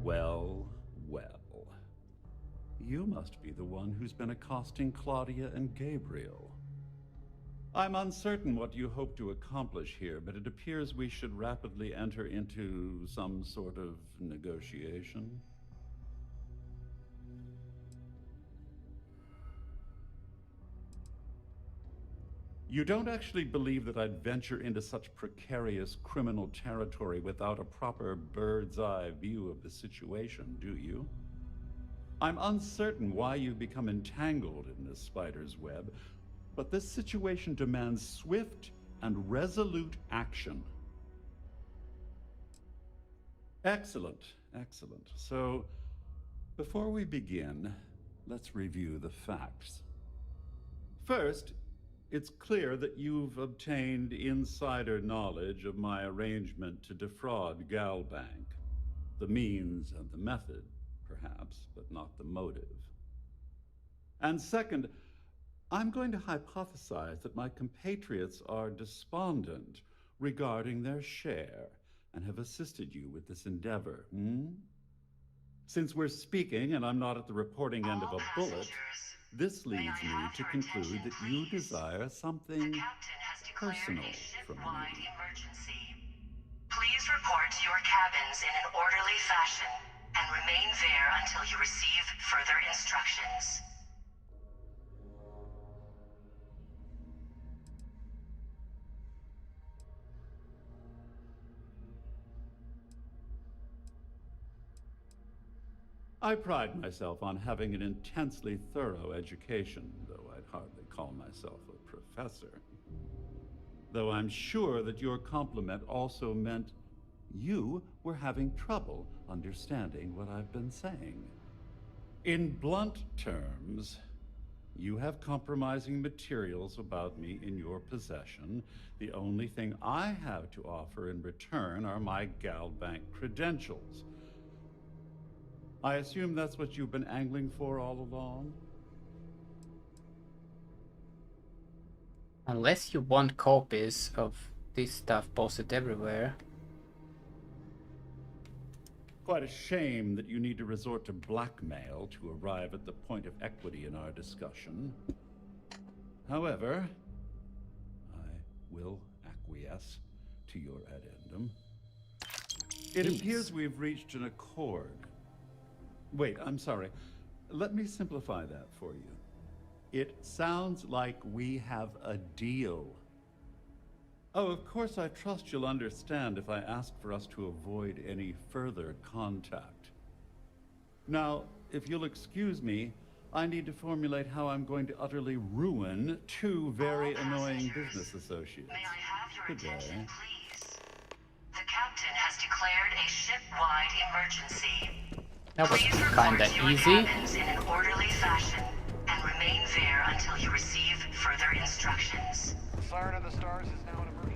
[SPEAKER 2] Well, well. You must be the one who's been accosting Claudia and Gabriel. I'm uncertain what you hope to accomplish here, but it appears we should rapidly enter into some sort of negotiation. You don't actually believe that I'd venture into such precarious criminal territory without a proper bird's-eye view of the situation, do you? I'm uncertain why you've become entangled in this spider's web, but this situation demands swift and resolute action. Excellent, excellent. So, before we begin, let's review the facts. First, it's clear that you've obtained insider knowledge of my arrangement to defraud Galbank. The means and the method, perhaps, but not the motive. And second, I'm going to hypothesize that my compatriots are despondent regarding their share and have assisted you with this endeavor, Since we're speaking and I'm not at the reporting end of a bullet, this leads me to conclude that you desire something personal from me.
[SPEAKER 11] Please report to your cabins in an orderly fashion and remain there until you receive further instructions.
[SPEAKER 2] I pride myself on having an intensely thorough education, though I'd hardly call myself a professor. Though I'm sure that your compliment also meant you were having trouble understanding what I've been saying. In blunt terms, you have compromising materials about me in your possession. The only thing I have to offer in return are my Galbank credentials. I assume that's what you've been angling for all along?
[SPEAKER 1] Unless you want copies of this stuff posted everywhere.
[SPEAKER 2] Quite a shame that you need to resort to blackmail to arrive at the point of equity in our discussion. However, I will acquiesce to your addendum. It appears we've reached an accord. Wait, I'm sorry. Let me simplify that for you. It sounds like we have a deal. Oh, of course, I trust you'll understand if I ask for us to avoid any further contact. Now, if you'll excuse me, I need to formulate how I'm going to utterly ruin two very annoying business associates.
[SPEAKER 11] May I have your
[SPEAKER 2] Good
[SPEAKER 11] attention,
[SPEAKER 2] day.
[SPEAKER 11] please? The captain has declared a ship-wide emergency.
[SPEAKER 1] That was
[SPEAKER 11] Please report
[SPEAKER 1] kinda
[SPEAKER 11] to your
[SPEAKER 1] easy.
[SPEAKER 11] cabins in an orderly fashion and remain there until you receive further instructions.
[SPEAKER 14] Siren of the Stars is now an emergency.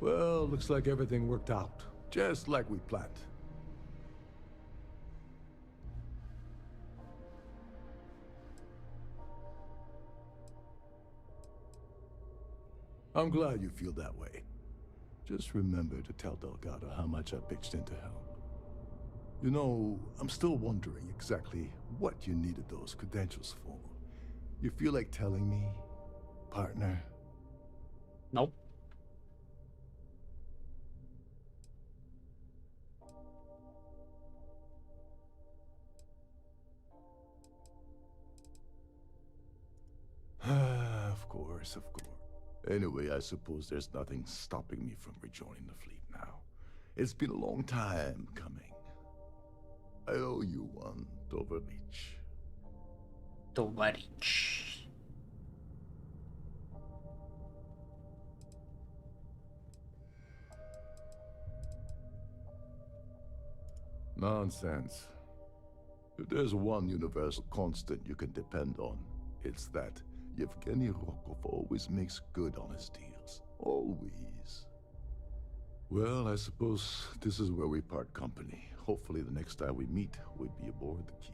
[SPEAKER 15] Well, looks like everything worked out, just like we planned. I'm glad you feel that way. Just remember to tell Delgado how much I pitched in to help. You know, I'm still wondering exactly what you needed those credentials for. You feel like telling me, partner?
[SPEAKER 1] Nope.
[SPEAKER 15] Of course, of course. Anyway, I suppose there's nothing stopping me from rejoining the fleet now. It's been a long time coming. I owe you one, Tovarich.
[SPEAKER 1] Tovarich.
[SPEAKER 15] Nonsense. If there's one universal constant you can depend on, it's that Yevgeny Rokov always makes good on his deals. Always. Well, I suppose this is where we part company. Hopefully the next time we meet, we'll be aboard the Key.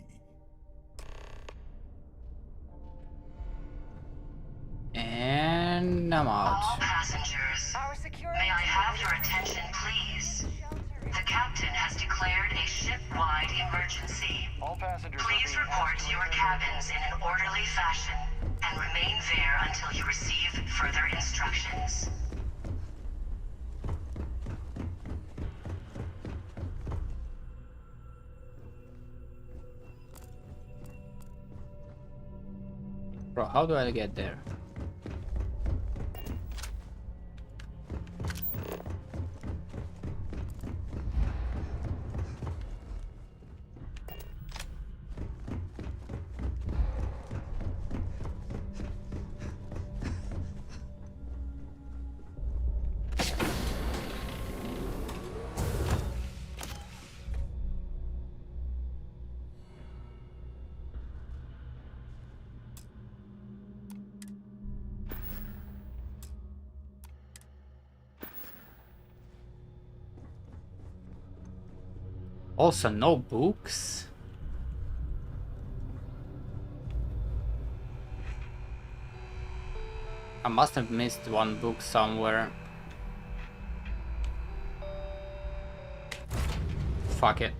[SPEAKER 1] And I'm out.
[SPEAKER 11] All passengers, may I have your attention, please? The captain has declared a ship-wide emergency.
[SPEAKER 14] All passengers
[SPEAKER 11] Please report to your cabins in an orderly fashion and remain there until you receive further instructions.
[SPEAKER 1] Bro, how do I get there? Also, no books. I must have missed one book somewhere. Fuck it.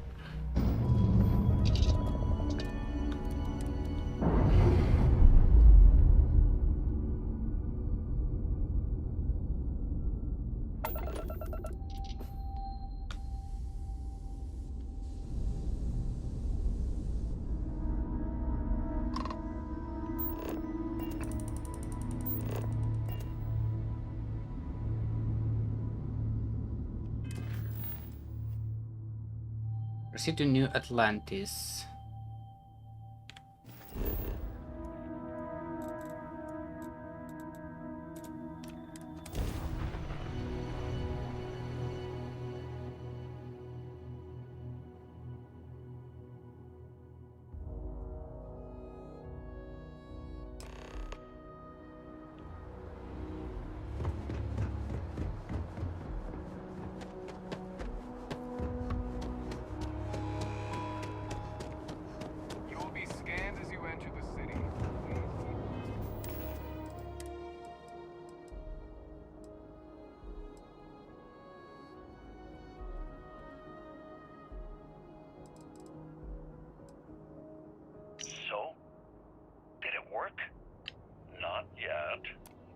[SPEAKER 1] Proceed to New Atlantis.
[SPEAKER 3] So, did it work? Not yet,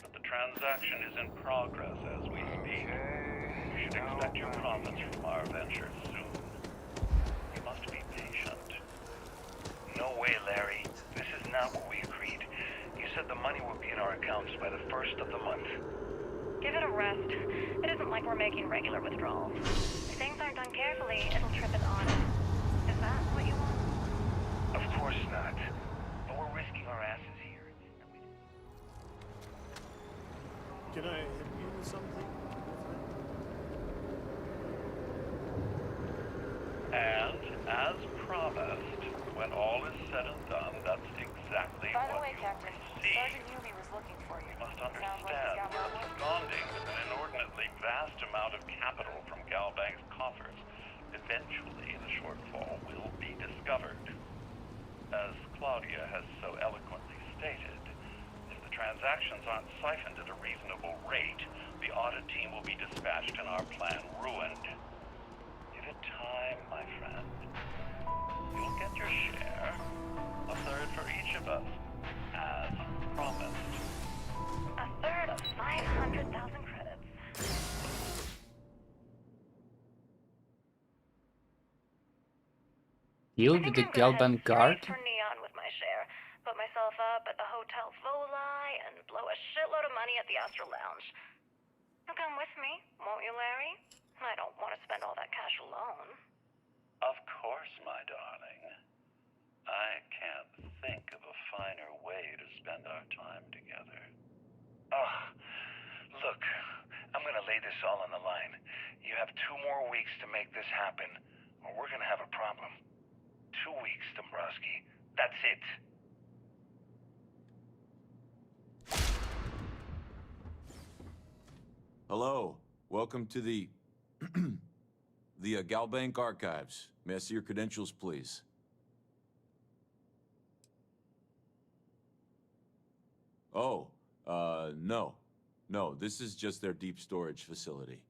[SPEAKER 3] but the transaction is in progress as we speak. You should expect your profits from our venture soon. You must be patient. No way, Larry. This is not what we agreed. You said the money would be in our accounts by the 1st of the month.
[SPEAKER 12] Give it a rest. It isn't like we're making regular withdrawals. If things aren't done carefully, it'll trip it on. Is that what you want?
[SPEAKER 3] Of course not. But we're risking our asses here.
[SPEAKER 20] Can I help you with something?
[SPEAKER 3] And, as promised, when all is said and done, that's exactly
[SPEAKER 12] By the
[SPEAKER 3] what
[SPEAKER 12] way,
[SPEAKER 3] you
[SPEAKER 12] Captain,
[SPEAKER 3] receive.
[SPEAKER 12] Sergeant Yumi was looking for you.
[SPEAKER 3] You must understand that absconding with an inordinately vast amount of capital from Galbank's coffers. Eventually, the shortfall will be discovered. As Claudia has so eloquently stated, if the transactions aren't siphoned at a reasonable rate, the audit team will be dispatched in our
[SPEAKER 1] Deal with the Galban guard?
[SPEAKER 12] For neon with my share. Put myself up at the Hotel Voli and blow a shitload of money at the Astral Lounge. You'll come with me, won't you, Larry? I don't want to spend all that cash alone.
[SPEAKER 3] Of course, my darling. I can't think of a finer way to spend our time together. Oh, look, I'm gonna lay this all on the line. You have 2 more weeks to make this happen, or we're gonna have a problem. 2 weeks, Dombrowski. That's it.
[SPEAKER 13] Hello. Welcome to the... the Galbank Archives. May I see your credentials, please? Oh, no. No, this is just their deep storage facility.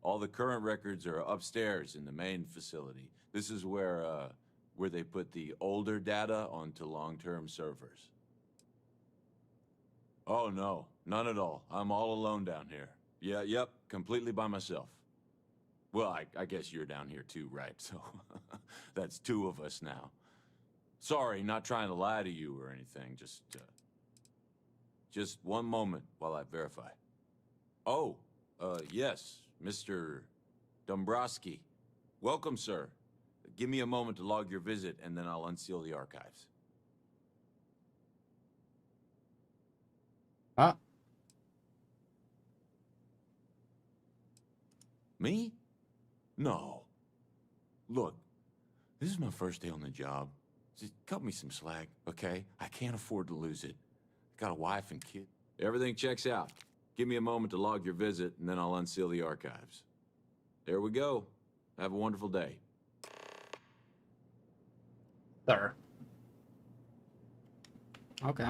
[SPEAKER 13] All the current records are upstairs in the main facility. This is where they put the older data onto long-term servers. Oh, no. None at all. I'm all alone down here. Yeah, yep, completely by myself. Well, I guess you're down here too, right? So, that's 2 of us now. Sorry, not trying to lie to you or anything, just one moment while I verify. Oh, yes, Mr. Dombrowski. Welcome, sir. Give me a moment to log your visit, and then I'll unseal the archives.
[SPEAKER 1] Ah.
[SPEAKER 13] Me? No. Look, this is my first day on the job. Just cut me some slack, okay? I can't afford to lose it. Got a wife and kid. Everything checks out. Give me a moment to log your visit, and then I'll unseal the archives. There we go. Have a wonderful day.
[SPEAKER 1] Sir. Okay.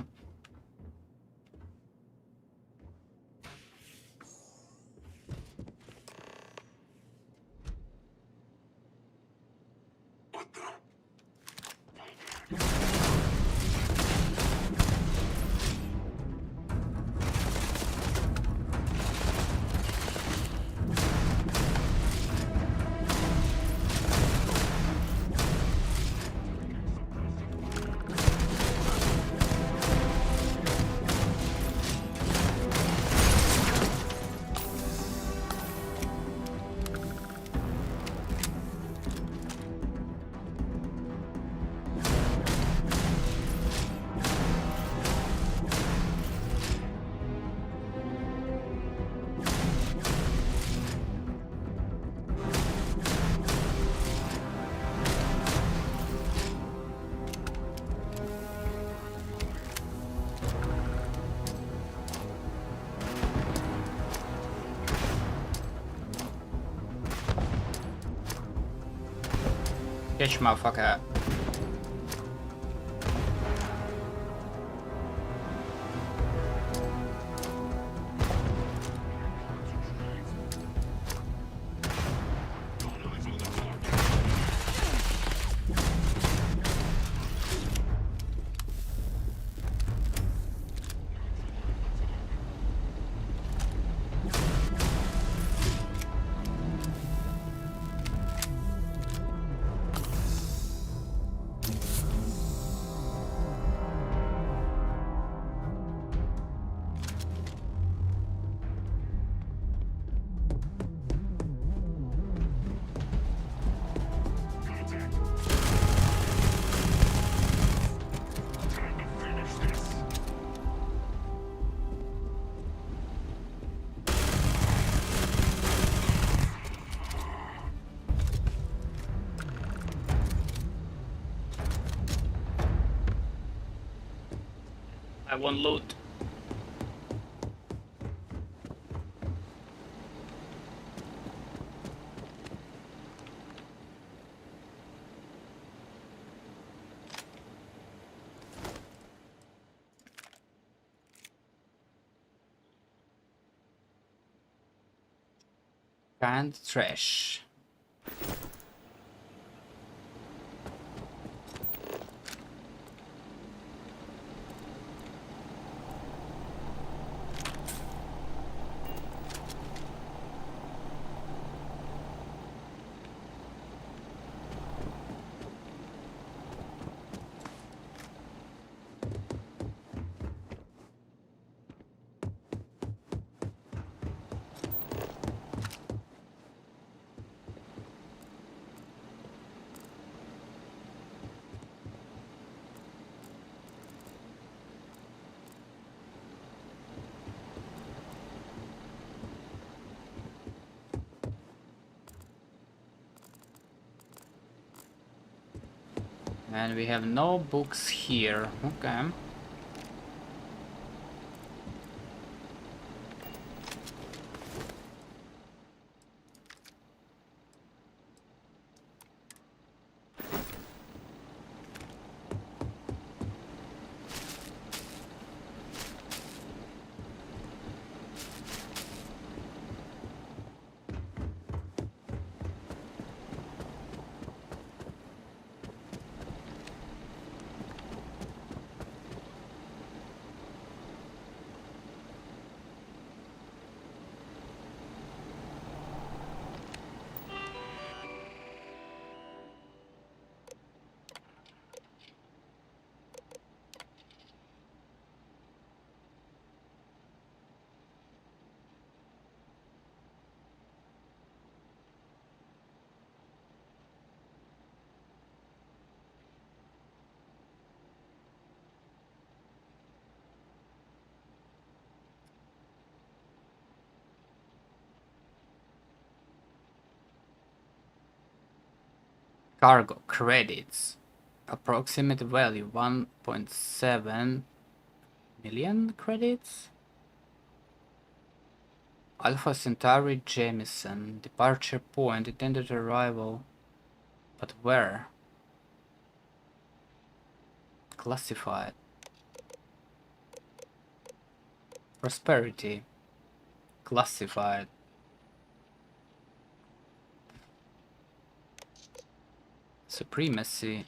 [SPEAKER 1] Bitch, motherfucker. I want loot. Canned trash. And we have no books here. Okay. Cargo credits. Approximate value 1.7 million credits. Alpha Centauri Jamison. Departure point. Intended arrival. But where? Classified. Prosperity. Classified. Supremacy.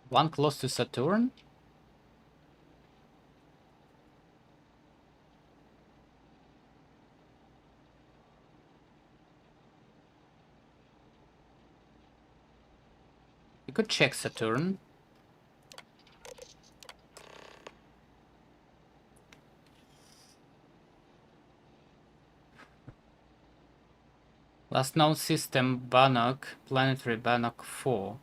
[SPEAKER 1] One close to Saturn? You could check Saturn. Last known system, Bannock, planetary Bannock 4.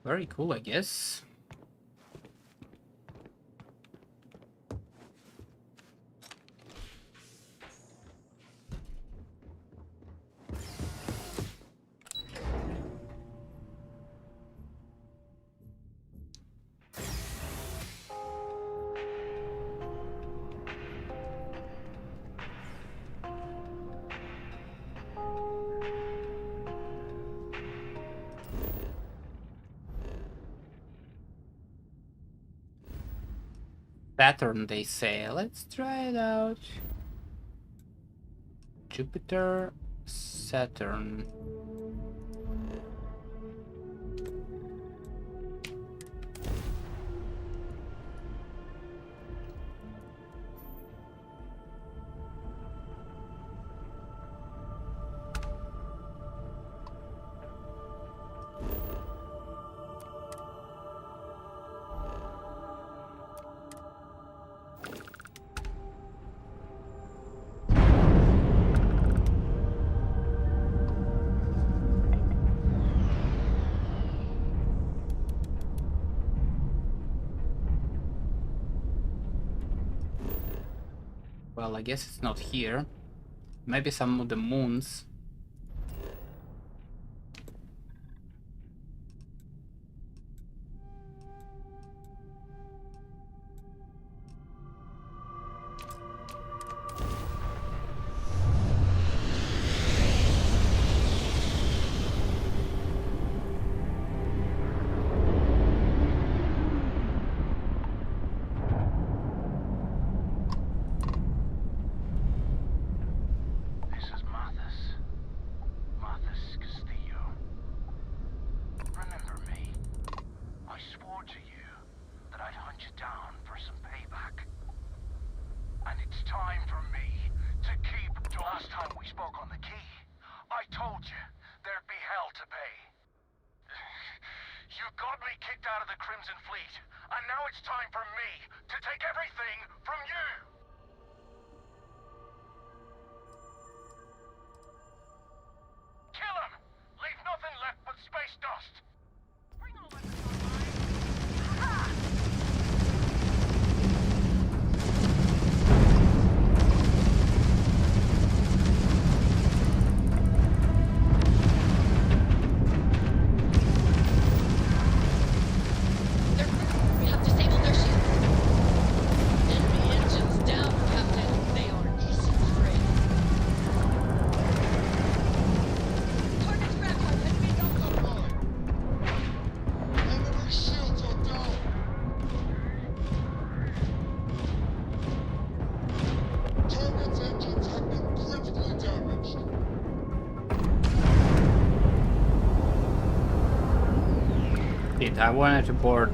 [SPEAKER 1] Very cool, I guess. Saturn, they say. Let's try it out. Jupiter, Saturn. Well, I guess it's not here. Maybe some of the moons.
[SPEAKER 6] This is Marthas. got me kicked out of the Crimson Fleet, and now it's time for me to take everything from you! Kill him! Leave nothing left but space dust! Bring all weapons online! Ha!
[SPEAKER 16] We have disabled their shields. Enemy engines down, Captain. They are easy prey. Target's ramp has been occupied.
[SPEAKER 22] Enemy shields are down. Target's engines have been critically damaged.
[SPEAKER 1] I wanted to board.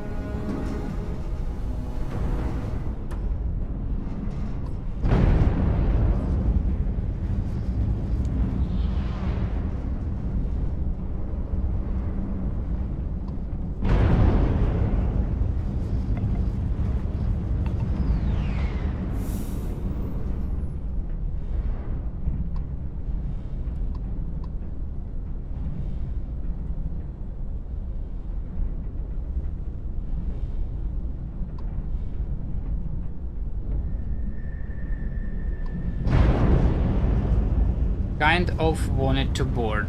[SPEAKER 1] Kind of wanted to board.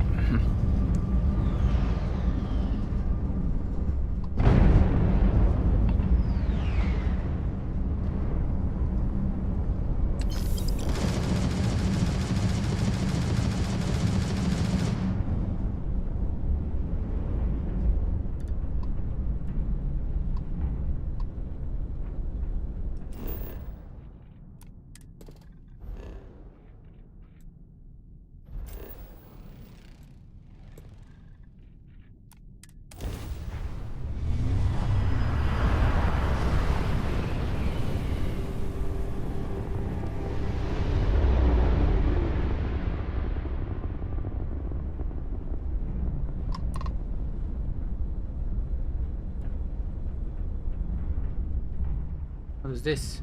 [SPEAKER 1] What is this?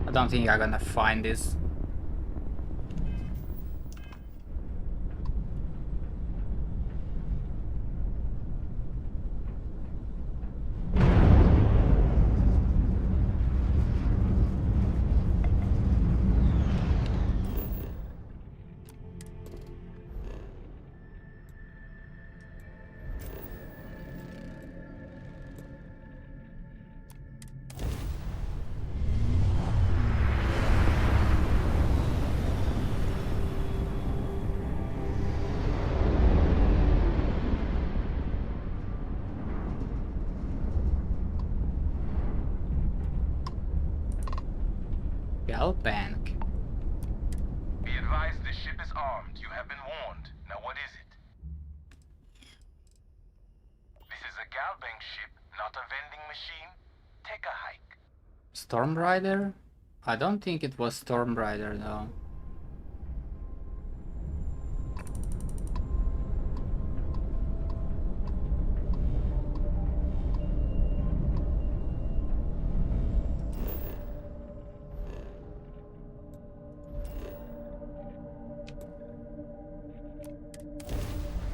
[SPEAKER 1] I don't think I'm gonna find this. Bank.
[SPEAKER 6] Be advised this ship is armed. You have been warned. Now what is it? This is a Galbank ship, not a vending machine. Take a hike.
[SPEAKER 1] Storm Rider? I don't think it was Storm Rider though.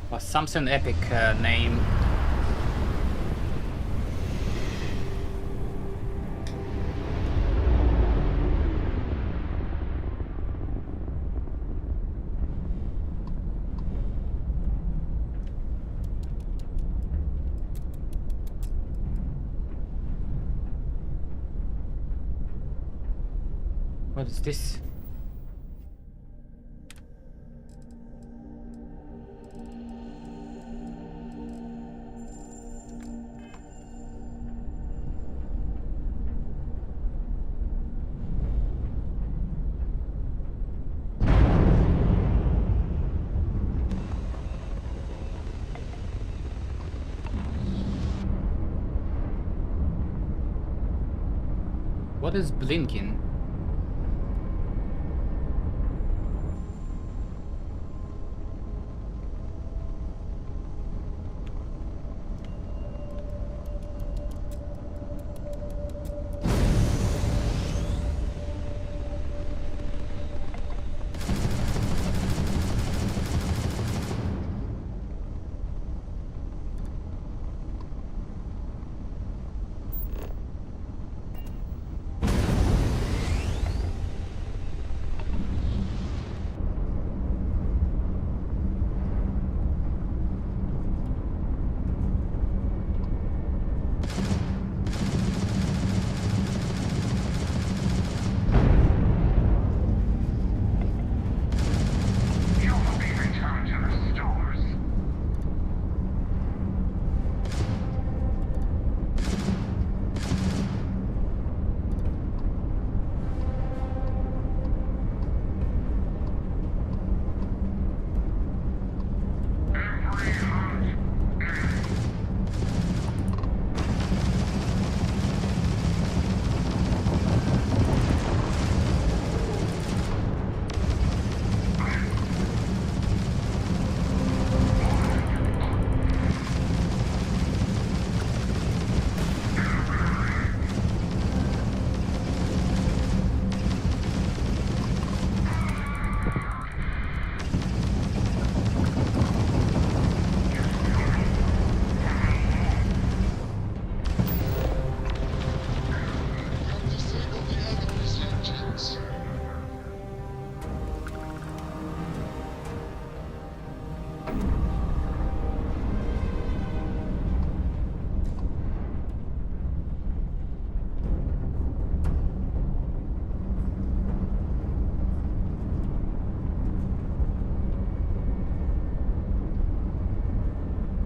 [SPEAKER 1] Or something epic name. What is this? What is blinking?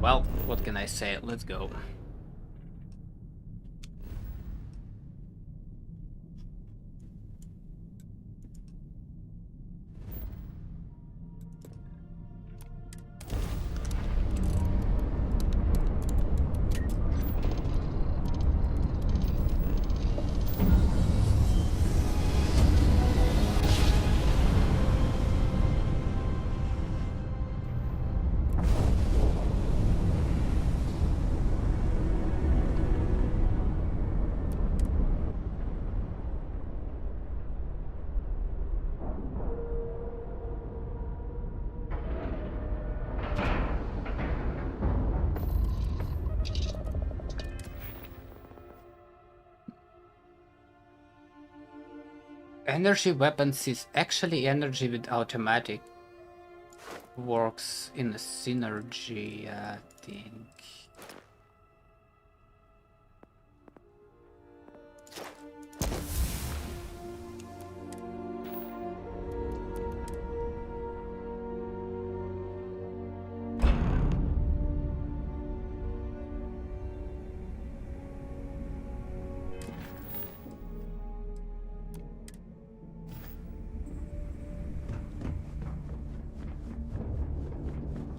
[SPEAKER 1] Well, what can I say? Let's go. Energy weapons is actually energy with automatic. Works in a synergy, I think.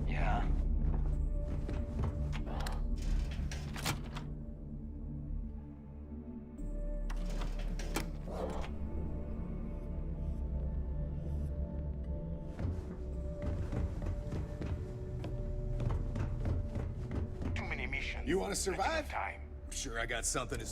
[SPEAKER 14] Yeah. Too many missions.
[SPEAKER 8] You want to survive?
[SPEAKER 14] Time.
[SPEAKER 8] I'm sure I got something to...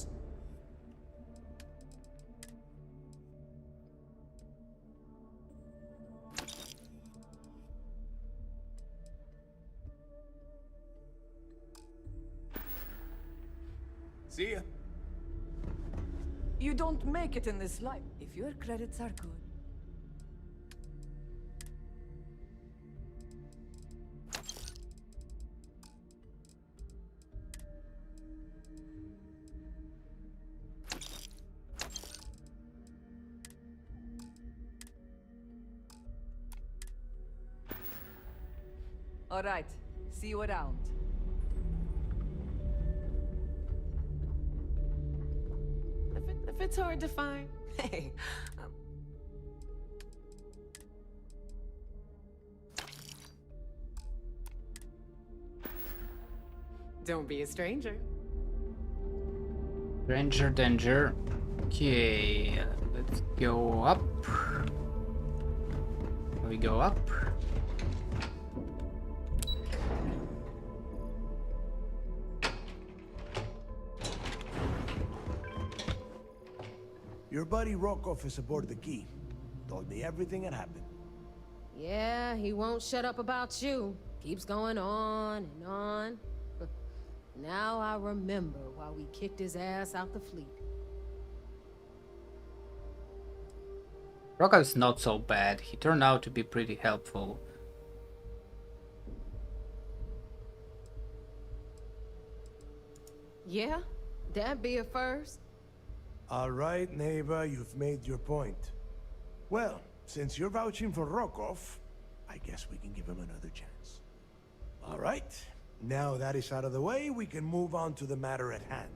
[SPEAKER 8] See ya.
[SPEAKER 21] You don't make it in this life if your credits are good. All right. See you around.
[SPEAKER 18] If it's hard to find, hey. Don't be a stranger.
[SPEAKER 1] Stranger danger. Okay, let's go up. We go up.
[SPEAKER 19] Your buddy Rokov is aboard the Key. Told me everything that happened.
[SPEAKER 18] Yeah, he won't shut up about you. Keeps going on and on. Now I remember why we kicked his ass out the fleet.
[SPEAKER 1] Rokov's not so bad. He turned out to be pretty helpful.
[SPEAKER 18] Yeah? That'd be a first.
[SPEAKER 19] All right, Neva, you've made your point. Well, since you're vouching for Rokov, I guess we can give him another chance. All right, now that is out of the way, we can move on to the matter at hand.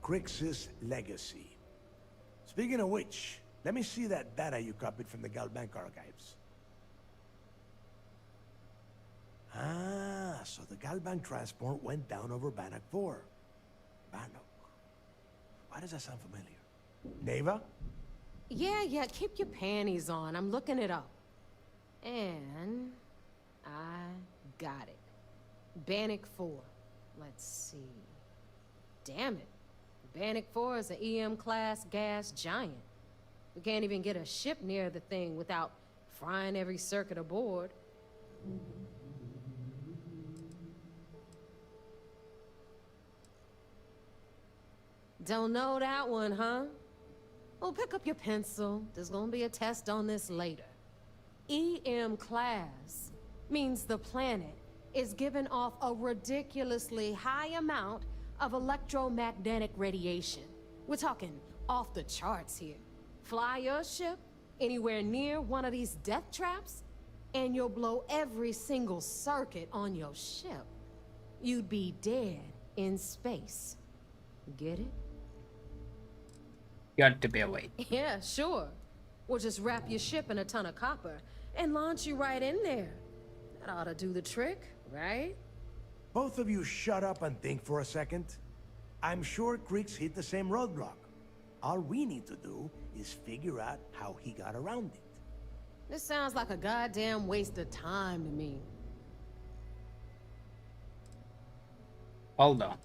[SPEAKER 19] Crix's legacy. Speaking of which, let me see that data you copied from the Galbank archives. Ah, so the Galbank transport went down over Bannock 4. Bannock. Why does that sound familiar? Neva?
[SPEAKER 18] Yeah, keep your panties on. I'm looking it up. And I got it. Bannock 4. Let's see. Damn it. Bannock 4 is an EM-class gas giant. We can't even get a ship near the thing without frying every circuit aboard. Don't know that one, huh? Well, pick up your pencil. There's gonna be a test on this later. EM class means the planet is giving off a ridiculously high amount of electromagnetic radiation. We're talking off the charts here. Fly your ship anywhere near one of these death traps, and you'll blow every single circuit on your ship. You'd be dead in space. Get it?
[SPEAKER 1] Got to be a way.
[SPEAKER 18] Yeah, sure. We'll just wrap your ship in a ton of copper and launch you right in there. That ought to do the trick, right?
[SPEAKER 19] Both of you shut up and think for a second. I'm sure Crix hit the same roadblock. All we need to do is figure out how he got around it.
[SPEAKER 18] This sounds like a goddamn waste of time to me.
[SPEAKER 1] Hold on.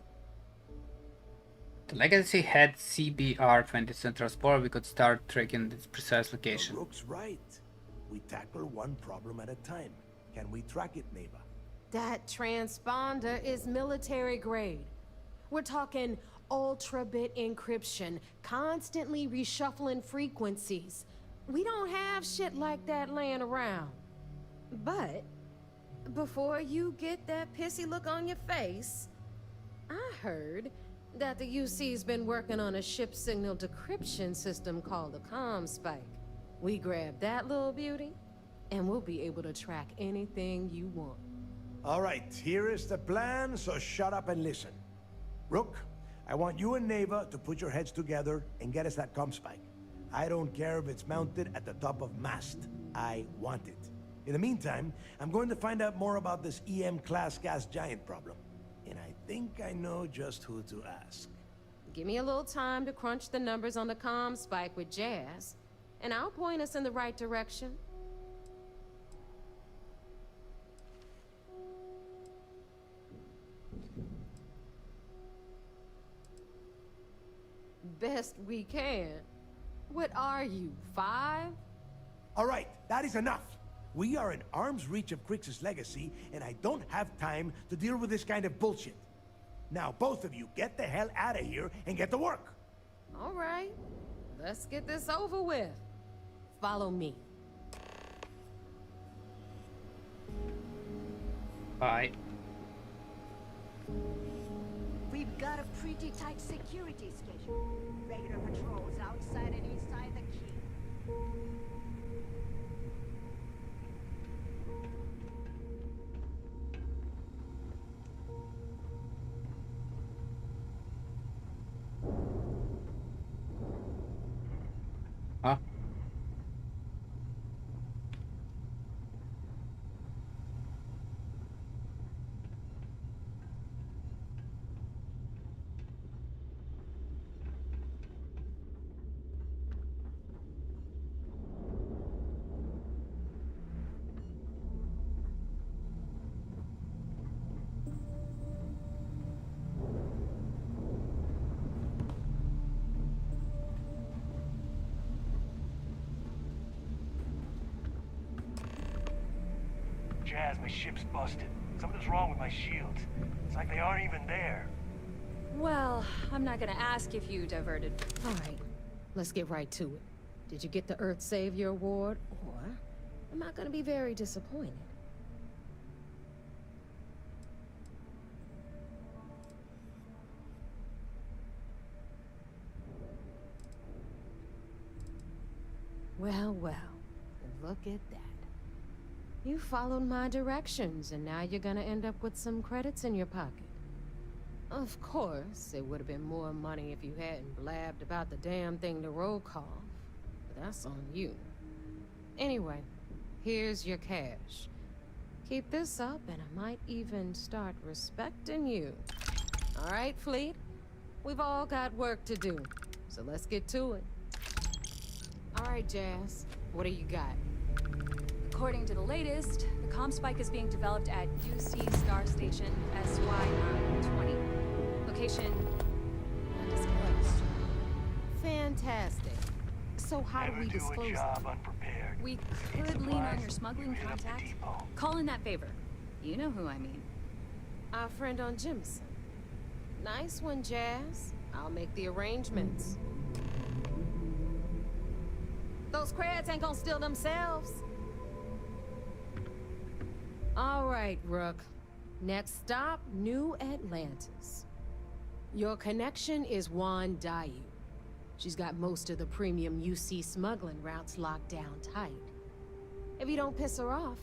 [SPEAKER 1] The Legacy had CBR-20 transport. We could start tracking its precise location.
[SPEAKER 19] Rook's right. We tackle one problem at a time. Can we track it, Neva?
[SPEAKER 18] That transponder is military grade. We're talking ultra-bit encryption, constantly reshuffling frequencies. We don't have shit like that laying around. But before you get that pissy look on your face, I heard that the UC's been working on a ship signal decryption system called the ComSpike. We grab that little beauty, and we'll be able to track anything you want.
[SPEAKER 19] All right, here is the plan, so shut up and listen. Rook, I want you and Neva to put your heads together and get us that ComSpike. I don't care if it's mounted at the top of mast. I want it. In the meantime, I'm going to find out more about this EM-class gas giant problem. And I think I know just who to ask.
[SPEAKER 18] Give me a little time to crunch the numbers on the ComSpike with Jazz, and I'll point us in the right direction. Best we can. What are you, 5?
[SPEAKER 19] All right, that is enough. We are in arm's reach of Crix's legacy, and I don't have time to deal with this kind of bullshit. Now both of you get the hell out of here and get to work.
[SPEAKER 18] All right, let's get this over with. Follow me.
[SPEAKER 1] Bye.
[SPEAKER 9] We've got a pretty tight security schedule. Regular patrols outside and inside the keep.
[SPEAKER 1] Huh?
[SPEAKER 17] Jazz, my ship's busted. Something's wrong with my shields. It's like they aren't even there.
[SPEAKER 23] Well, I'm not gonna ask if you diverted.
[SPEAKER 18] All right, let's get right to it. Did you get the Earth Savior Award, or am I gonna be very disappointed? Well, well, look at that. You followed my directions, and now you're gonna end up with some credits in your pocket. Of course, it would have been more money if you hadn't blabbed about the damn thing to roll call, but that's on you. Anyway, here's your cash. Keep this up, and I might even start respecting you. All right, Fleet? We've all got work to do, so let's get to it. All right, Jazz, what do you got?
[SPEAKER 23] According to the latest, the comm spike is being developed at UC Star Station SY920. Location undisclosed.
[SPEAKER 18] Fantastic. So how do we disclose it?
[SPEAKER 23] We could lean on your smuggling contact. Call in that favor. You know who I mean.
[SPEAKER 18] Our friend on Jimson. Nice one, Jazz. I'll make the arrangements. Those creds ain't gonna steal themselves. All right, Rook. Next stop, New Atlantis. Your connection is Juan Dayu. She's got most of the premium UC smuggling routes locked down tight. If you don't piss her off,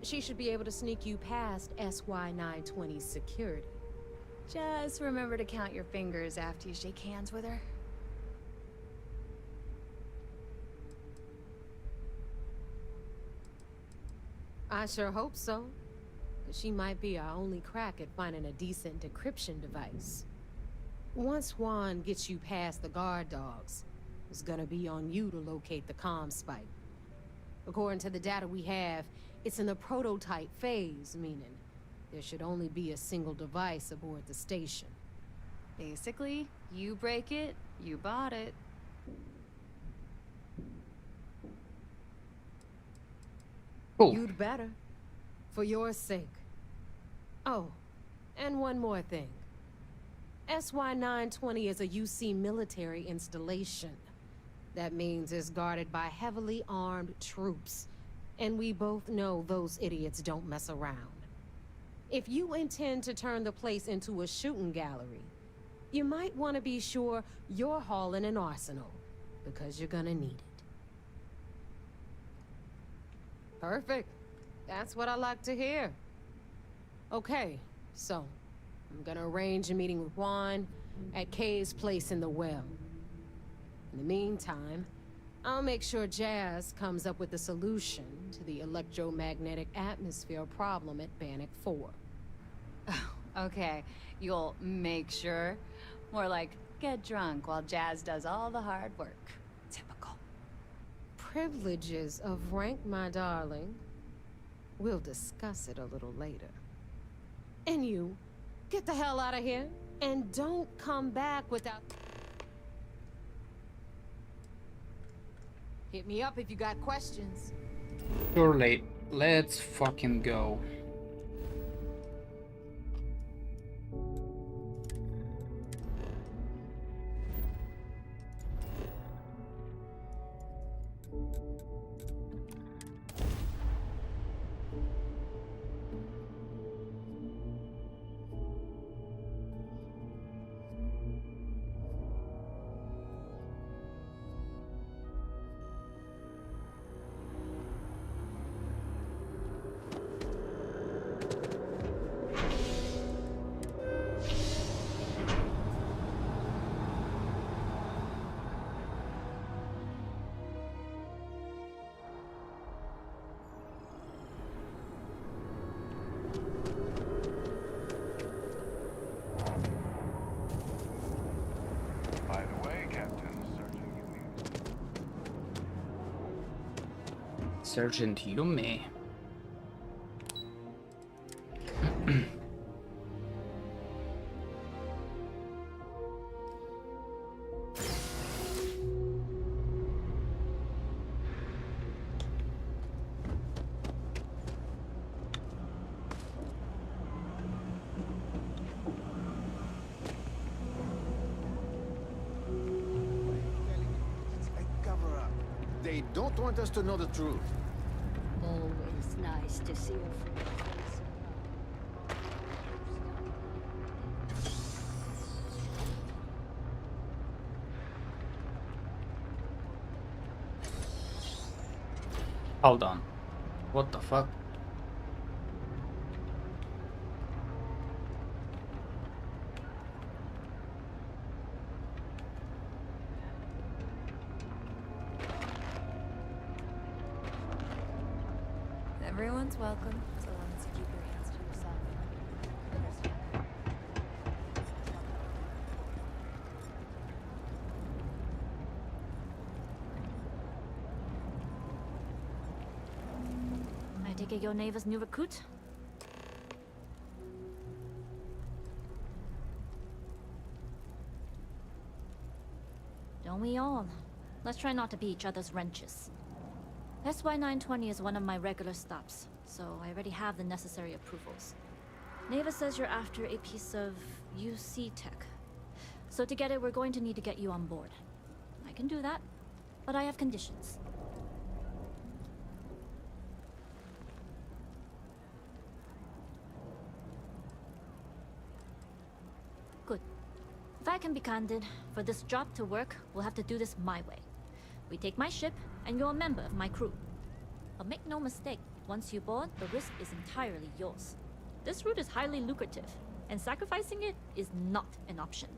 [SPEAKER 18] she should be able to sneak you past SY920's security.
[SPEAKER 23] Just remember to count your fingers after you shake hands with her.
[SPEAKER 18] I sure hope so. She might be our only crack at finding a decent decryption device. Once Juan gets you past the guard dogs, it's gonna be on you to locate the comm spike. According to the data we have, it's in the prototype phase, meaning there should only be a single device aboard the station.
[SPEAKER 23] Basically, you break it, you bought it.
[SPEAKER 1] Cool.
[SPEAKER 18] You'd better. For your sake. Oh, and one more thing. SY920 is a UC military installation. That means it's guarded by heavily armed troops. And we both know those idiots don't mess around. If you intend to turn the place into a shooting gallery, you might want to be sure you're hauling an arsenal, because you're gonna need it. Perfect. That's what I like to hear. Okay, so I'm gonna arrange a meeting with Juan at Kay's place in the well. In the meantime, I'll make sure Jazz comes up with a solution to the electromagnetic atmosphere problem at Bannock 4.
[SPEAKER 23] Okay, you'll make sure. More like, get drunk while Jazz does all the hard work. Typical.
[SPEAKER 18] Privileges of rank, my darling. We'll discuss it a little later. And you, get the hell out of here, and don't come back without... Hit me up if you got questions.
[SPEAKER 1] Surely, let's fucking go. Sergeant Yumi.
[SPEAKER 4] They don't want us to know the truth.
[SPEAKER 9] Always nice to see a friendly face
[SPEAKER 1] Hold on. What the fuck?
[SPEAKER 23] Everyone's welcome, so long as you keep your hands to yourself. I take it your neighbor's new recruit? Don't we all? Let's try not to be each other's wrenches. SY-920 is one of my regular stops, so I already have the necessary approvals. Neva says you're after a piece of UC tech. So to get it, we're going to need to get you on board. I can do that, but I have conditions. Good. If I can be candid, for this job to work, we'll have to do this my way. We take my ship, and you're a member of my crew. But make no mistake, once you board, the risk is entirely yours. This route is highly lucrative, and sacrificing it is not an option.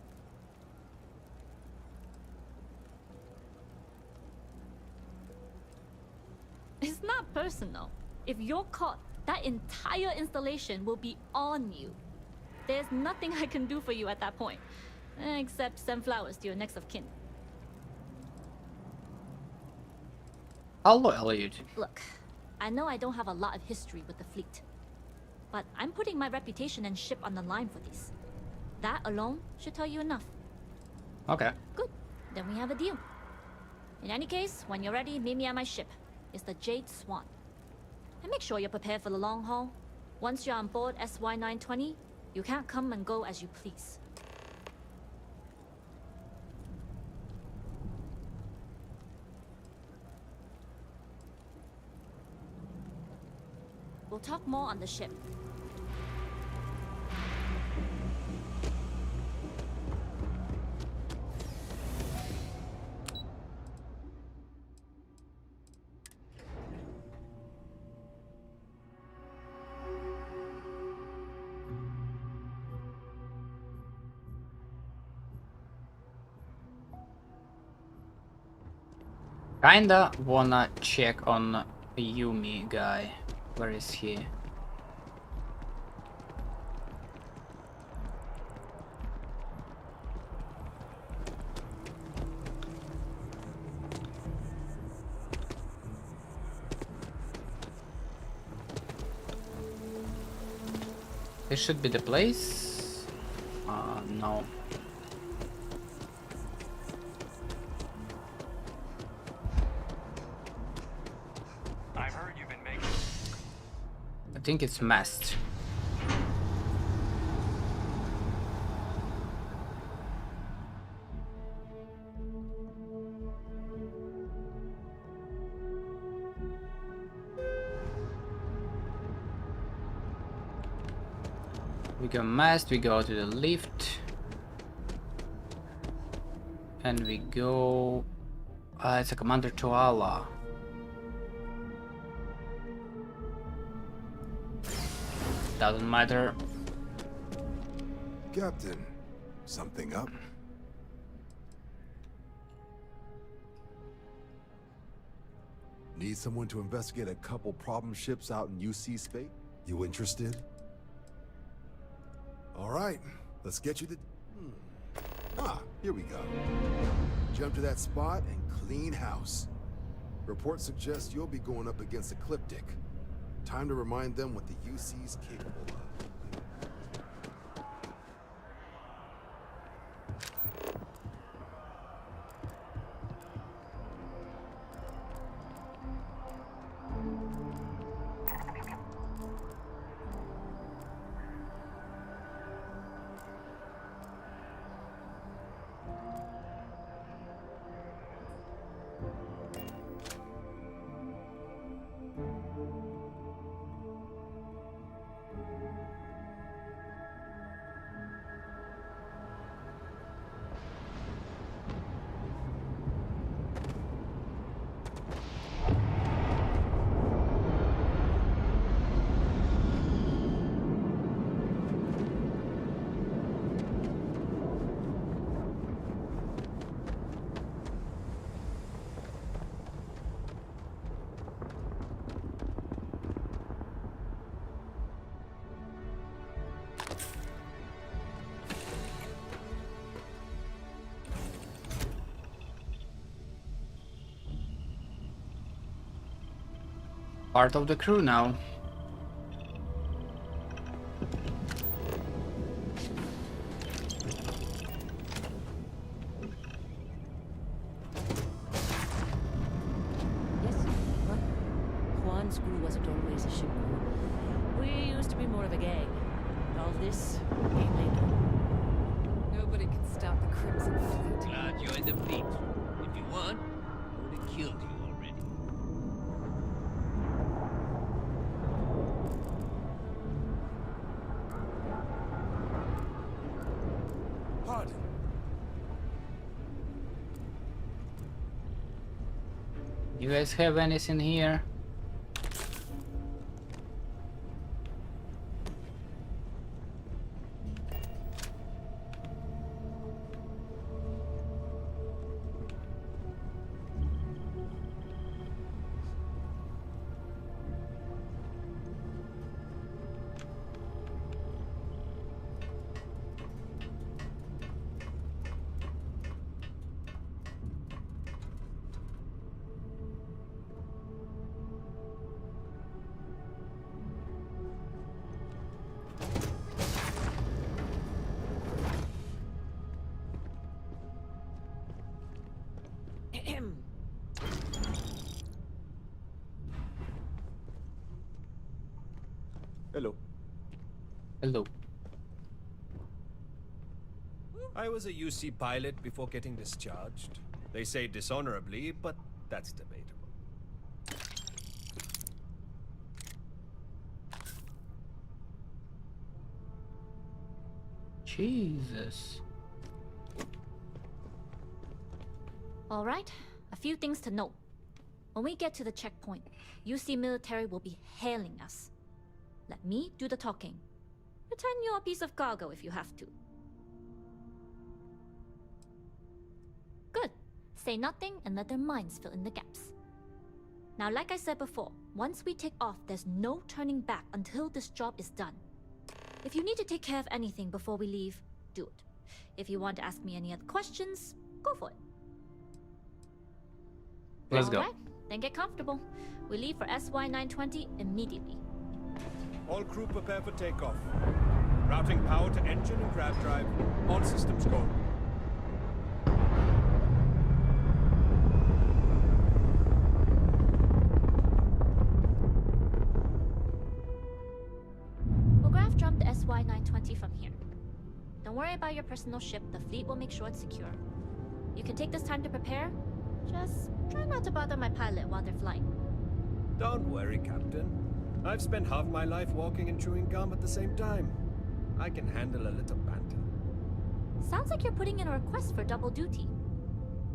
[SPEAKER 23] It's not personal. If you're caught, that entire installation will be on you. There's nothing I can do for you at that point, except send flowers to your next of kin.
[SPEAKER 1] How loyal are you to?
[SPEAKER 23] Look, I know I don't have a lot of history with the fleet, but I'm putting my reputation and ship on the line for these. That alone should tell you enough.
[SPEAKER 1] Okay.
[SPEAKER 23] Good. Then we have a deal. In any case, when you're ready, meet me at my ship. It's the Jade Swan. And make sure you're prepared for the long haul. Once you're on board SY-920, you can't come and go as you please. We'll talk more on the ship.
[SPEAKER 1] Kinda wanna check on Yumi guy. Where is he? This should be the place. No.
[SPEAKER 17] I've heard you've been making...
[SPEAKER 1] I think it's mast. We go mast, we go to the lift. And we go... it's a Commander Toala. Doesn't matter.
[SPEAKER 15] Captain, something up? Need someone to investigate a couple problem ships out in UC space? You interested? All right, let's get you the... Ah, here we go. Jump to that spot and clean house.
[SPEAKER 5] Reports suggest you'll be going up against Ecliptic. Time to remind them what the UC's capable of.
[SPEAKER 1] Part of the crew now.
[SPEAKER 7] Yes, huh? Juan's crew wasn't always a ship crew. We used to be more of a gang. All this came later.
[SPEAKER 21] Nobody can stop the Crimson Fleet.
[SPEAKER 10] Join the fleet. If you want, I would have killed you already.
[SPEAKER 19] Pardon.
[SPEAKER 1] You guys have anything here?
[SPEAKER 24] Hello.
[SPEAKER 1] Hello.
[SPEAKER 24] I was a UC pilot before getting discharged. They say dishonorably, but that's debatable.
[SPEAKER 1] Jesus.
[SPEAKER 23] All right, a few things to note. When we get to the checkpoint, UC military will be hailing us. Let me do the talking. Pretend you're a piece of cargo if you have to. Good. Say nothing and let their minds fill in the gaps. Now, like I said before, once we take off, there's no turning back until this job is done. If you need to take care of anything before we leave, do it. If you want to ask me any other questions, go for it.
[SPEAKER 1] Let's go.
[SPEAKER 23] Alright, then get comfortable. We leave for SY-920 immediately.
[SPEAKER 24] All crew prepare for takeoff. Routing power to engine and grav drive. All systems go.
[SPEAKER 23] We'll grav jump the SY-920 from here. Don't worry about your personal ship. The fleet will make sure it's secure. You can take this time to prepare. Just try not to bother my pilot while they're flying.
[SPEAKER 24] Don't worry, Captain. I've spent half my life walking and chewing gum at the same time. I can handle a little banter.
[SPEAKER 23] Sounds like you're putting in a request for double duty.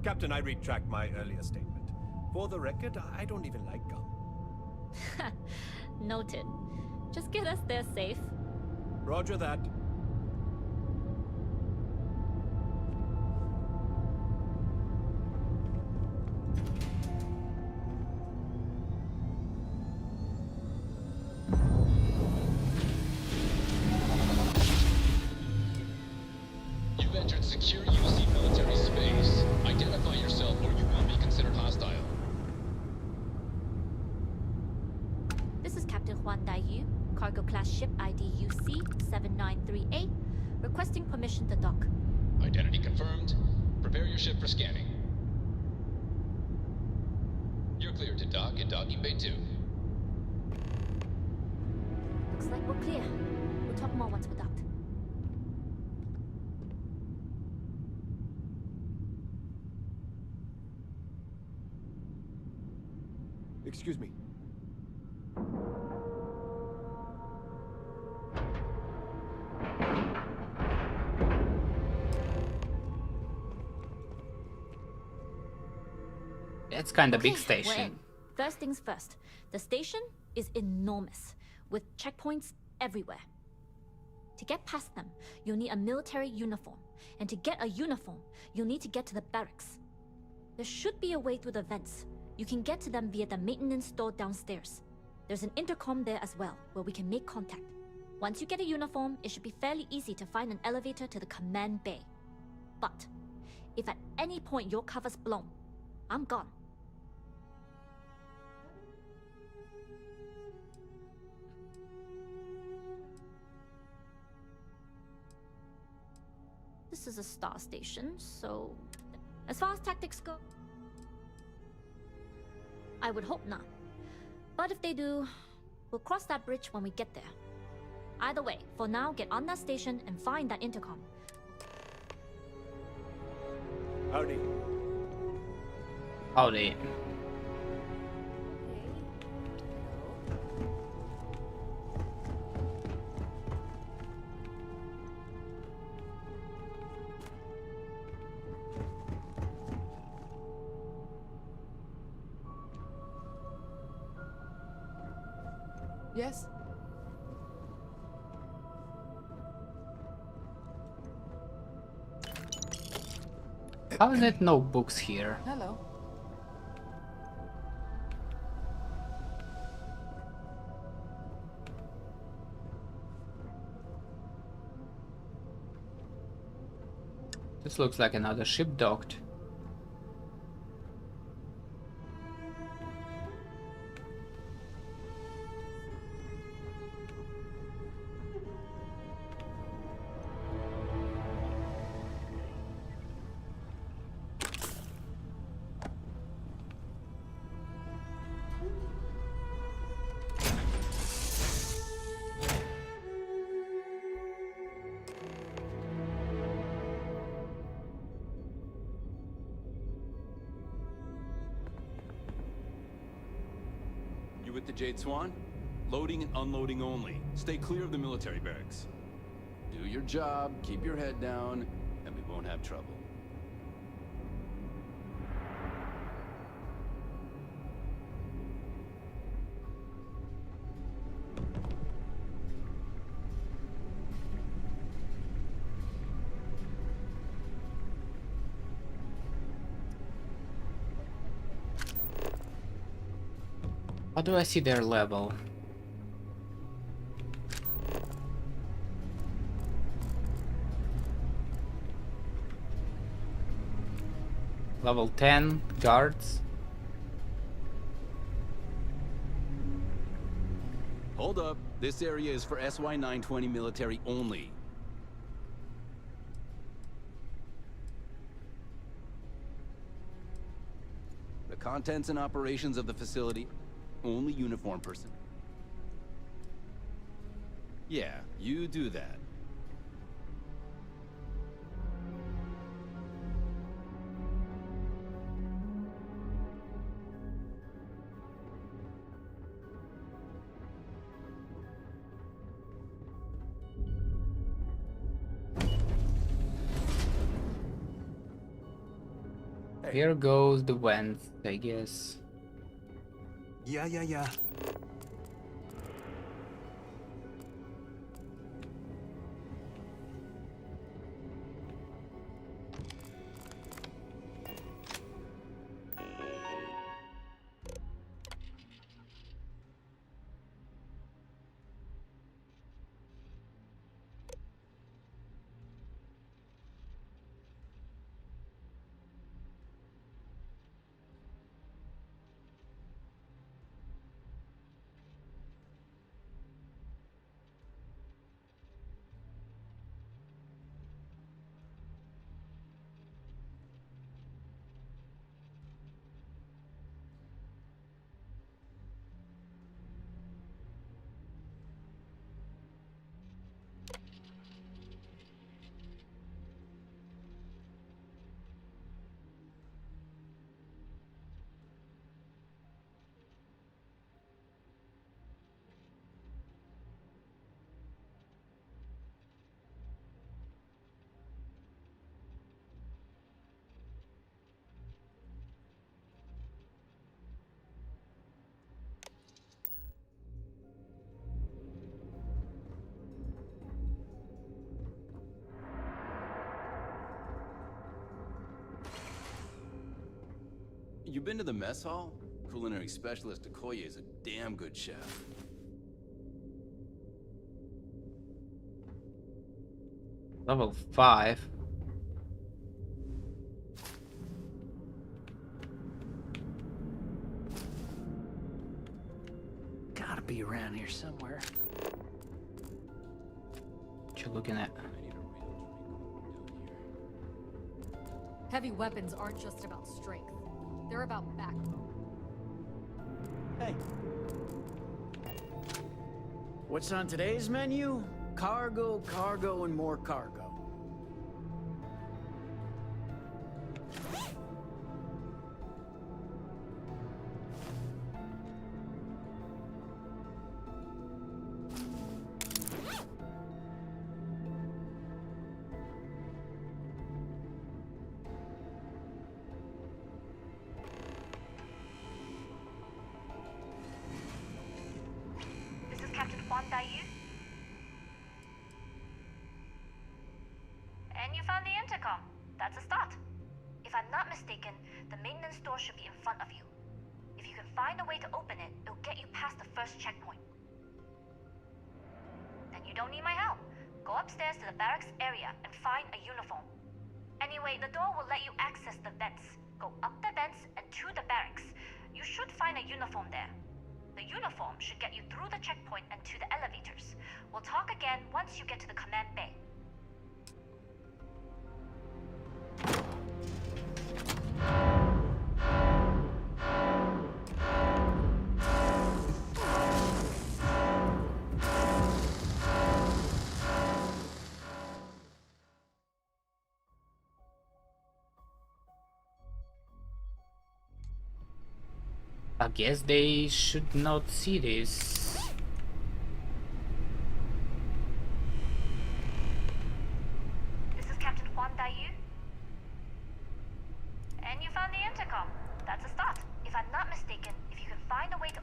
[SPEAKER 24] Captain, I retract my earlier statement. For the record, I don't even like gum.
[SPEAKER 23] Noted. Just get us there safe.
[SPEAKER 24] Roger that.
[SPEAKER 25] You've entered secure UC military space. Identify yourself or you will be considered hostile.
[SPEAKER 23] ID UC7938, requesting permission to dock.
[SPEAKER 25] Identity confirmed. Prepare your ship for scanning. You're cleared to dock in docking bay 2.
[SPEAKER 23] Looks like we're clear. We'll talk more once we're docked.
[SPEAKER 24] Excuse me.
[SPEAKER 1] It's kind of big
[SPEAKER 23] We're
[SPEAKER 1] station.
[SPEAKER 23] in. First things first. The station is enormous, with checkpoints everywhere. To get past them, you'll need a military uniform. And to get a uniform, you'll need to get to the barracks. There should be a way through the vents. You can get to them via the maintenance store downstairs. There's an intercom there as well, where we can make contact. Once you get a uniform, it should be fairly easy to find an elevator to the command bay. But if at any point your cover's blown, I'm gone. This is a star station, so as far as tactics go, I would hope not. But if they do, we'll cross that bridge when we get there. Either way, for now, get on that station and find that intercom.
[SPEAKER 24] Howdy.
[SPEAKER 1] Howdy.
[SPEAKER 21] Yes?
[SPEAKER 1] How is it no books here?
[SPEAKER 21] Hello.
[SPEAKER 1] This looks like another ship docked.
[SPEAKER 8] You with the Jade Swan? Loading and unloading only. Stay clear of the military barracks. Do your job, keep your head down, and we won't have trouble.
[SPEAKER 1] How do I see their level? Level 10, guards.
[SPEAKER 8] Hold up. This area is for SY-920 military only. The contents and operations of the facility, only uniformed person. Yeah, you do that.
[SPEAKER 1] Here goes the vents, I guess.
[SPEAKER 24] Yeah.
[SPEAKER 8] You been to the mess hall? Culinary specialist Okoye is a damn good chef.
[SPEAKER 1] Level 5.
[SPEAKER 10] Gotta be around here somewhere.
[SPEAKER 1] What you looking at?
[SPEAKER 2] Heavy weapons aren't just about strength. They're about backbone.
[SPEAKER 10] Hey. What's on today's menu? Cargo, cargo, and more cargo.
[SPEAKER 23] This is Captain Juan Dayu. And you found the intercom. That's a start. If I'm not mistaken, the maintenance door should be in front of you. If you can find a way to open it, it'll get you past the first checkpoint. Then you don't need my help. Go upstairs to the barracks area and find a uniform. Anyway, the door will let you access the vents. Go up the vents and to the barracks. You should find a uniform there. The uniform should get you through the checkpoint and to the elevators. We'll talk again once you get to the command bay.
[SPEAKER 1] I guess they should not see this.
[SPEAKER 23] This is Captain Juan Dayu. And you found the intercom. That's a start. If I'm not mistaken, if you can find a way to...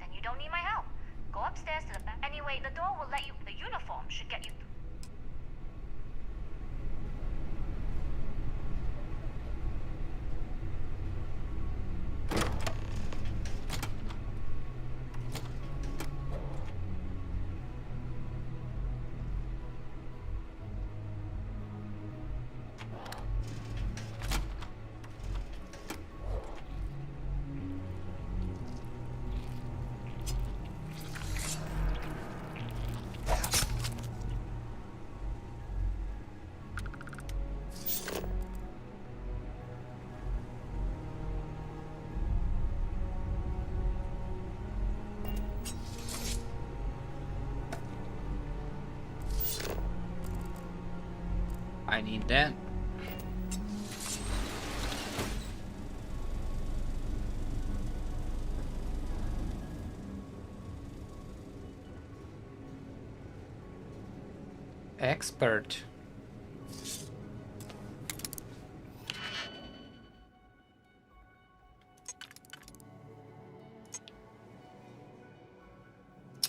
[SPEAKER 23] Then you don't need my help. Go upstairs to the back. Anyway, the door will let you... The uniform should get you...
[SPEAKER 1] I need that. Expert.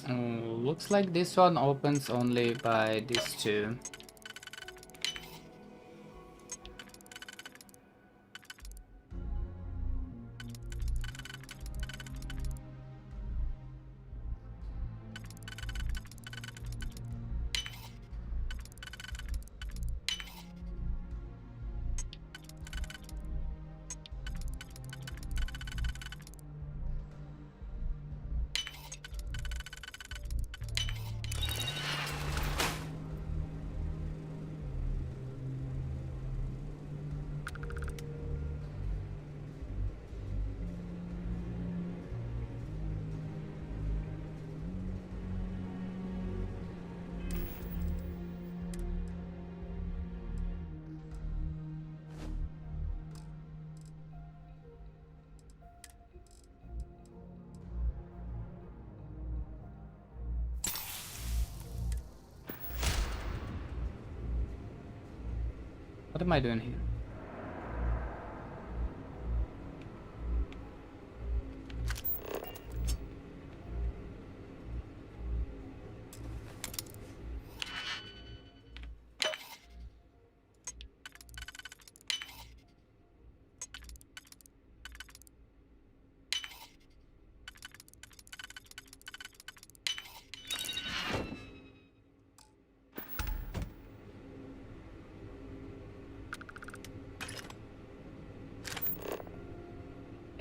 [SPEAKER 1] Looks like this one opens only by these two. What am I doing here?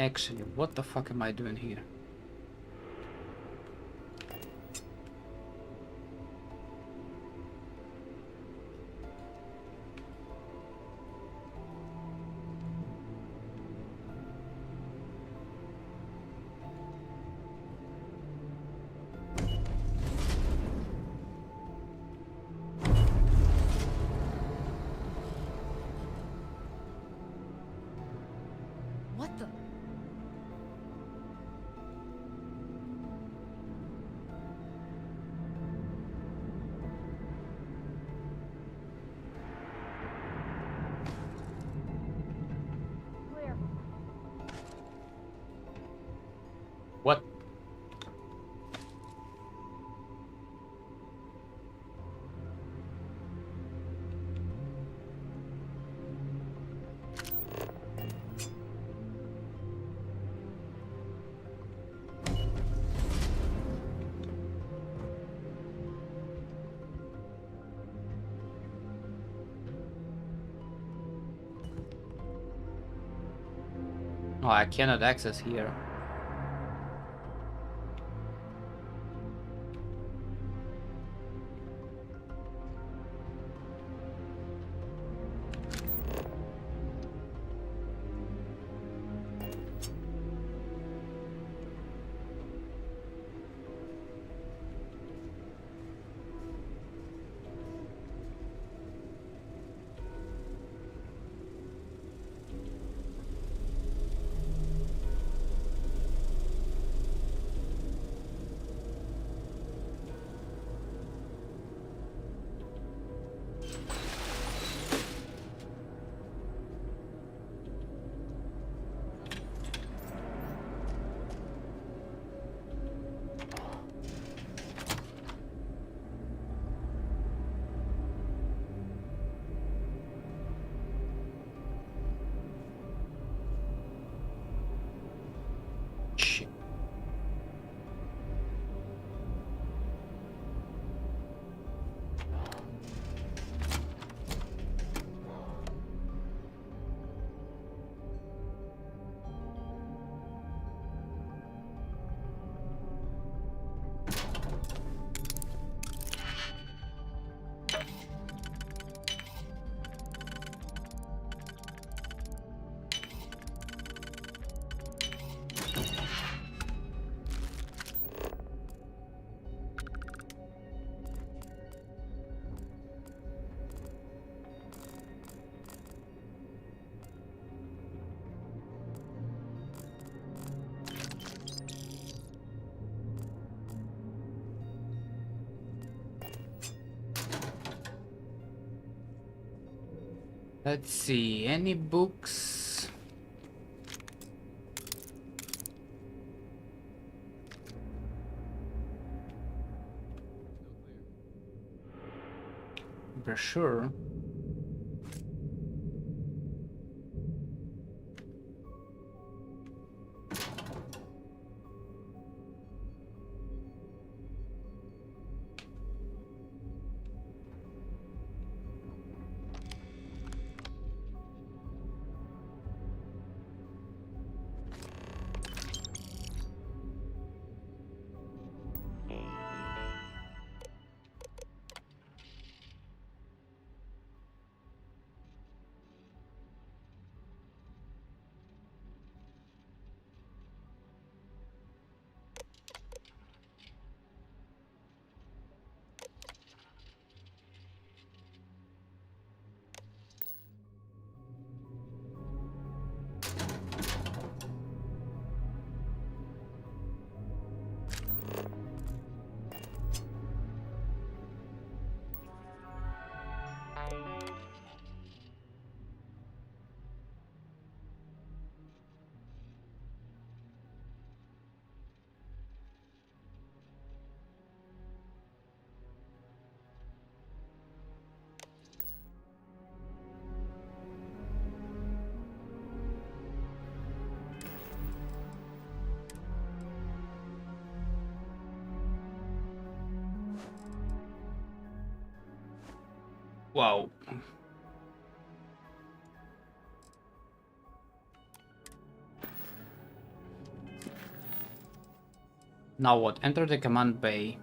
[SPEAKER 1] Actually, what the fuck am I doing here?
[SPEAKER 2] What the?
[SPEAKER 1] What? Oh, I cannot access here. Shit. Let's see, any books? Brochure. Wow. Now what? Enter the command bay.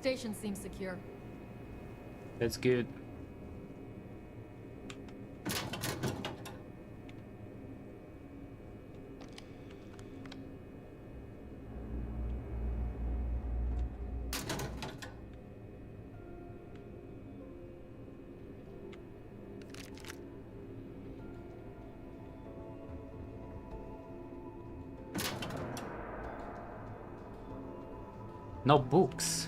[SPEAKER 2] Station seems secure.
[SPEAKER 1] That's good. No books.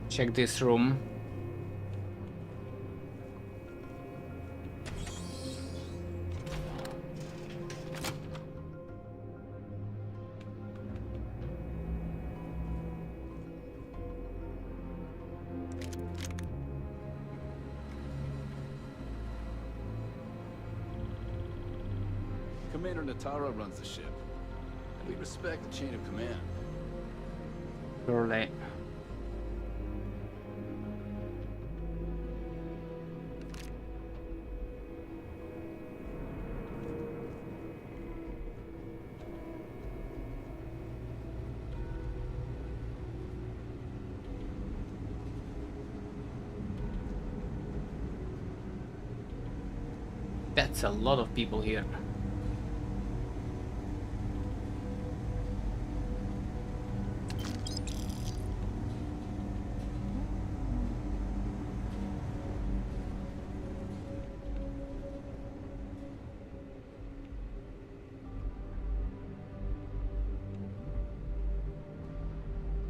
[SPEAKER 1] Check this room.
[SPEAKER 8] Commander Natara runs the ship, and we respect the chain of command.
[SPEAKER 1] Surely. That's a lot of people here.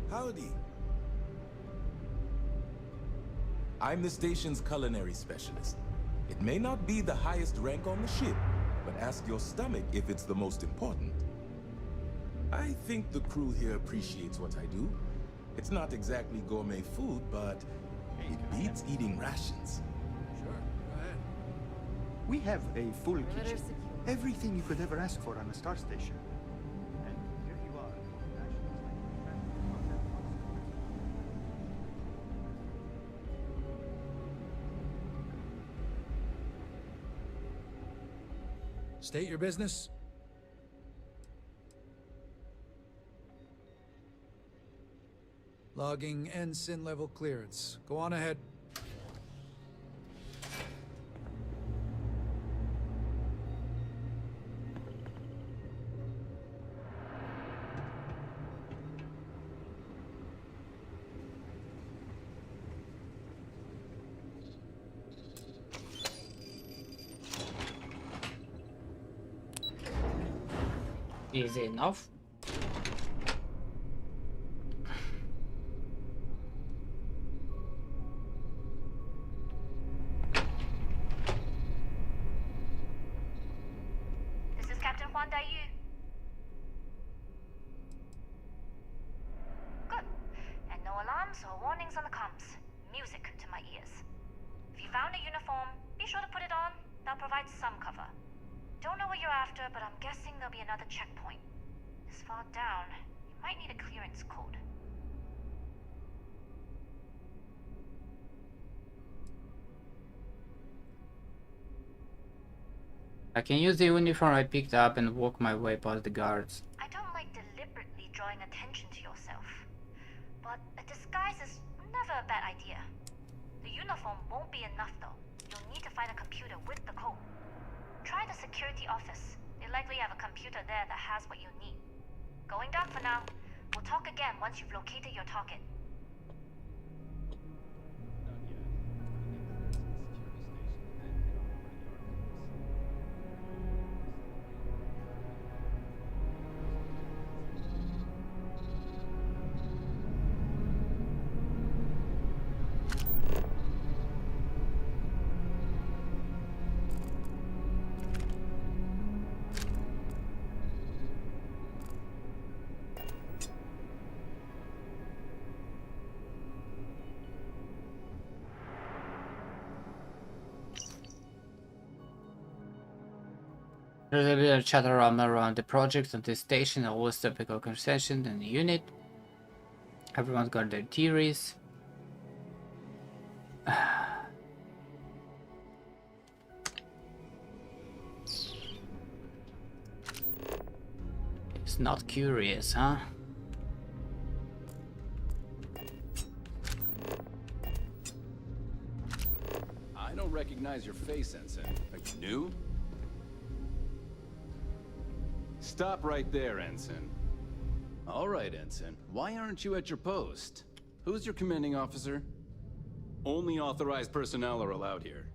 [SPEAKER 3] Howdy. I'm the station's culinary specialist. It may not be the highest rank on the ship, but ask your stomach if it's the most important. I think the crew here appreciates what I do. It's not exactly gourmet food, but it beats eating rations.
[SPEAKER 14] Sure, go ahead. We have a full kitchen. Everything you could ever ask for on a star station. And here you are.
[SPEAKER 11] State your business. Logging ensign level clearance. Go on ahead.
[SPEAKER 1] Easy enough.
[SPEAKER 23] This is Captain Huan Daiyu. Good. And no alarms or warnings on the comms. Music to my ears. If you found a uniform, be sure to put it on. That'll provide some cover. Don't know what you're after, but I'm guessing there'll be another checkpoint. This far down, you might need a clearance code.
[SPEAKER 1] I can use the uniform I picked up and walk my way past the guards.
[SPEAKER 23] I don't like deliberately drawing attention to yourself, but a disguise is never a bad idea. The uniform won't be enough though. You'll need to find a computer with the code. Try the security office. They likely have a computer there that has what you need. Going down for now. We'll talk again once you've located your target.
[SPEAKER 1] There's a bit of chatter around the project on this station, always typical conversation in the unit. Everyone's got their theories. It's not curious, huh?
[SPEAKER 8] I don't recognize your face, Ensign. Are you new? Stop right there, Ensign. All right, Ensign. Why aren't you at your post? Who's your commanding officer? Only authorized personnel are allowed here.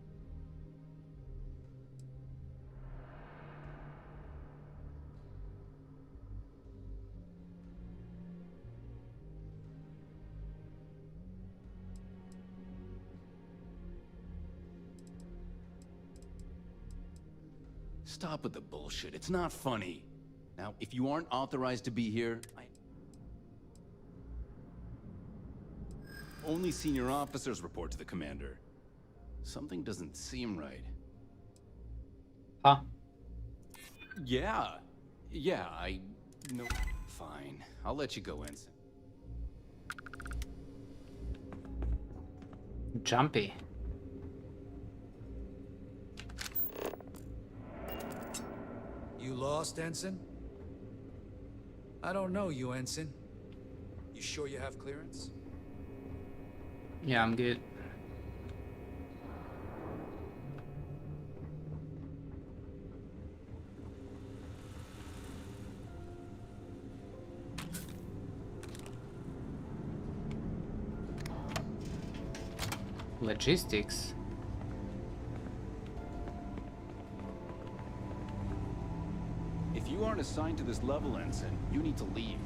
[SPEAKER 8] Stop with the bullshit. It's not funny. Now, if you aren't authorized to be here, only senior officers report to the commander. Something doesn't seem right.
[SPEAKER 1] Huh?
[SPEAKER 8] Yeah, no, fine. I'll let you go, Ensign.
[SPEAKER 1] Jumpy.
[SPEAKER 11] You lost, Ensign? I don't know you, Ensign. You sure you have clearance?
[SPEAKER 1] Yeah, I'm good. Logistics.
[SPEAKER 8] If you aren't assigned to this level, Ensign, you need to leave.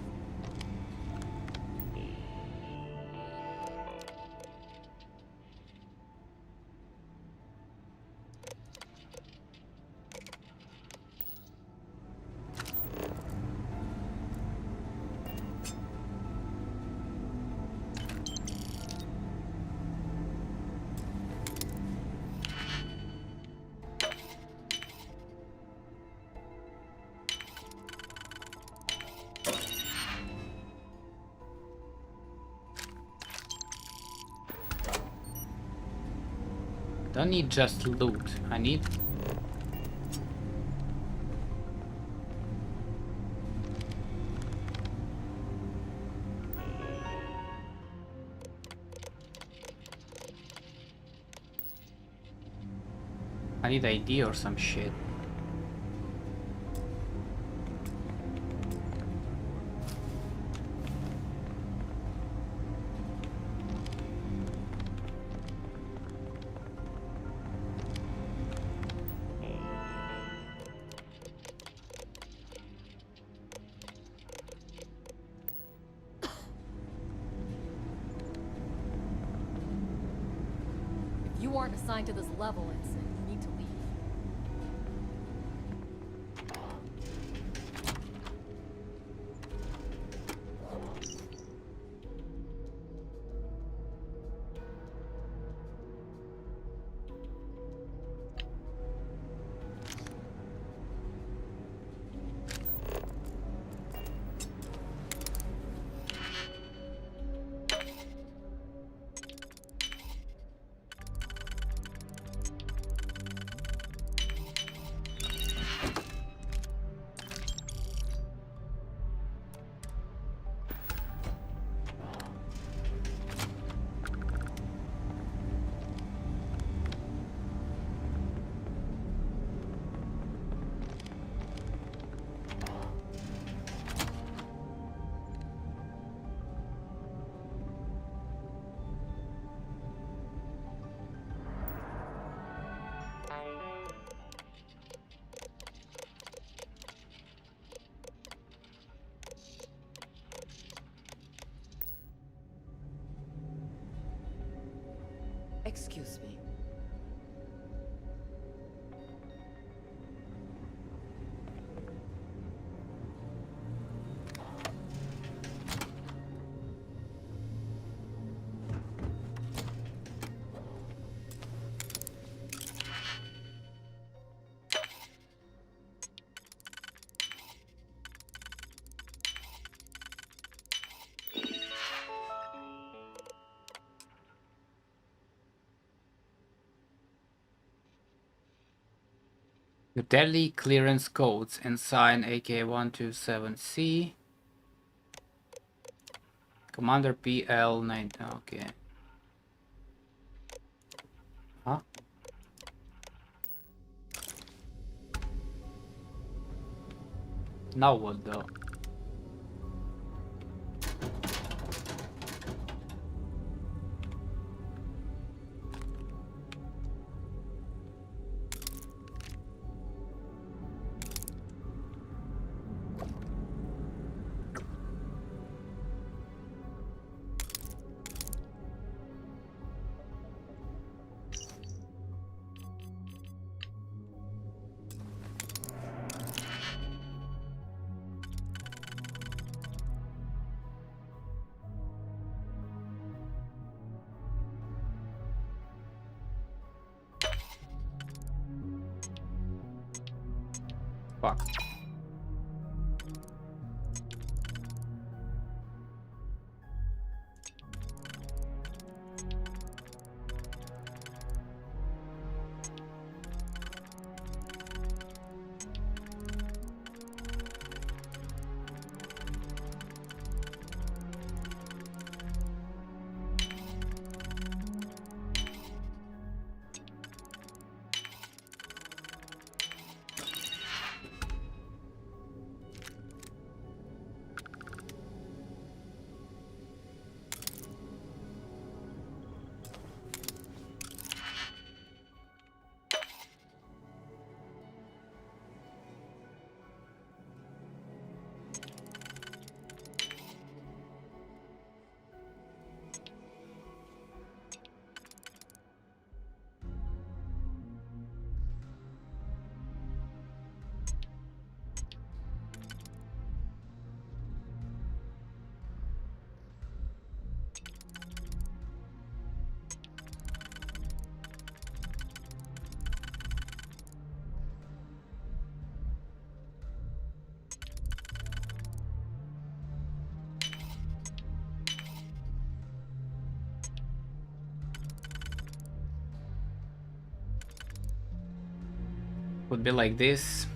[SPEAKER 1] Don't need just loot. I need... I need ID or some shit.
[SPEAKER 2] You aren't assigned to this level, Ensign. You need to leave.
[SPEAKER 21] Excuse me.
[SPEAKER 1] Utility clearance codes and sign AK-127C. Commander PL-9. Okay. Huh? Now what though? Fuck. Would be like this.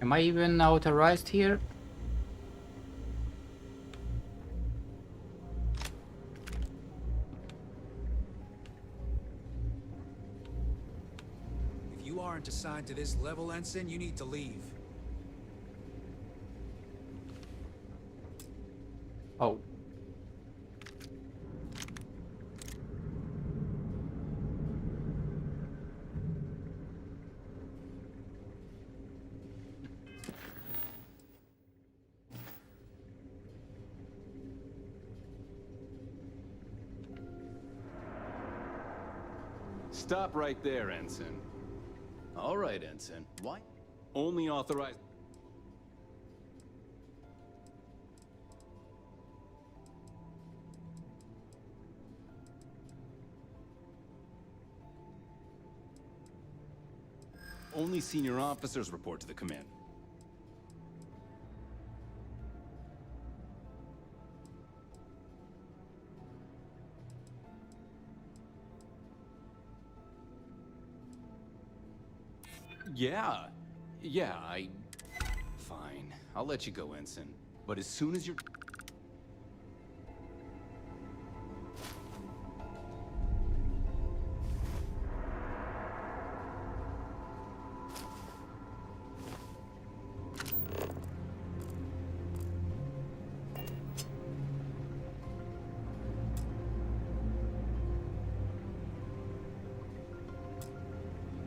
[SPEAKER 1] Am I even authorized here?
[SPEAKER 11] If you aren't assigned to this level, Ensign, you need to leave.
[SPEAKER 1] Oh.
[SPEAKER 8] Stop right there, Ensign. All right, Ensign. Why? Only authorized... Only senior officers report to the command. Yeah. Fine. I'll let you go, Ensign. But as soon as you're...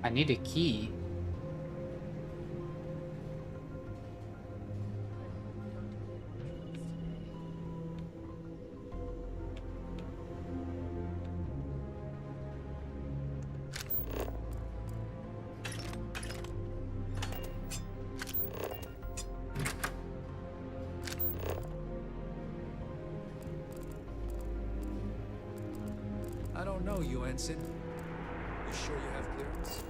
[SPEAKER 1] I need a key.
[SPEAKER 11] I don't know you, Ensign. You sure you have clearance?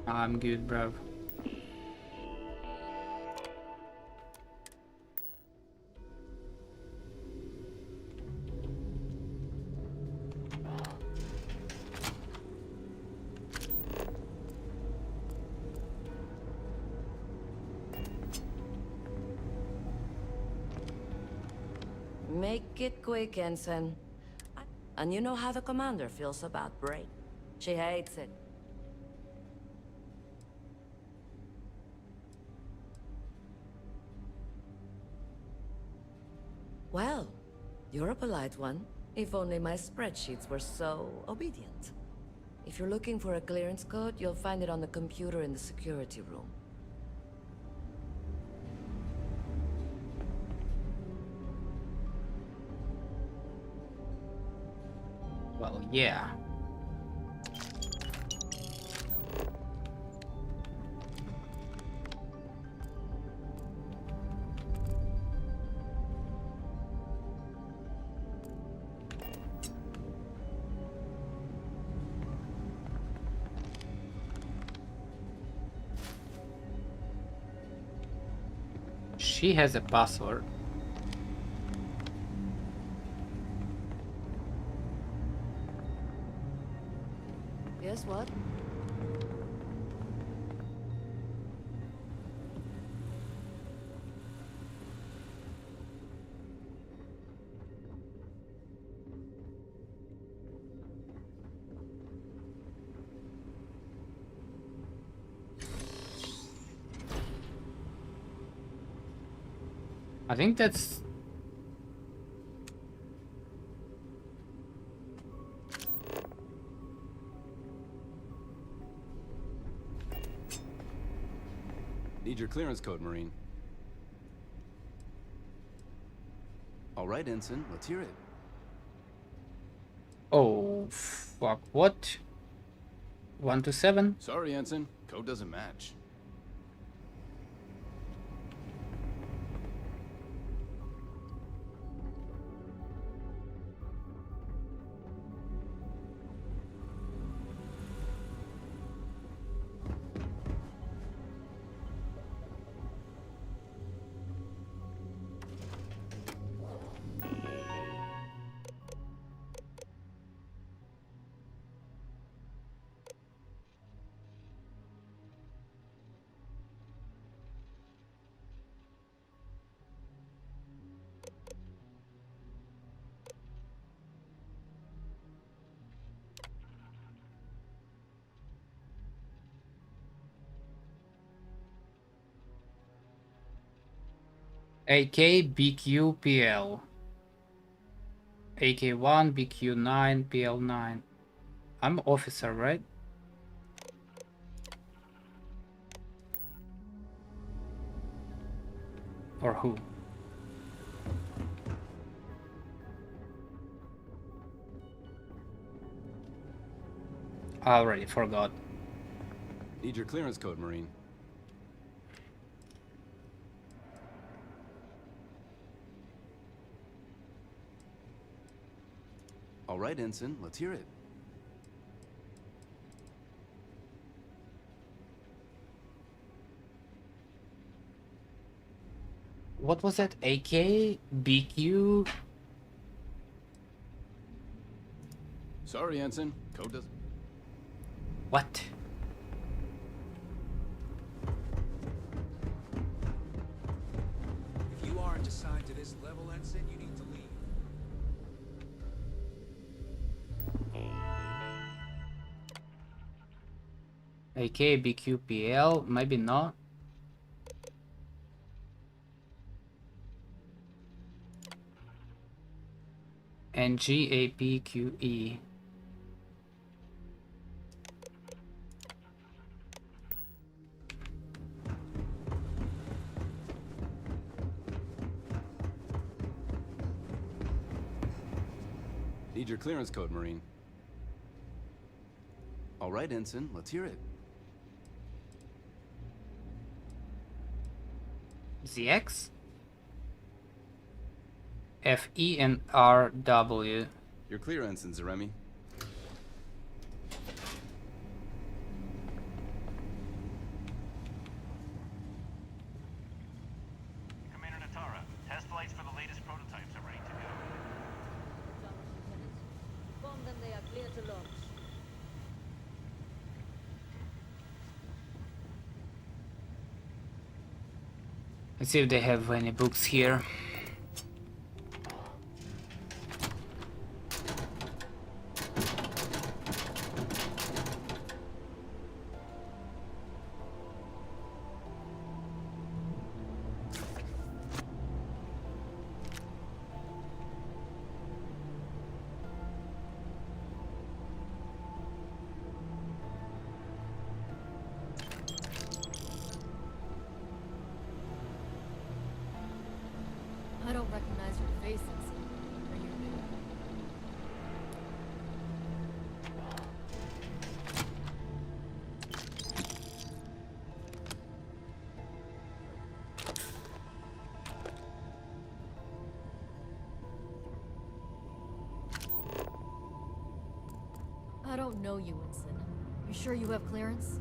[SPEAKER 1] I'm good, bro.
[SPEAKER 7] Make it quick, Ensign. And you know how the commander feels about break. She hates it. Well, you're a polite one. If only my spreadsheets were so obedient. If you're looking for a clearance code, you'll find it on the computer in the security room.
[SPEAKER 1] Well, yeah. She has a password.
[SPEAKER 7] Guess what?
[SPEAKER 1] I think that's...
[SPEAKER 8] Need your clearance code, Marine. All right, Ensign, let's hear it.
[SPEAKER 1] Oh, fuck. What? 127?
[SPEAKER 8] Sorry, Ensign. Code doesn't match.
[SPEAKER 1] AK BQ AK1 BQ9 PL9. I'm officer, right? Or who? I already forgot.
[SPEAKER 8] Need your clearance code, Marine. All right, Ensign, let's hear it.
[SPEAKER 1] What was that? AK? BQ?
[SPEAKER 8] Sorry, Ensign. Code doesn't...
[SPEAKER 1] What?
[SPEAKER 11] If you aren't assigned to this level, Ensign, you need to leave.
[SPEAKER 1] AK, BQ, PL? Maybe not. NG, AP, QE.
[SPEAKER 8] Need your clearance code, Marine. All right, Ensign, let's hear it.
[SPEAKER 1] ZX? FE and RW.
[SPEAKER 8] You're clear, Ensign Zaremi.
[SPEAKER 17] Commander Natara, test flights for the latest prototypes are ready to go.
[SPEAKER 18] Inform them they are clear to launch.
[SPEAKER 1] Let's see if they have any books here.
[SPEAKER 2] I don't recognize your faces. Are you new? I don't know you, Ensign. You sure you have clearance?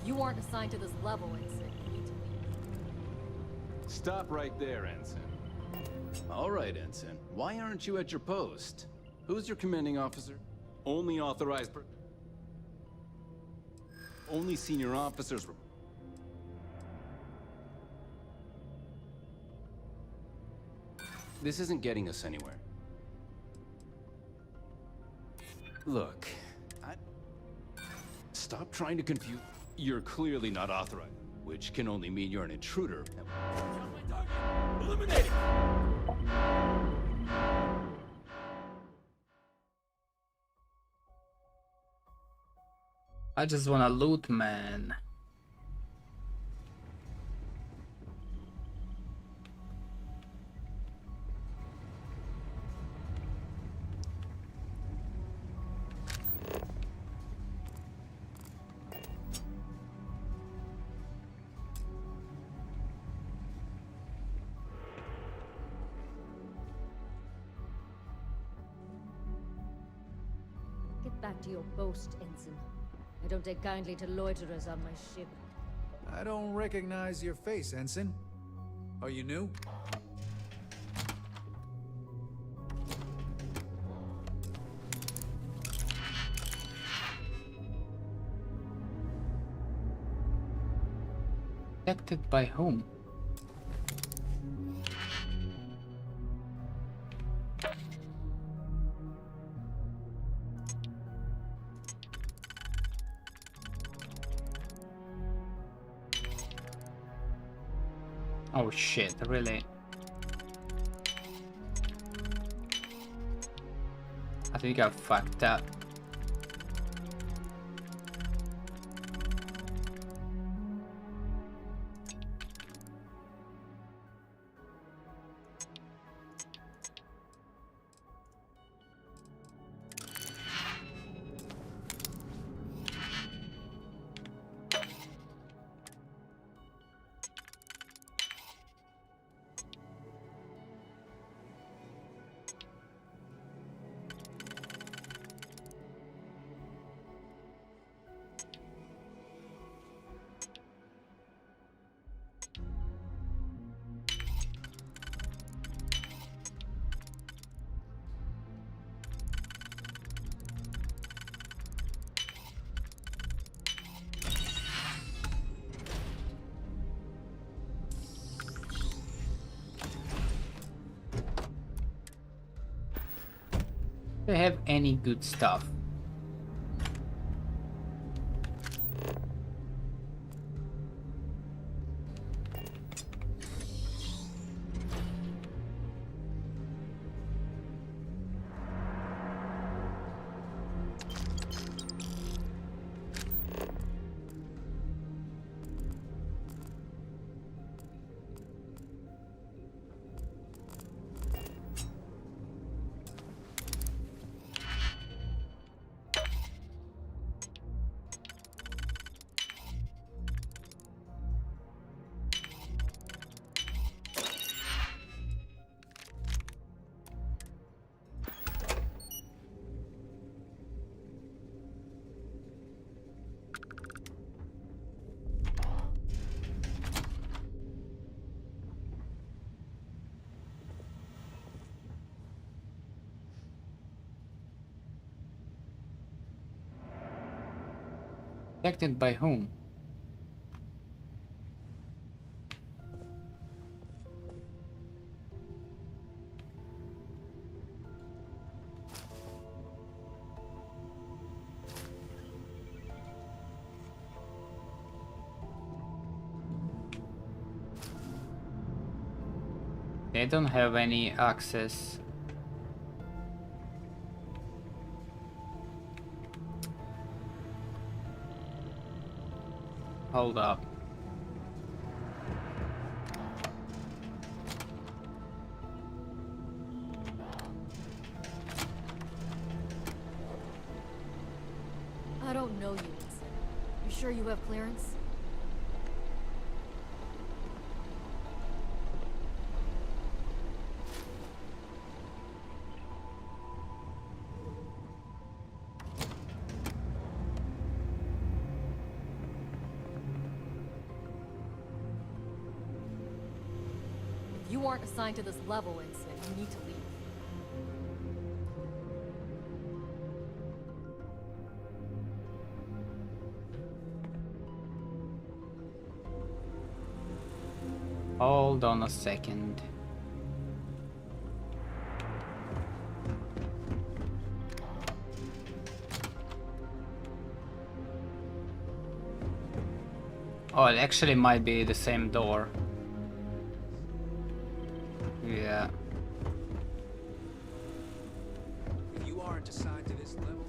[SPEAKER 2] If you aren't assigned to this level, Ensign, you need to leave.
[SPEAKER 8] Stop right there, Ensign. All right, Ensign. Why aren't you at your post? Who's your commanding officer? Only authorized Only senior officers... This isn't getting us anywhere. Look, Stop trying to confuse... You're clearly not authorized, which can only mean you're an intruder.
[SPEAKER 6] Eliminated!
[SPEAKER 1] I just wanna loot, man.
[SPEAKER 18] Get back to your boast, Ensign. I don't take kindly to loiterers on my ship.
[SPEAKER 11] I don't recognize your face, Ensign. Are you new?
[SPEAKER 1] Protected by whom? Oh shit, really? I think I fucked up. Do I have any good stuff? Protected by whom? They don't have any access. Hold up.
[SPEAKER 2] I don't know you, Ensign. You sure you have clearance? If you aren't assigned to this level, Ensign, you need to leave.
[SPEAKER 1] Hold on a second. Oh, it actually might be the same door. Yeah.
[SPEAKER 11] If you aren't assigned to this level,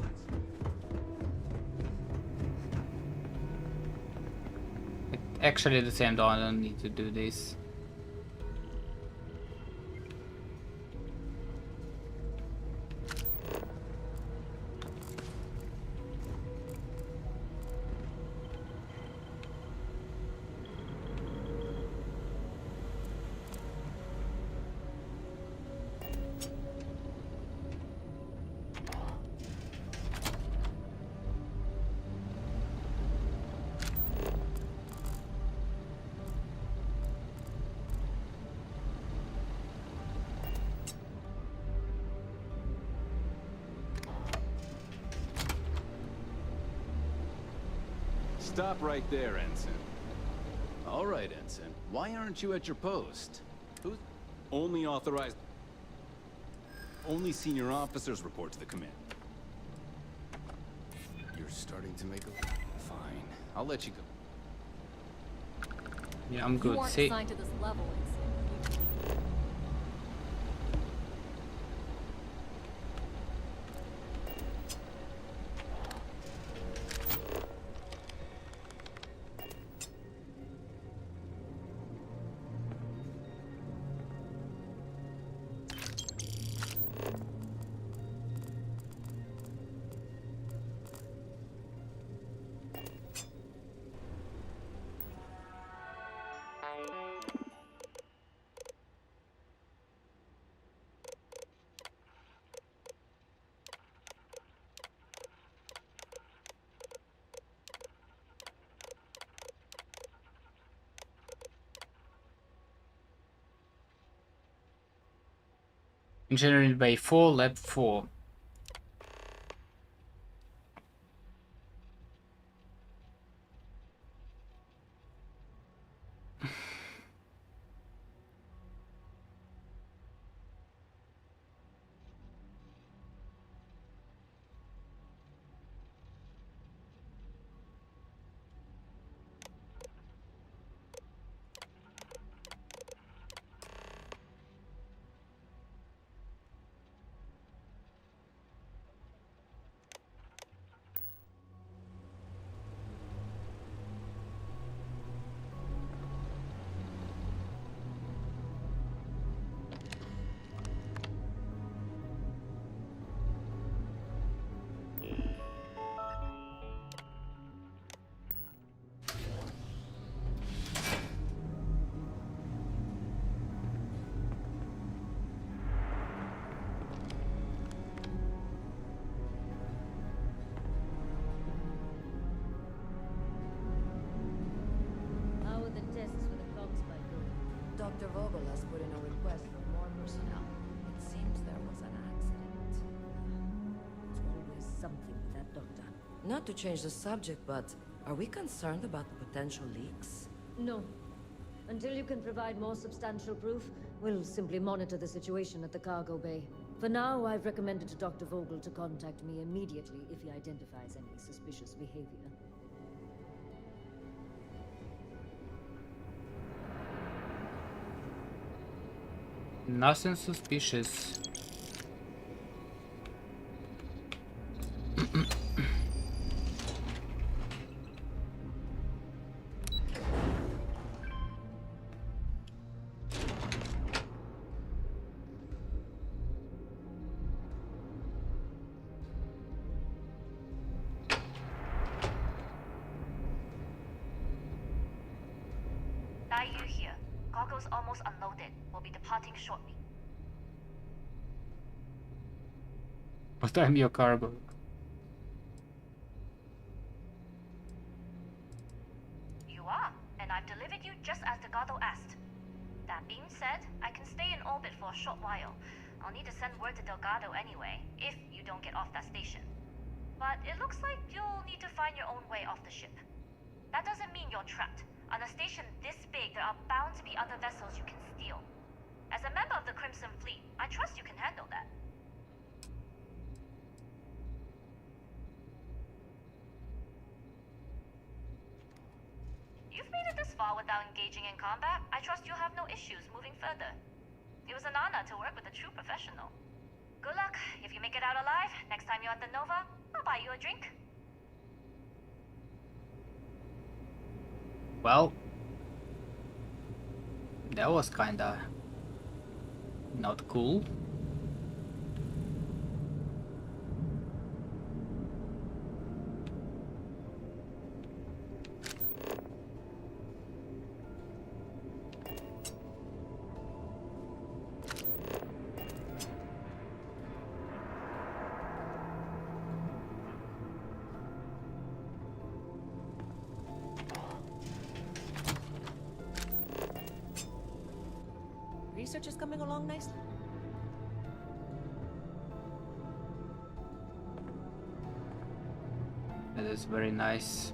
[SPEAKER 1] It's actually the same door. I don't need to do this.
[SPEAKER 8] Stop right there, Ensign. All right, Ensign. Why aren't you at your post? Who's only authorized? Only senior officers report to the command. You're starting to make a... Fine. I'll let you go.
[SPEAKER 1] Yeah, I'm
[SPEAKER 2] You
[SPEAKER 1] good.
[SPEAKER 2] aren't
[SPEAKER 1] See,
[SPEAKER 2] assigned to this level, Ensign.
[SPEAKER 1] Engineering Bay 4, Lab 4.
[SPEAKER 7] Dr. Vogel has put in a request for more personnel. It seems there was an accident.
[SPEAKER 12] There's always something with that doctor.
[SPEAKER 7] Not to change the subject, but are we concerned about the potential leaks?
[SPEAKER 12] No. Until you can provide more substantial proof, we'll simply monitor the situation at the cargo bay. For now, I've recommended to Dr. Vogel to contact me immediately if he identifies any suspicious behavior.
[SPEAKER 1] Nothing suspicious.
[SPEAKER 13] Yu here. Cargo's almost unloaded. We'll be departing shortly.
[SPEAKER 1] What time your cargo?
[SPEAKER 13] You are, and I've delivered you just as Delgado asked. That being said, I can stay in orbit for a short while. I'll need to send word to Delgado anyway, if you don't get off that station. But it looks like you'll need to find your own way off the ship. That doesn't mean you're trapped. On a station this big, there are bound to be other vessels you can steal. As a member of the Crimson Fleet, I trust you can handle that. You've made it this far without engaging in combat. I trust you'll have no issues moving further. It was an honor to work with a true professional. Good luck. If you make it out alive, next time you're at the Nova, I'll buy you a drink.
[SPEAKER 1] Well, that was kinda not cool.
[SPEAKER 7] Research is coming along nicely.
[SPEAKER 1] That is very nice.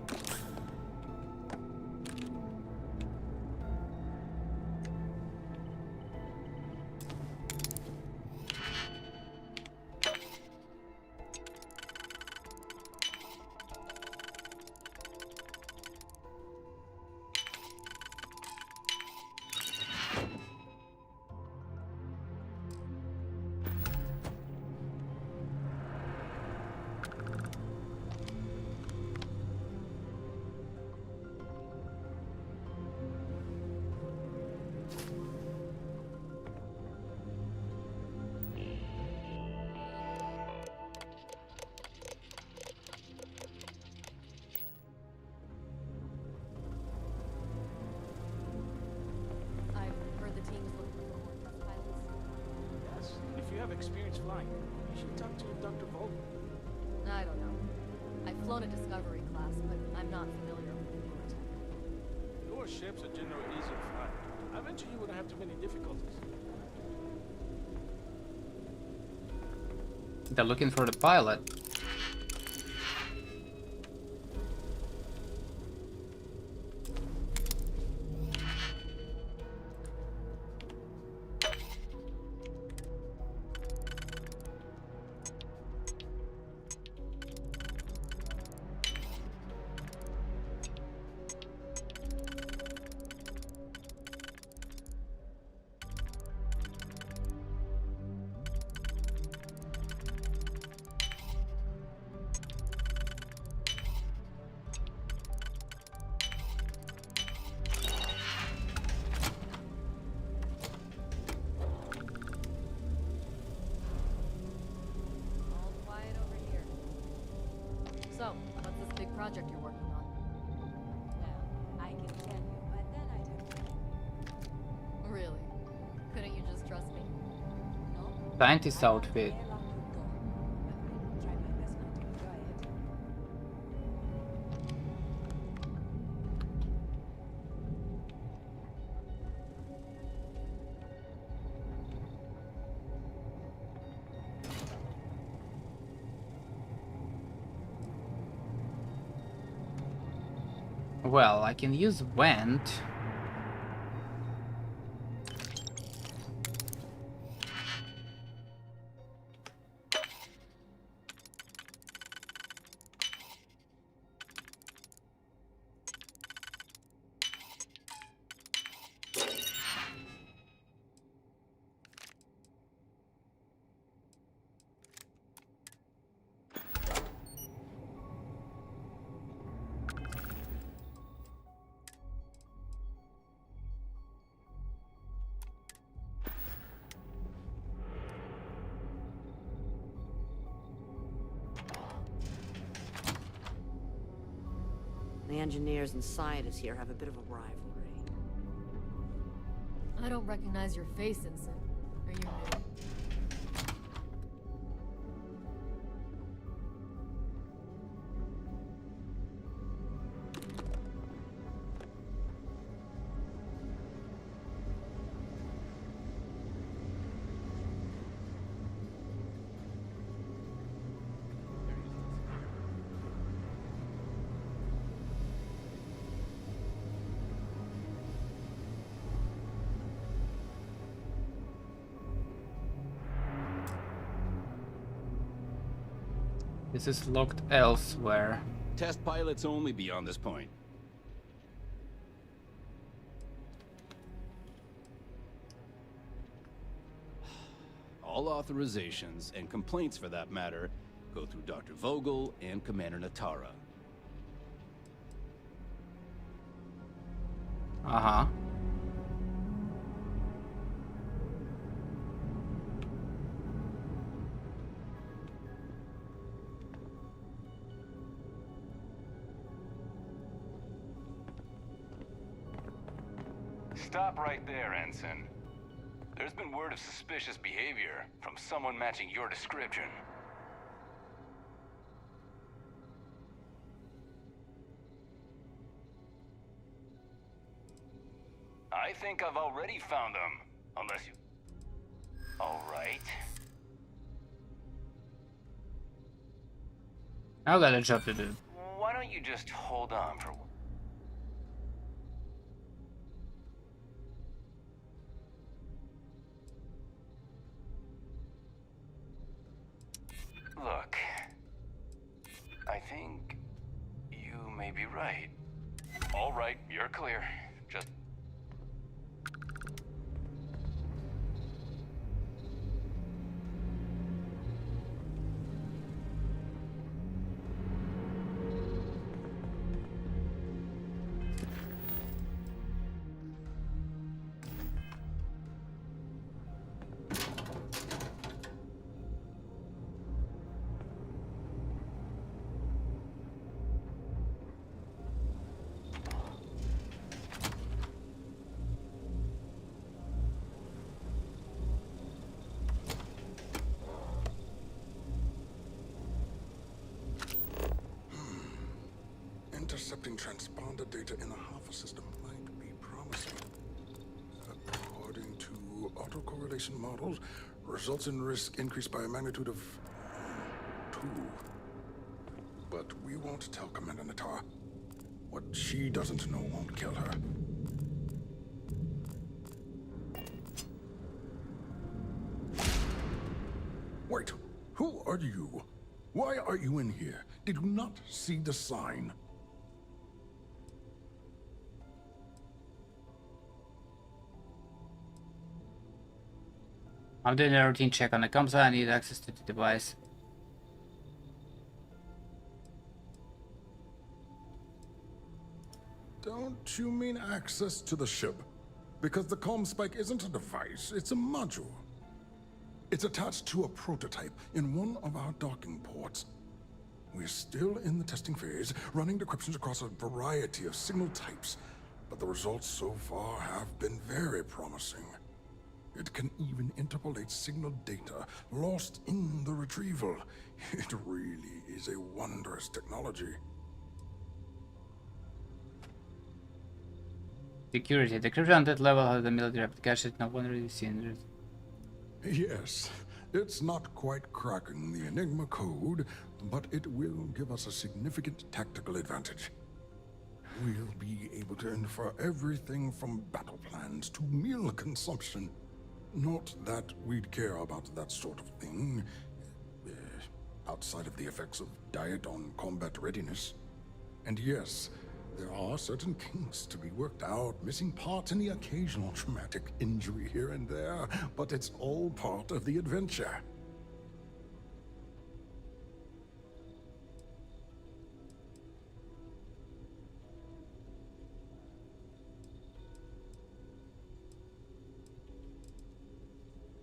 [SPEAKER 10] Experience flying. You should talk to Dr. Vogel.
[SPEAKER 2] I don't know. I've flown a Discovery class, but I'm not familiar with the newer tech.
[SPEAKER 10] Newer ships are generally easier to fly. I bet you wouldn't have too many difficulties.
[SPEAKER 1] They're looking for the pilot.
[SPEAKER 2] So, what's this big project you're working on?
[SPEAKER 9] Well, I can tell you, but then I don't.
[SPEAKER 2] Really? Couldn't you just trust me?
[SPEAKER 1] Scientist outfit.
[SPEAKER 9] Try my best not to enjoy it.
[SPEAKER 1] Well, I can use vent.
[SPEAKER 4] The engineers and scientists here have a bit of a rivalry.
[SPEAKER 2] I don't recognize your face, Ensign. Are you new?
[SPEAKER 1] This is locked elsewhere.
[SPEAKER 8] Test pilots only beyond this point. All authorizations, and complaints for that matter, go through Dr. Vogel and Commander Natara.
[SPEAKER 1] Uh-huh.
[SPEAKER 8] Stop right there, Ensign. There's been word of suspicious behavior from someone matching your description. I think I've already found them. Unless you... All right.
[SPEAKER 1] I got a job to do.
[SPEAKER 8] Why don't you just hold on for... Look, I think you may be right. All right, you're clear. Just...
[SPEAKER 5] Intercepting transponder data in the Alpha system might be promising. According to autocorrelation models, results in risk increased by a magnitude of 2. But we won't tell Commander Natara. What she doesn't know won't kill her. Wait, who are you? Why are you in here? Did you not see the sign?
[SPEAKER 1] I'm doing a routine check on the console. I need access to the device.
[SPEAKER 5] Don't you mean access to the ship? Because the comm spike isn't a device, it's a module. It's attached to a prototype in one of our docking ports. We're still in the testing phase, running decryptions across a variety of signal types, but the results so far have been very promising. It can even interpolate signal data lost in the retrieval. It really is a wondrous technology.
[SPEAKER 1] Security. Decryption on that level has the military application no one really seen.
[SPEAKER 5] Yes, it's not quite cracking the Enigma code, but it will give us a significant tactical advantage. we'll be able to infer everything from battle plans to meal consumption. Not that we'd care about that sort of thing, outside of the effects of diet on combat readiness. And yes, there are certain kinks to be worked out, missing parts and the occasional traumatic injury here and there, but it's all part of the adventure.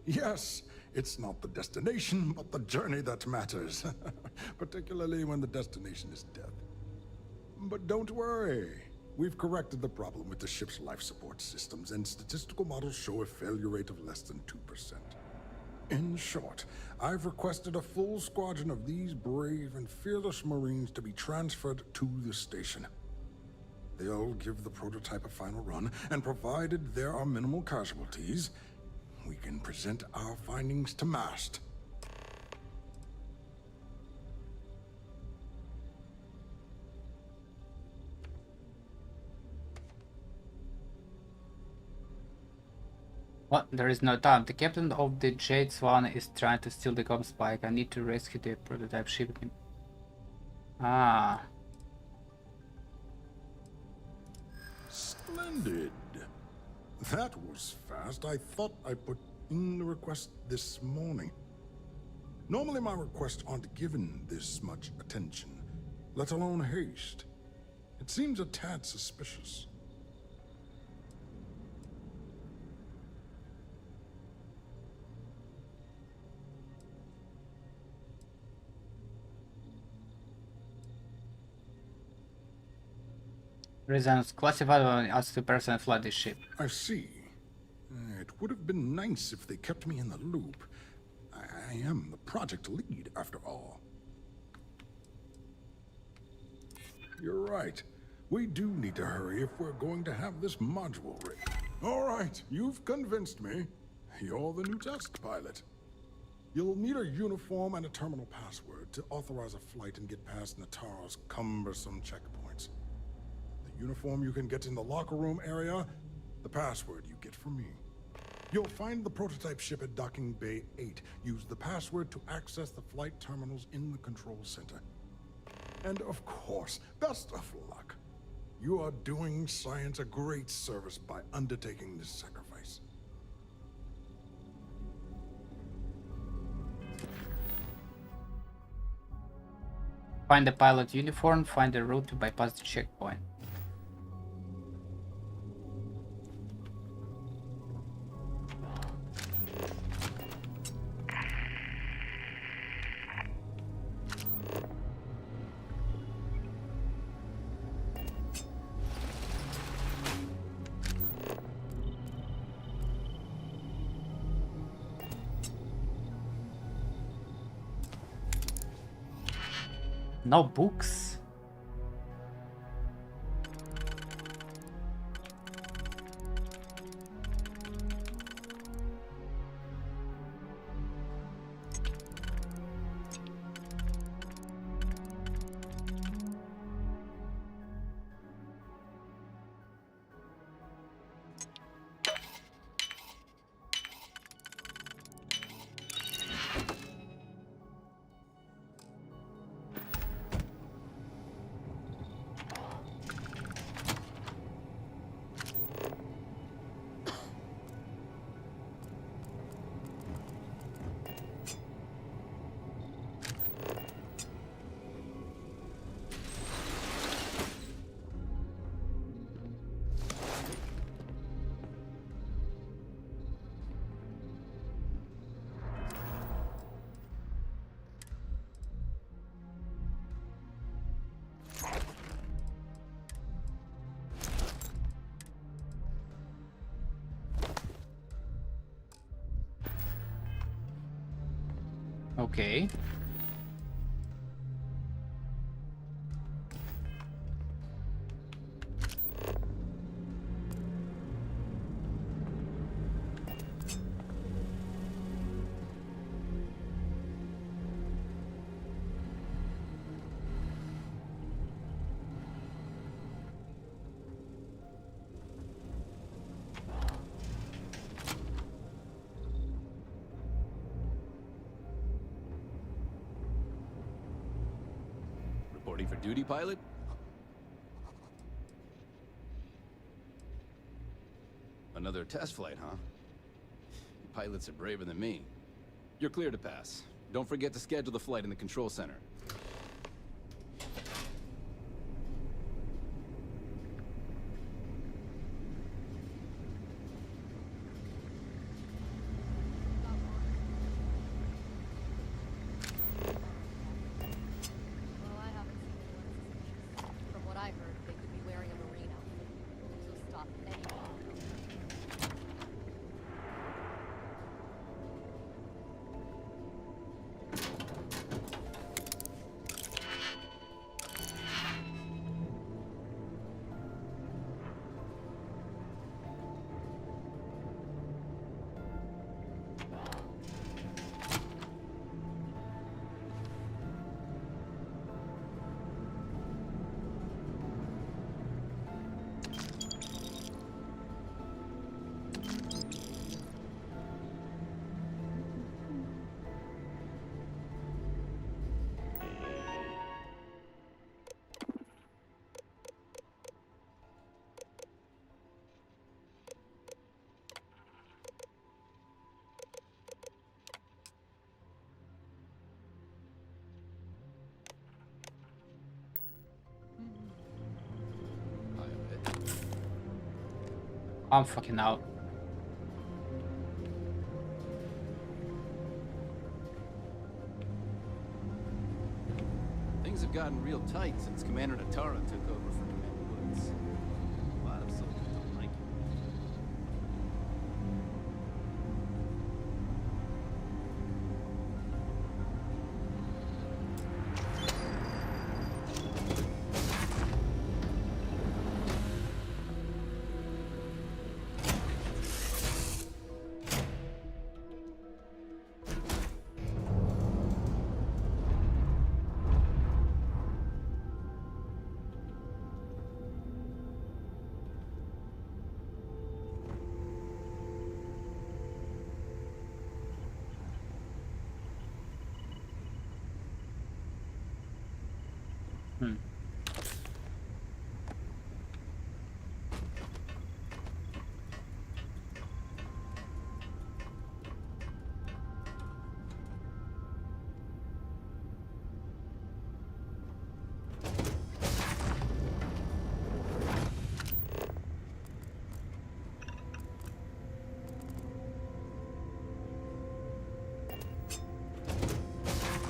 [SPEAKER 5] Yes, it's not the destination, but the journey that matters. Particularly when the destination is death. But don't worry. We've corrected the problem with the ship's life support systems, and statistical models show a failure rate of less than 2%. In short, I've requested a full squadron of these brave and fearless Marines to be transferred to the station. They'll give the prototype a final run, and provided there are minimal casualties, we can present our findings to Mast.
[SPEAKER 1] What? There is no time. The captain of the Jade Swan is trying to steal the comm spike. I need to rescue the prototype ship. Ah.
[SPEAKER 5] Splendid. That was fast. I thought I put in the request this morning. Normally my requests aren't given this much attention, let alone haste. It seems a tad suspicious.
[SPEAKER 1] Reasons classified when asked to person fly this ship.
[SPEAKER 5] I see. It would have been nice if they kept me in the loop. I am the project lead, after all. You're right. We do need to hurry if we're going to have this module ready. All right, you've convinced me. You're the new test pilot. You'll need a uniform and a terminal password to authorize a flight and get past Natara's cumbersome checkpoints. The uniform you can get in the locker room area, the password you get from me. You'll find the prototype ship at Docking Bay 8. Use the password to access the flight terminals in the control center. And of course, best of luck. You are doing science a great service by undertaking this sacrifice.
[SPEAKER 1] Find the pilot uniform, find the route to bypass the checkpoint. No books. Okay.
[SPEAKER 8] Reporting for duty, pilot? Another test flight, huh? You pilots are braver than me. You're clear to pass. Don't forget to schedule the flight in the control center.
[SPEAKER 2] Well, I haven't seen anyone suspicious. From what I heard, they could be wearing a marine outfit. So stop anyone.
[SPEAKER 1] I'm fucking out.
[SPEAKER 8] Things have gotten real tight since Commander Natara took over for Commander Woods. A lot of soldiers don't like it.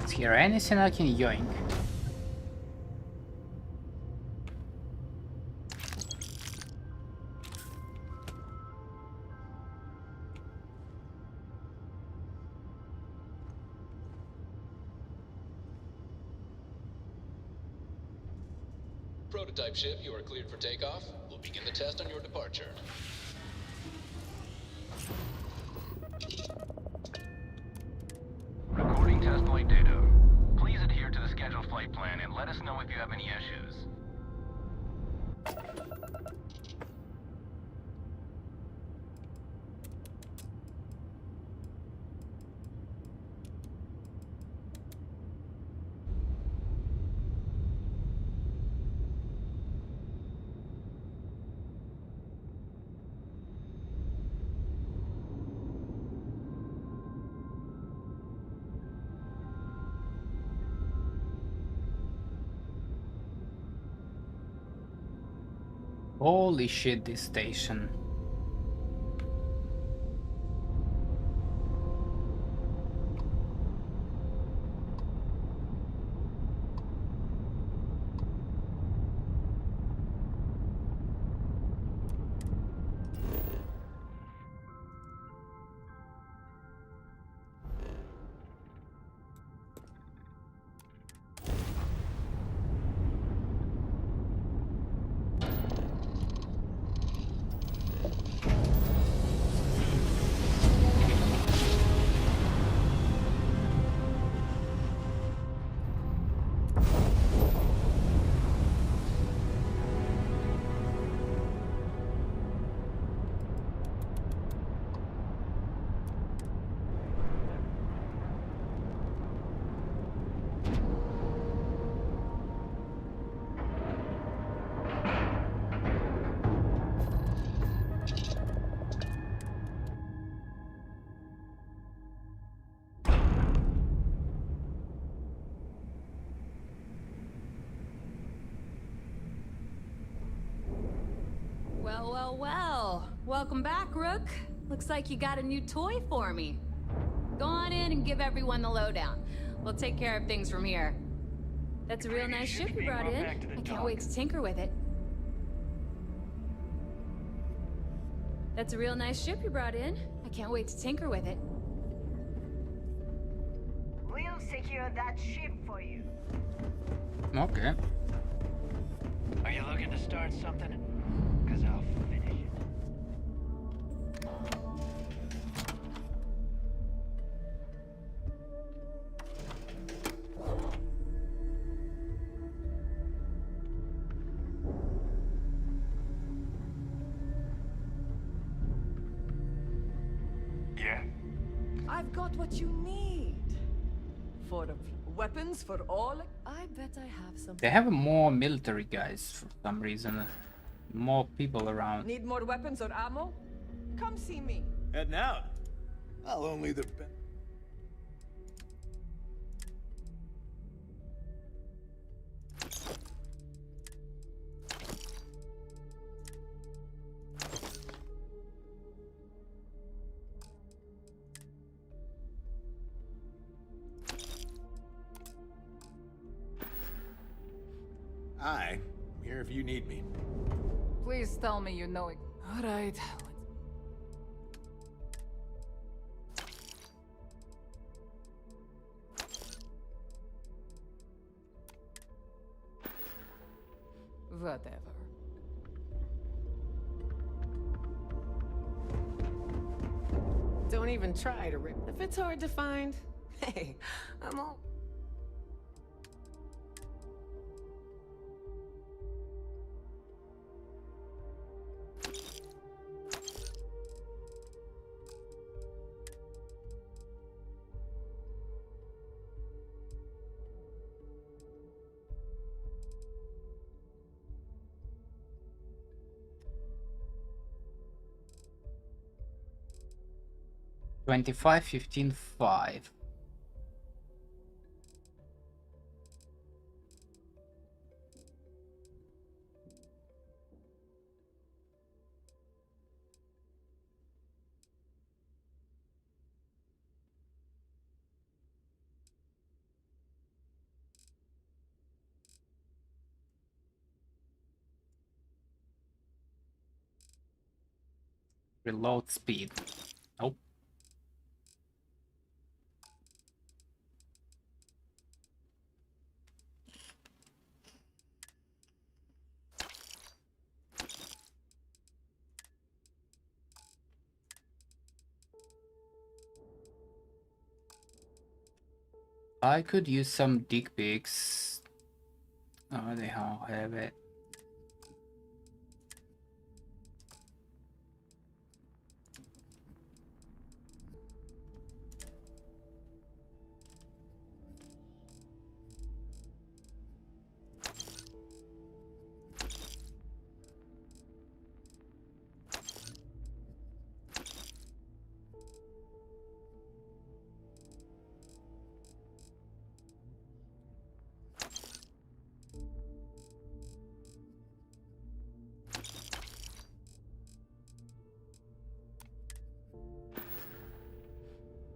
[SPEAKER 1] Is here anything I can yoink?
[SPEAKER 25] Prototype ship, you are cleared for takeoff. We'll begin the test on your departure.
[SPEAKER 6] Recording test flight data. Please adhere to the scheduled flight plan and let us know if you have any issues.
[SPEAKER 1] Holy shit, this station.
[SPEAKER 15] Well. Welcome back, Rook. Looks like you got a new toy for me. Go on in and give everyone the lowdown. We'll take care of things from here. That's a real nice ship you brought in. I can't wait to tinker with it. That's a real nice ship you brought in. I can't wait to tinker with it.
[SPEAKER 9] We'll secure that ship for you.
[SPEAKER 1] Okay.
[SPEAKER 6] Are you looking to start something? Because I'll finish it.
[SPEAKER 21] Yeah? I've got what you need. For the weapons for all. I bet I have some.
[SPEAKER 1] They have more military guys for some reason. More people around.
[SPEAKER 21] Need more weapons or ammo? Come see me.
[SPEAKER 24] Heading out. I'll only the best. I'm here if you need me.
[SPEAKER 21] Please tell me you know it. All right. Whatever.
[SPEAKER 18] Don't even try to rip. If it's hard to find, hey, I'm all.
[SPEAKER 1] $25, $15, $5. Reload speed. Nope. I could use some dick pics. Oh, they all have it.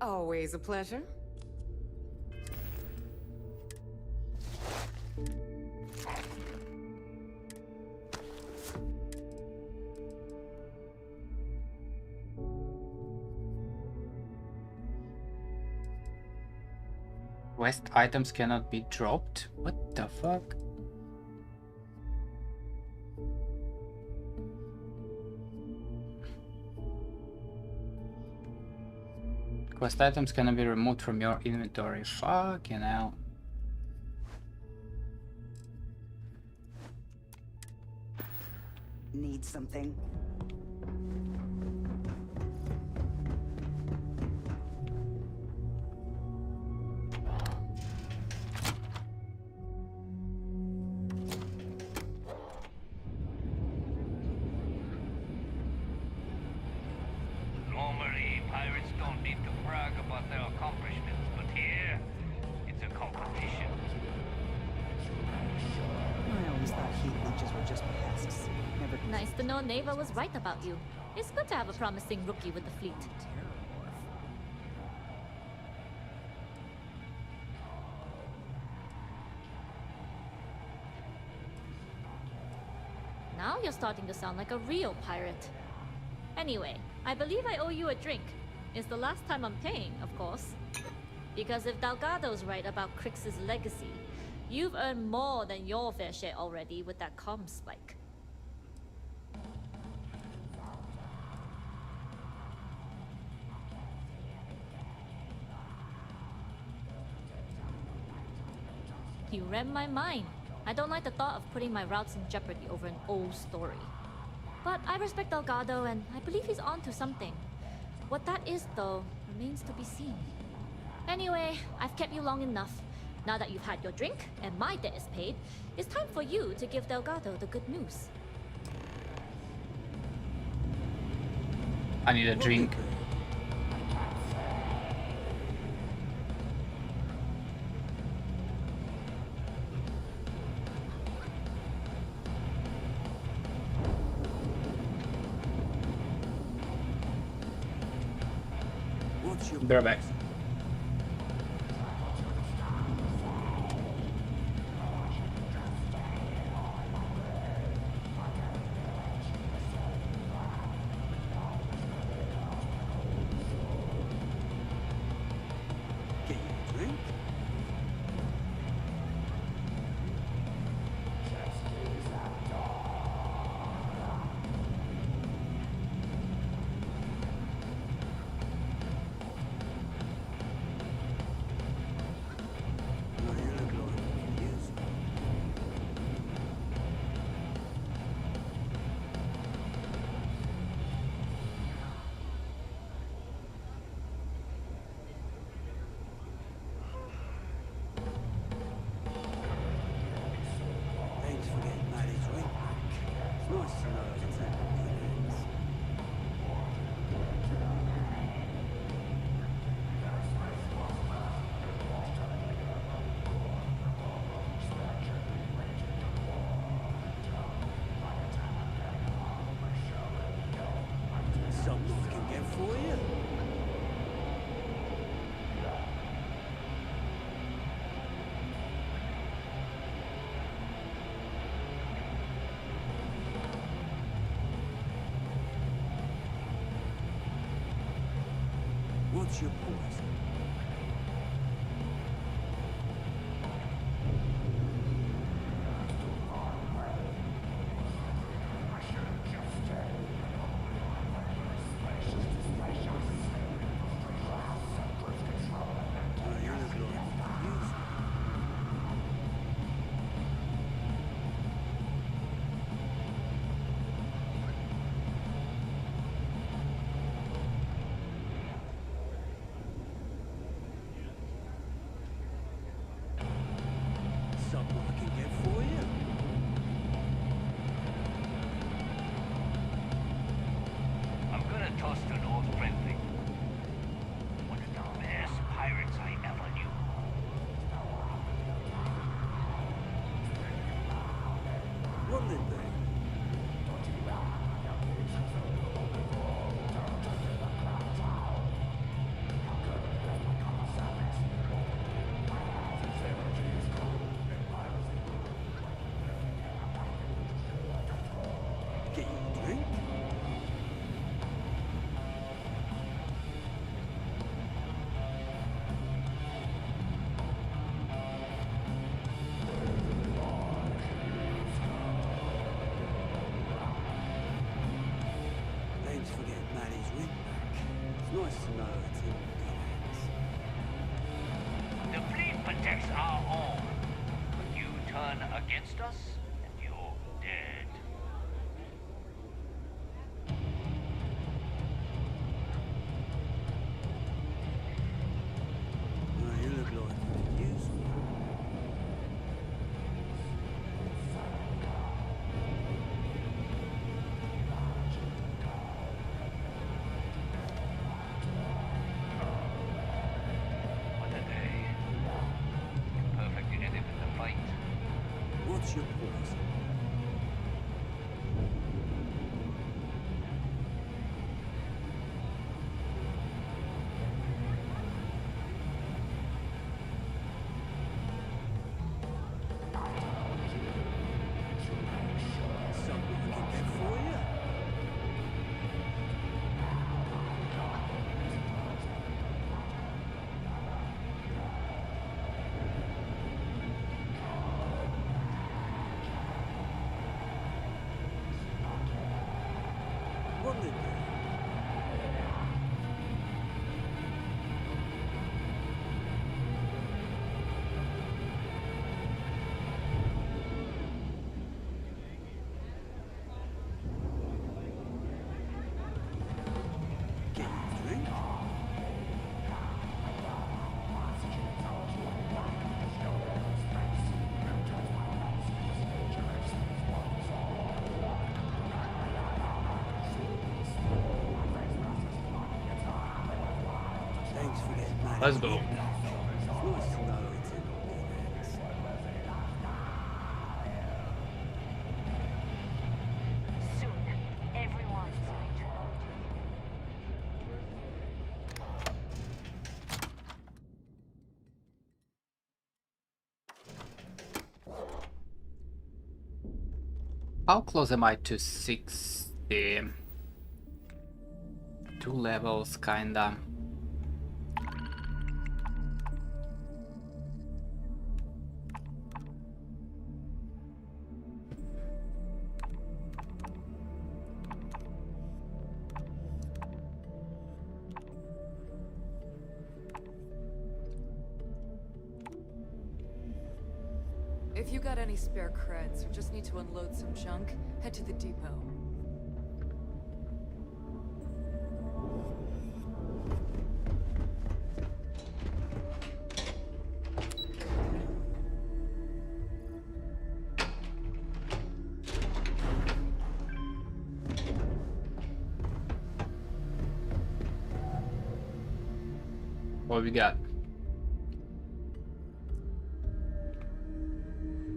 [SPEAKER 18] Always a pleasure.
[SPEAKER 1] Quest items cannot be dropped? What the fuck? Quest items cannot be removed from your inventory. Fucking hell.
[SPEAKER 9] Need something?
[SPEAKER 6] Normally, pirates don't need to brag about their accomplishments, but here, it's a competition.
[SPEAKER 9] I always thought
[SPEAKER 3] thought heat leeches were just pests. Never
[SPEAKER 23] Nice to know Neva was right about you. It's good to have a promising rookie with the fleet. Now you're starting to sound like a real pirate. Anyway, I believe I owe you a drink. It's the last time I'm paying, of course. Because if Delgado's right about Crix's legacy, you've earned more than your fair share already with that comm spike. You read my mind. I don't like the thought of putting my routes in jeopardy over an old story. But I respect Delgado, and I believe he's onto something. What that is, though, remains to be seen. Anyway, I've kept you long enough. Now that you've had your drink, and my debt is paid, it's time for you to give Delgado the good news.
[SPEAKER 1] I need a drink. Be right back.
[SPEAKER 11] What's your point? What's your point?
[SPEAKER 1] Let's go. How close am I to 60? 2 levels, kinda.
[SPEAKER 2] If you got any spare creds or just need to unload some junk, head to the depot.
[SPEAKER 1] What we got?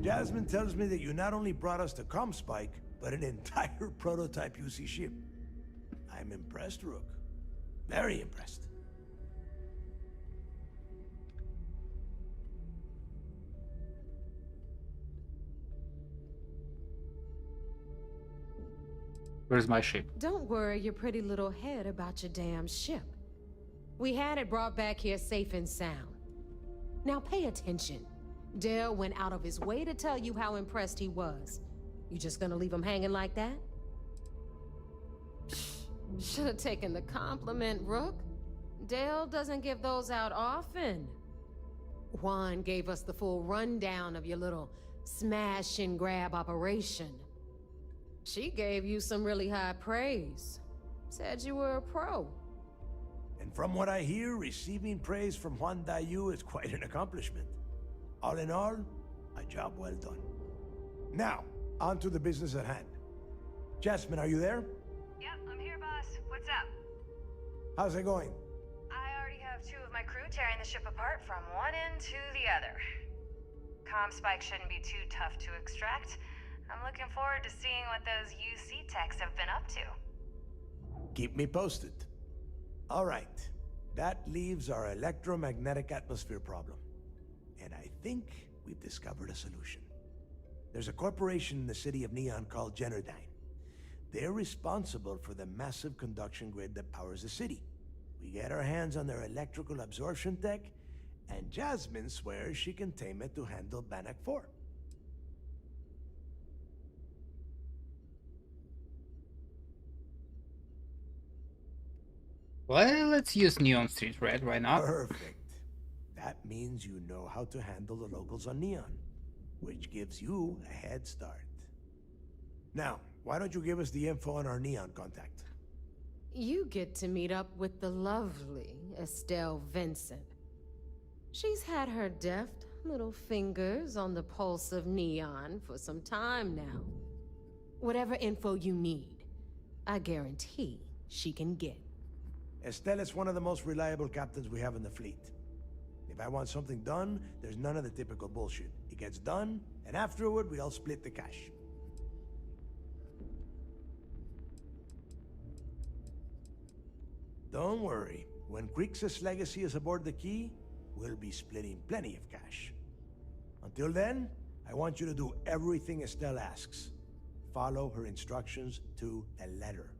[SPEAKER 14] Jasmine tells me that you not only brought us the Comspike, but an entire prototype UC ship. I'm impressed, Rook. Very impressed.
[SPEAKER 1] Where's my ship?
[SPEAKER 18] Don't worry your pretty little head about your damn ship. We had it brought back here safe and sound. Now pay attention. Dale went out of his way to tell you how impressed he was. You just gonna leave him hanging like that? Should have taken the compliment, Rook. Dale doesn't give those out often. Juan gave us the full rundown of your little smash and grab operation. She gave you some really high praise. Said you were a pro.
[SPEAKER 14] And from what I hear, receiving praise from Juan Dayu is quite an accomplishment. All in all, a job well done. Now, on to the business at hand. Jasmine, are you there?
[SPEAKER 16] Yep, I'm here, boss. What's up?
[SPEAKER 14] How's it going?
[SPEAKER 16] I already have 2 of my crew tearing the ship apart from one end to the other. Comspike shouldn't be too tough to extract. I'm looking forward to seeing what those UC techs have been up to.
[SPEAKER 14] Keep me posted. All right. That leaves our electromagnetic atmosphere problem. And I think we've discovered a solution. There's a corporation in the city of Neon called Generdyne. They're responsible for the massive conduction grid that powers the city. We get our hands on their electrical absorption tech, and Jasmine swears she can tame it to handle Bannock 4.
[SPEAKER 1] Well, let's use Neon Street Red right now.
[SPEAKER 14] Perfect. That means you know how to handle the locals on Neon, which gives you a head start. Now, why don't you give us the info on our Neon contact?
[SPEAKER 18] You get to meet up with the lovely Estelle Vincent. She's had her deft little fingers on the pulse of Neon for some time now. Whatever info you need, I guarantee she can get.
[SPEAKER 14] Estelle is one of the most reliable captains we have in the fleet. If I want something done, there's none of the typical bullshit. It gets done, and afterward, we all split the cash. Don't worry. When Grixis Legacy is aboard the Key, we'll be splitting plenty of cash. Until then, I want you to do everything Estelle asks. Follow her instructions to the letter.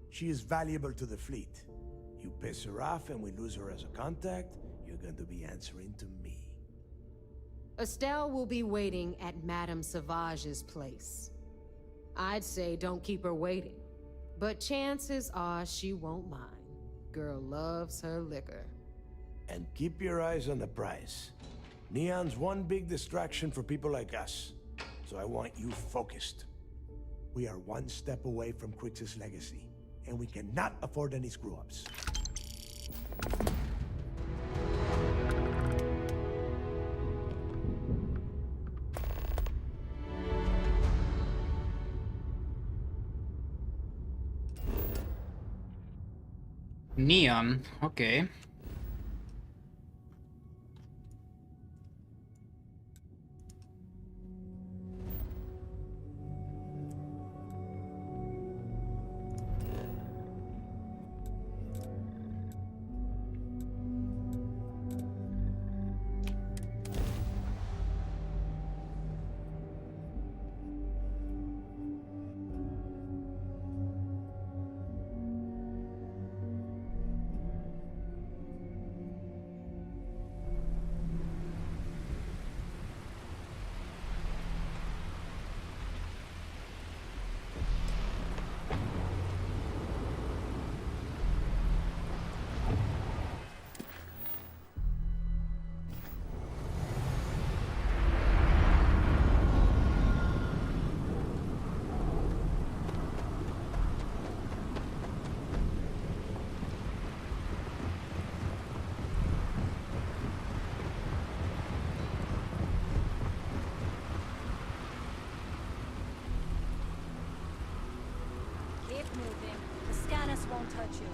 [SPEAKER 14] She is valuable to the fleet. You piss her off and we lose her as a contact, you're going to be answering to me.
[SPEAKER 18] Estelle will be waiting at Madame Sauvage's place. I'd say don't keep her waiting, but chances are she won't mind. Girl loves her liquor.
[SPEAKER 14] And keep your eyes on the prize. Neon's one big distraction for people like us, so I want you focused. We are one step away from Grixis Legacy, and we cannot afford any screw-ups.
[SPEAKER 1] Neon, okay.
[SPEAKER 2] scanners won't touch you.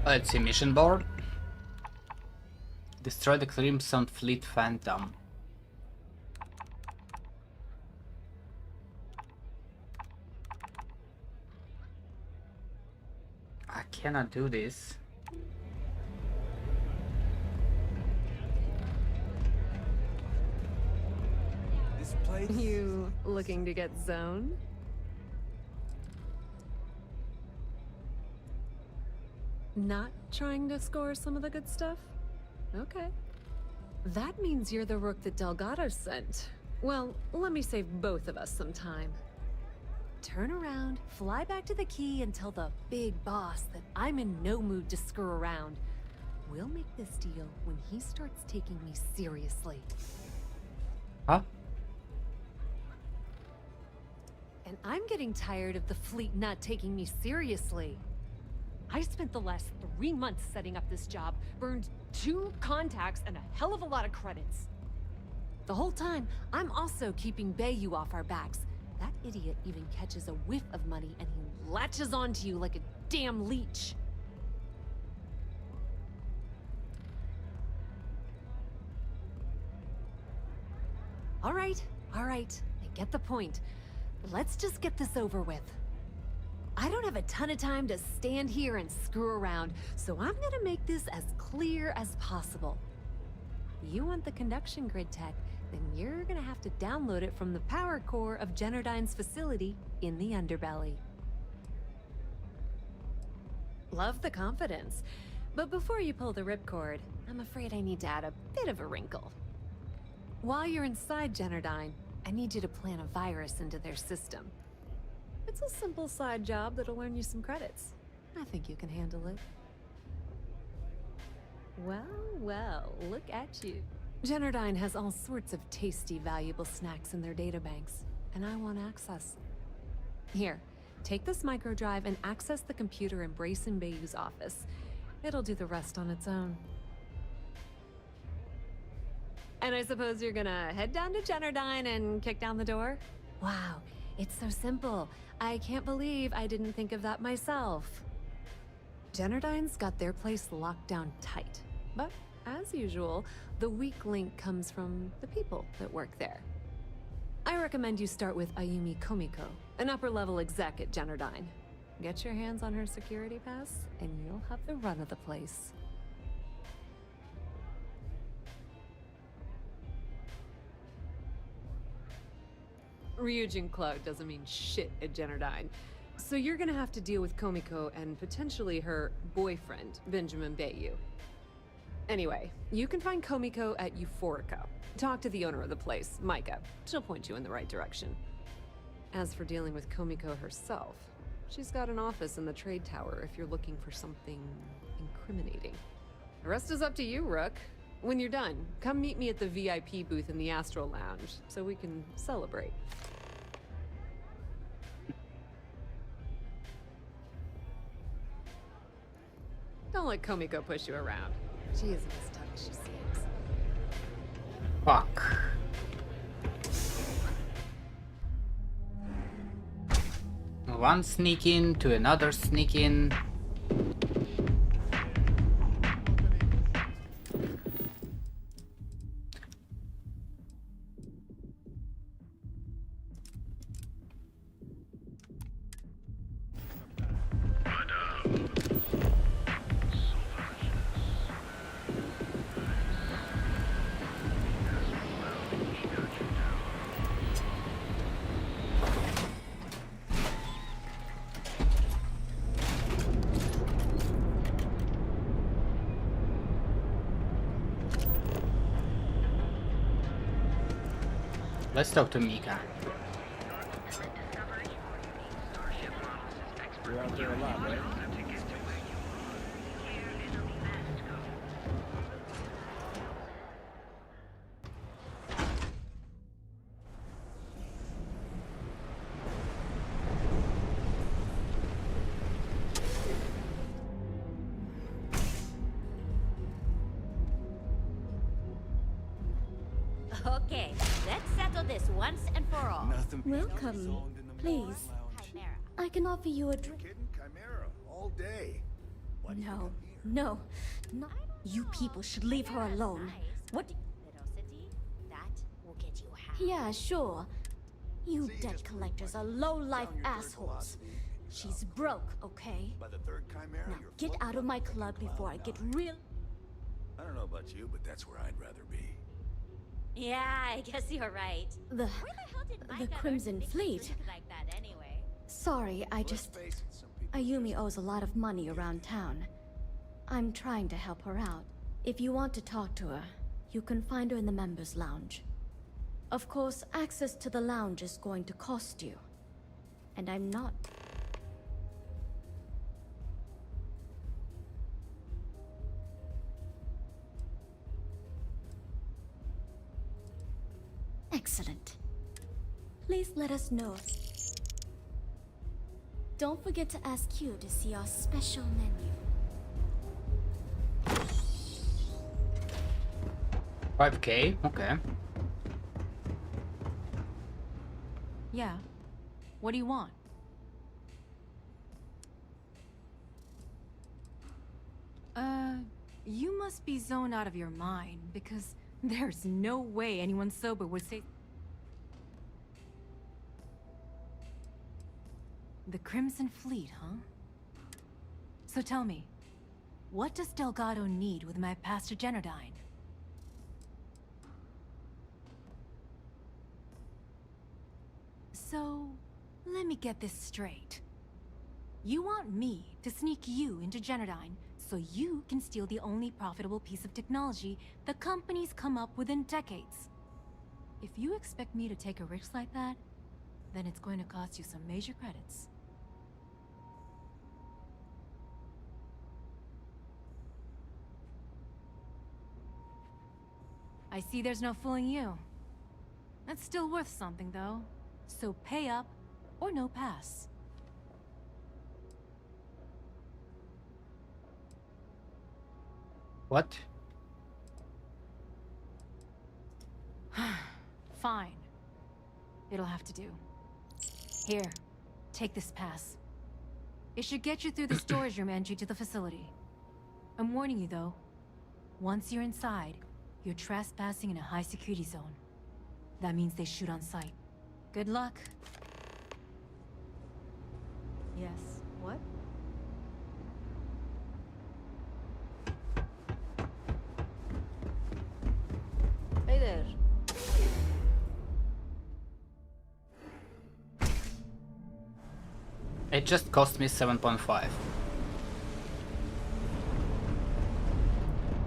[SPEAKER 1] Let's see, mission board. Destroy the Crimson Fleet Phantom. I cannot do this.
[SPEAKER 11] This place.
[SPEAKER 18] You looking to get zoned? Not trying to score some of the good stuff? Okay. That means you're the rook that Delgado sent. Well, let me save both of us some time. Turn around, fly back to the key, and tell the big boss that I'm in no mood to screw around. We'll make this deal when he starts taking me seriously.
[SPEAKER 1] Huh?
[SPEAKER 18] And I'm getting tired of the fleet not taking me seriously. I spent the last 3 months setting up this job, burned 2 contacts and a hell of a lot of credits. The whole time, I'm also keeping Bayou off our backs. That idiot even catches a whiff of money and he latches onto you like a damn leech. All right, I get the point. Let's just get this over with. I don't have a ton of time to stand here and screw around, so I'm gonna make this as clear as possible. You want the conduction grid tech, then you're gonna have to download it from the power core of Generdyne's facility in the underbelly. Love the confidence, but before you pull the ripcord, I'm afraid I need to add a bit of a wrinkle. While you're inside Generdyne, I need you to plant a virus into their system. It's a simple side job that'll earn you some credits. I think you can handle it. Well, look at you. Generdyne has all sorts of tasty, valuable snacks in their databanks, and I want access. Here, take this microdrive and access the computer in Brayson Bayou's office. It'll do the rest on its own. And I suppose you're gonna head down to Generdyne and kick down the door? Wow, it's so simple. I can't believe I didn't think of that myself. Generdyne's got their place locked down tight. But, as usual, the weak link comes from the people that work there. I recommend you start with Ayumi Komiko, an upper-level exec at Generdyne. Get your hands on her security pass, and you'll have the run of the place. Ryujin Cloud doesn't mean shit at Generdyne, so you're gonna have to deal with Komiko and potentially her boyfriend, Benjamin Bayou. Anyway, you can find Komiko at Euphorica. Talk to the owner of the place, Micah. She'll point you in the right direction. As for dealing with Komiko herself, she's got an office in the trade tower if you're looking for something incriminating. The rest is up to you, Rook. When you're done, come meet me at the VIP booth in the Astral Lounge so we can celebrate. Don't let Komiko push you around. She isn't as tough as she seems.
[SPEAKER 1] Fuck. One sneak in to another sneak in. Let's talk to Mika.
[SPEAKER 24] You're out there a lot, right?
[SPEAKER 23] Okay, let's settle this once and for all.
[SPEAKER 12] Welcome. Please. I can offer you a drink.
[SPEAKER 14] Chimera all day.
[SPEAKER 12] No, no, not. You people should leave her alone. What?
[SPEAKER 23] Little city, that will get you half.
[SPEAKER 12] Yeah, sure. You debt collectors are low-life assholes. She's broke, okay?
[SPEAKER 14] By the third chimera,
[SPEAKER 12] Now get out of my club before I get real.
[SPEAKER 14] I don't know about you, but that's where I'd rather be.
[SPEAKER 23] Yeah, I guess you're right.
[SPEAKER 12] The
[SPEAKER 23] Micah
[SPEAKER 12] Crimson
[SPEAKER 23] learn to
[SPEAKER 12] Fleet.
[SPEAKER 23] think like that anyway?
[SPEAKER 12] Sorry, I just... Ayumi owes a lot of money around town. I'm trying to help her out. If you want to talk to her, you can find her in the members' lounge. Of course, access to the lounge is going to cost you. And I'm not... Excellent. Please let us know. Don't forget to ask Q to see our special menu.
[SPEAKER 1] 5K? Okay.
[SPEAKER 17] Yeah. What do you want? You must be zoned out of your mind, because there's no way anyone sober would say... The Crimson Fleet, huh? So tell me, what does Delgado need with my Pastor Generdyne? So, let me get this straight. You want me to sneak you into Generdyne so you can steal the only profitable piece of technology the company's come up with in decades. If you expect me to take a risk like that, then it's going to cost you some major credits. I see there's no fooling you. That's still worth something, though. So pay up, or no pass.
[SPEAKER 1] What?
[SPEAKER 17] Fine. It'll have to do. Here, take this pass. It should get you through the storage room entry to the facility. I'm warning you, though. Once you're inside, you're trespassing in a high-security zone. That means they shoot on sight. Good luck. Yes, what?
[SPEAKER 7] Hey there.
[SPEAKER 1] It just cost me 7.5.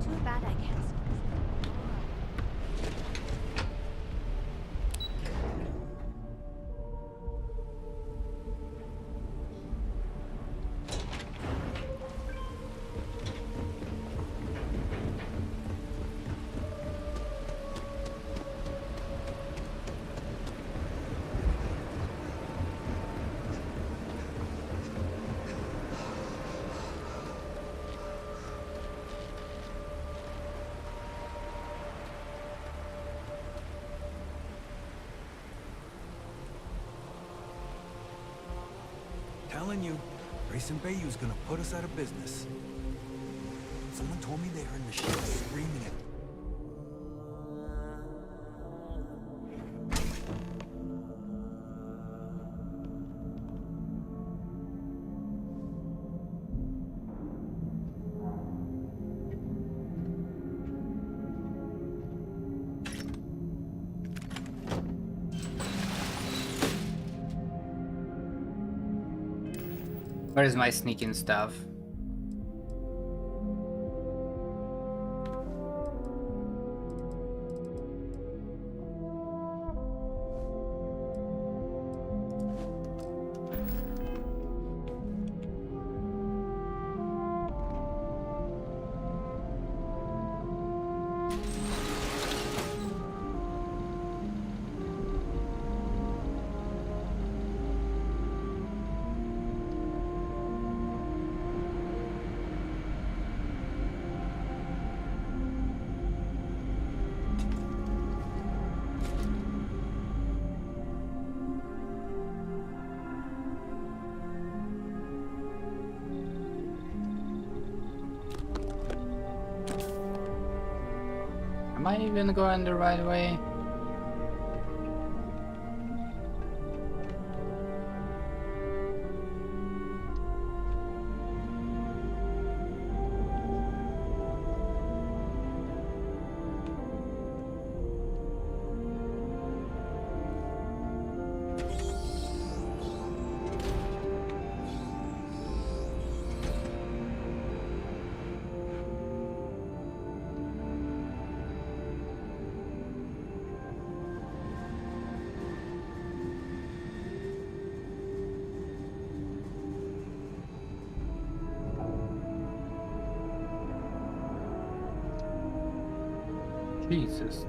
[SPEAKER 23] Too bad I can't.
[SPEAKER 11] Telling you, Grayson Bayou's gonna put us out of business. Someone told me they heard the ship screaming at...
[SPEAKER 1] Where is my sneaking stuff? Am I even going the right way? Jesus.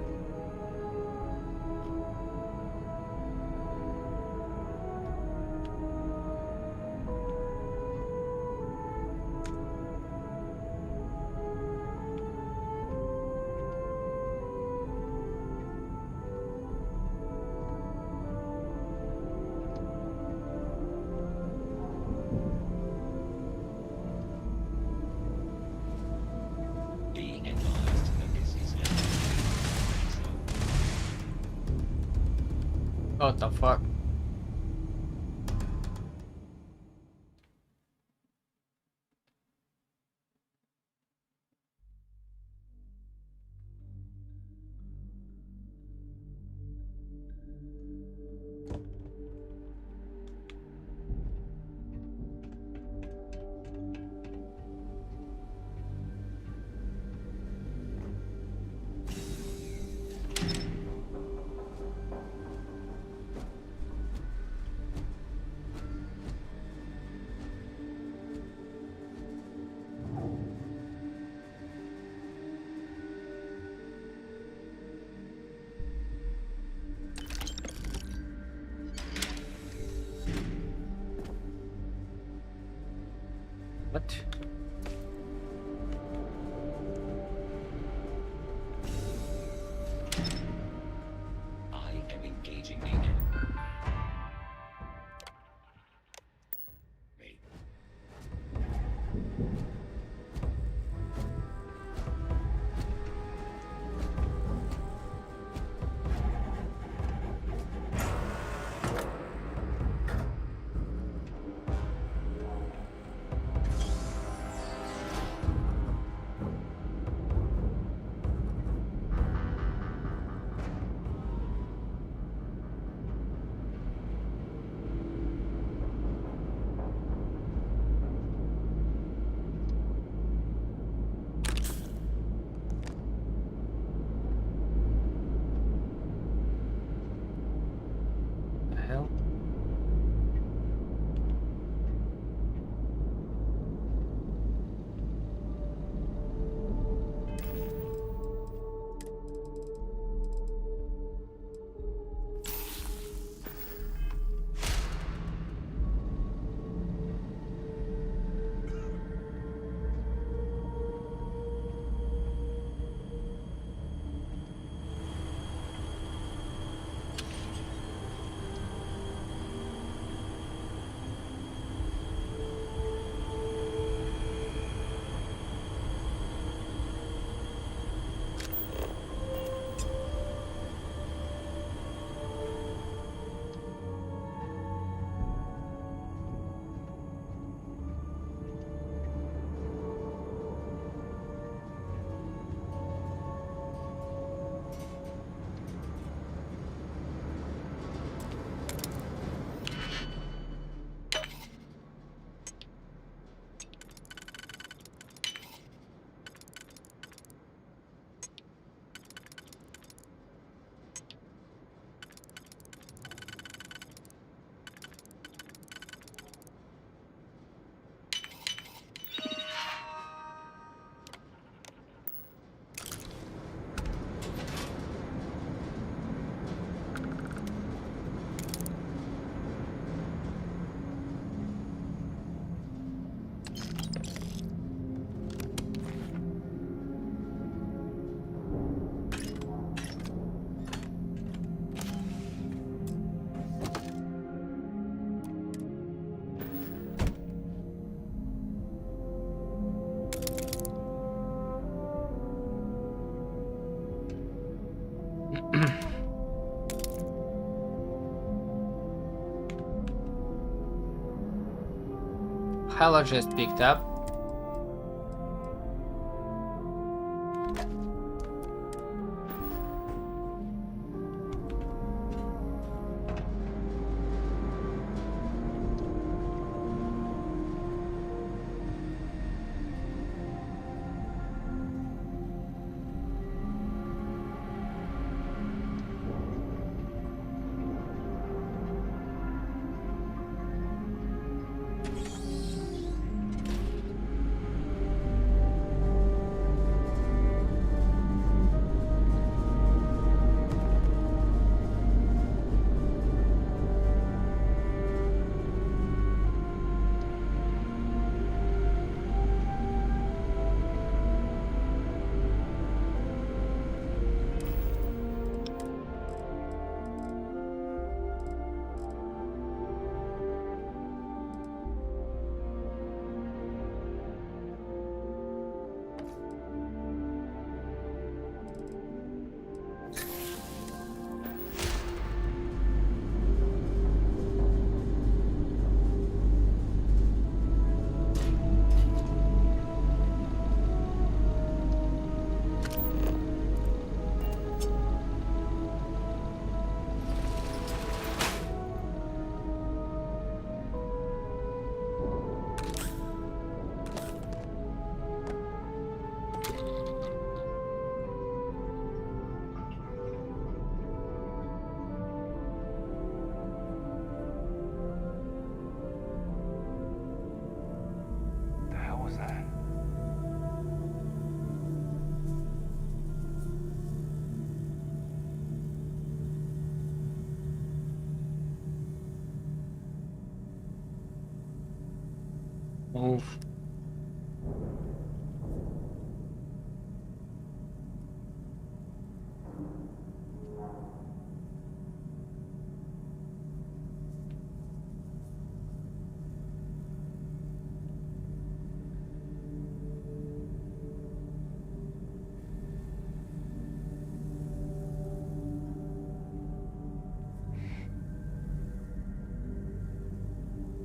[SPEAKER 1] What the fuck? Psychologist picked up. Move.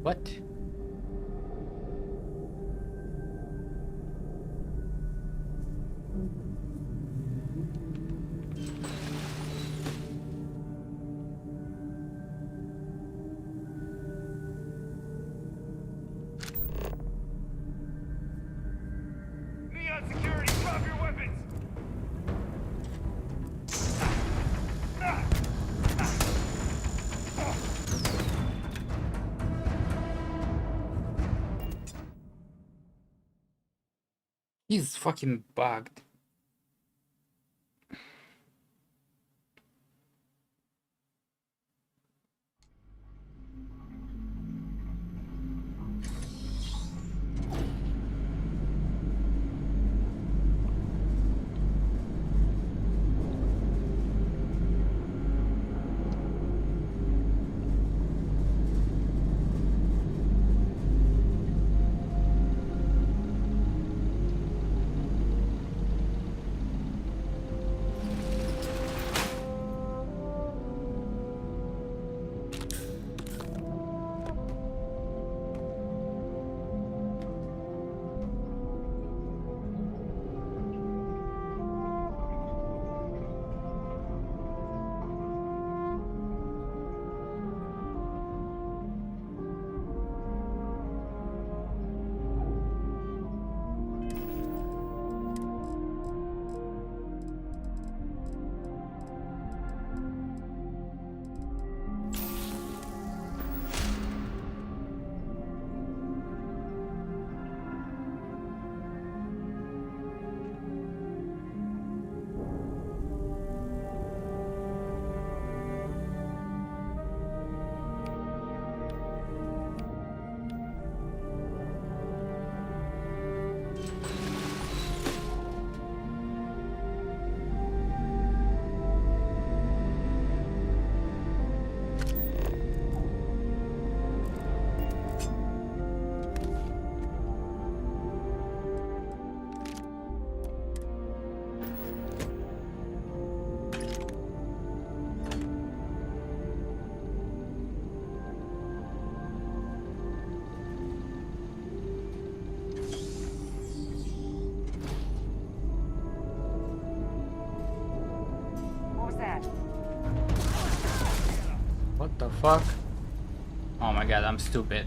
[SPEAKER 1] What?
[SPEAKER 6] Neon security, drop your weapons!
[SPEAKER 1] He's fucking bugged. The fuck? Oh my god, I'm stupid.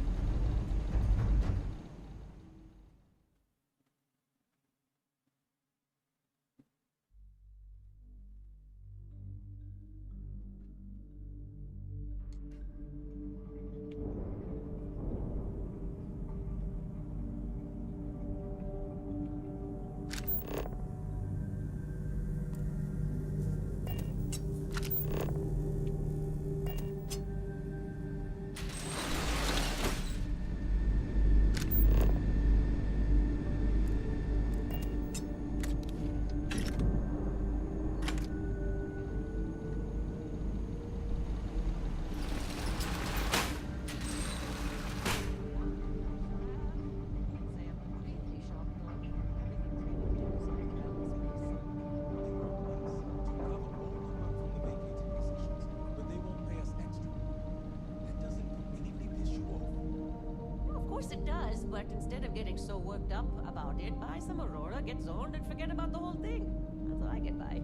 [SPEAKER 4] It does, but instead of getting so worked up about it, buy some Aurora, get zoned, and forget about the whole thing. That's how I get by.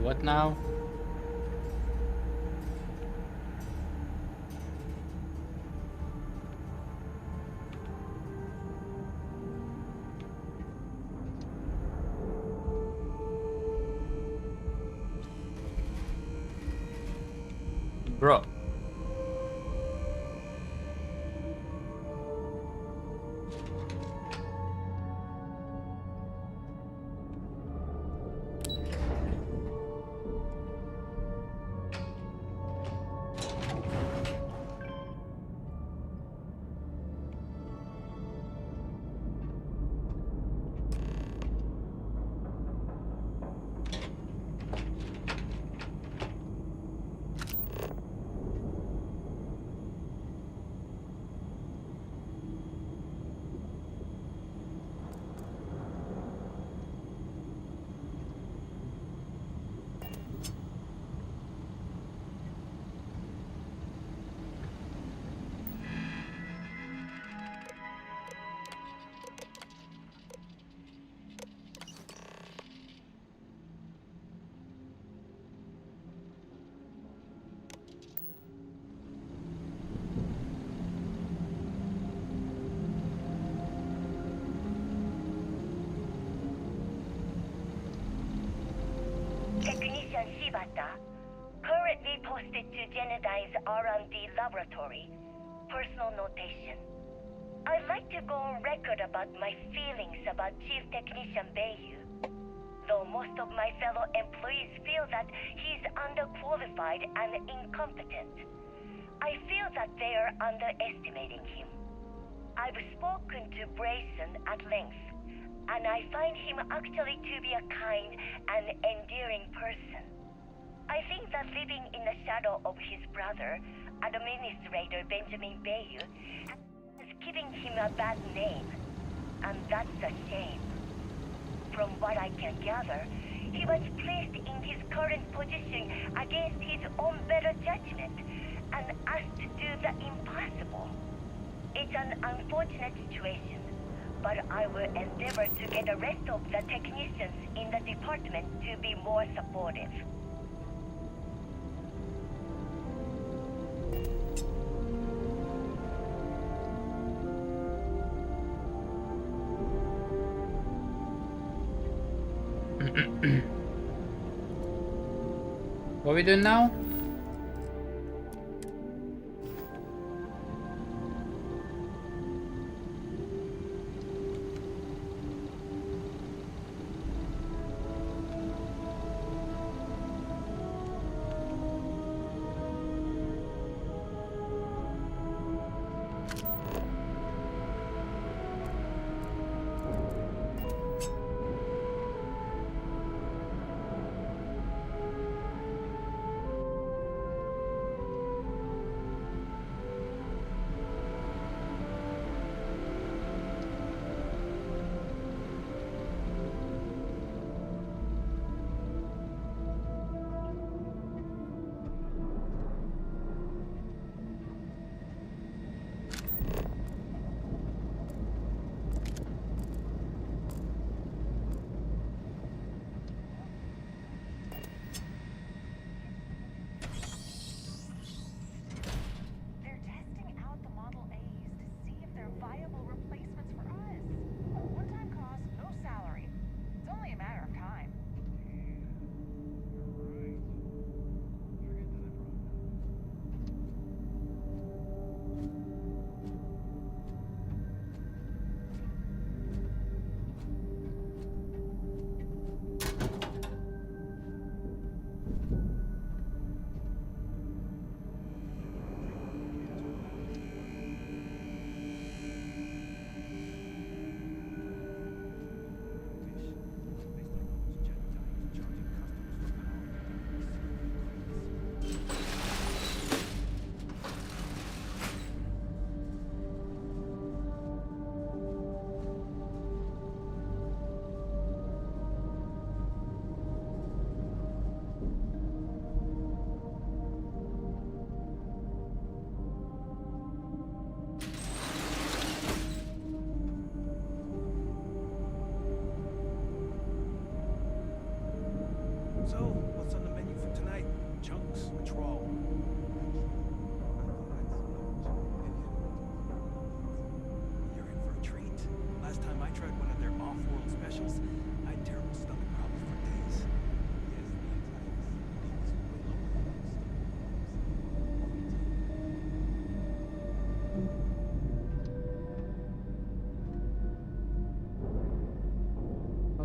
[SPEAKER 1] What now? Bro.
[SPEAKER 10] Technician Shibata, currently posted to Genodyne's R&D laboratory. Personal notation. I'd like to go on record about my feelings about Chief Technician Bayu. Though most of my fellow employees feel that he's underqualified and incompetent, I feel that they are underestimating him. I've spoken to Brayson at length, and I find him actually to be a kind and endearing person. I think that living in the shadow of his brother, Administrator Benjamin Bayu, is giving him a bad name, and that's a shame. From what I can gather, he was placed in his current position against his own better judgment and asked to do the impossible. It's an unfortunate situation, but I will endeavor to get the rest of the technicians in the department to be more supportive.
[SPEAKER 1] What are we doing now?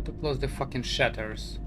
[SPEAKER 1] to close the fucking shutters.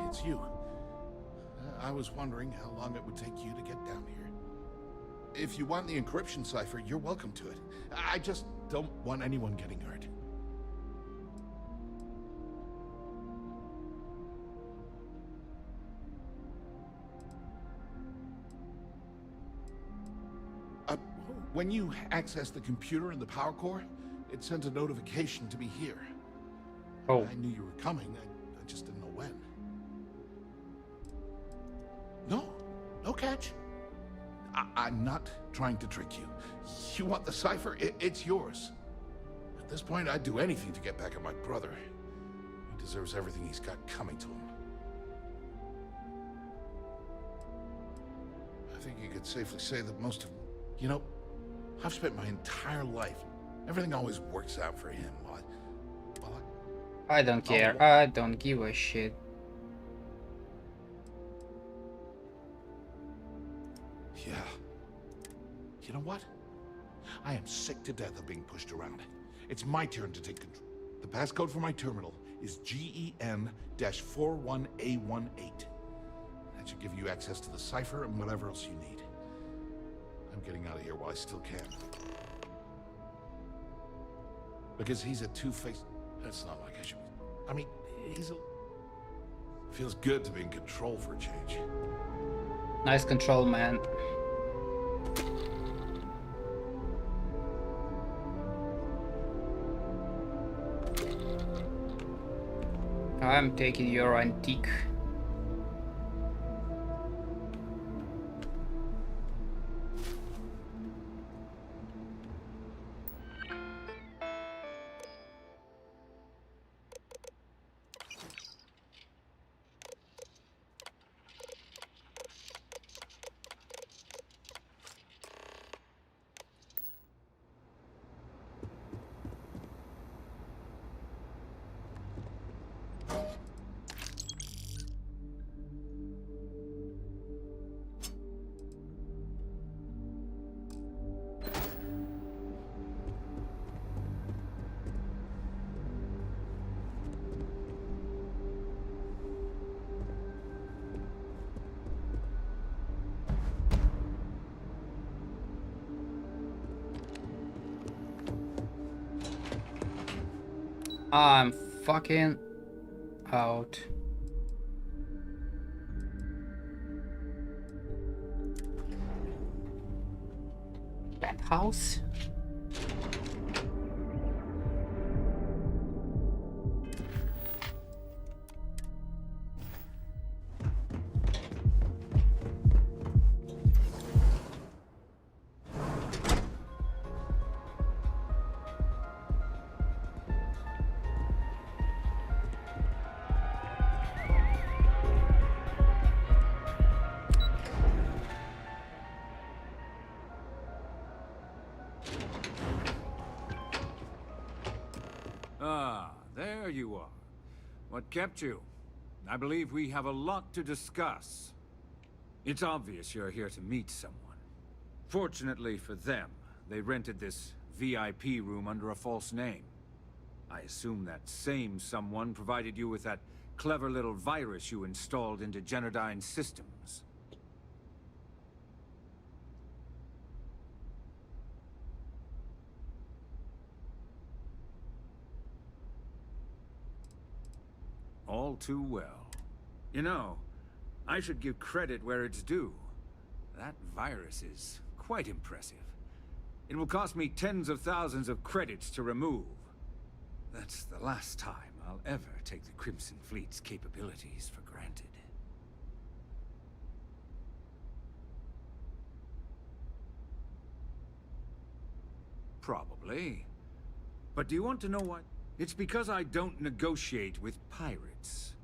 [SPEAKER 5] It's you. I was wondering how long it would take you to get down here. If you want the encryption cipher, you're welcome to it. I just don't want anyone getting hurt. When you access the computer in the power core, it sent a notification to me here.
[SPEAKER 1] Oh.
[SPEAKER 5] I knew you were coming, I just didn't know when. No catch. I'm not trying to trick you. You want the cipher? It's yours. At this point, I'd do anything to get back at my brother. He deserves everything he's got coming to him. I think you could safely say that most of... You know, I've spent my entire life. Everything always works out for him.
[SPEAKER 1] I don't care. I don't give a shit.
[SPEAKER 5] Yeah. You know what? I am sick to death of being pushed around. It's my turn to take control. The passcode for my terminal is GEN-41A18. That should give you access to the cipher and whatever else you need. I'm getting out of here while I still can. Because he's a two-faced... That's not like I should... I mean, he's a... Feels good to be in control for a change.
[SPEAKER 1] Nice control, man. I'm taking your antique. I'm fucking out. warehouse.
[SPEAKER 8] Ah, there you are. What kept you? I believe we have a lot to discuss. It's obvious you're here to meet someone. Fortunately for them, they rented this VIP room under a false name. I assume that same someone provided you with that clever little virus you installed into Genodyne's systems. All too well. You know, I should give credit where it's due. That virus is quite impressive. It will cost me tens of thousands of credits to remove. That's the last time I'll ever take the Crimson Fleet's capabilities for granted. Probably. But do you want to know what? It's because I don't negotiate with pirates.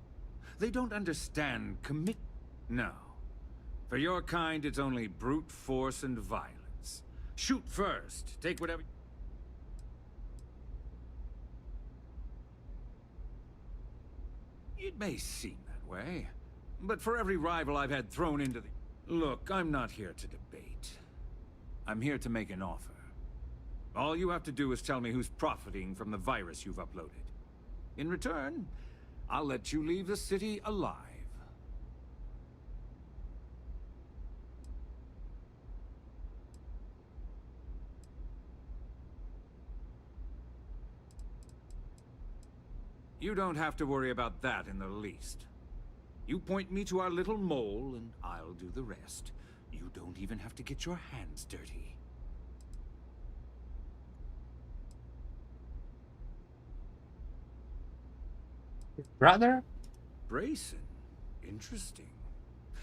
[SPEAKER 8] They don't understand No. For your kind, it's only brute force and violence. Shoot first. Take whatever... It may seem that way, but for every rival I've had thrown into the... Look, I'm not here to debate. I'm here to make an offer. All you have to do is tell me who's profiting from the virus you've uploaded. In return, I'll let you leave the city alive. You don't have to worry about that in the least. You point me to our little mole, and I'll do the rest. You don't even have to get your hands dirty.
[SPEAKER 1] Brother?
[SPEAKER 8] Brayson? Interesting.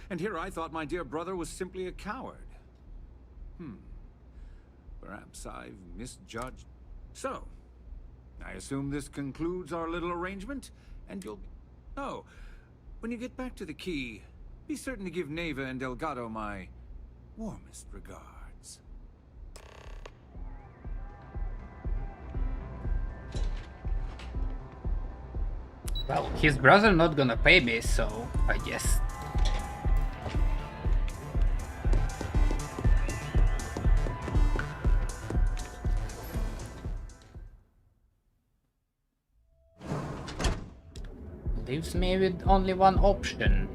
[SPEAKER 8] And here I thought my dear brother was simply a coward. Perhaps I've misjudged. So, I assume this concludes our little arrangement, and you'll... Oh, when you get back to the key, be certain to give Neva and Delgado my warmest regards.
[SPEAKER 1] Well, his brother not gonna pay me, so I guess. Leaves me with only one option.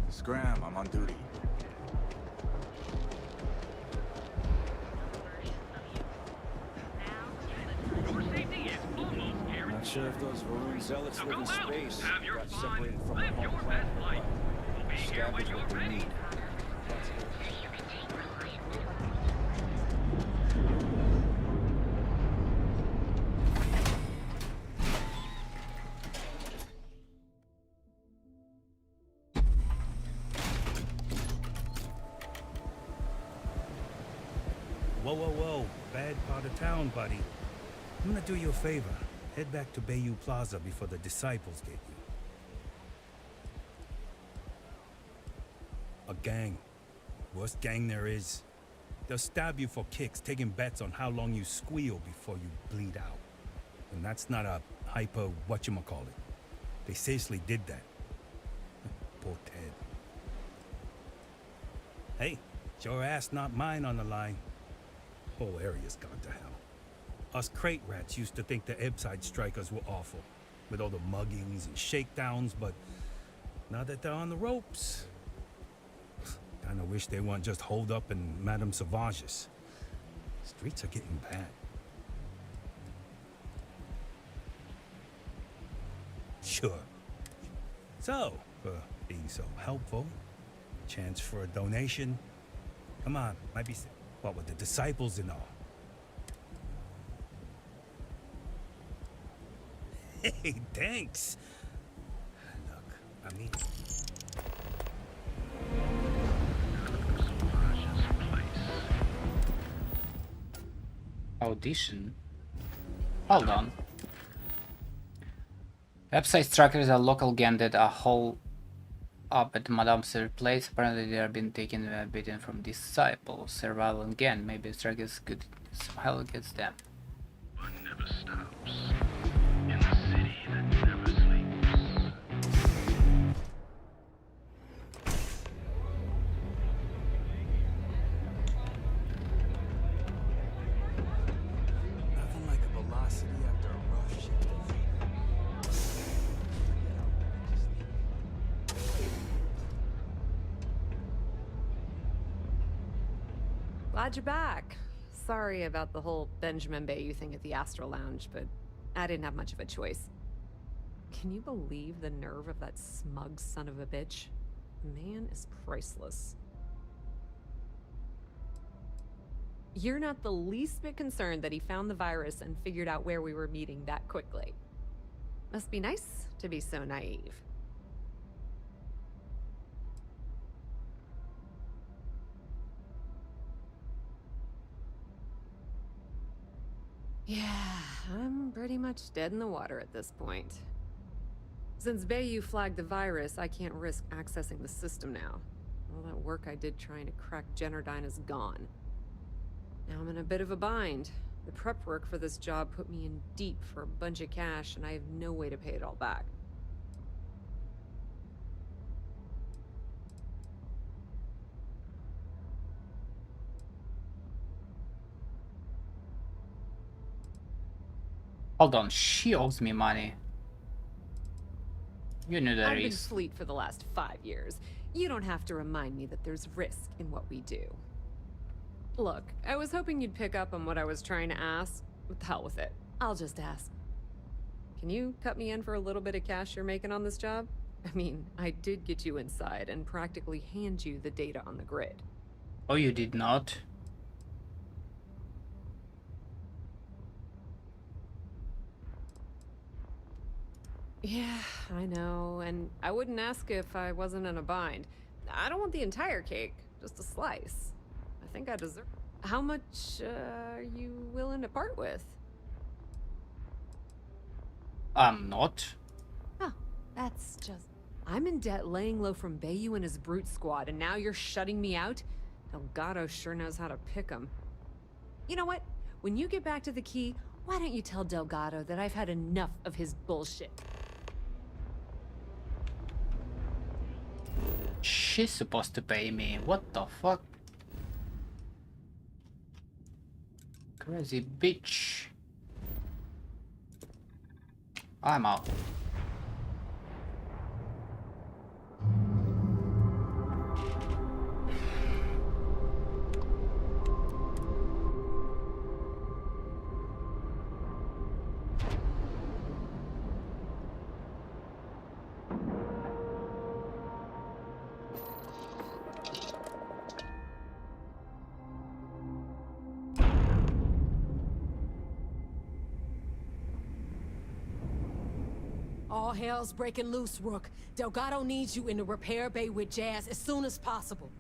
[SPEAKER 13] Scram, I'm on duty.
[SPEAKER 24] Not sure if those Varun zealots live in space. Got separated from the home planet. Scavenge what they need.
[SPEAKER 19] Whoa, whoa, whoa. Bad part of town, buddy. I'm gonna do you a favor. Head back to Bayou Plaza before the disciples get you. A gang. Worst gang there is. They'll stab you for kicks, taking bets on how long you squeal before you bleed out. And that's not a hyper whatchamacallit. They seriously did that. Poor Ted. Hey, it's your ass, not mine on the line. Whole area's gone to hell. Us crate rats used to think the Ebbside strikers were awful, with all the muggings and shakedowns, but now that they're on the ropes, kinda wish they weren't just holed up in Madame Sauvage's. Streets are getting bad. Sure. So, for being so helpful. Chance for a donation. Come on, might be what with the disciples and all. Hey, thanks. Look, I mean.
[SPEAKER 1] Audition? Hold on. Website trackers are local gang that are holed up at Madame's place. Apparently they are being taken beaten from disciples. Survival gang. Maybe trackers could somehow against them.
[SPEAKER 6] One never stops. In the city that never sleeps.
[SPEAKER 13] Nothing like a velocity after a rough shift.
[SPEAKER 15] Glad you're back. Sorry about the whole Benjamin Bayou thing at the Astral Lounge, but I didn't have much of a choice. Can you believe the nerve of that smug son of a bitch? Man is priceless. You're not the least bit concerned that he found the virus and figured out where we were meeting that quickly. Must be nice to be so naive. Yeah, I'm pretty much dead in the water at this point. Since Bayou flagged the virus, I can't risk accessing the system now. All that work I did trying to crack Generdyne is gone. Now I'm in a bit of a bind. The prep work for this job put me in deep for a bunch of cash, and I have no way to pay it all back.
[SPEAKER 1] Hold on, she owes me money. You knew that
[SPEAKER 15] I've been
[SPEAKER 1] is.
[SPEAKER 15] fleet for the last 5 years. You don't have to remind me that there's risk in what we do. Look, I was hoping you'd pick up on what I was trying to ask. What the hell with it? I'll just ask. Can you cut me in for a little bit of cash you're making on this job? I mean, I did get you inside and practically hand you the data on the grid.
[SPEAKER 1] Oh, you did not?
[SPEAKER 15] Yeah, I know, and I wouldn't ask if I wasn't in a bind. I don't want the entire cake, just a slice. I think I deserve. How much are you willing to part with?
[SPEAKER 1] I'm not.
[SPEAKER 15] Huh, that's just... I'm in debt laying low from Bayou and his brute squad, and now you're shutting me out? Delgado sure knows how to pick 'em. You know what? When you get back to the key, why don't you tell Delgado that I've had enough of his bullshit?
[SPEAKER 1] She's supposed to pay me. What the fuck? Crazy bitch. I'm out.
[SPEAKER 18] All hell's breaking loose, Rook. Delgado needs you in the repair bay with Jazz as soon as possible.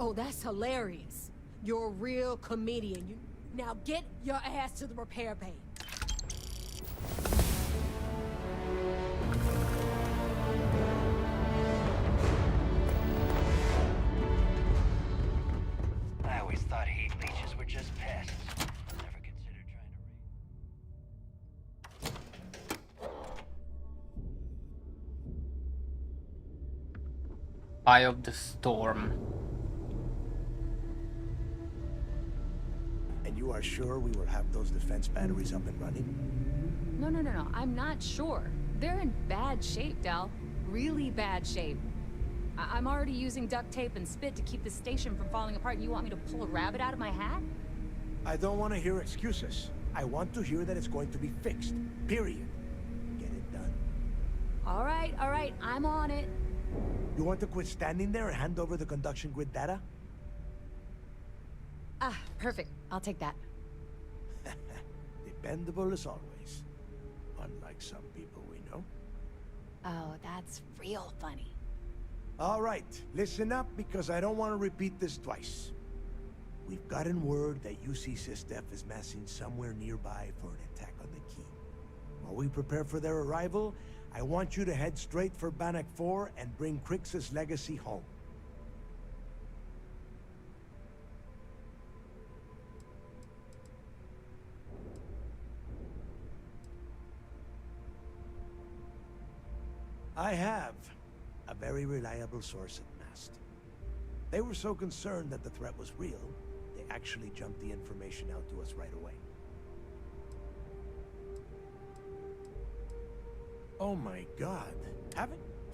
[SPEAKER 18] Oh, that's hilarious. You're a real comedian. Now get your ass to the repair bay.
[SPEAKER 20] I always thought heat leeches were just pests. Never considered trying to
[SPEAKER 1] Eye of the Storm.
[SPEAKER 14] And you are sure we will have those defense batteries up and running?
[SPEAKER 15] No. I'm not sure. They're in bad shape, Del. Really bad shape. I'm already using duct tape and spit to keep the station from falling apart. You want me to pull a rabbit out of my hat?
[SPEAKER 14] I don't want to hear excuses. I want to hear that it's going to be fixed. Period. Get it done.
[SPEAKER 17] All right, I'm on it.
[SPEAKER 14] You want to quit standing there and hand over the conduction grid data?
[SPEAKER 17] Ah, perfect. I'll take that.
[SPEAKER 14] Dependable as always. Unlike some people we know.
[SPEAKER 17] Oh, that's real funny.
[SPEAKER 14] All right, listen up because I don't want to repeat this twice. We've gotten word that UC Systef is massing somewhere nearby for an attack on the Key. While we prepare for their arrival, I want you to head straight for Bannock 4 and bring Crix's legacy home. I have a very reliable source at Mast. They were so concerned that the threat was real, they actually jumped the information out to us right away. Oh my god.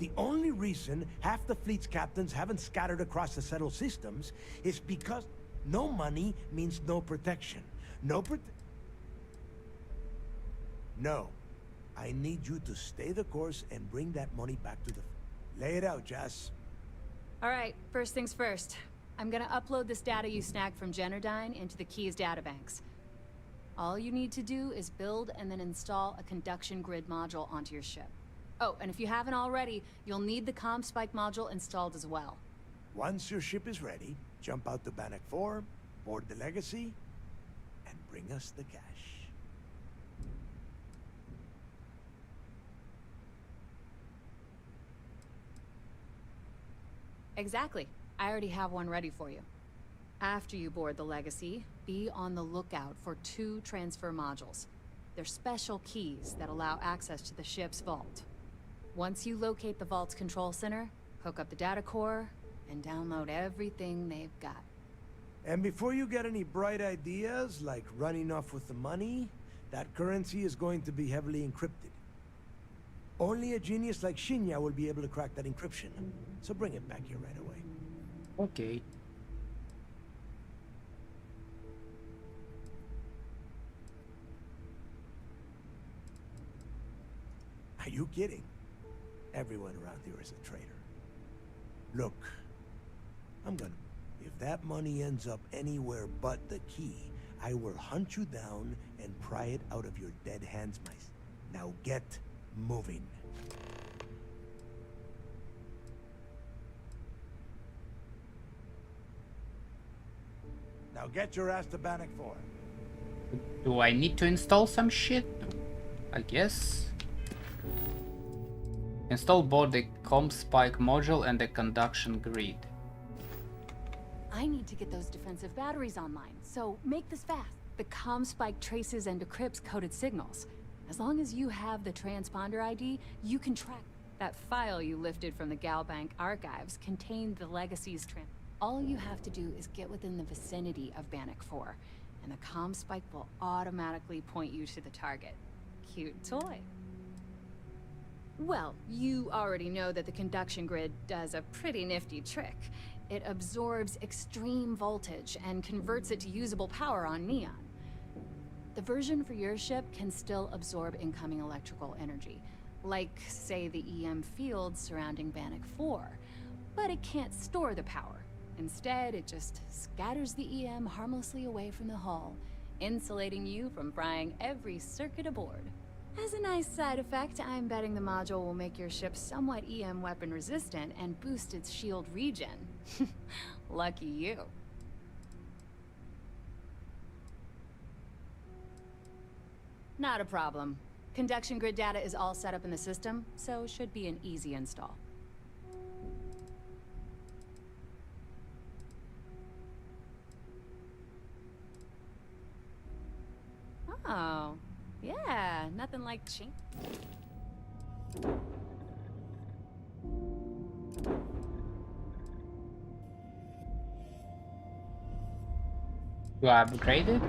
[SPEAKER 14] The only reason half the fleet's captains haven't scattered across the settled systems is because no money means no protection. No. I need you to stay the course and bring that money back to the... Lay it out, Jess.
[SPEAKER 17] All right, first things first. I'm gonna upload this data you snagged from Generdyne into the Key's databanks. All you need to do is build and then install a conduction grid module onto your ship. Oh, and if you haven't already, you'll need the comm spike module installed as well.
[SPEAKER 14] Once your ship is ready, jump out to Bannock 4, board the Legacy, and bring us the cash.
[SPEAKER 17] Exactly. I already have one ready for you. After you board the Legacy, be on the lookout for 2 transfer modules. They're special keys that allow access to the ship's vault. Once you locate the vault's control center, hook up the data core, and download everything they've got.
[SPEAKER 14] And before you get any bright ideas, like running off with the money, that currency is going to be heavily encrypted. Only a genius like Shinya will be able to crack that encryption. So bring it back here right away.
[SPEAKER 1] Okay.
[SPEAKER 14] Are you kidding? Everyone around here is a traitor. Look, if that money ends up anywhere but the Key, I will hunt you down and pry it out of your dead hands, Now get moving. Now get your ass to Bannock 4.
[SPEAKER 1] Do I need to install some shit? I guess. Install both the comm spike module and the conduction grid.
[SPEAKER 17] I need to get those defensive batteries online, so make this fast. The comm spike traces and decrypts coded signals. As long as you have the transponder ID, you can track. That file you lifted from the Galbank archives contained the Legacy's All you have to do is get within the vicinity of Bannock 4, and the comm spike will automatically point you to the target. Cute toy. Well, you already know that the conduction grid does a pretty nifty trick. It absorbs extreme voltage and converts it to usable power on neon. The version for your ship can still absorb incoming electrical energy, like, say, the EM field surrounding Bannock 4, but it can't store the power. Instead, it just scatters the EM harmlessly away from the hull, insulating you from frying every circuit aboard. As a nice side effect, I'm betting the module will make your ship somewhat EM weapon resistant and boost its shield regen. Lucky you. Not a problem. Conduction grid data is all set up in the system, so should be an easy install. Oh, yeah, nothing like chink.
[SPEAKER 1] Do I upgrade it?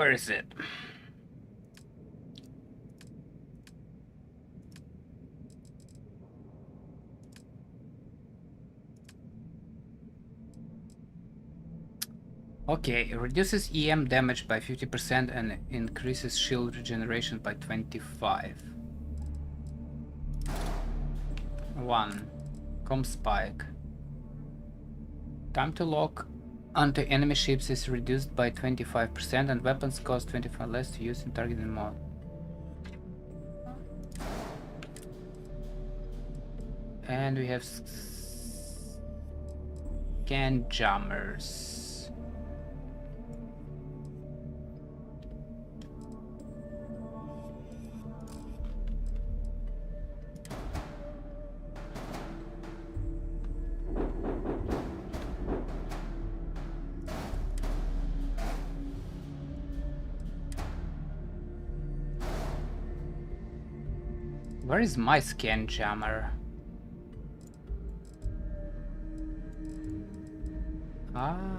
[SPEAKER 1] Where is it? Okay, it reduces EM damage by 50% and increases shield regeneration by 25. 1. Com spike. Time to lock onto enemy ships is reduced by 25% and weapons cost 25 less to use in targeting mode. And we have scan jammers. Where is my scan jammer? Ah.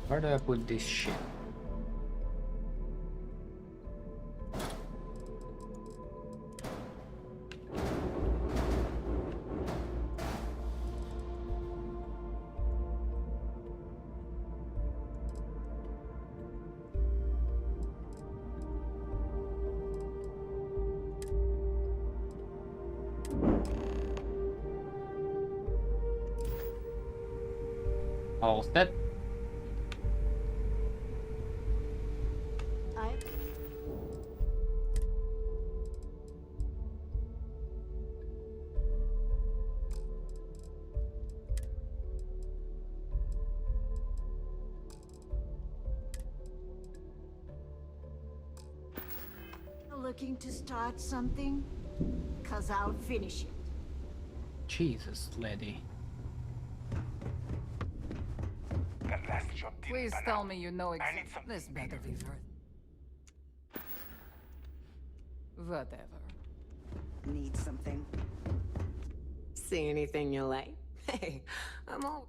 [SPEAKER 1] Where do I put this shit? All set.
[SPEAKER 3] Looking to start something? 'Cause I'll finish it.
[SPEAKER 1] Jesus, lady.
[SPEAKER 9] Please tell me you know exactly. This better be worth. Whatever.
[SPEAKER 3] Need something?
[SPEAKER 18] See anything you like? Hey, I'm all...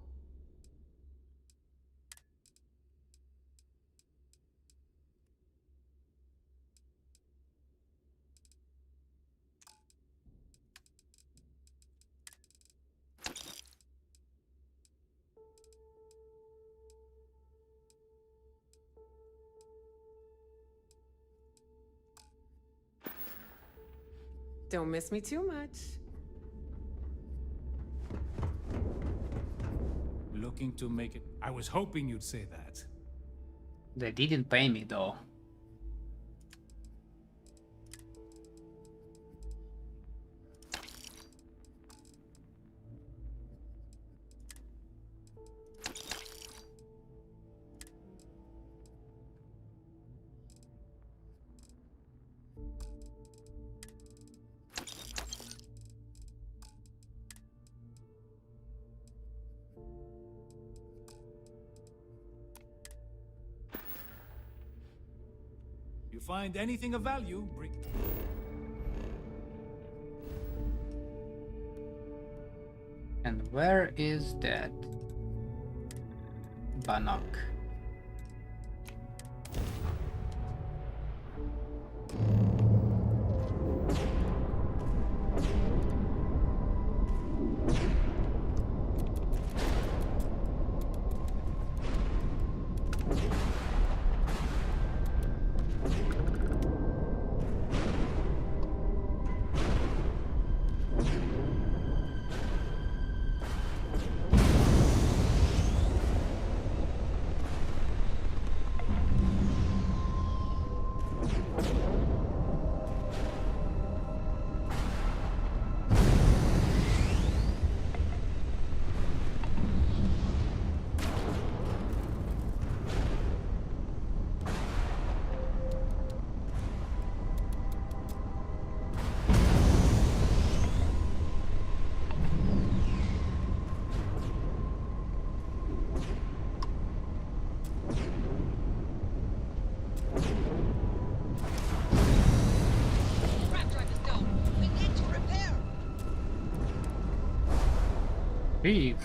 [SPEAKER 18] Don't miss me too much.
[SPEAKER 21] Looking to make it. I was hoping you'd say that.
[SPEAKER 1] They didn't pay me though.
[SPEAKER 21] You find anything of value, bring.
[SPEAKER 1] And where is that Bannock? Jeez.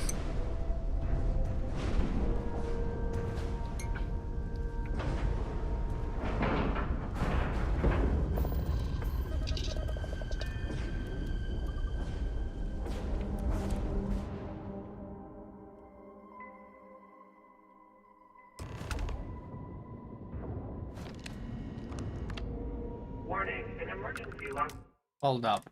[SPEAKER 6] Warning, an emergency alarm.
[SPEAKER 1] Hold up.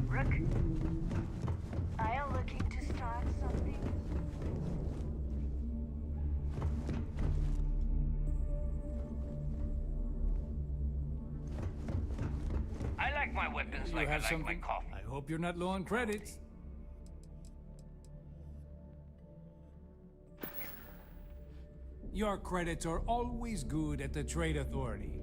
[SPEAKER 10] Rook, are you looking to start something?
[SPEAKER 6] I like my weapons
[SPEAKER 21] You
[SPEAKER 6] like I
[SPEAKER 21] have
[SPEAKER 6] like my
[SPEAKER 21] something?
[SPEAKER 6] coffee.
[SPEAKER 21] I hope you're not low on credits. Your credits are always good at the Trade Authority.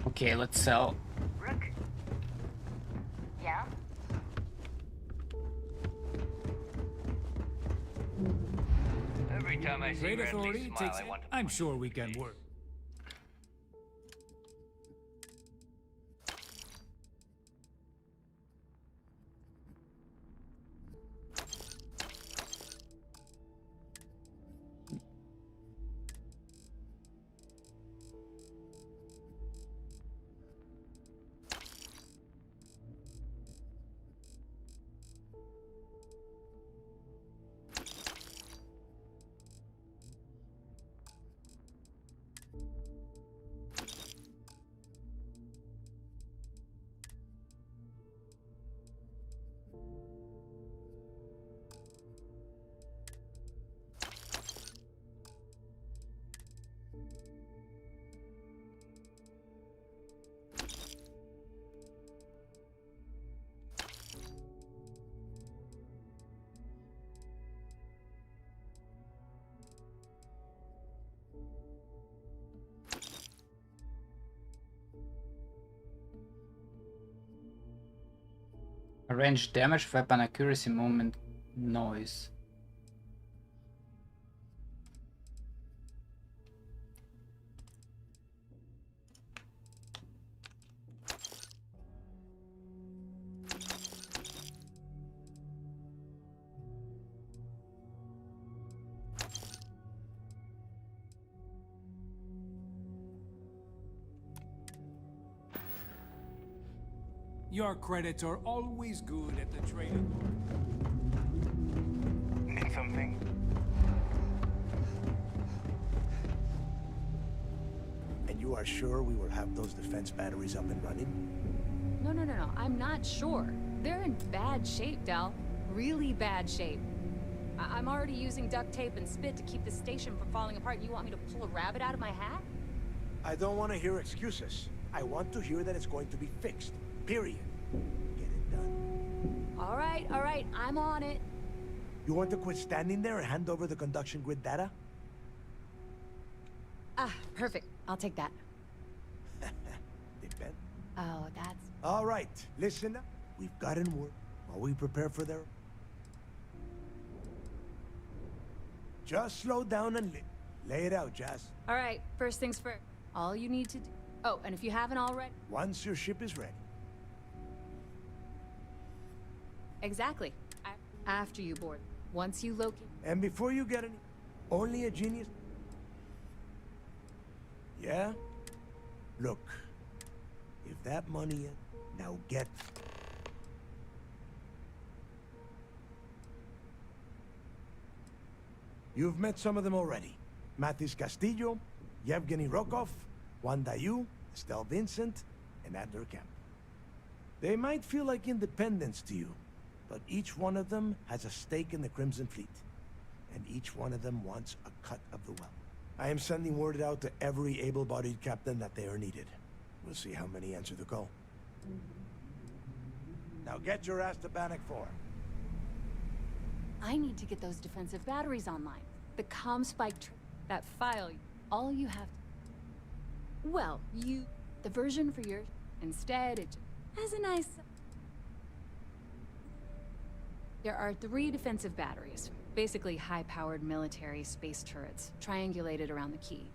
[SPEAKER 1] Okay, let's sell.
[SPEAKER 10] Rook? Yeah?
[SPEAKER 6] Every time I see
[SPEAKER 21] Trade
[SPEAKER 6] Ramsey
[SPEAKER 21] Authority
[SPEAKER 6] smile,
[SPEAKER 21] takes
[SPEAKER 6] I want to
[SPEAKER 21] I'm sure we can work.
[SPEAKER 1] Range damage, weapon accuracy, movement, noise.
[SPEAKER 21] Your credits are always good at the Trade Authority.
[SPEAKER 6] Need something?
[SPEAKER 14] And you are sure we will have those defense batteries up and running?
[SPEAKER 15] No, no, no, no. I'm not sure. They're in bad shape, Dal. Really bad shape. I'm already using duct tape and spit to keep the station from falling apart. You want me to pull a rabbit out of my hat?
[SPEAKER 14] I don't want to hear excuses. I want to hear that it's going to be fixed. Period. Get it done.
[SPEAKER 15] All right. I'm on it.
[SPEAKER 14] You want to quit standing there and hand over the conduction grid data?
[SPEAKER 15] Ah, perfect. I'll take that.
[SPEAKER 14] Depend.
[SPEAKER 15] Oh, that's...
[SPEAKER 14] All right, listen up. We've gotten work while we prepare for their... Just slow down and lay it out, Jazz.
[SPEAKER 15] All right, first things first. All you need to do... Oh, and if you haven't already...
[SPEAKER 14] Once your ship is ready,
[SPEAKER 15] Exactly. After you board. Once you locate...
[SPEAKER 14] And before you get any... Only a genius... Yeah? Look. If that money... Now get... You've met some of them already. Mathis Castillo, Yevgeny Rokov, Juan Dayu, Estelle Vincent, and Adler Kemp. They might feel like independents to you, but each one of them has a stake in the Crimson Fleet. And each one of them wants a cut of the wealth. I am sending word out to every able-bodied captain that they are needed. We'll see how many answer the call. Now get your ass to Bannock 4.
[SPEAKER 17] I need to get those defensive batteries online. The comm spike that file, all you have to... Well, the version for your... Instead, it has a nice... There are 3 defensive batteries. Basically high-powered military space turrets, triangulated around the key.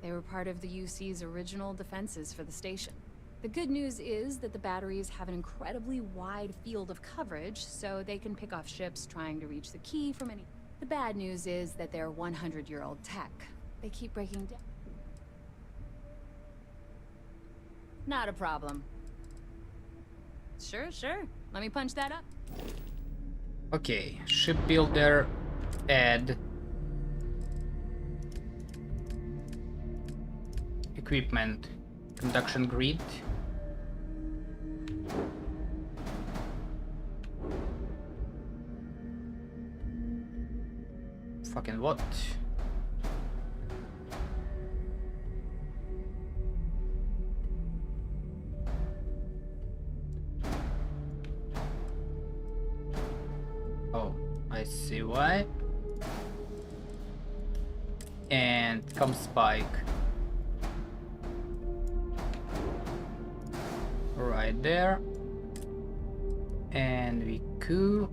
[SPEAKER 17] They were part of the UC's original defenses for the station. The good news is that the batteries have an incredibly wide field of coverage, so they can pick off ships trying to reach the key from any... The bad news is that they're 100-year-old tech. They keep breaking down. Not a problem. Sure. Let me punch that up.
[SPEAKER 1] Okay, shipbuilder, add equipment, conduction grid. Fucking what? Oh, I see why. And come spike. Right there. And we coup.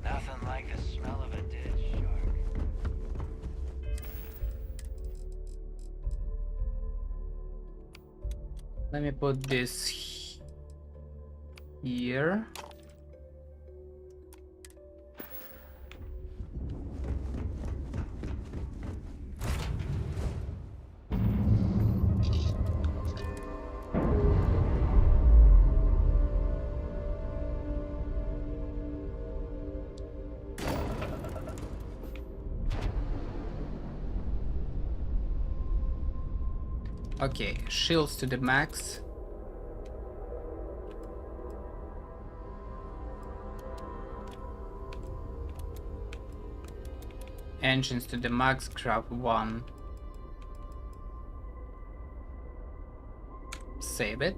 [SPEAKER 20] Nothing like the smell of a dead shark.
[SPEAKER 1] Let me put this here. Okay, shields to the max. Engines to the max, grab 1. Save it.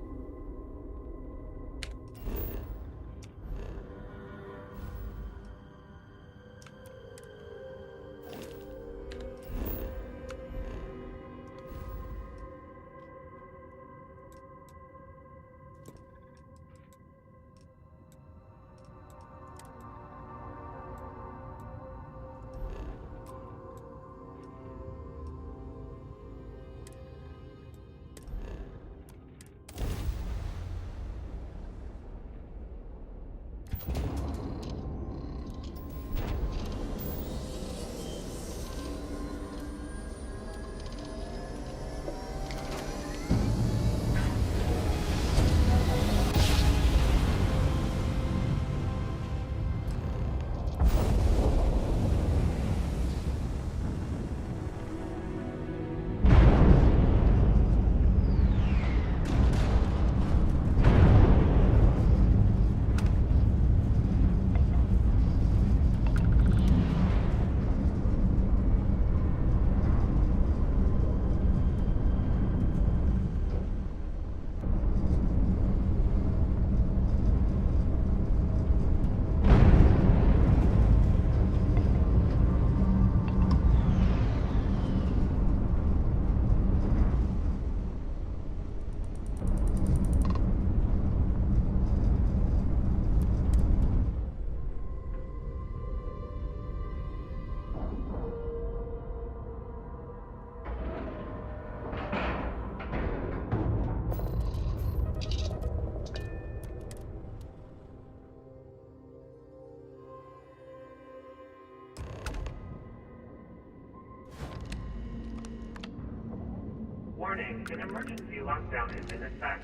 [SPEAKER 6] Warning, an emergency lockdown is in effect.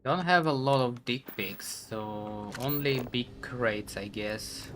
[SPEAKER 1] Don't have a lot of dick pics, so only big crates, I guess.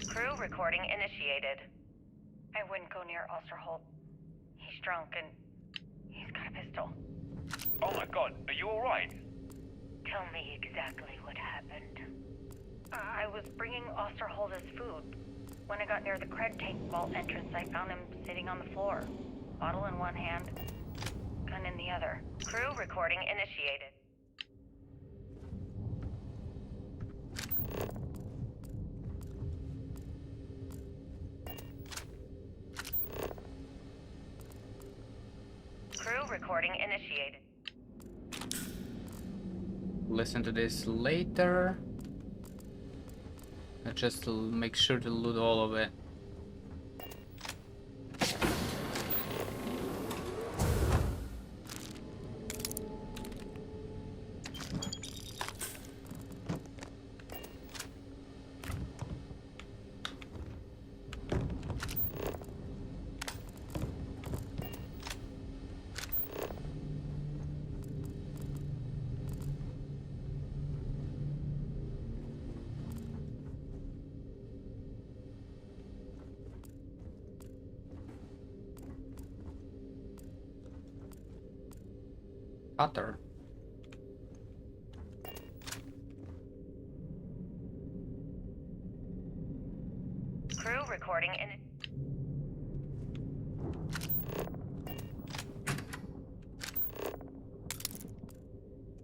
[SPEAKER 10] Crew recording initiated. I wouldn't go near Osterholt. He's drunk and he's got a pistol.
[SPEAKER 6] Oh my god, are you alright?
[SPEAKER 10] Tell me exactly what happened. I was bringing Osterholt his food. When I got near the cred tank vault entrance, I found him sitting on the floor. Bottle in one hand, gun in the other. Crew recording initiated. Crew recording initiated.
[SPEAKER 1] Listen to this later. Just to make sure to loot all of it. Cutter.
[SPEAKER 10] Crew recording in.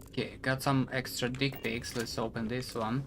[SPEAKER 1] Okay, got some extra dick pics. Let's open this one.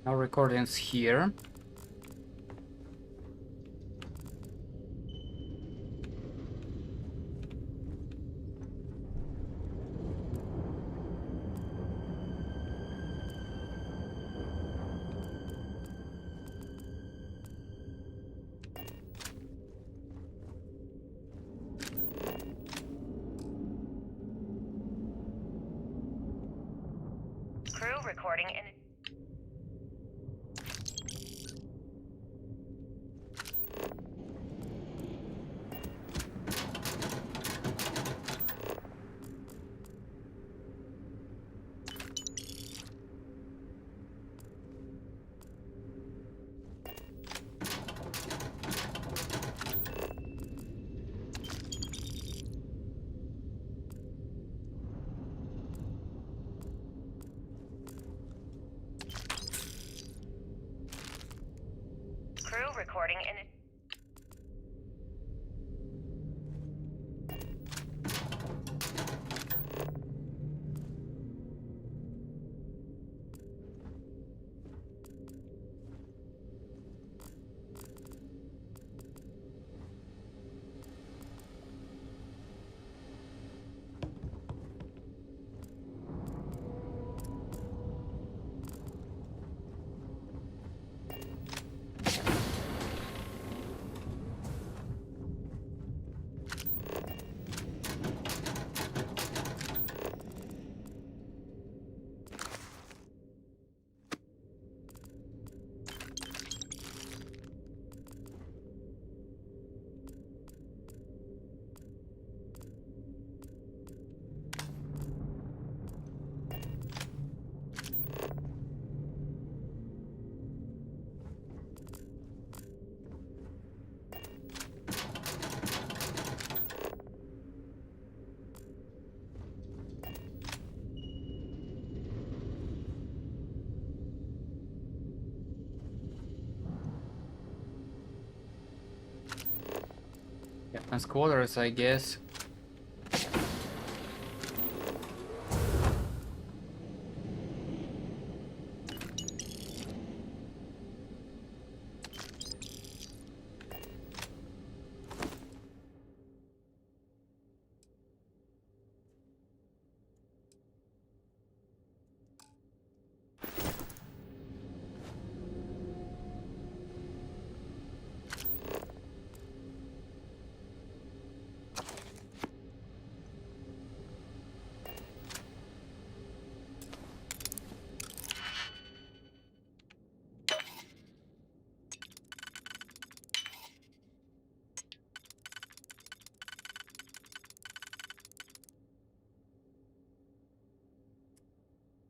[SPEAKER 1] Now recordings here.
[SPEAKER 10] Crew recording in... Crew recording in...
[SPEAKER 1] Captain's quarters, I guess.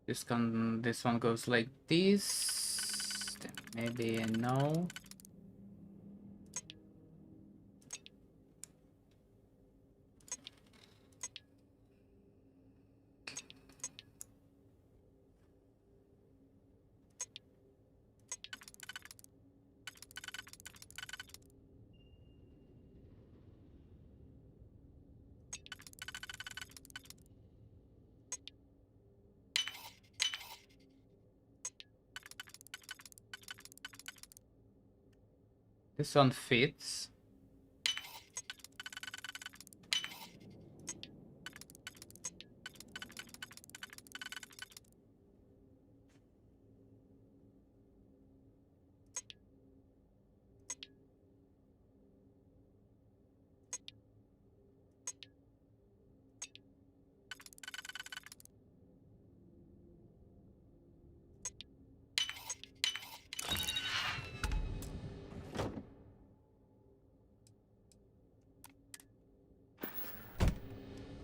[SPEAKER 1] This one goes like this. Then maybe no. This one fits.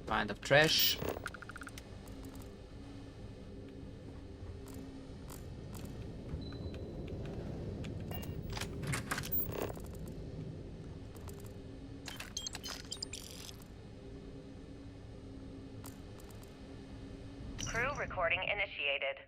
[SPEAKER 1] Kind of trash.
[SPEAKER 10] Crew recording initiated.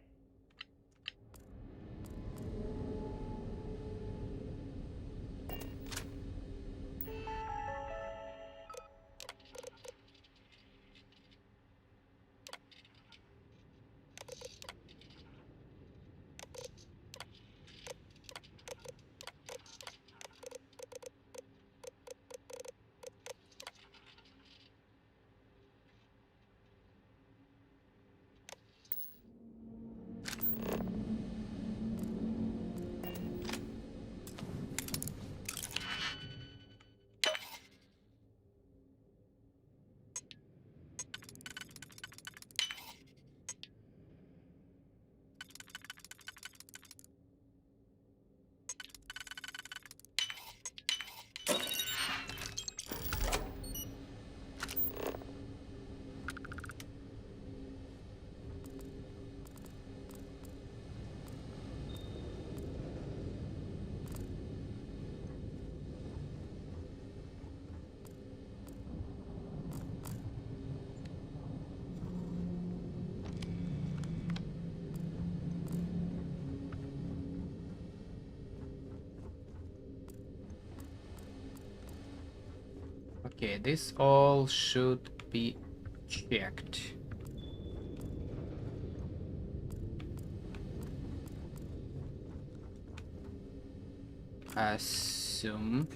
[SPEAKER 1] Okay, this all should be checked. Assume.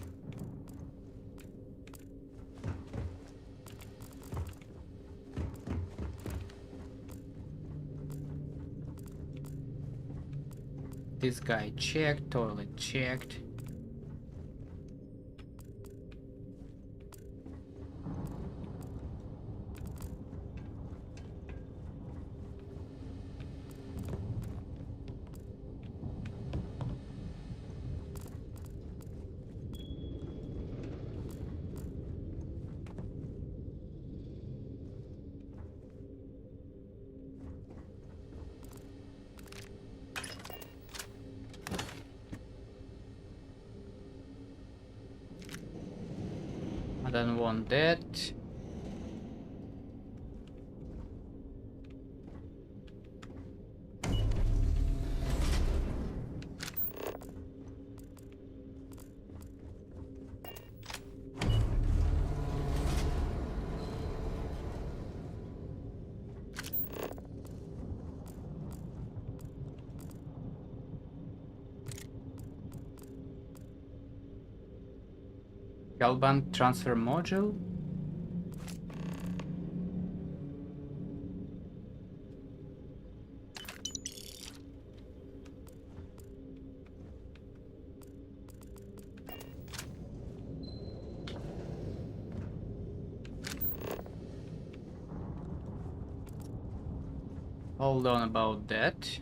[SPEAKER 1] This guy checked, toilet checked. I don't want that. Galban transfer module. Hold on about that.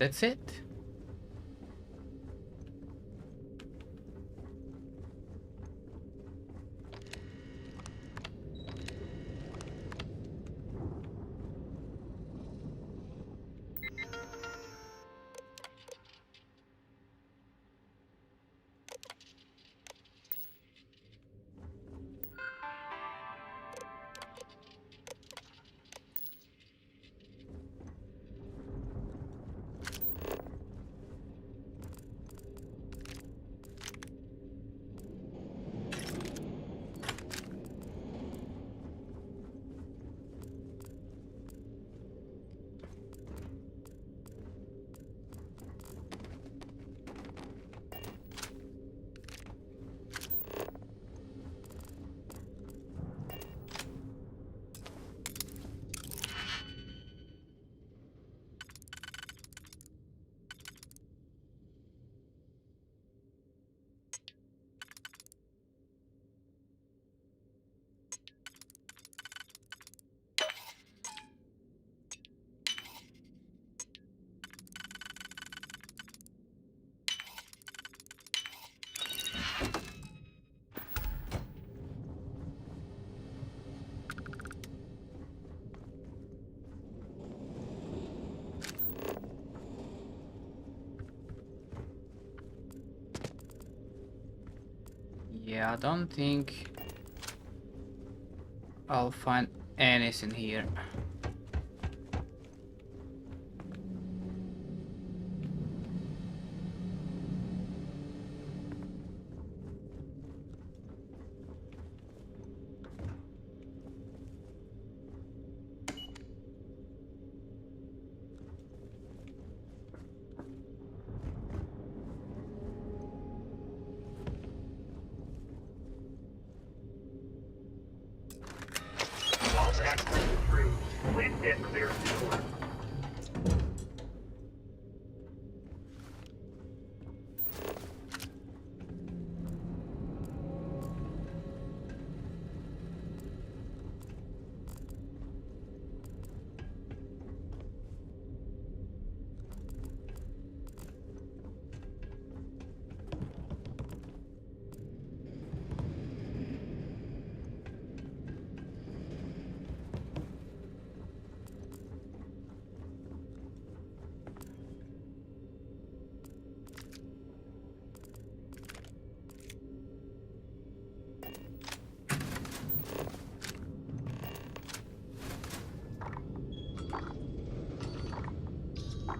[SPEAKER 1] That's it. Yeah, I don't think I'll find anything here.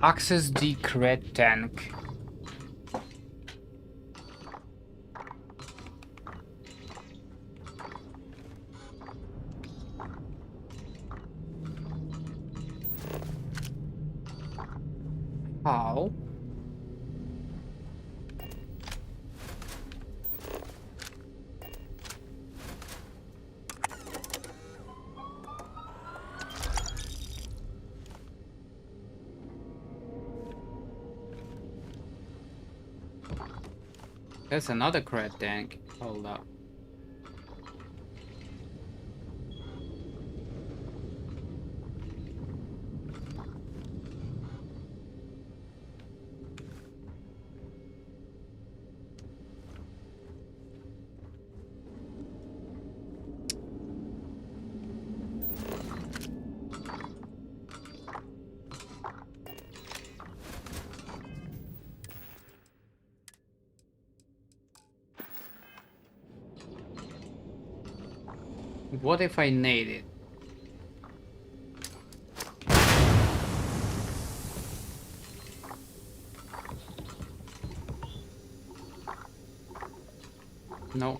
[SPEAKER 1] Access the cred tank. How? There's another cred tank. Hold up. What if I need it? No.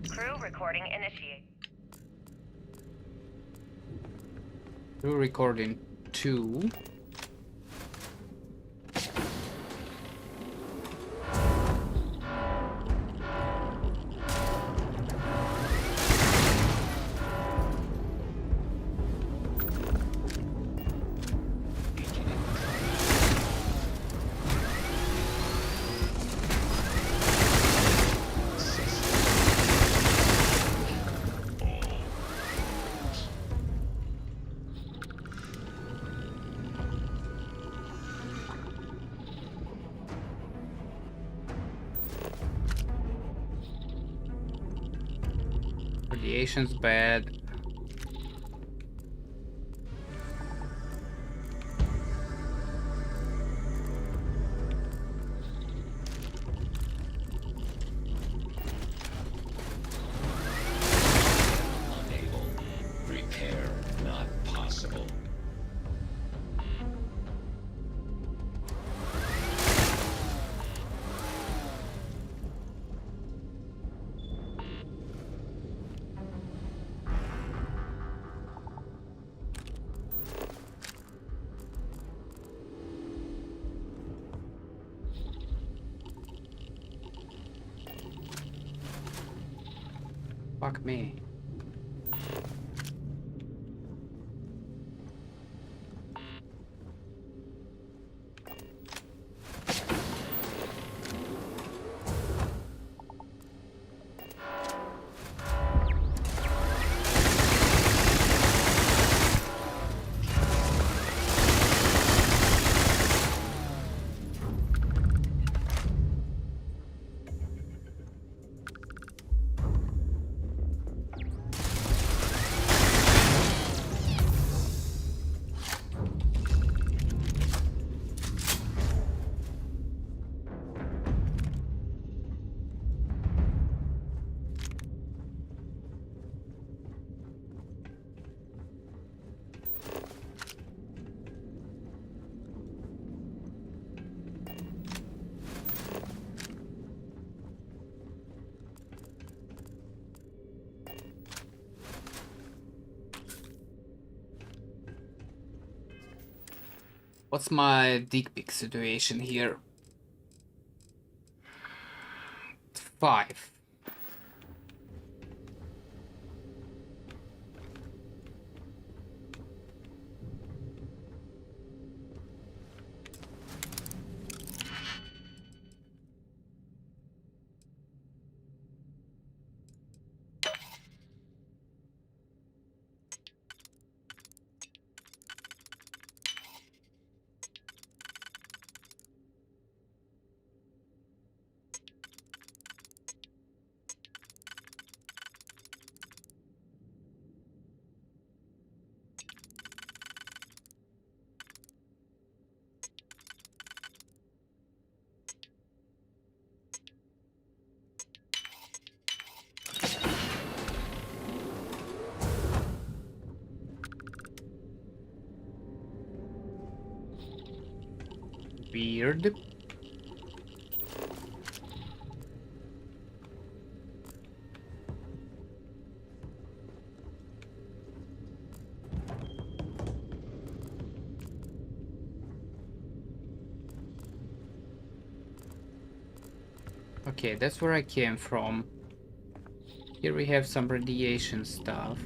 [SPEAKER 10] Crew recording initiate.
[SPEAKER 1] We're recording 2. Radiation's bad.
[SPEAKER 2] Unable. Repair not possible.
[SPEAKER 1] Fuck me. What's my dick pic situation here? 5. Weird. Okay, that's where I came from. Here we have some radiation stuff.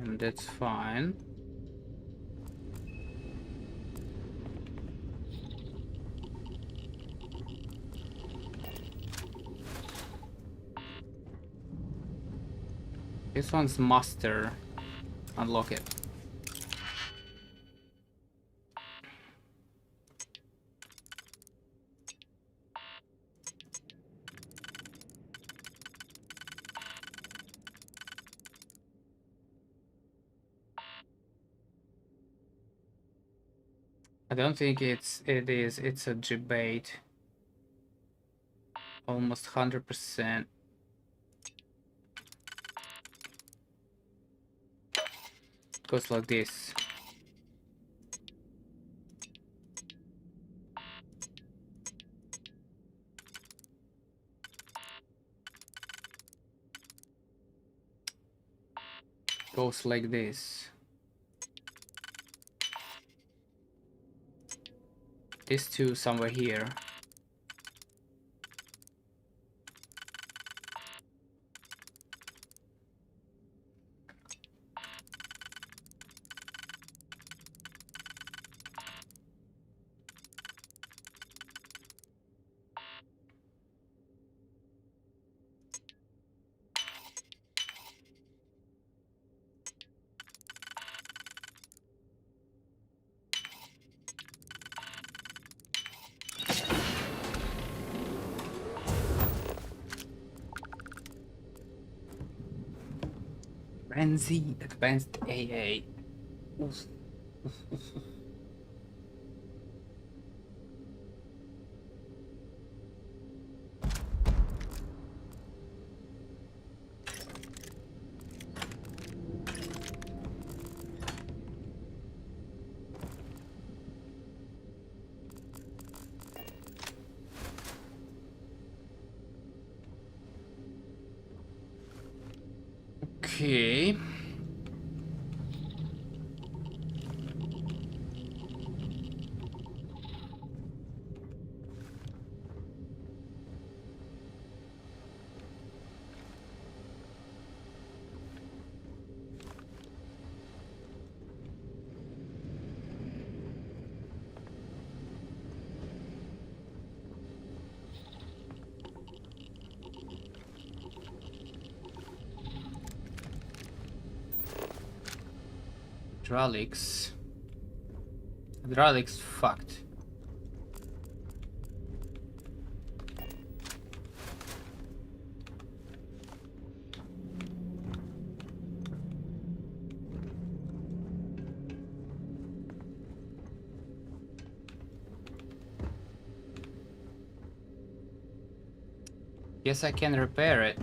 [SPEAKER 1] And that's fine. This one's master. Unlock it. I don't think it's a debate. Almost 100%. Goes like this. Goes like this. These two somewhere here. Frenzy Advanced AA. Oof. Okay. Hydraulics. Hydraulics fucked. Guess I can repair it.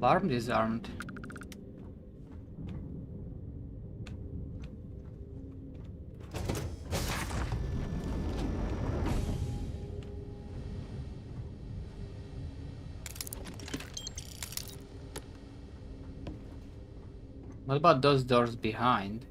[SPEAKER 1] Alarm disarmed. What about those doors behind?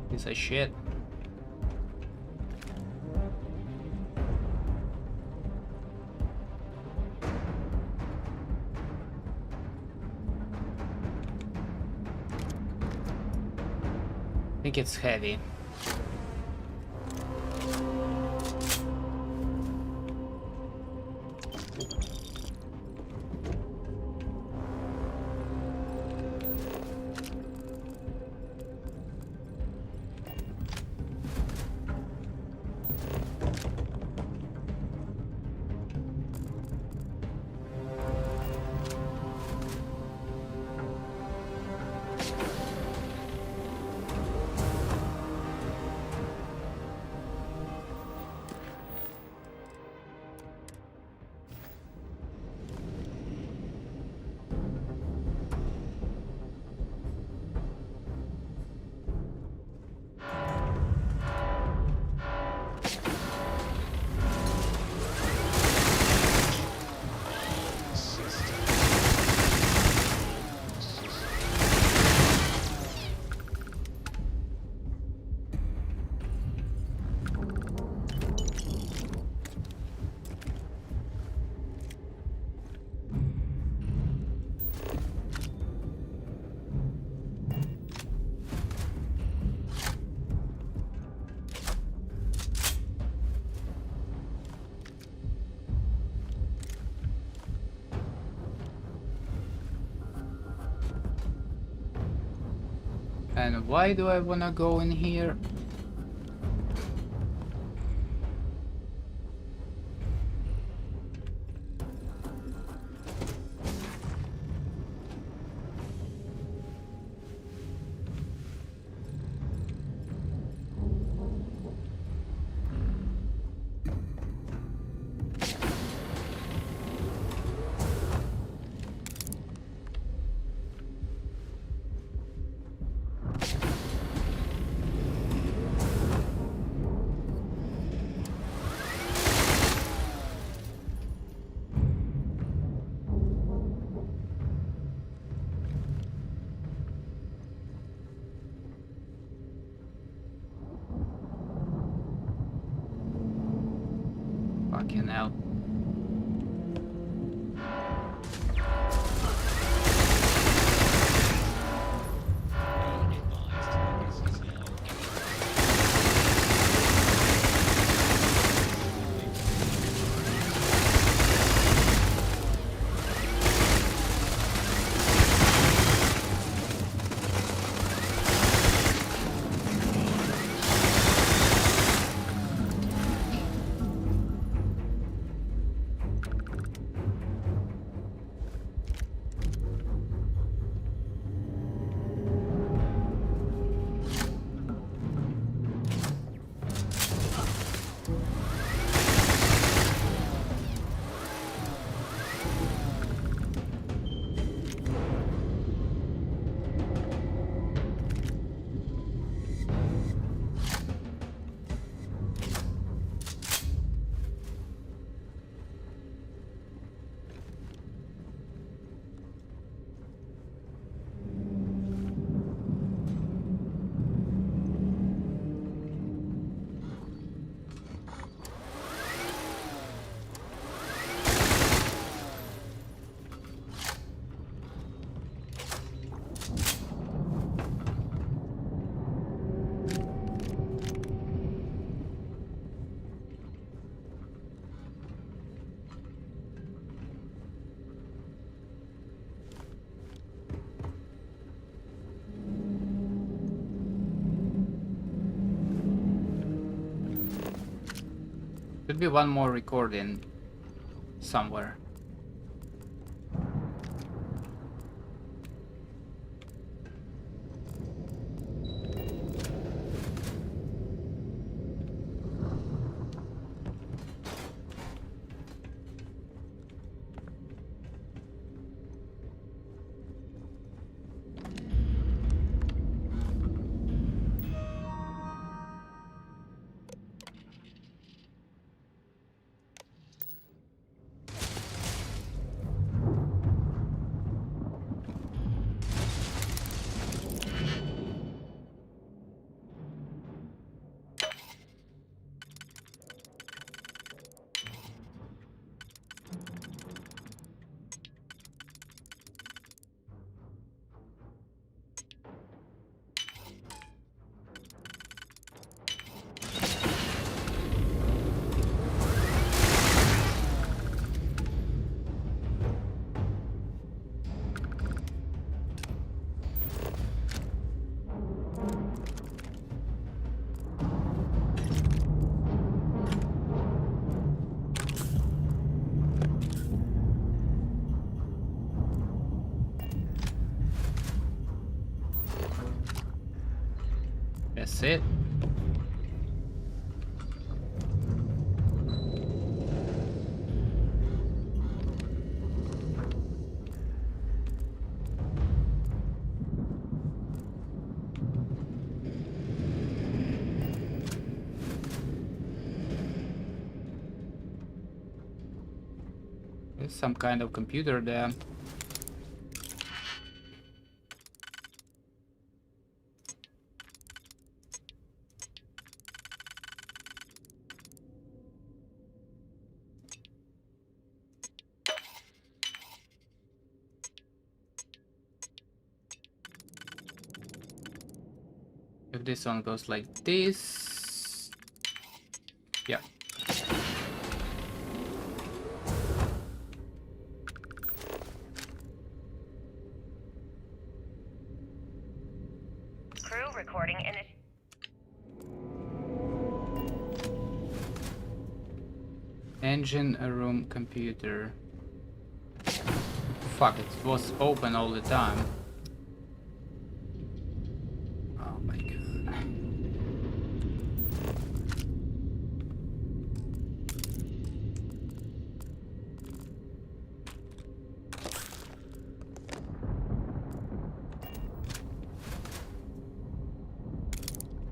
[SPEAKER 1] Piece of shit. I think it's heavy. And why do I wanna go in here? Fucking hell. Should be one more recording somewhere. That's it. There's some kind of computer there. If this one goes like this, yeah.
[SPEAKER 10] Crew recording in it.
[SPEAKER 1] Engine room computer. Fuck, it was open all the time. Oh my god.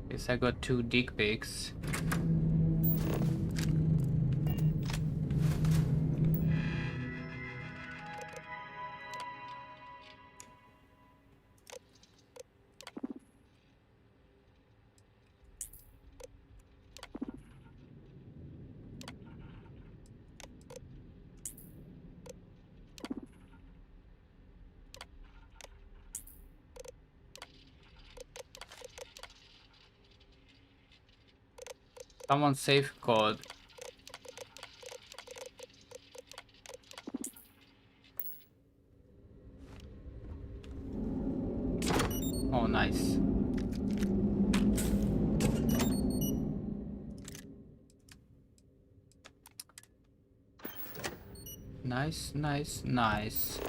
[SPEAKER 1] Guess I got 2 dick pics. Someone safe code. Oh, nice. Nice, nice, nice.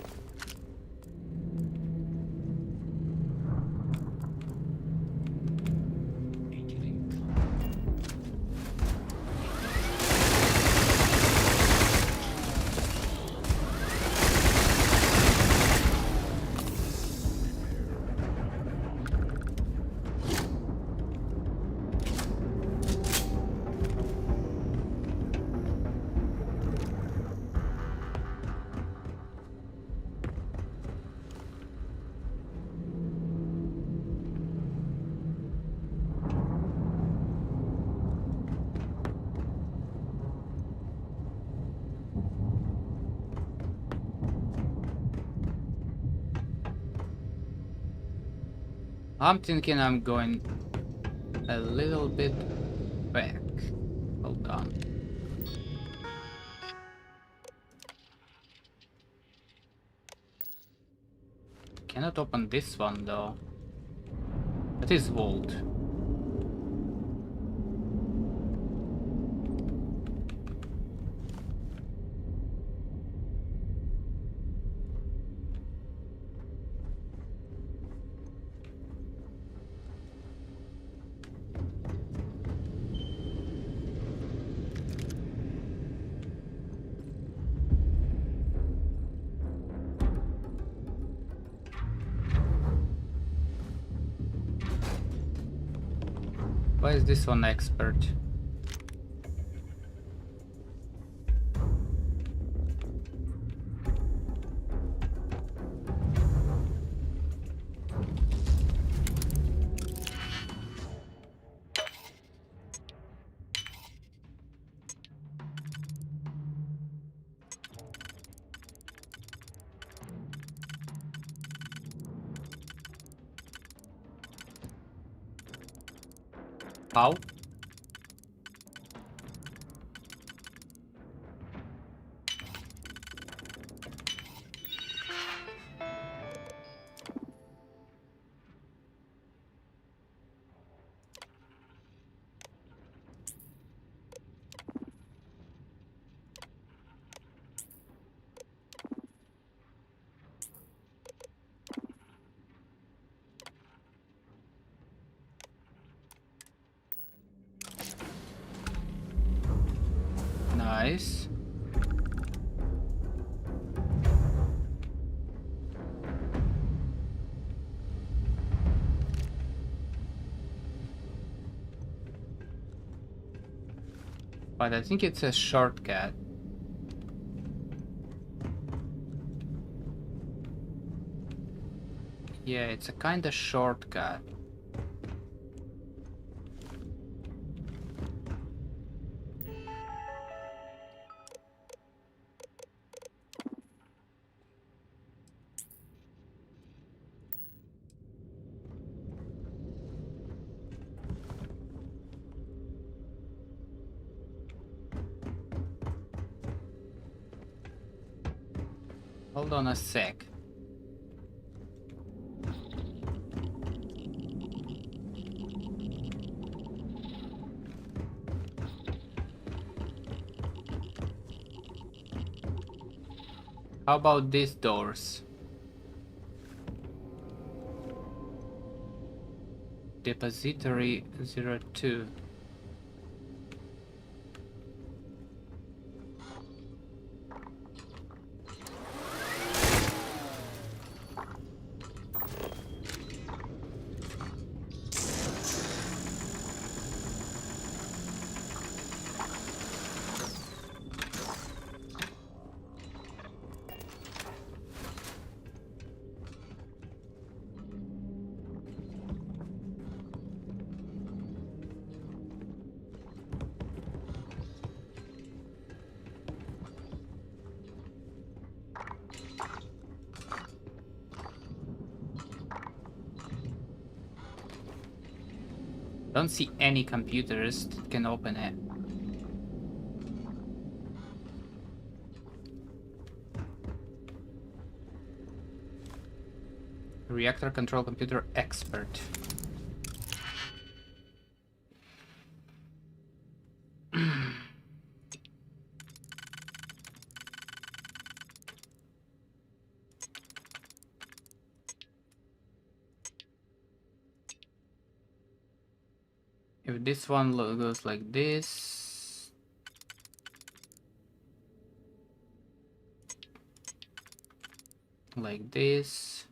[SPEAKER 1] I'm thinking I'm going a little bit back. Hold on. Cannot open this one though. That is vault. is this one expert? How? Nice. But I think it's a shortcut. Yeah, it's a kind of shortcut. Hold on a sec. How about these doors? Depository 02. Don't see any computers that can open it. Reactor control computer expert. If this one goes like this, like this,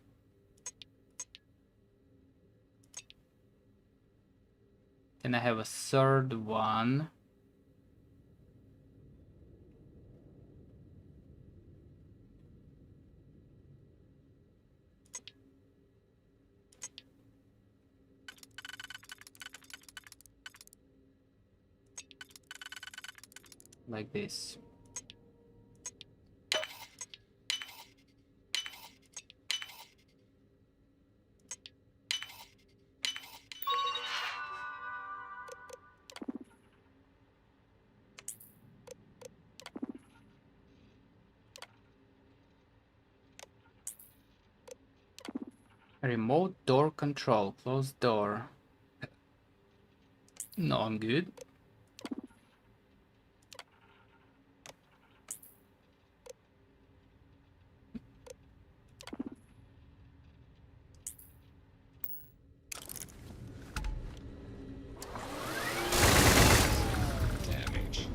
[SPEAKER 1] then I have a third one. Like this. Remote door control, closed door. No, I'm good.
[SPEAKER 2] Damage.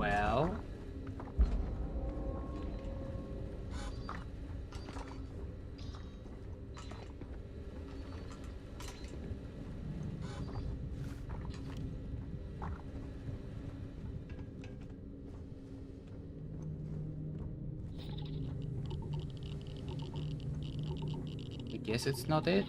[SPEAKER 1] Well. I guess it's not it.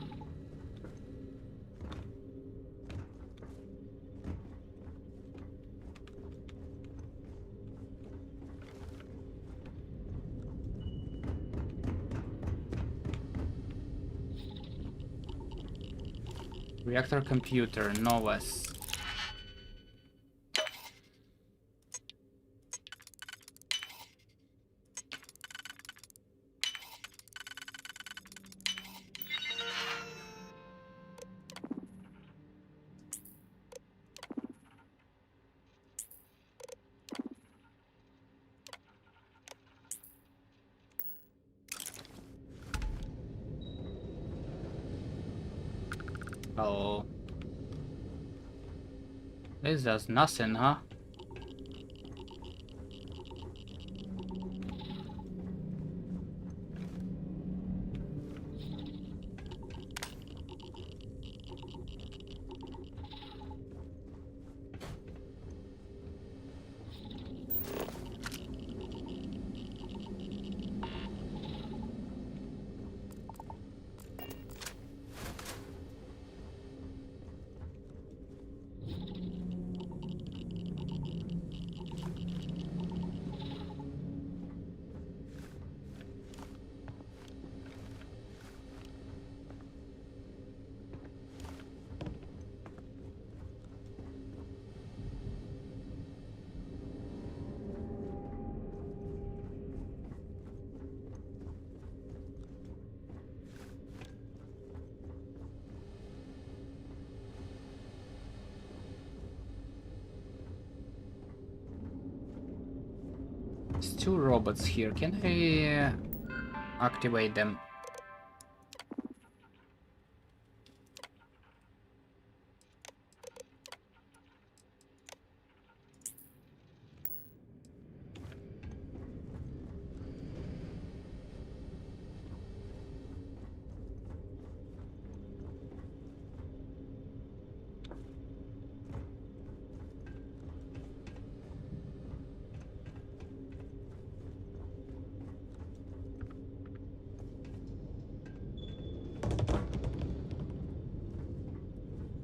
[SPEAKER 1] Reactor computer, Novas. Oh. This does nothing, huh? There's two robots here. Can I activate them?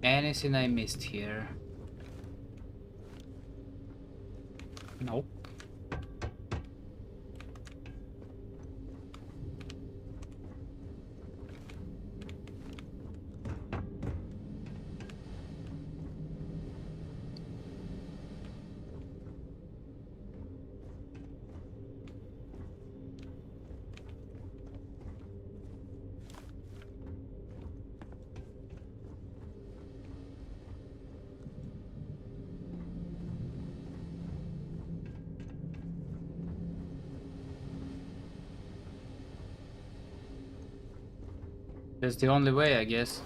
[SPEAKER 1] Anything I missed here? Nope. That's the only way, I guess.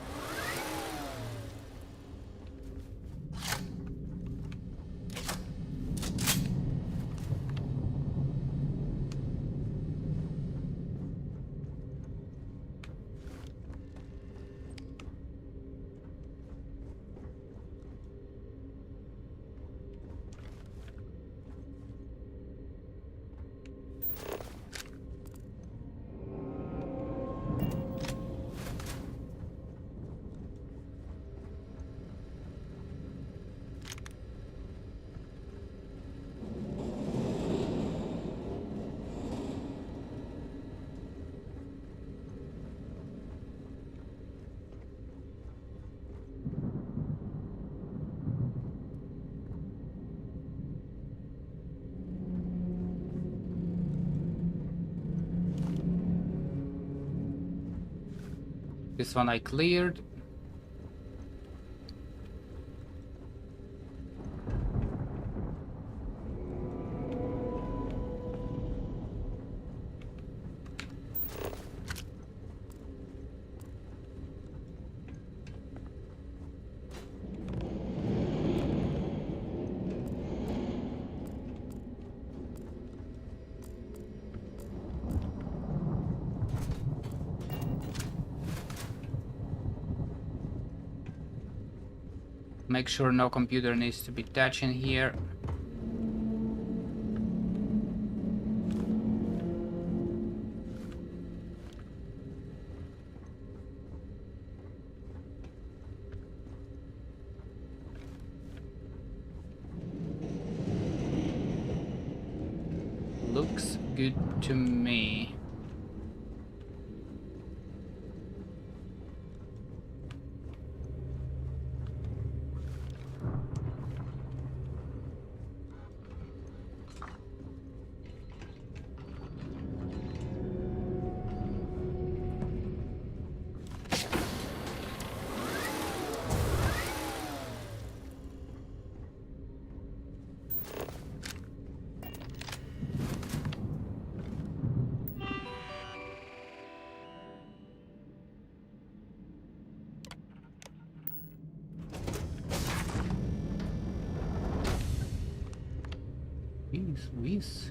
[SPEAKER 1] This one I cleared. make sure no computer needs to be touching here. Looks good to me. Whiz.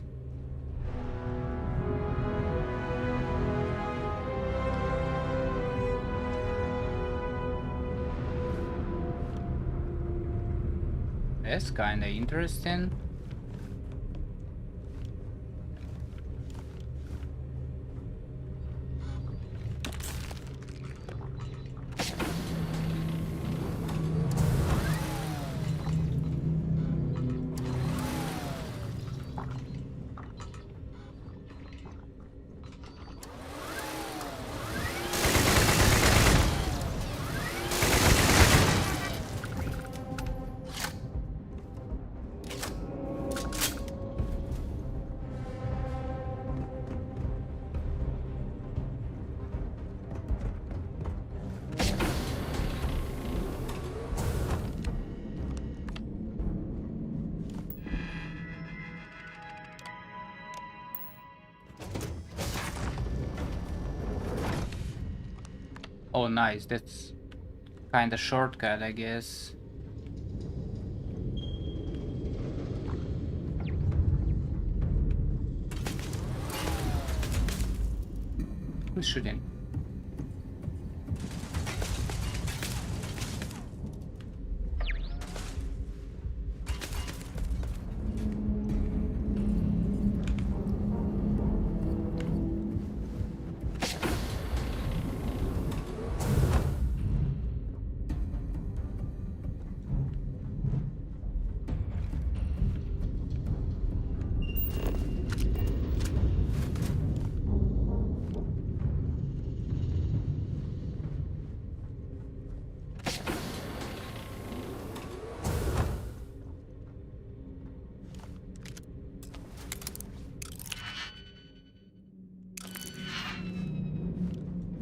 [SPEAKER 1] That's kinda interesting. Oh, nice. That's kinda shortcut, I guess. Who's shooting?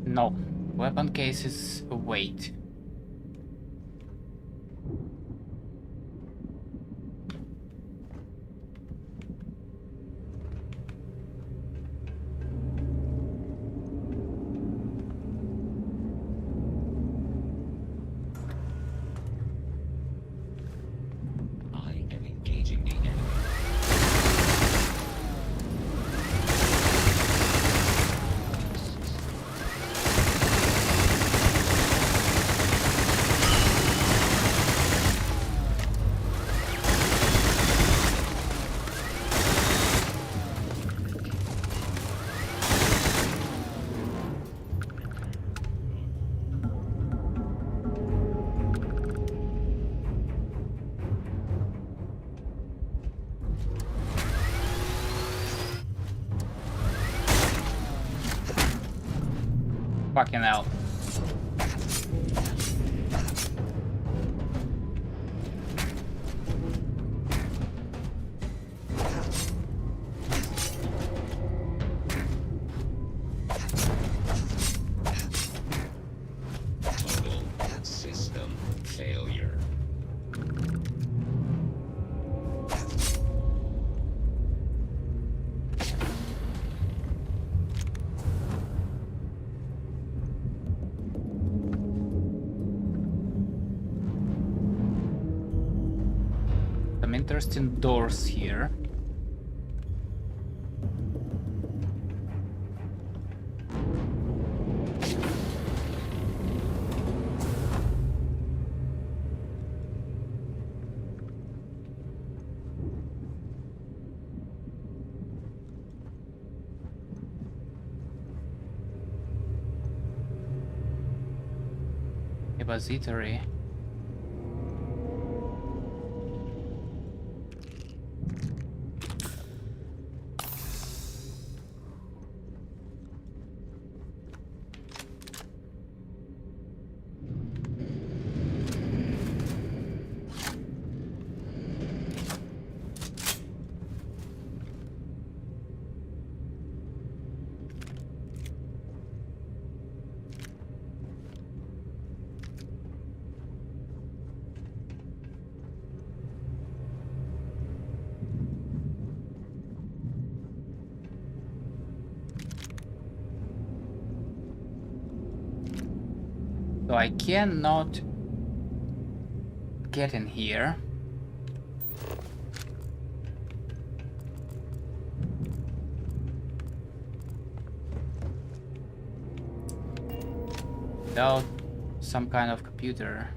[SPEAKER 1] No. Weapon cases wait.
[SPEAKER 2] I am engaging the enemy.
[SPEAKER 1] Fucking hell.
[SPEAKER 2] Total system failure.
[SPEAKER 1] Some interesting doors here. depository. So I cannot get in here. Without some kind of computer.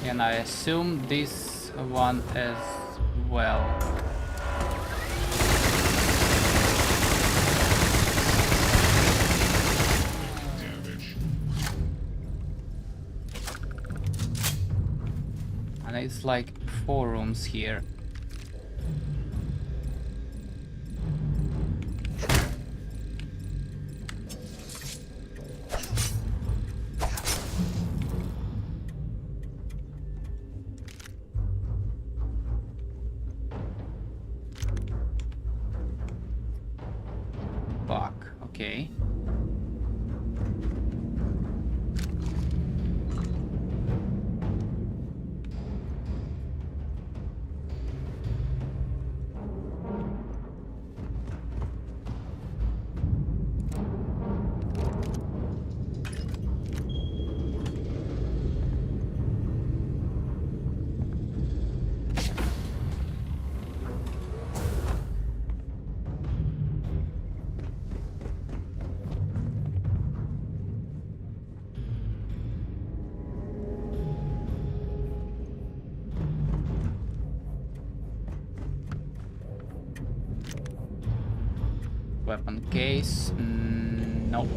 [SPEAKER 1] And I assume this one as well. And it's like 4 rooms here. Fuck, okay. Weapon case, nope.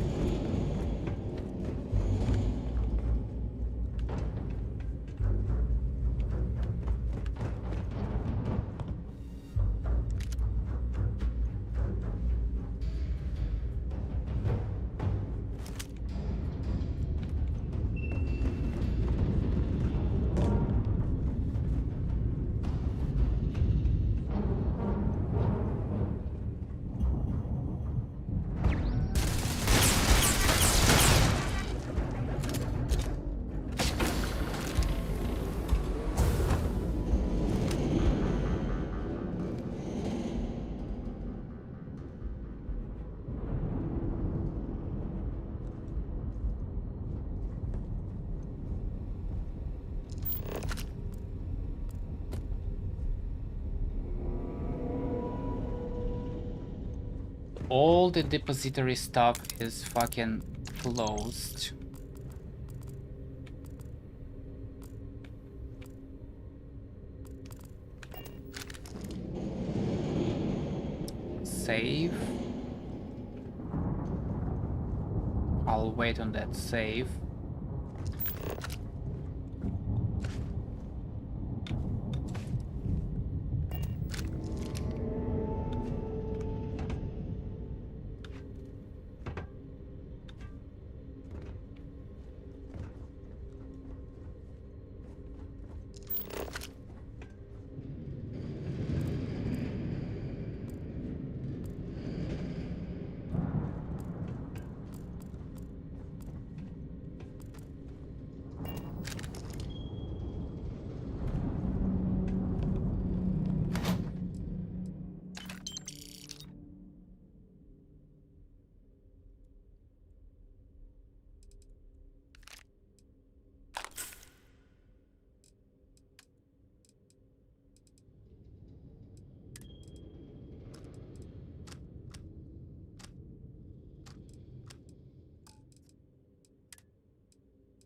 [SPEAKER 1] All the depository stuff is fucking closed. Save. I'll wait on that save.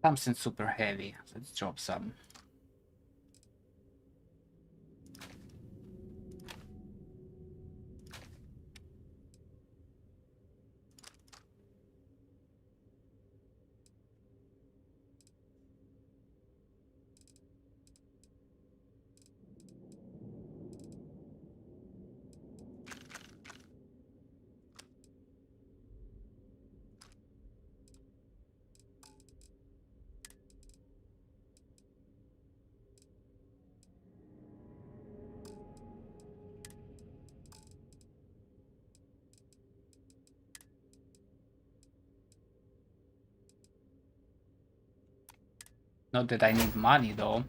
[SPEAKER 1] Something super heavy. Let's drop some. Not that I need money though.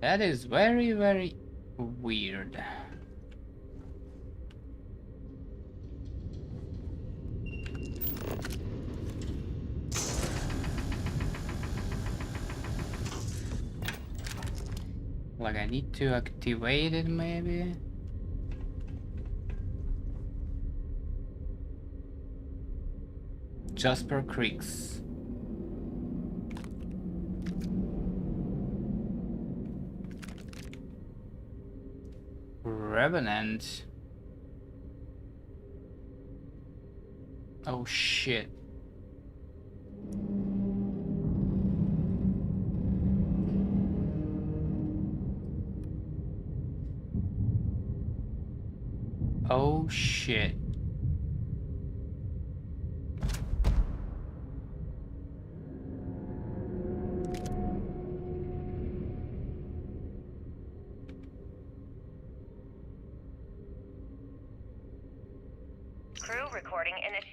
[SPEAKER 1] That is very, very weird. Like I need to activate it maybe? Jasper Creeks. Revenant. Oh shit. Oh shit.
[SPEAKER 10] Crew recording initiated.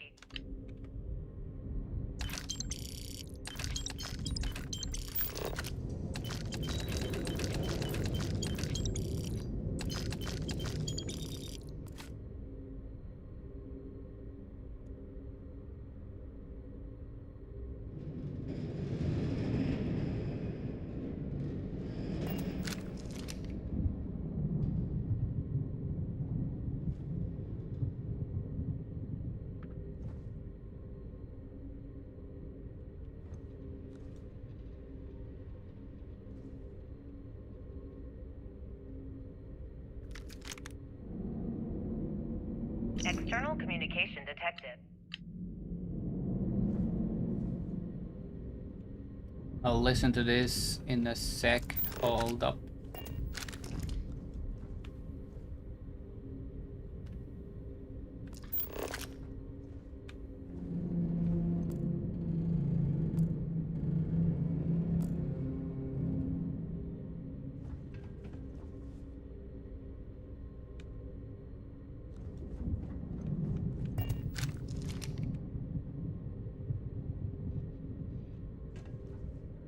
[SPEAKER 10] External communication detected.
[SPEAKER 1] I'll listen to this in a sec. Hold up.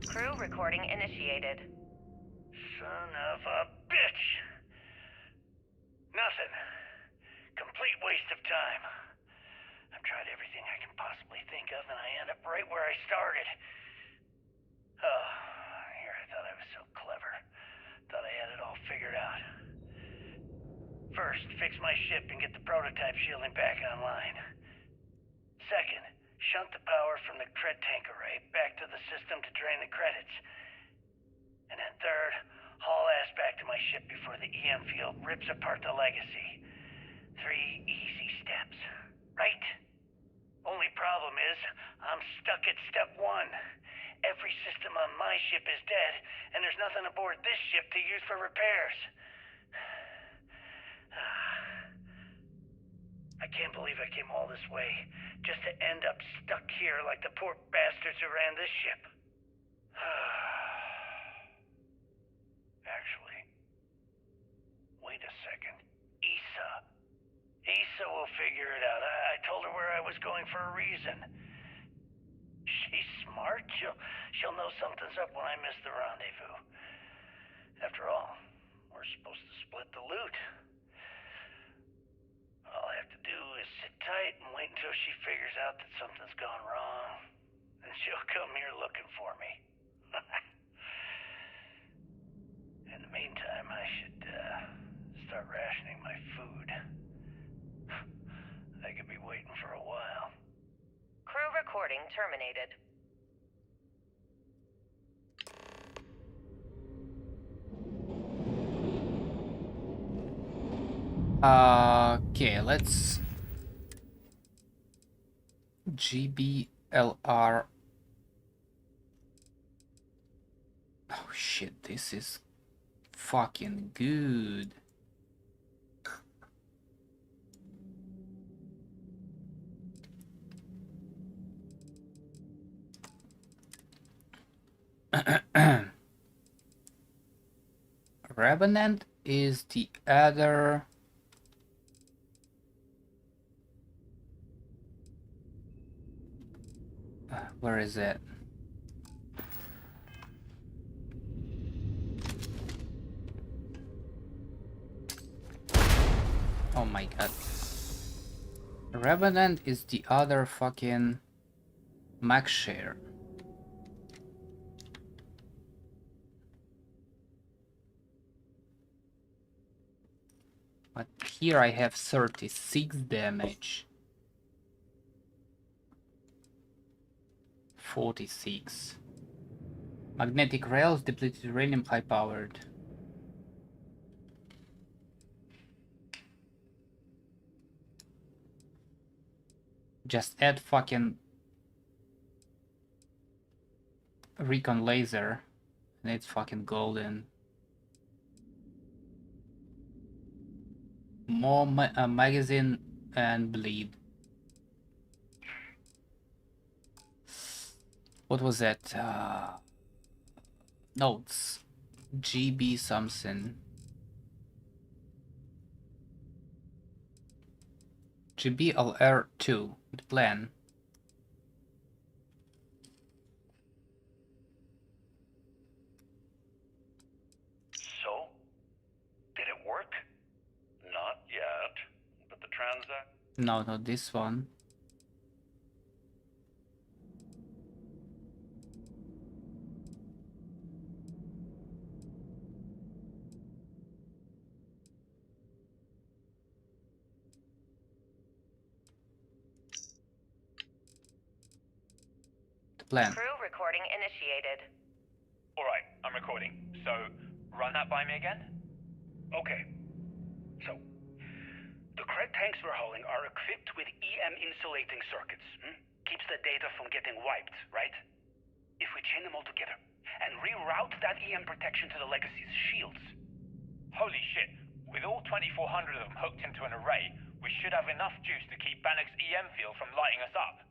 [SPEAKER 10] Crew recording initiated.
[SPEAKER 20] Son of a bitch! Nothing. Complete waste of time. I've tried everything I can possibly think of, and I end up right where I started. Oh, here I thought I was so clever. Thought I had it all figured out. First, fix my ship and get the prototype shielding back online. Second, shunt the power from the cred tank array back to the system to drain the credits. And then third, haul ass back to my ship before the EM field rips apart the legacy. 3 easy steps, right? Only problem is, I'm stuck at step 1. Every system on my ship is dead, and there's nothing aboard this ship to use for repairs. I can't believe I came all this way, just to end up stuck here like like the poor bastards who ran this ship. Actually, wait a second. Issa will figure it out. I told her where I was going for a reason. She's smart. She'll know something's up when I miss the rendezvous. After all, we're supposed to split the loot. All I have to do is sit tight and wait until she figures out that something's gone wrong. And she'll come here looking for me. In the meantime, I should start rationing my food. I could be waiting for a while.
[SPEAKER 10] Crew recording terminated.
[SPEAKER 1] Okay, let's GBLR. Oh shit, this is fucking good. Revenant is the other. Where is it? Oh my god. Revenant is the other fucking max share. But here I have 36 damage. 46. Magnetic rails, depleted uranium, high powered. Just add fucking recon laser and it's fucking golden. More magazine and bleed. What was that? Notes. GB something. GBLR2. The plan.
[SPEAKER 20] So? Did it work? Not yet. But the transact...
[SPEAKER 1] No, not this one. Plan.
[SPEAKER 10] Crew recording initiated.
[SPEAKER 7] Alright, I'm recording. So, run that by me again?
[SPEAKER 12] Okay. So, the Kred tanks we're hauling are equipped with EM insulating circuits. Keeps the data from getting wiped, right? If we chain them all together and reroute that EM protection to the Legacy's shields.
[SPEAKER 7] Holy shit. With all 2,400 of them hooked into an array, we should have enough juice to keep Bannock's EM field from lighting us up.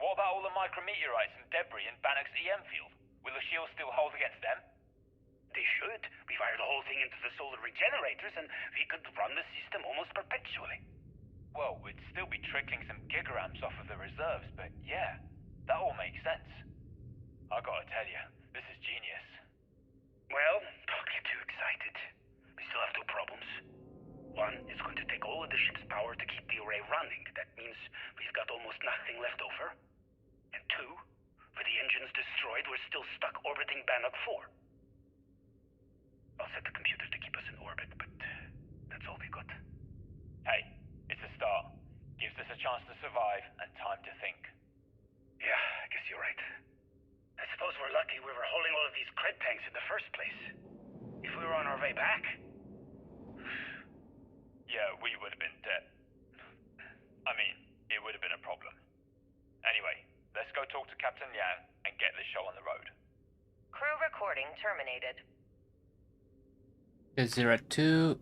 [SPEAKER 7] What about all the micrometeorites and debris in Bannock's EM field? Will the shield still hold against them?
[SPEAKER 12] They should. We wire the whole thing into the solar regenerators and we could run the system almost perpetually.
[SPEAKER 7] Well, we'd still be trickling some gigaramps off of the reserves, but yeah, that all makes sense. I gotta tell you, this is genius.
[SPEAKER 12] Well, don't get too excited. We still have two problems. One, it's going to take all of the ship's power to keep the array running. That means we've got almost nothing left over. And two, with the engines destroyed, we're still stuck orbiting Bannock 4. I'll set the computers to keep us in orbit, but that's all we've got.
[SPEAKER 7] Hey, it's a start. Gives us a chance to survive and time to think.
[SPEAKER 12] Yeah, I guess you're right. I suppose we're lucky we were holding all of these Kred tanks in the first place. If we were on our way back...
[SPEAKER 7] Yeah, we would have been dead. I mean, it would have been a problem. Anyway, let's go talk to Captain Yang and get this show on the road.
[SPEAKER 10] Crew recording terminated.
[SPEAKER 1] 02.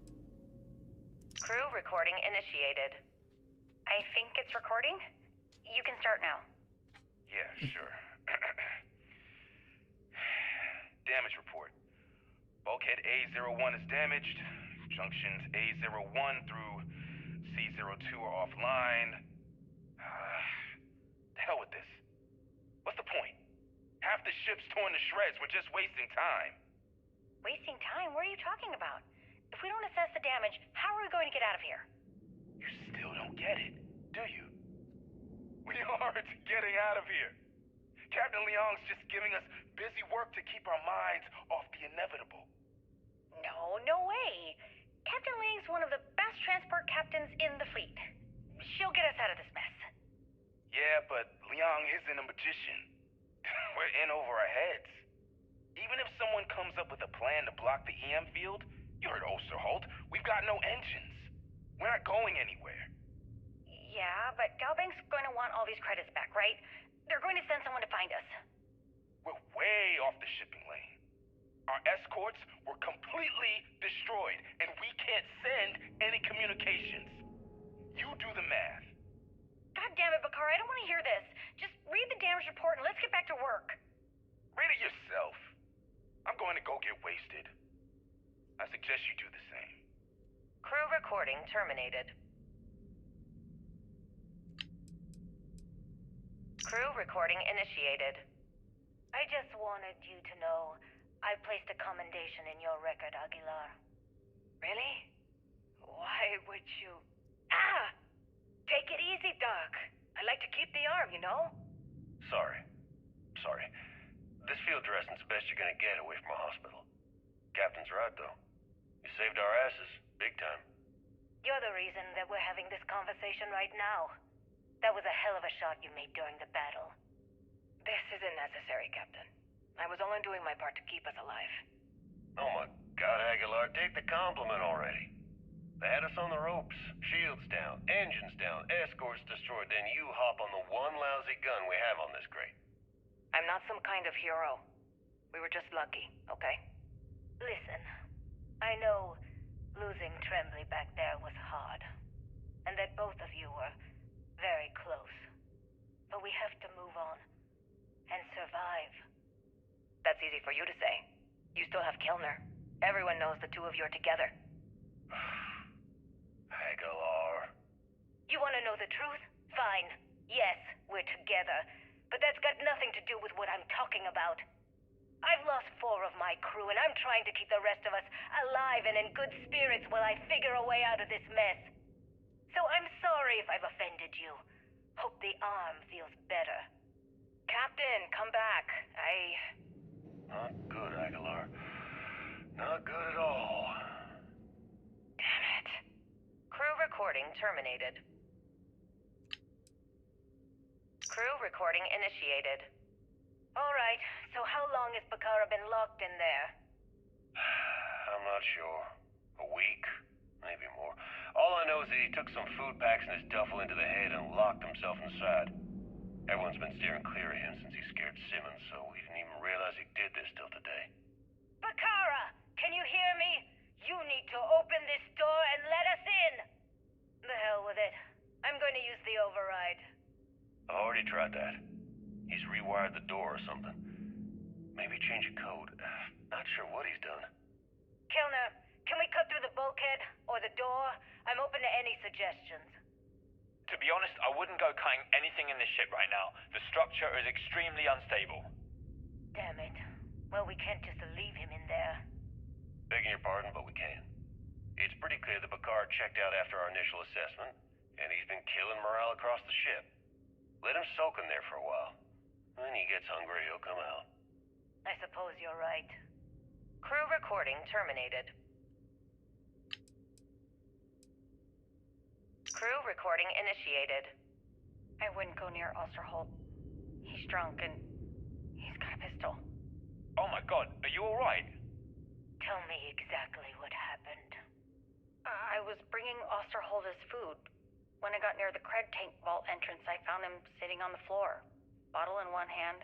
[SPEAKER 10] Crew recording initiated.
[SPEAKER 16] I think it's recording. You can start now.
[SPEAKER 11] Yeah, sure. Damage report. Bulkhead A01 is damaged. Junctions A01 through C02 are offline. The hell with this. What's the point? Half the ship's torn to shreds. We're just wasting time.
[SPEAKER 10] Wasting time? What are you talking about? If we don't assess the damage, how are we going to get out of here?
[SPEAKER 11] You still don't get it, do you? We aren't getting out of here. Captain Leong's just giving us busy work to keep our minds off the inevitable.
[SPEAKER 10] No, no way. Captain Leong's one of the best transport captains in the fleet. She'll get us out of this mess.
[SPEAKER 11] Yeah, but Leong isn't a magician. We're in over our heads. Even if someone comes up with a plan to block the EM field, you heard Osterholt, we've got no engines. We're not going anywhere.
[SPEAKER 10] Yeah, but Galbank's going to want all these credits back, right? They're going to send someone to find us.
[SPEAKER 11] We're way off the shipping lane. Our escorts were completely destroyed, and we can't send any communications. You do the math.
[SPEAKER 10] God damn it, Bakar, I don't want to hear this. Just read the damage report and let's get back to work.
[SPEAKER 11] Read it yourself. I'm going to go get wasted. I suggest you do the same.
[SPEAKER 10] Crew recording terminated. Crew recording initiated. I just wanted you to know I placed a commendation in your record, Aguilar. Really? Why would you... Ah! Take it easy, Doc. I like to keep the arm, you know?
[SPEAKER 16] Sorry. This field dressing's the best you're gonna get away from a hospital. Captain's right, though. You saved our asses, big time.
[SPEAKER 10] You're the reason that we're having this conversation right now. That was a hell of a shot you made during the battle. This isn't necessary, Captain. I was only doing my part to keep us alive.
[SPEAKER 16] Oh my God, Aguilar, take the compliment already. They had us on the ropes, shields down, engines down, escorts destroyed, then you hop on the one lousy gun we have on this crate.
[SPEAKER 10] I'm not some kind of hero. We were just lucky, okay? Listen, I know losing Tremblay back there was hard, and that both of you were very close. But we have to move on and survive. That's easy for you to say. You still have Kilner. Everyone knows the two of you are together.
[SPEAKER 16] Aguilar.
[SPEAKER 10] You want to know the truth? Fine. Yes, we're together. But that's got nothing to do with what I'm talking about. I've lost 4 of my crew, and I'm trying to keep the rest of us alive and in good spirits while I figure a way out of this mess. So I'm sorry if I've offended you. Hope the arm feels better. Captain, come back.
[SPEAKER 16] Not good, Aguilar. Not good at all.
[SPEAKER 10] Damn it. Crew recording terminated. Crew recording initiated. All right, so how long has Bakara been locked in there?
[SPEAKER 16] I'm not sure. A week? Maybe more. All I know is that he took some food packs in his duffel into the head and locked himself inside. Everyone's been steering clear of him since he scared Simmons, so we didn't even realize he did this till today.
[SPEAKER 10] Bakara, can you hear me? You need to open this door and let us in! The hell with it. I'm going to use the override.
[SPEAKER 16] I already tried that. He's rewired the door or something. Maybe change a code. Not sure what he's done.
[SPEAKER 10] Kilner, can we cut through the bulkhead? Or the door? I'm open to any suggestions.
[SPEAKER 7] To be honest, I wouldn't go cutting anything in this ship right now. The structure is extremely unstable.
[SPEAKER 10] Damn it. Well, we can't just leave him in there.
[SPEAKER 16] Begging your pardon, but we can. It's pretty clear that Picard checked out after our initial assessment, and he's been killing morale across the ship. Let him soak in there for a while. When he gets hungry, he'll come out.
[SPEAKER 10] I suppose you're right. Crew recording terminated. Crew recording initiated. I wouldn't go near Osterholt. He's drunk and he's got a pistol.
[SPEAKER 7] Oh my God, are you alright?
[SPEAKER 10] Tell me exactly what happened. I was bringing Osterholt his food. When I got near the cred tank vault entrance, I found him sitting on the floor. Bottle in one hand,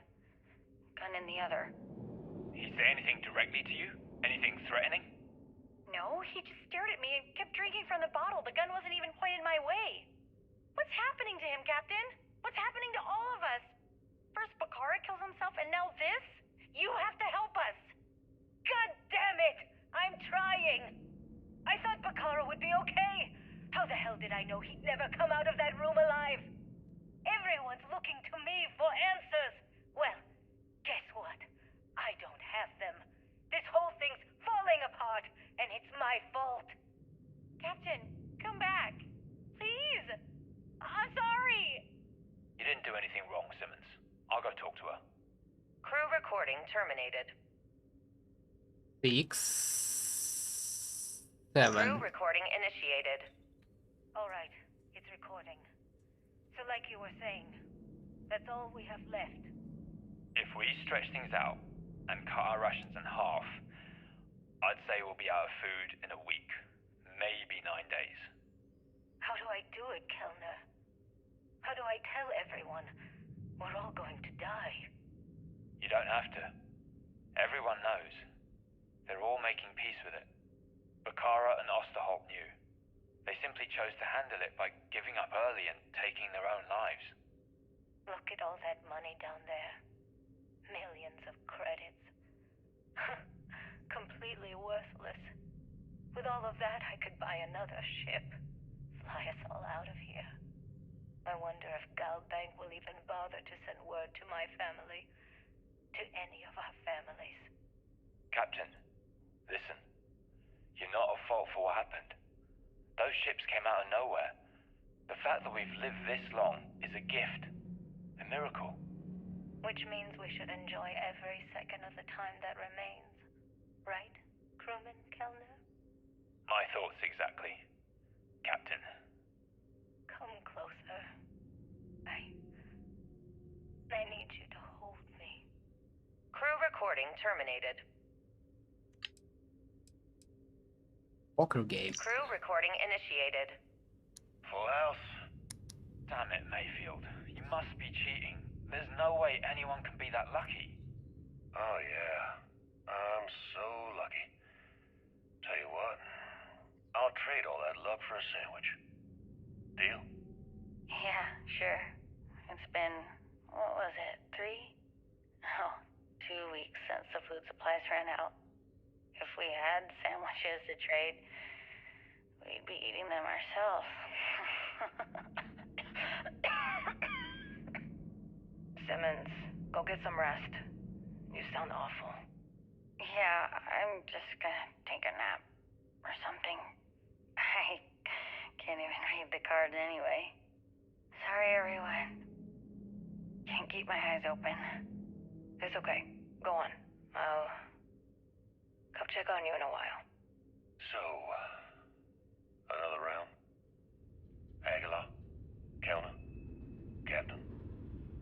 [SPEAKER 10] gun in the other.
[SPEAKER 7] He say anything directly to you? Anything threatening?
[SPEAKER 10] No, he just stared at me and kept drinking from the bottle. The gun wasn't even pointed my way. What's happening to him, Captain? What's happening to all of us? For know he'd never come out of that room alive. Everyone's looking to me for answers. Well, guess what? I don't have them. This whole thing's falling apart, and it's my fault.
[SPEAKER 4] Captain, come back. Please. I'm sorry.
[SPEAKER 7] You didn't do anything wrong, Simmons. I'll go talk to her.
[SPEAKER 10] Crew recording terminated.
[SPEAKER 1] 6, 7.
[SPEAKER 10] Crew recording initiated. All right, it's recording. So like you were saying, that's all we have left.
[SPEAKER 7] If we stretch things out and cut our rations in half, I'd say we'll be out of food in a week, maybe 9 days.
[SPEAKER 10] How do I do it, Kellner? How do I tell everyone we're all going to die?
[SPEAKER 7] You don't have to. Everyone knows. They're all making peace with it. Bakara and Osterholt knew. They simply chose to handle it by giving up early and taking their own lives.
[SPEAKER 10] Look at all that money down there. Millions of credits. Completely worthless. With all of that, I could buy another ship. Fly us all out of here. I wonder if Galbank will even bother to send word to my family. To any of our families.
[SPEAKER 7] Captain, listen. You're not at fault for what happened. Those ships came out of nowhere. The fact that we've lived this long is a gift. A miracle.
[SPEAKER 10] Which means we should enjoy every second of the time that remains. Right, crewman Kellner?
[SPEAKER 7] My thoughts exactly. Captain.
[SPEAKER 10] Come closer. I need you to hold me. Crew recording terminated.
[SPEAKER 1] Poker game.
[SPEAKER 10] Crew recording initiated.
[SPEAKER 16] Full house.
[SPEAKER 7] Damn it, Mayfield. You must be cheating. There's no way anyone can be that lucky.
[SPEAKER 16] Oh, yeah. I'm so lucky. Tell you what, I'll trade all that luck for a sandwich. Deal?
[SPEAKER 10] Yeah, sure. It's been, what was it, 3? Oh, 2 weeks since the food supplies ran out. If we had sandwiches to trade, we'd be eating them ourselves. Simmons, go get some rest. You sound awful. Yeah, I'm just gonna take a nap or something. I can't even read the cards anyway. Sorry, everyone. Can't keep my eyes open. It's okay. Go on. I'll come check on you in a while.
[SPEAKER 16] So, another round? Aguilar? Kellner? Captain?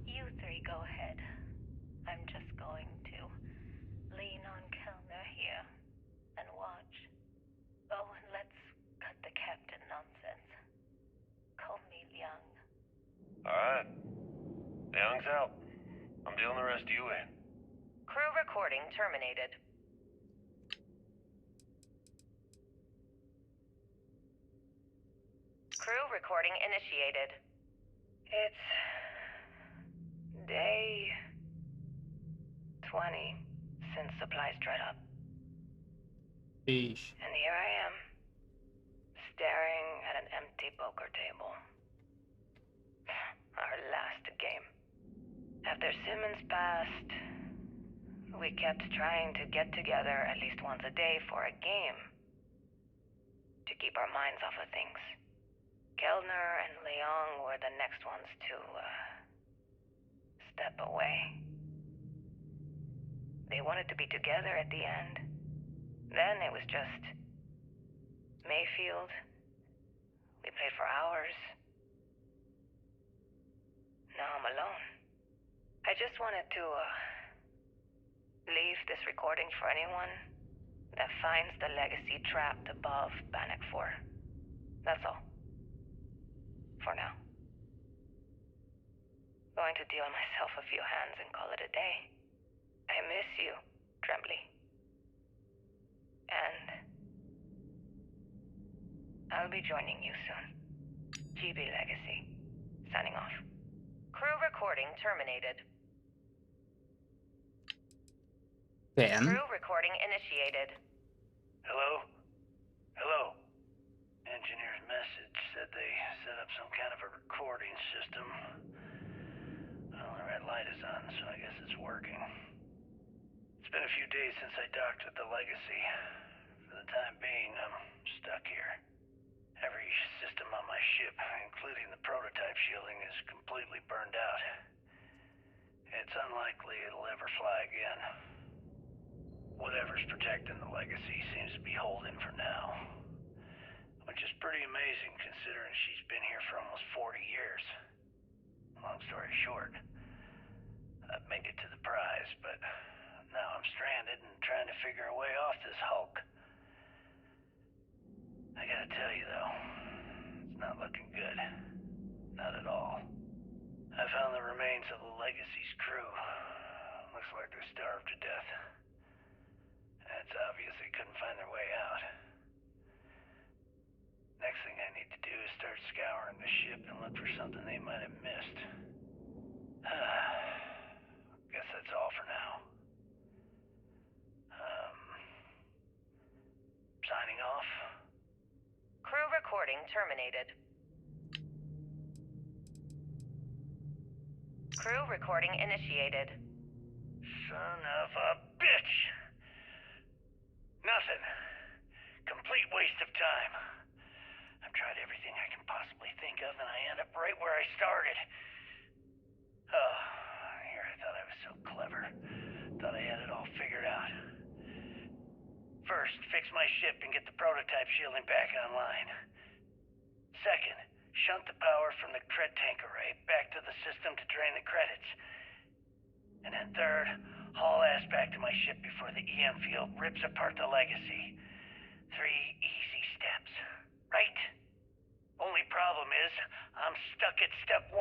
[SPEAKER 10] You three go ahead. I'm just going to lean on Kellner here and watch. Oh, and let's cut the captain nonsense. Call me Liang.
[SPEAKER 16] Alright. Young's out. I'm dealing the rest of you in.
[SPEAKER 10] Crew recording terminated. Crew recording initiated. It's day 20 since supplies dried up.
[SPEAKER 1] Sheesh.
[SPEAKER 10] And here I am, staring at an empty poker table. Our last game. After Simmons passed, we kept trying to get together at least once a day for a game. To keep our minds off of things. Kellner and Leong were the next ones to, step away. They wanted to be together at the end. Then it was just Mayfield. We played for hours. Now I'm alone. I just wanted to, leave this recording for anyone that finds the legacy trapped above Bannock 4. That's all. For now. Going to deal myself a few hands and call it a day. I miss you, Tremblay. And I'll be joining you soon. GB Legacy. Signing off. Crew recording terminated.
[SPEAKER 1] Then.
[SPEAKER 10] Crew recording initiated.
[SPEAKER 24] Hello? Hello? Engineer's message said they
[SPEAKER 20] up some kind of a recording system. Well, the red light is on, so I guess it's working. It's been a few days since I docked at the Legacy. For the time being, I'm stuck here. Every system on my ship, including the prototype shielding, is completely burned out. It's unlikely it'll ever fly again. Whatever's protecting the Legacy seems to be holding for now. Which is pretty amazing considering she's been here for almost 40 years. Long story short, I've made it to the prize, but now I'm stranded and trying to figure a way off this hulk. I gotta tell you though, it's not looking good. Not at all. I found the remains of the Legacy's crew. Looks like they're starved to death. It's obvious they couldn't find their way out. Next thing I need to do is start scouring the ship and look for something they might have missed. Guess that's all for now. Signing off.
[SPEAKER 10] Crew recording terminated. Crew recording initiated.
[SPEAKER 20] Son of a bitch! Nothing. Complete waste of time. I've tried everything I can possibly think of, and I end up right where I started. Oh, here I thought I was so clever. Thought I had it all figured out. First, fix my ship and get the prototype shielding back online. Second, shunt the power from the cred tank array back to the system to drain the credits. And then third, haul ass back to my ship before the EM field rips apart the Legacy. 3 easy steps, right? Only problem is, I'm stuck at step 1.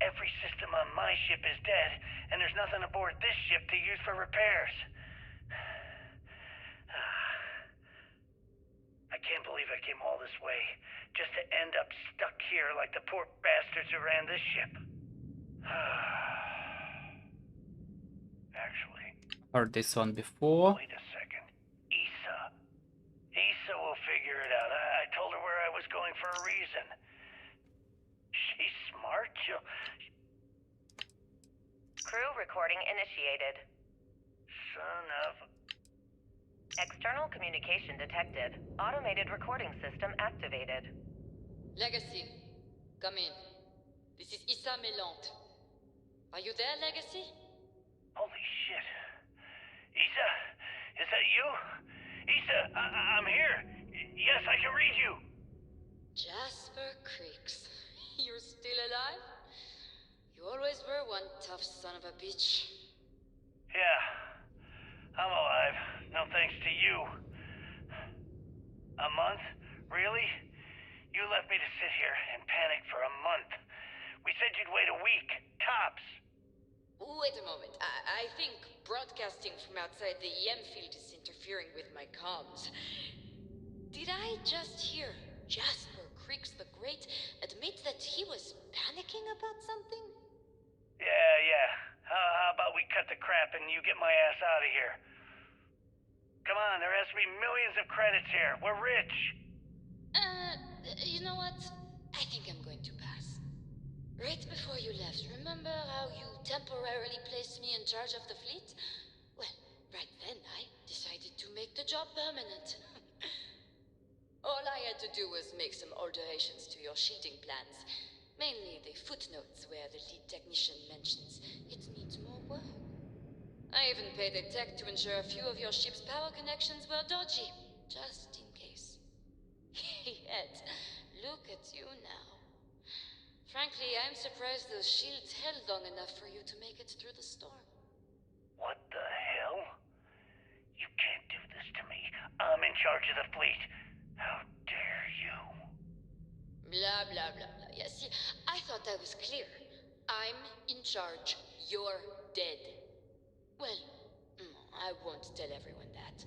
[SPEAKER 20] Every system on my ship is dead, and there's nothing aboard this ship to use for repairs. I can't believe I came all this way, just to end up stuck here like the poor bastards who ran this ship. Actually,
[SPEAKER 1] Heard this one before.
[SPEAKER 20] wait a second. Issa will figure it out. I told her where I was going for a reason. She's smart.
[SPEAKER 10] Crew recording initiated.
[SPEAKER 20] Son of...
[SPEAKER 10] External communication detected. Automated recording system activated.
[SPEAKER 5] Legacy, come in. This is Issa Melant. Are you there, Legacy?
[SPEAKER 20] Holy shit. Issa, is that you? Issa, I'm here. Yes, I can read you.
[SPEAKER 5] Jasper Creeks. You're still alive? You always were one tough son of a bitch.
[SPEAKER 20] Yeah, I'm alive. No thanks to you. A month? Really? You left me to sit here and panic for a month. We said you'd wait a week, tops.
[SPEAKER 5] Wait a moment. I think broadcasting from outside the EM field is interfering with my comms. Did I just hear Jasper Creeks the Great admit that he was panicking about something?
[SPEAKER 20] Yeah. How about we cut the crap and you get my ass out of here? Come on, there has to be millions of credits here. We're rich.
[SPEAKER 5] You know what? I think I'm going to pass. Right before you left, remember how you temporarily placed me in charge of the fleet? Well, right then I decided to make the job permanent. All I had to do was make some alterations to your shielding plans. Mainly the footnotes where the lead technician mentions it needs more work. I even paid a tech to ensure a few of your ship's power connections were dodgy, just in case. Yet, look at you now. Frankly, I'm surprised those shields held long enough for you to make it through the storm.
[SPEAKER 20] What the hell? You can't do this to me. I'm in charge of the fleet. How dare you?
[SPEAKER 5] Blah, blah, blah, blah. Yeah, see, I thought I was clear. I'm in charge. You're dead. Well, I won't tell everyone that.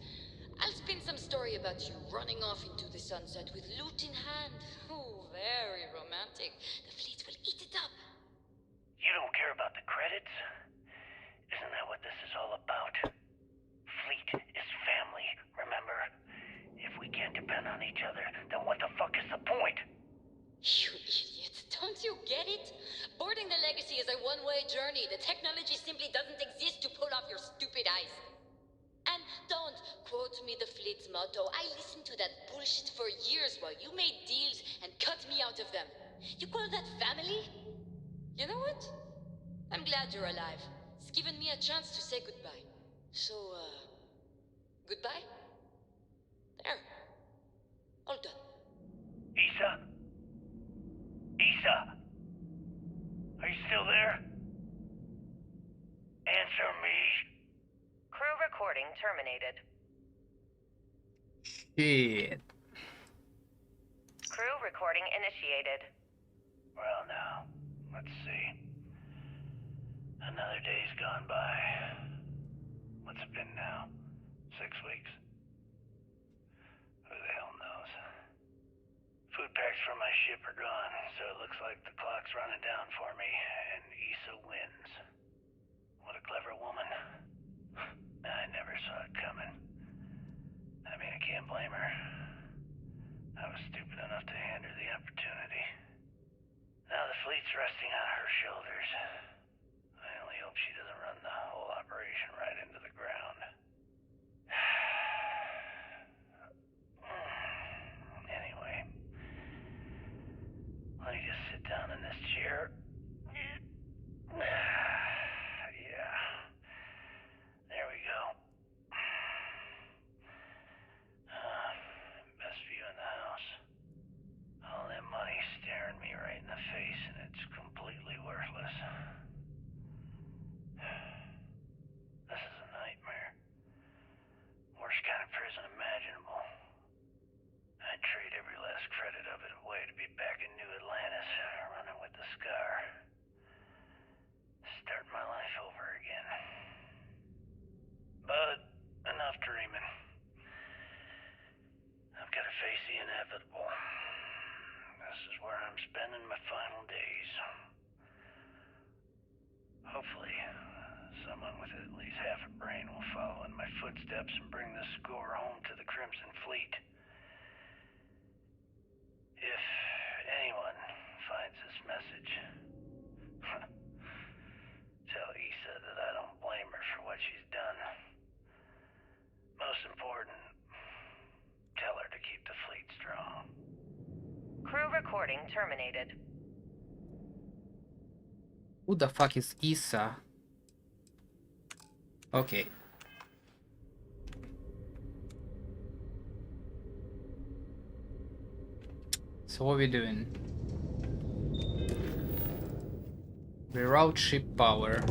[SPEAKER 5] I'll spin some story about you running off into the sunset with loot in hand. Oh, very romantic. The fleet will eat it up.
[SPEAKER 20] You don't care about the credits? Isn't that what this is all about? Fleet is family, remember? If we can't depend on each other, then what the fuck is the point?
[SPEAKER 5] You country simply doesn't exist to pull off your stupid eyes. And don't quote me the fleet's motto. I listened to that bullshit for years while you made deals and cut me out of them. You call that family? You know what? I'm glad you're alive. It's given me a chance to say goodbye. So, goodbye? There. All done.
[SPEAKER 20] Issa? Issa? Are you still there? Answer me.
[SPEAKER 10] Crew recording terminated.
[SPEAKER 1] Shit.
[SPEAKER 10] Crew recording initiated.
[SPEAKER 20] Well, now, let's see. Another day's gone by. What's it been now? 6 weeks? Who the hell knows? Food packs from my ship are gone, so it looks like the clock's running down for me, and Issa wins. What a clever woman. I never saw it coming. I mean, I can't blame her. I was stupid enough to hand her the opportunity. Now the fleet's resting on her shoulders. I only hope she doesn't run the whole operation right into the ground. Anyway, let me just sit down in this chair. Yeah. There we go. Best view in the house. All that money staring me right in the face, and it's completely worthless. This is a nightmare. Worst kind of prison imaginable. I'd trade every last credit of it away to be back in New Atlantis, running with the Scar. Start my life over again. But enough dreaming. I've got to face the inevitable. This is where I'm spending my final days. Hopefully, someone with at least half a brain will follow in my footsteps and bring the score home to the Crimson Fleet. If anyone finds this message, tell Issa that I don't blame her for what she's done. Most important, tell her to keep the fleet strong.
[SPEAKER 10] Crew recording terminated.
[SPEAKER 1] Who the fuck is Issa? Okay. So what are we doing? Reroute ship power.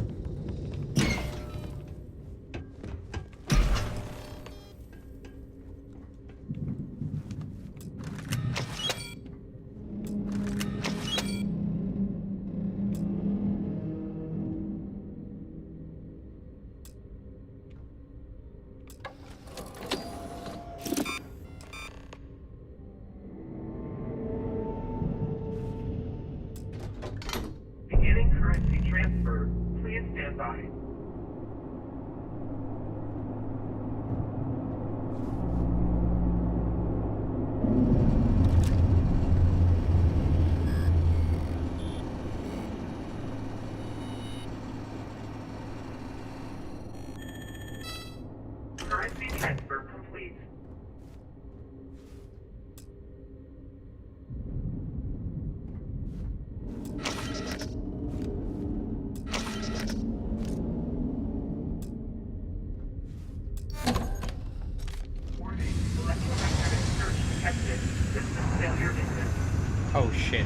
[SPEAKER 6] Beginning currency transfer. Please stand by. Currency transfer complete. Warning, electromagnetic surge detected. System failure imminent.
[SPEAKER 1] Oh shit.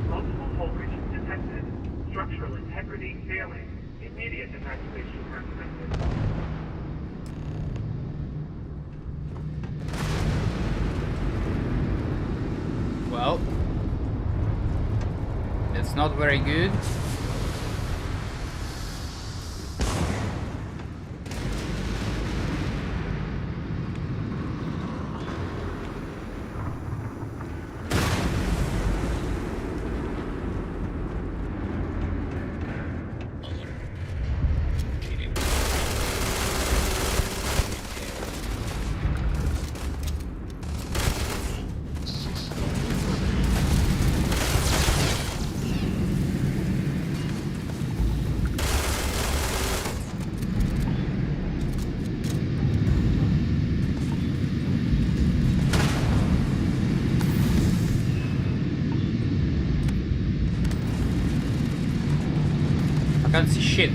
[SPEAKER 6] Multiple voltages detected. Structural integrity failing. Immediate evacuation recommended.
[SPEAKER 1] Well, it's not very good. can't see shit.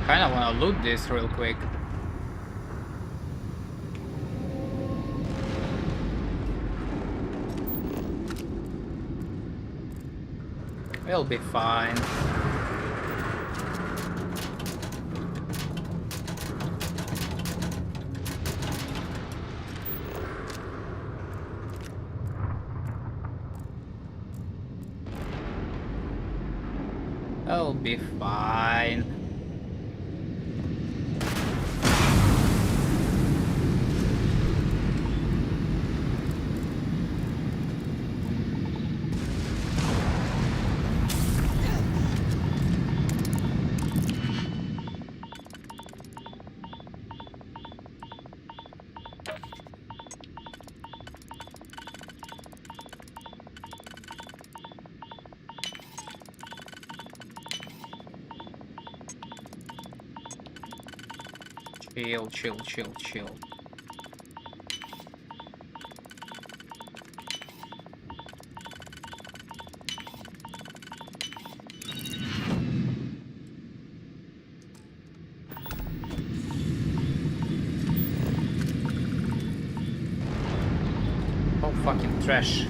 [SPEAKER 1] I kinda wanna loot this real quick. We'll be fine. I'll be fine. Chill. Oh, fucking trash.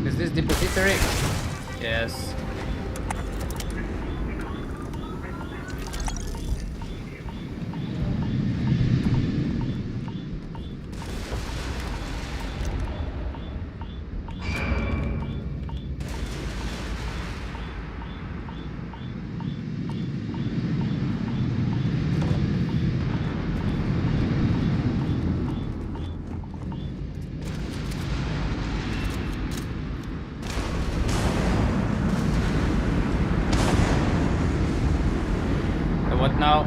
[SPEAKER 1] Is this depository? Yes. What now?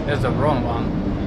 [SPEAKER 1] There's the wrong one.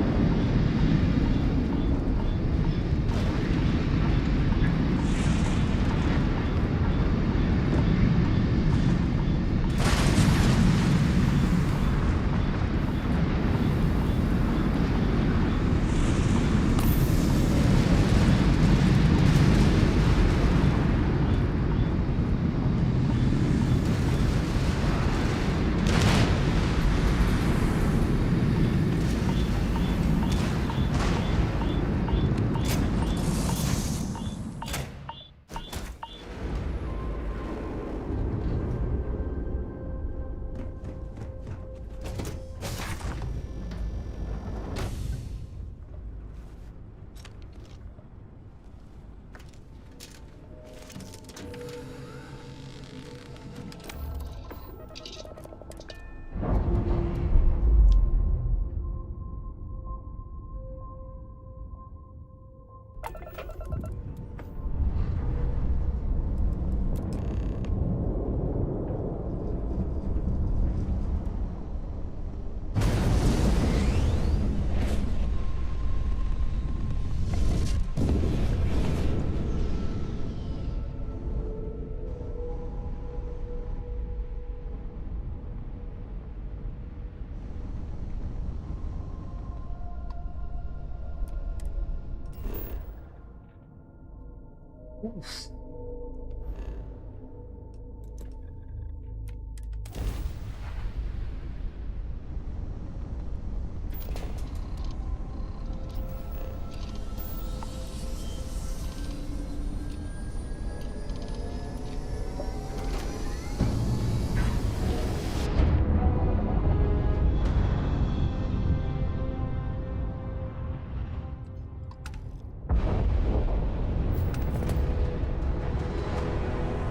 [SPEAKER 1] Oof.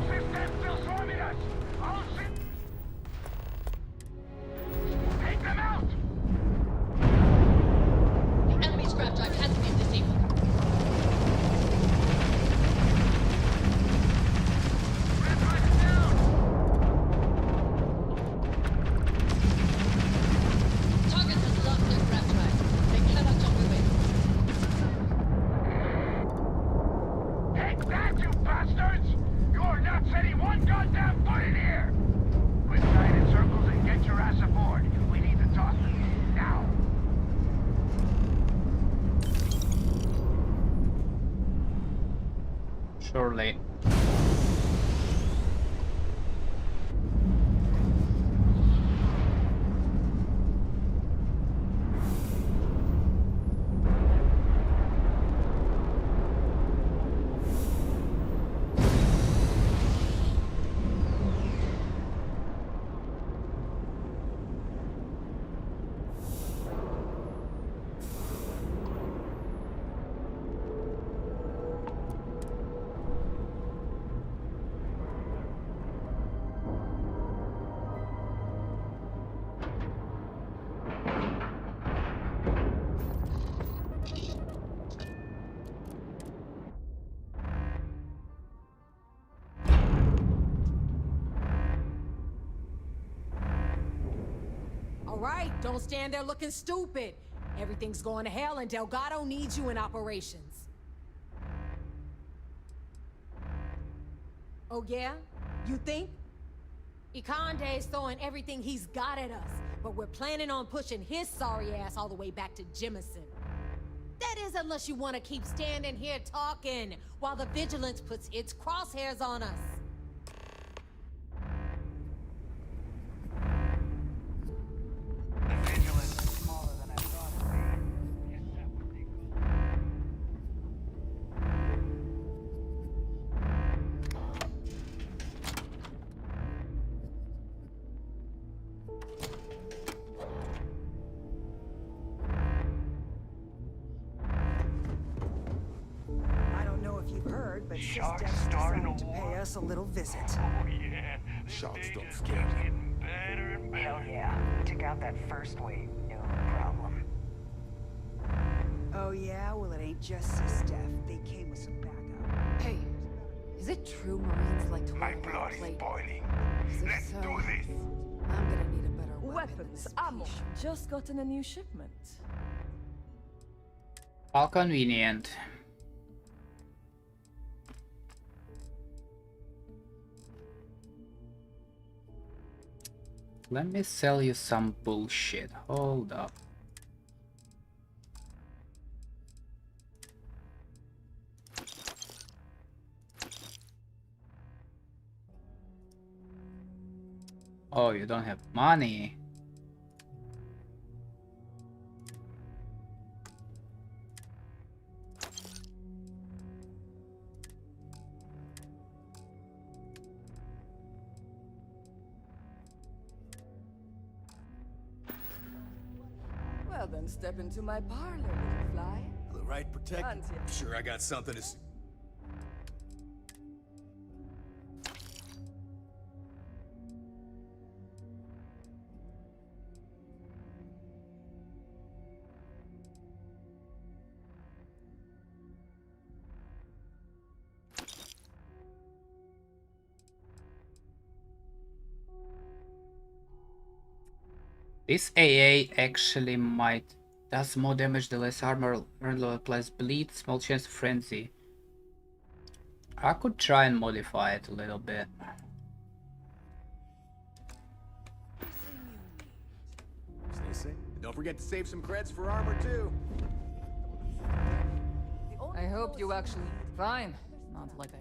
[SPEAKER 6] System still swarming us! All shit! Take them out!
[SPEAKER 5] The enemy scrap drive has been disabled. Target has lost their scrap drive. They cannot jump away.
[SPEAKER 6] Take that, you bastards! You're not setting one goddamn foot in here! Quit flying in circles and get your ass aboard. We need to talk now.
[SPEAKER 1] Surely.
[SPEAKER 18] All right, don't stand there looking stupid. Everything's going to hell and Delgado needs you in operations. Oh yeah? You think? Ikande's throwing everything he's got at us, but we're planning on pushing his sorry ass all the way back to Jemison. That is unless you want to keep standing here talking while the Vigilance puts its crosshairs on us.
[SPEAKER 8] I don't know if you've heard, but Sharks decided to pay us a little visit.
[SPEAKER 6] Oh yeah.
[SPEAKER 14] Sharks don't scare me.
[SPEAKER 6] Better and better.
[SPEAKER 8] Hell yeah. We took out that first wave, no problem. Oh yeah? Well, it ain't just Steph. They came with some backup.
[SPEAKER 9] Hey, is it true Marines like to
[SPEAKER 6] My
[SPEAKER 9] wear
[SPEAKER 6] blood is
[SPEAKER 9] plate?
[SPEAKER 6] boiling.
[SPEAKER 9] If
[SPEAKER 6] Let's
[SPEAKER 9] so,
[SPEAKER 6] do this.
[SPEAKER 9] I'm gonna need a better weapon.
[SPEAKER 19] Weapons, ammo. Just gotten a new shipment.
[SPEAKER 1] How convenient. Let me sell you some bullshit. Hold up. Oh, you don't have money.
[SPEAKER 19] Well then, step into my parlor, little fly.
[SPEAKER 13] The right protected.
[SPEAKER 19] Auntie.
[SPEAKER 13] Sure, I got something to.
[SPEAKER 1] This AA actually might does more damage the less armor Randall applies bleed, small chance of frenzy. I could try and modify it a little bit.
[SPEAKER 13] Stay safe. And don't forget to save some creds for armor too.
[SPEAKER 9] I hope you actually... Fine.
[SPEAKER 3] Not like I...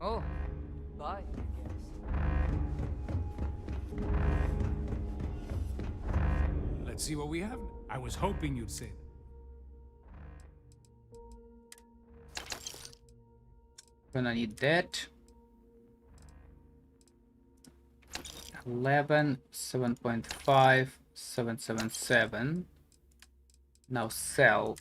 [SPEAKER 3] Oh, bye, I guess.
[SPEAKER 21] Let's see what we have. I was hoping you'd say that.
[SPEAKER 1] Gonna need that. 11, 7.5, 777. Now sell.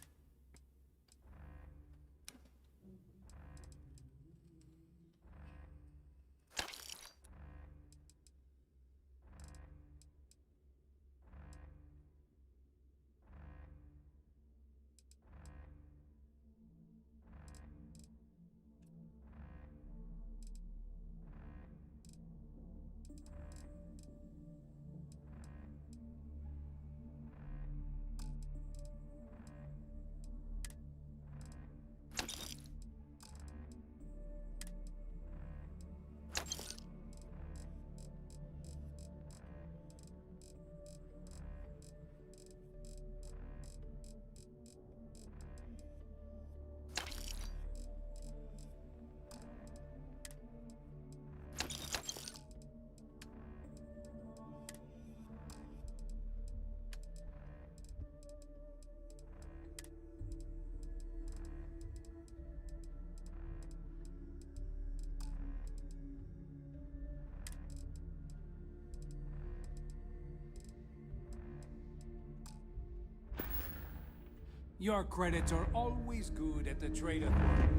[SPEAKER 21] Your credits are always good at the trade authority.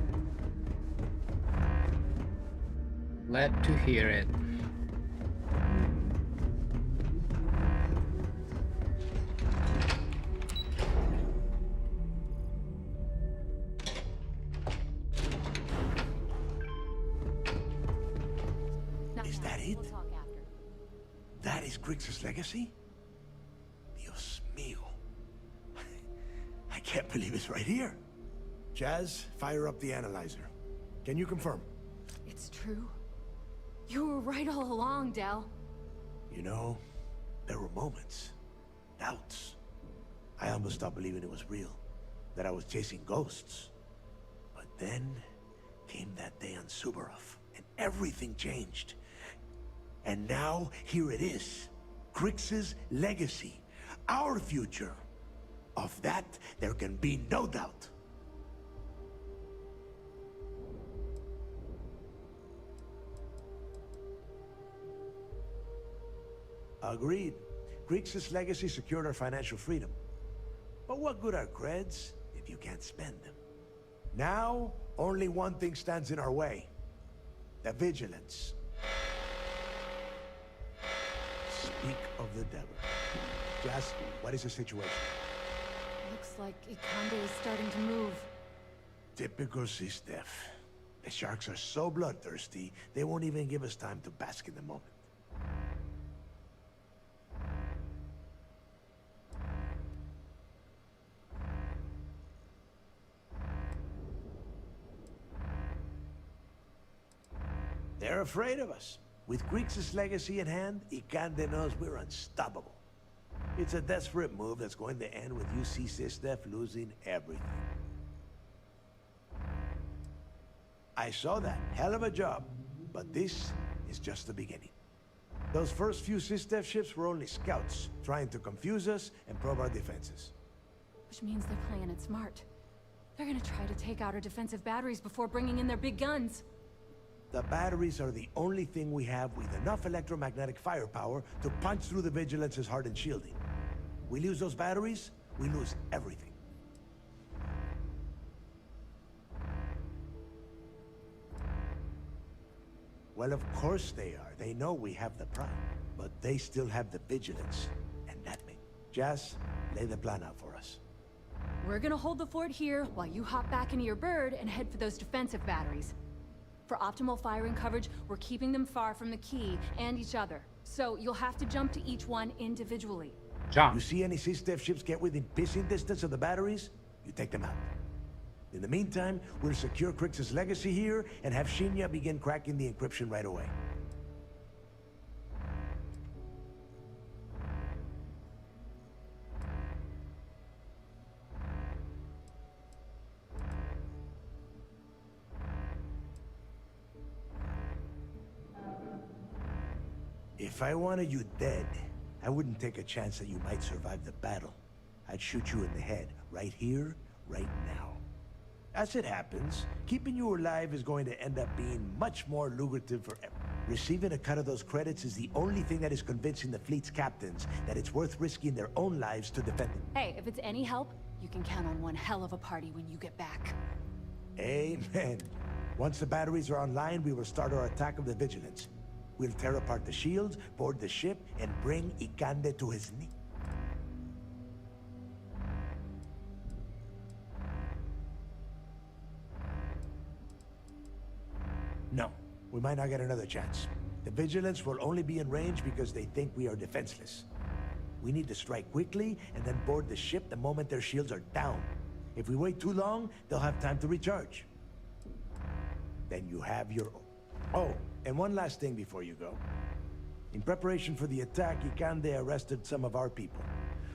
[SPEAKER 1] Glad to hear it.
[SPEAKER 14] Is that it? That is Griggs' legacy? Dios mío. I can't believe it's right here. Jazz, fire up the analyzer. Can you confirm?
[SPEAKER 17] It's true. You were right all along, Del.
[SPEAKER 14] You know, there were moments, doubts. I almost stopped believing it was real, that I was chasing ghosts. But then came that day on Subarov, and everything changed. And now, here it is. Griggs' legacy. Our future. Of that, there can be no doubt. Agreed. Griggs' legacy secured our financial freedom. But what good are creds if you can't spend them? Now, only one thing stands in our way. The vigilance. Speak of the devil. Jazz, what is the situation?
[SPEAKER 17] Looks like Ikande is starting to move.
[SPEAKER 14] Typical Sistef. The sharks are so bloodthirsty, they won't even give us time to bask in the moment. They're afraid of us. With Griggs' legacy in hand, Ikande knows we're unstoppable. It's a desperate move that's going to end with UC Sistef losing everything. I saw that. Hell of a job. But this is just the beginning. Those first few Sistef ships were only scouts, trying to confuse us and probe our defenses.
[SPEAKER 17] Which means they're playing it smart. They're gonna try to take out our defensive batteries before bringing in their big guns.
[SPEAKER 14] The batteries are the only thing we have with enough electromagnetic firepower to punch through the Vigilance's hardened shielding. We lose those batteries, we lose everything. Well, of course they are. They know we have the Prime. But they still have the Vigilance. And that means... Jazz, lay the plan out for us.
[SPEAKER 17] We're gonna hold the fort here while you hop back into your bird and head for those defensive batteries. For optimal firing coverage, we're keeping them far from the key and each other. So you'll have to jump to each one individually.
[SPEAKER 14] You see any Sistef ships get within pissing distance of the batteries? You take them out. In the meantime, we'll secure Griggs' legacy here and have Shinya begin cracking the encryption right away. If I wanted you dead, I wouldn't take a chance that you might survive the battle. I'd shoot you in the head, right here, right now. As it happens, keeping you alive is going to end up being much more lucrative for everyone. Receiving a cut of those credits is the only thing that is convincing the fleet's captains that it's worth risking their own lives to defend it.
[SPEAKER 2] Hey, if it's any help, you can count on one hell of a party when you get back.
[SPEAKER 14] Amen. Once the batteries are online, we will start our attack of the Vigilance. We'll tear apart the shields, board the ship, and bring Ikande to his knee. No, we might not get another chance. The Vigilance will only be in range because they think we are defenseless. We need to strike quickly and then board the ship the moment their shields are down. If we wait too long, they'll have time to recharge. Then you have your... Oh, and one last thing before you go. In preparation for the attack, Ikande arrested some of our people.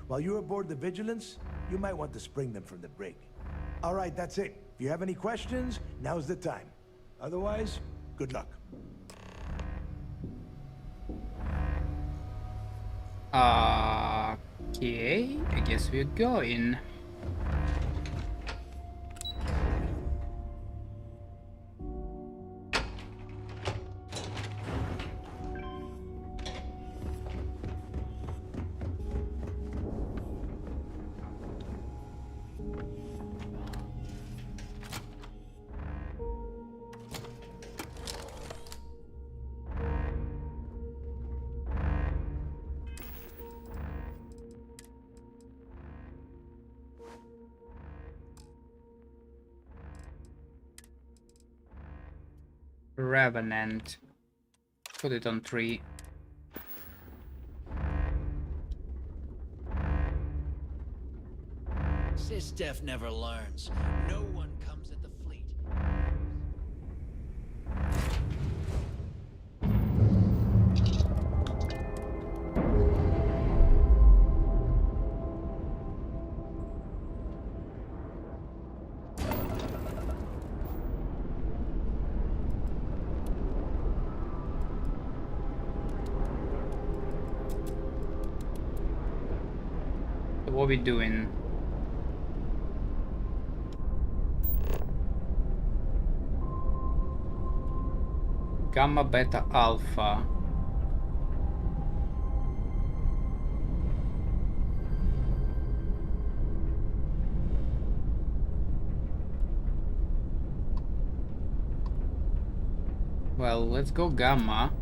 [SPEAKER 14] While you're aboard the Vigilance, you might want to spring them from the brig. All right, that's it. If you have any questions, now's the time. Otherwise, good luck.
[SPEAKER 1] Okay, I guess we're going. Revenant. Put it on 3.
[SPEAKER 15] Sysdef never learns. No one comes at the fleet.
[SPEAKER 1] What we doing? Gamma, beta, alpha. Well, let's go gamma.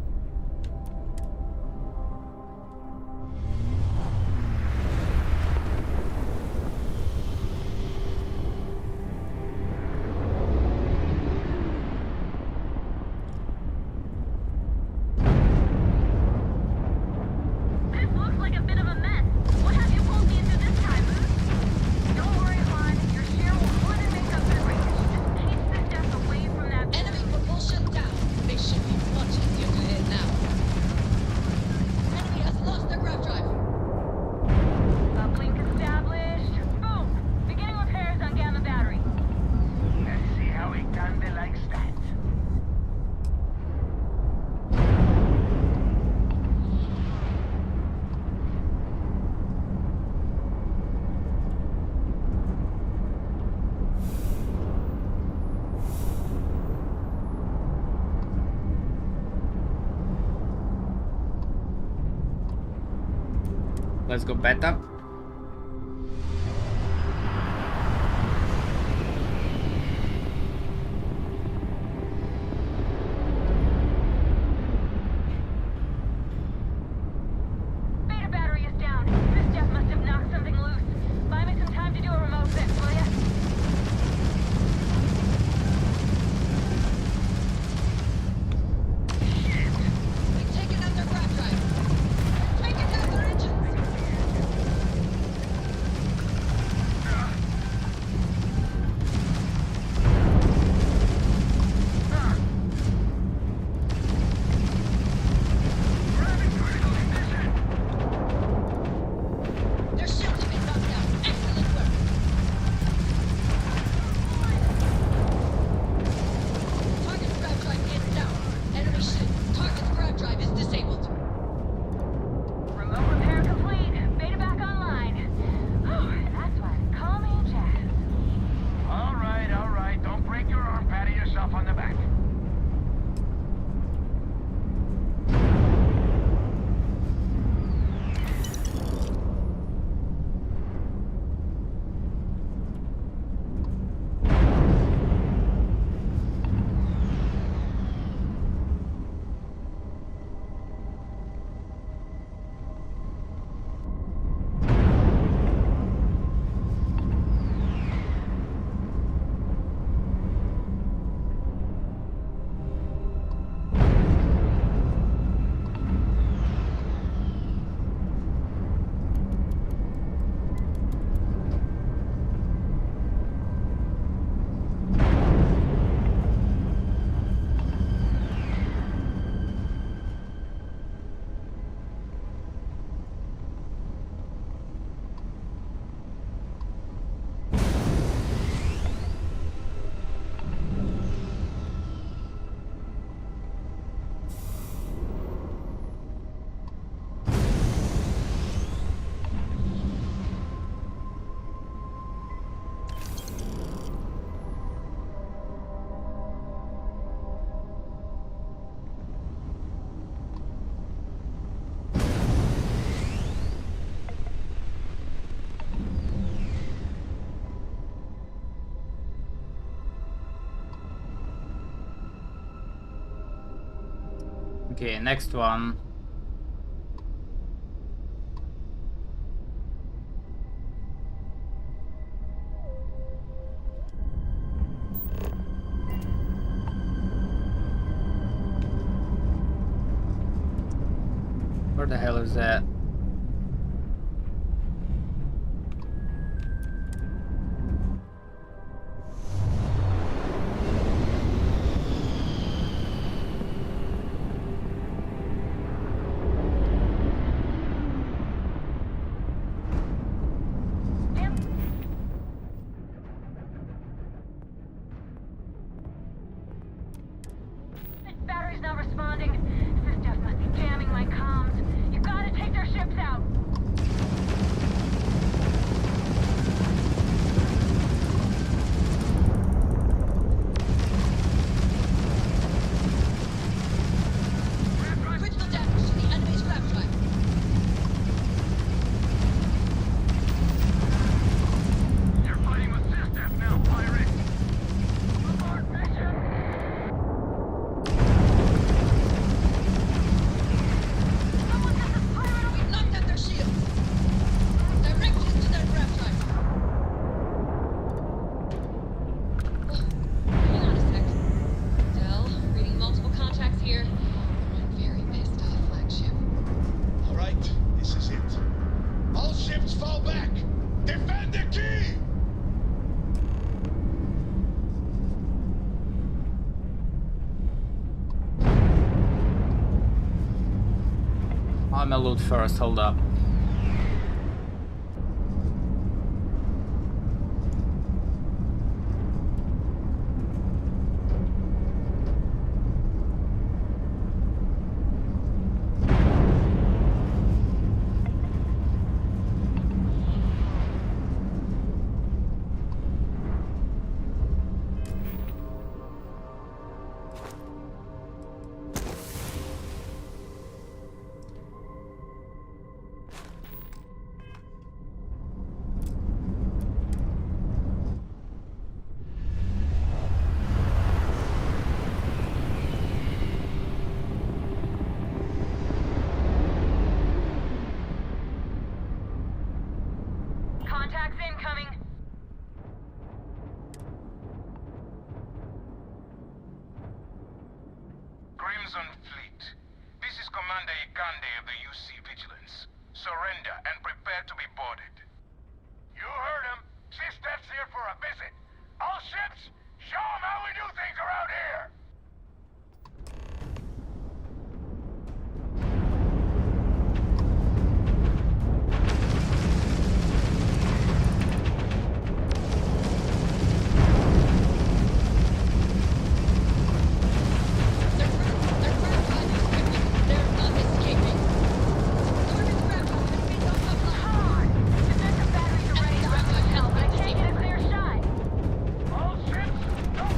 [SPEAKER 1] Let's go beta.
[SPEAKER 4] Beta battery is down. Sysdef must have knocked something loose. Buy me some time to do a remote fix, will ya?
[SPEAKER 5] We've taken out their grab drive. Taken down their engines.
[SPEAKER 1] Okay, next one. Where the hell is that?
[SPEAKER 4] Battery's not responding. This stuff must be jamming my comms. You gotta take their ships out.
[SPEAKER 5] Critical damage to the enemy's grab drive.
[SPEAKER 6] You're fighting with System now, pirate. Abort mission.
[SPEAKER 5] We've knocked out their shield. Direct hit to their grab drive. Oh, hang on a sec. Dell, reading multiple contacts here. I'm very pissed off, flagship.
[SPEAKER 6] All right, this is it. All ships fall back. Defend the key.
[SPEAKER 1] I'm a loot first, hold up.
[SPEAKER 4] Contacts incoming.
[SPEAKER 6] Crimson Fleet. This is Commander Ikande of the UC Vigilance. Surrender and prepare to be boarded. You heard him. System's here for a visit. All ships, show them how we do things around here. All ships, don't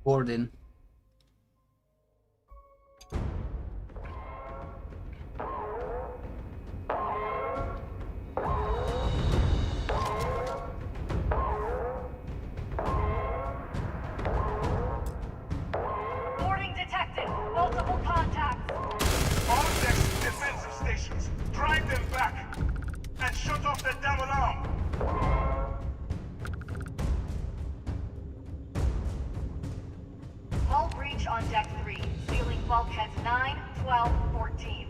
[SPEAKER 1] Boarding.
[SPEAKER 4] Boarding detected. Multiple contacts.
[SPEAKER 6] All decks defensive stations. Drive them back. And shut off the damn alarm.
[SPEAKER 4] Hull breach on deck 3. Sealing bulkheads 9, 12, 14.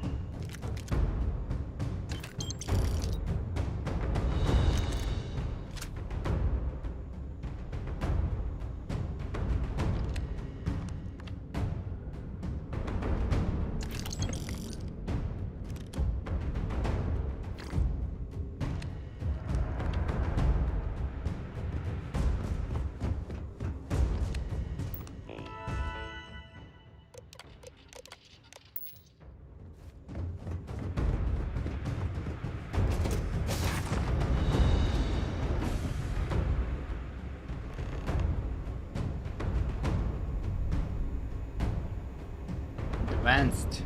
[SPEAKER 1] Advanced.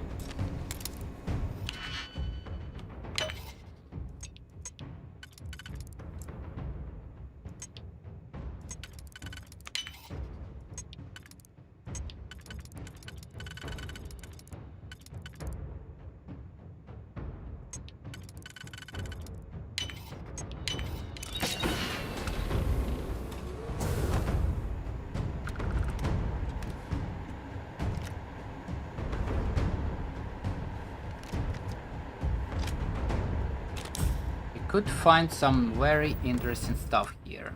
[SPEAKER 1] Could find some very interesting stuff here.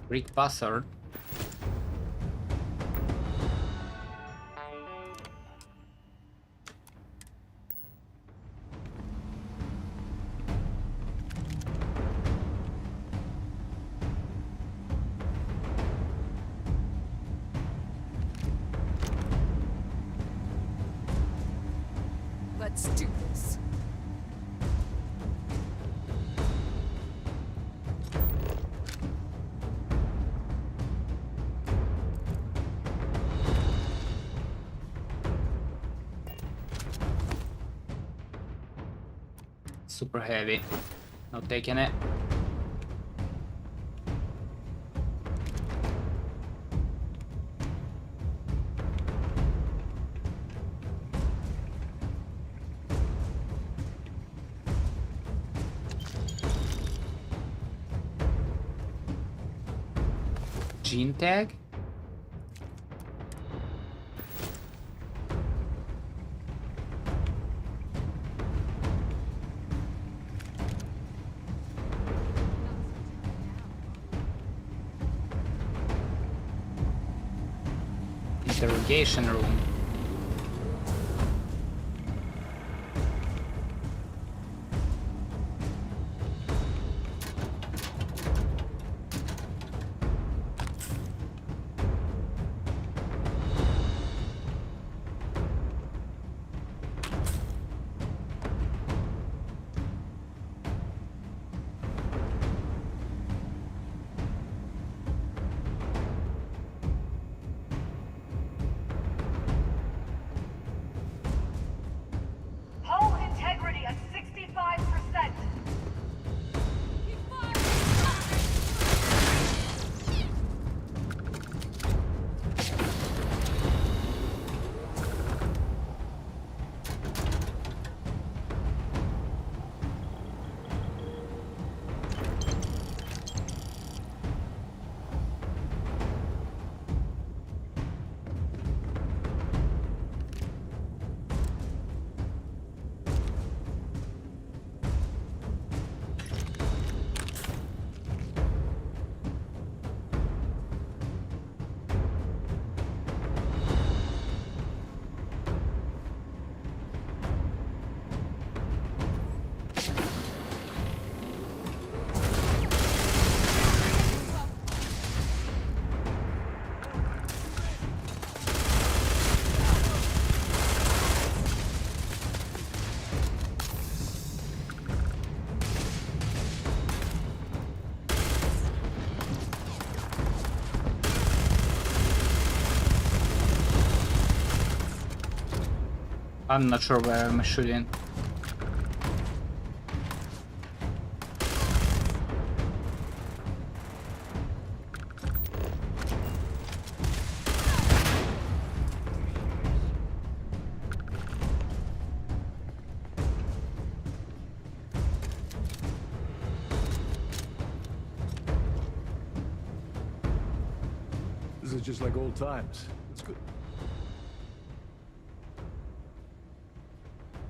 [SPEAKER 1] Greek password.
[SPEAKER 19] Let's do this.
[SPEAKER 1] Super heavy. Not taking it. Gene tag? Interrogation room. I'm not sure where I'm shooting.
[SPEAKER 13] This is just like old times. It's good.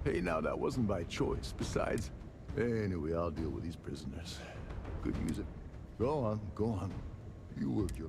[SPEAKER 13] Hey, now that wasn't by choice. Besides, anyway, I'll deal with these prisoners. Good music. Go on, go on. You work your...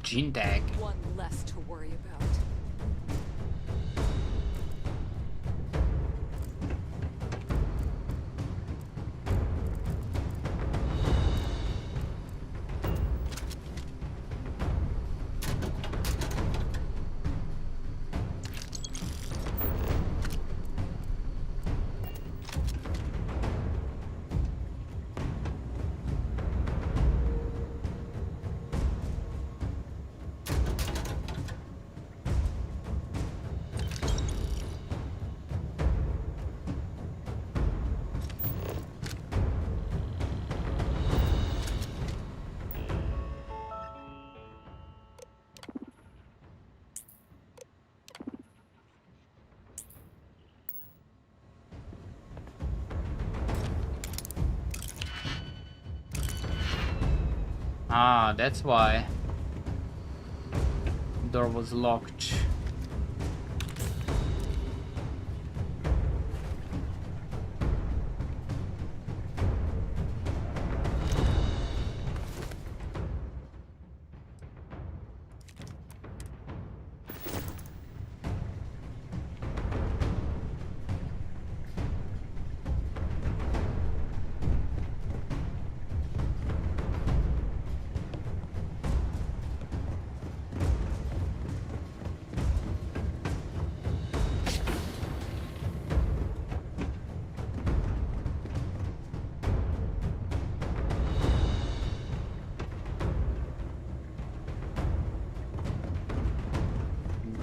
[SPEAKER 1] Gene tag.
[SPEAKER 2] One less to worry about.
[SPEAKER 1] Ah, that's why. Door was locked.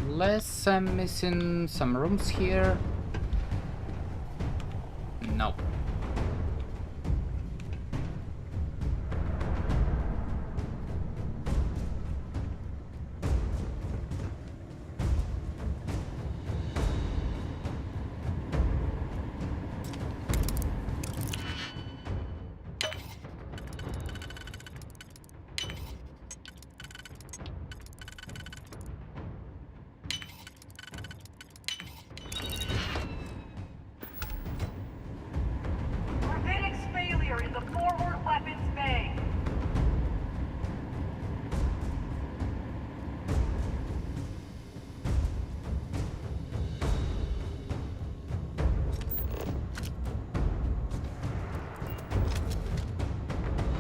[SPEAKER 1] Unless I'm missing some rooms here. No.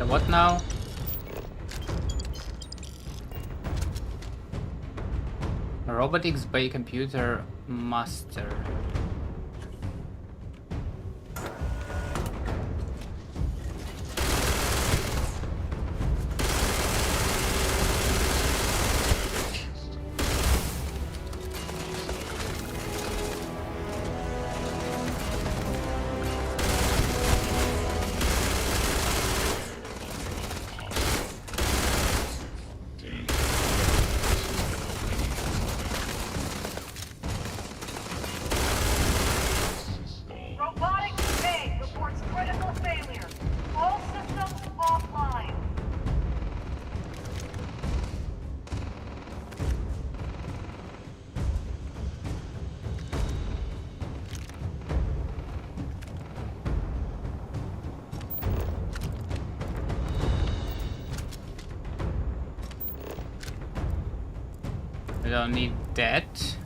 [SPEAKER 1] What now? Robotics by computer master. We don't need that.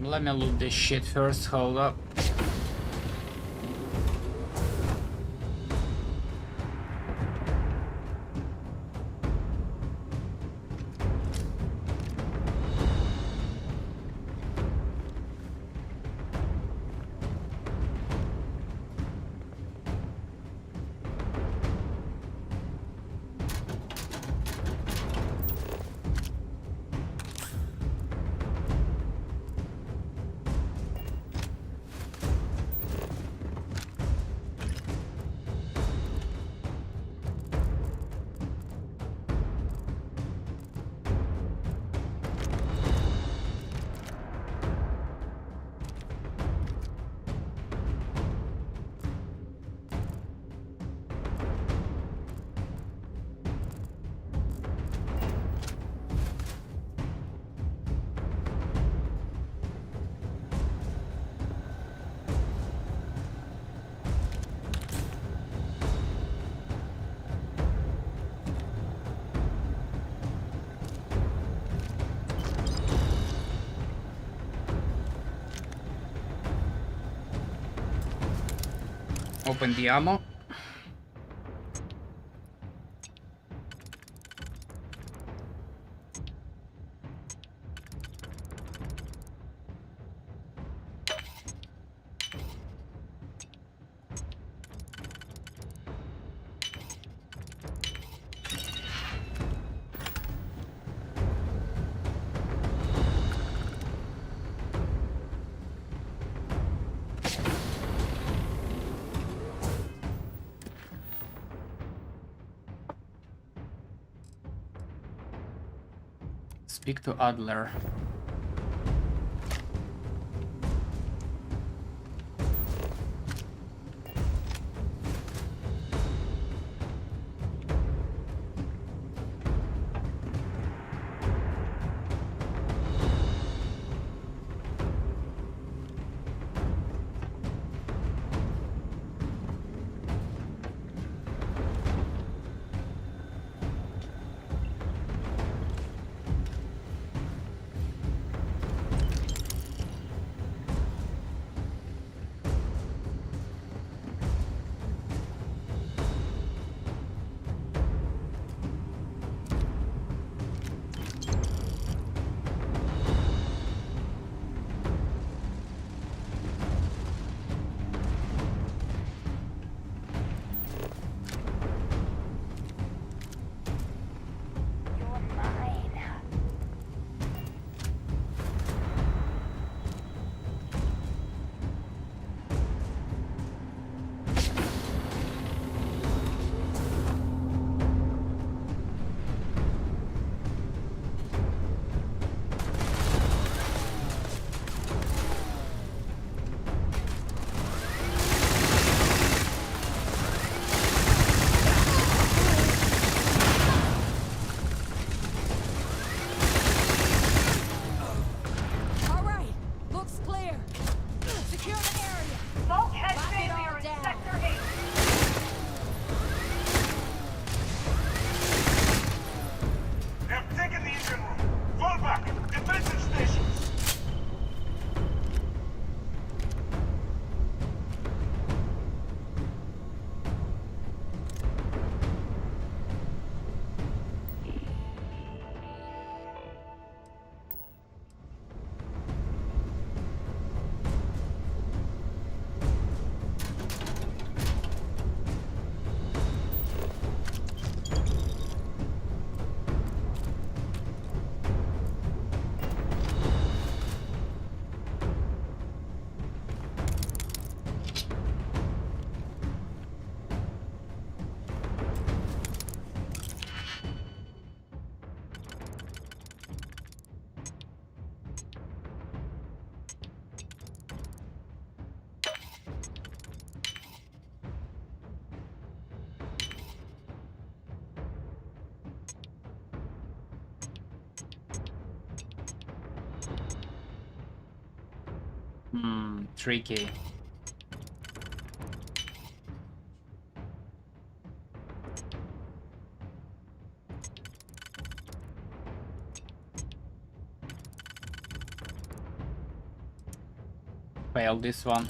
[SPEAKER 1] Let me loot this shit first, hold up. Open the ammo. Speak to Adler. Tricky. Failed this one.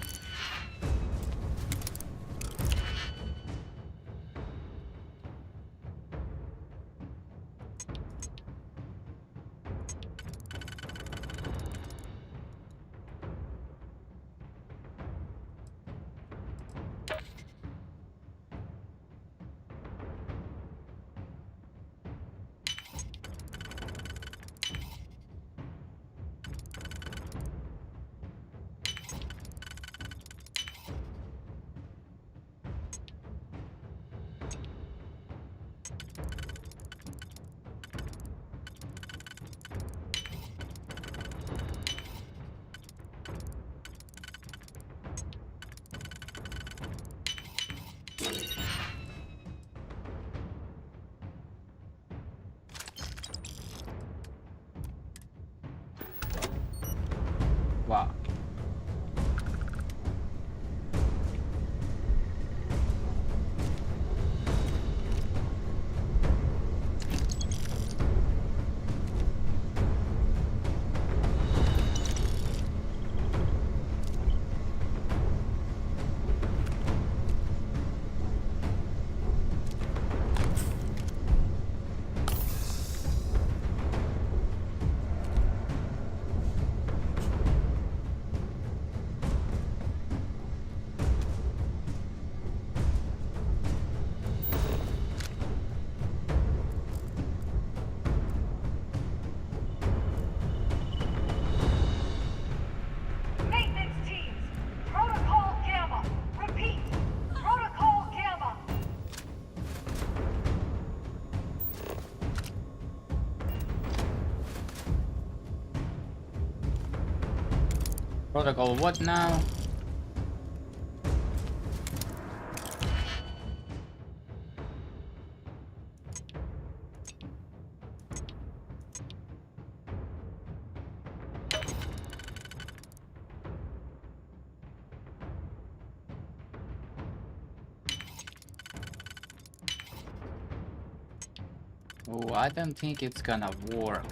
[SPEAKER 1] Wow.
[SPEAKER 4] Maintenance teams, Protocol Gamma. Repeat, Protocol Gamma.
[SPEAKER 1] Protocol what now? Oh, I don't think it's gonna work.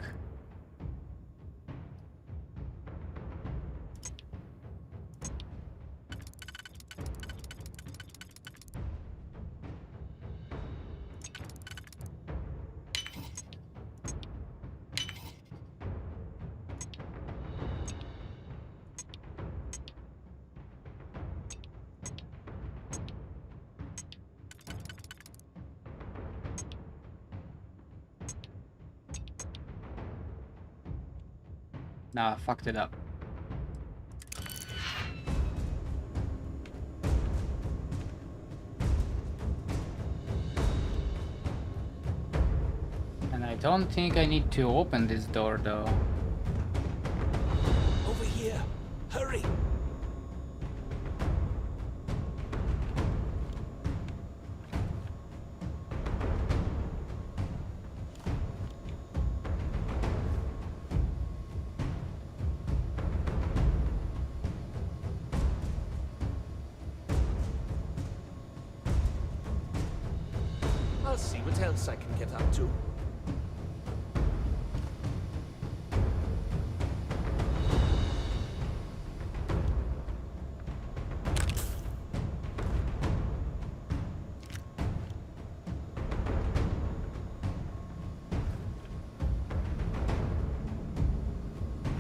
[SPEAKER 1] Nah, I fucked it up. And I don't think I need to open this door though.
[SPEAKER 14] Over here! Hurry! I'll see what else I can get up to.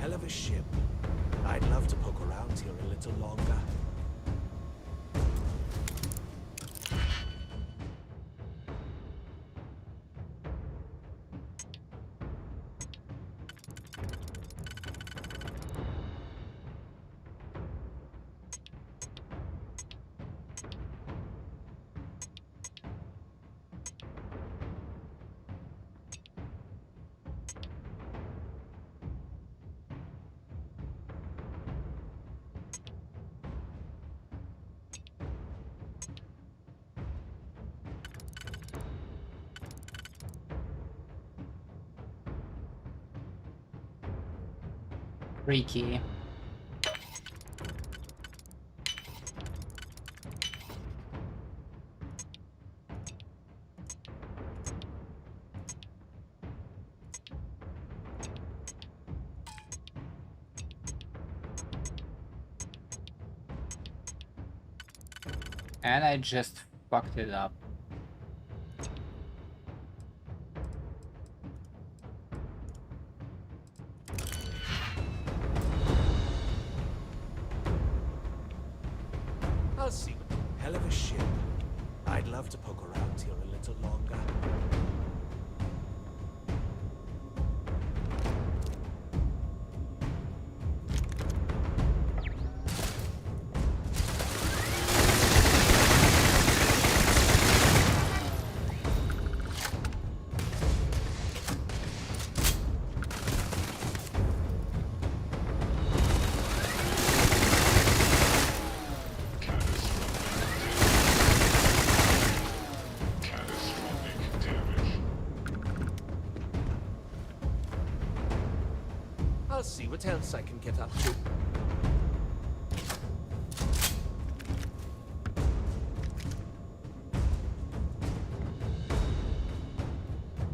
[SPEAKER 14] Hell of a ship. I'd love to poke around here a little longer.
[SPEAKER 1] Freaky. And I just fucked it up.
[SPEAKER 14] I'll see. Hell of a ship. I'd love to poke around here a little longer. I'll see what else I can get up to.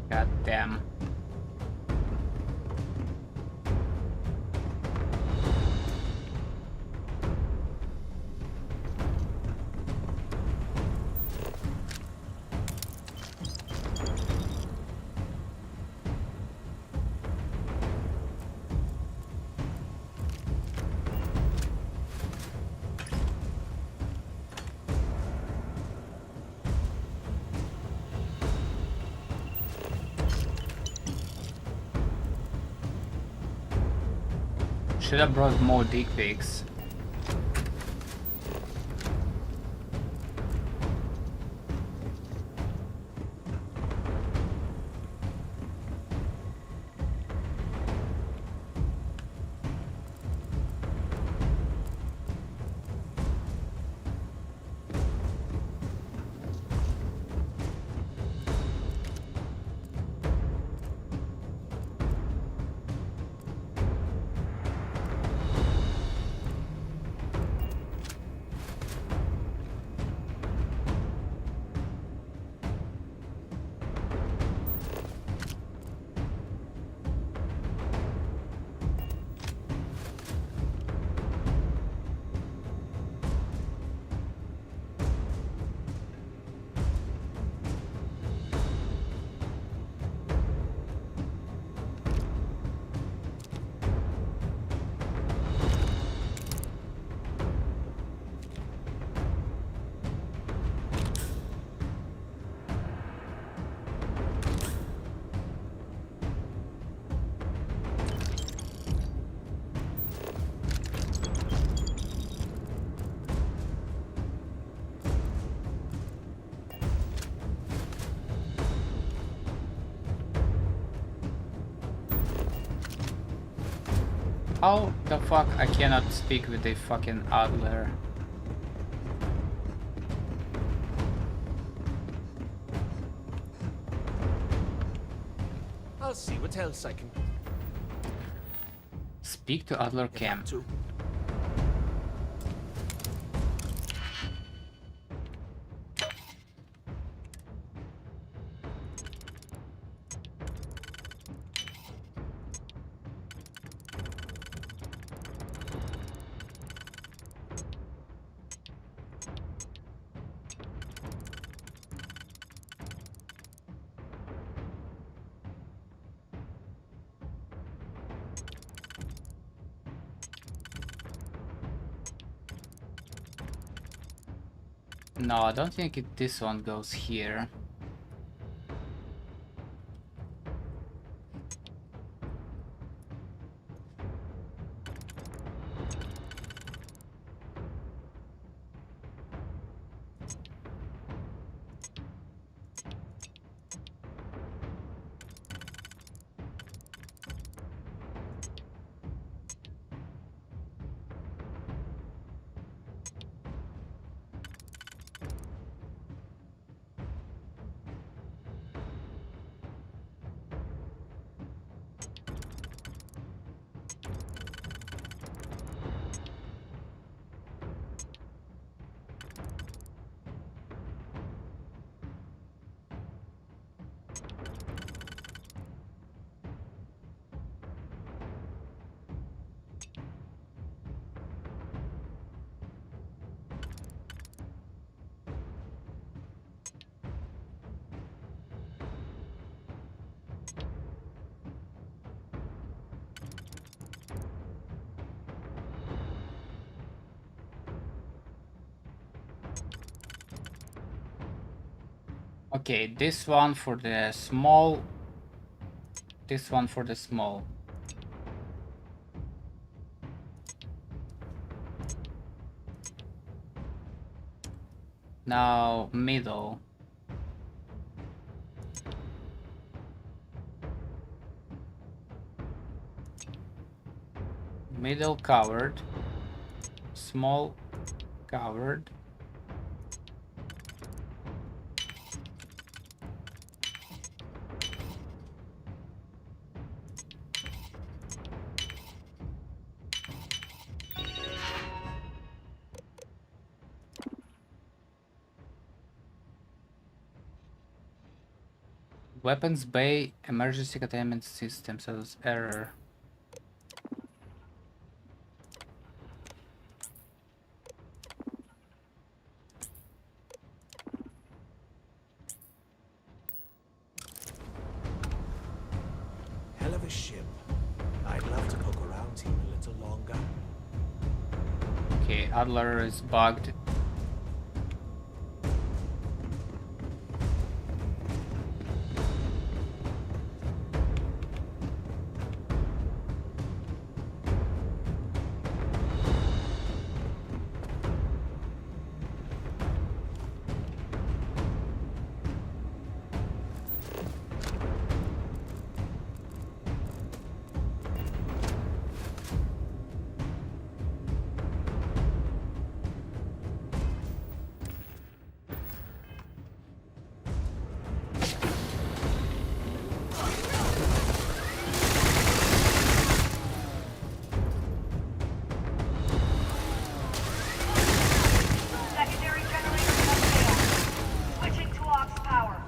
[SPEAKER 1] God damn. Should have brought more dick pics. How the fuck I cannot speak with the fucking Adler?
[SPEAKER 14] I'll see what else I can
[SPEAKER 1] Speak to Adler Camp. No, I don't think this one goes here. Okay, this one for the small. This one for the small. Now middle. Middle covered. Small covered. Weapons bay, emergency containment system, says error.
[SPEAKER 14] Hell of a ship. I'd love to poke around here a little longer.
[SPEAKER 1] Okay, Adler is bugged.
[SPEAKER 10] Secondary generator failed. Switching to aux power.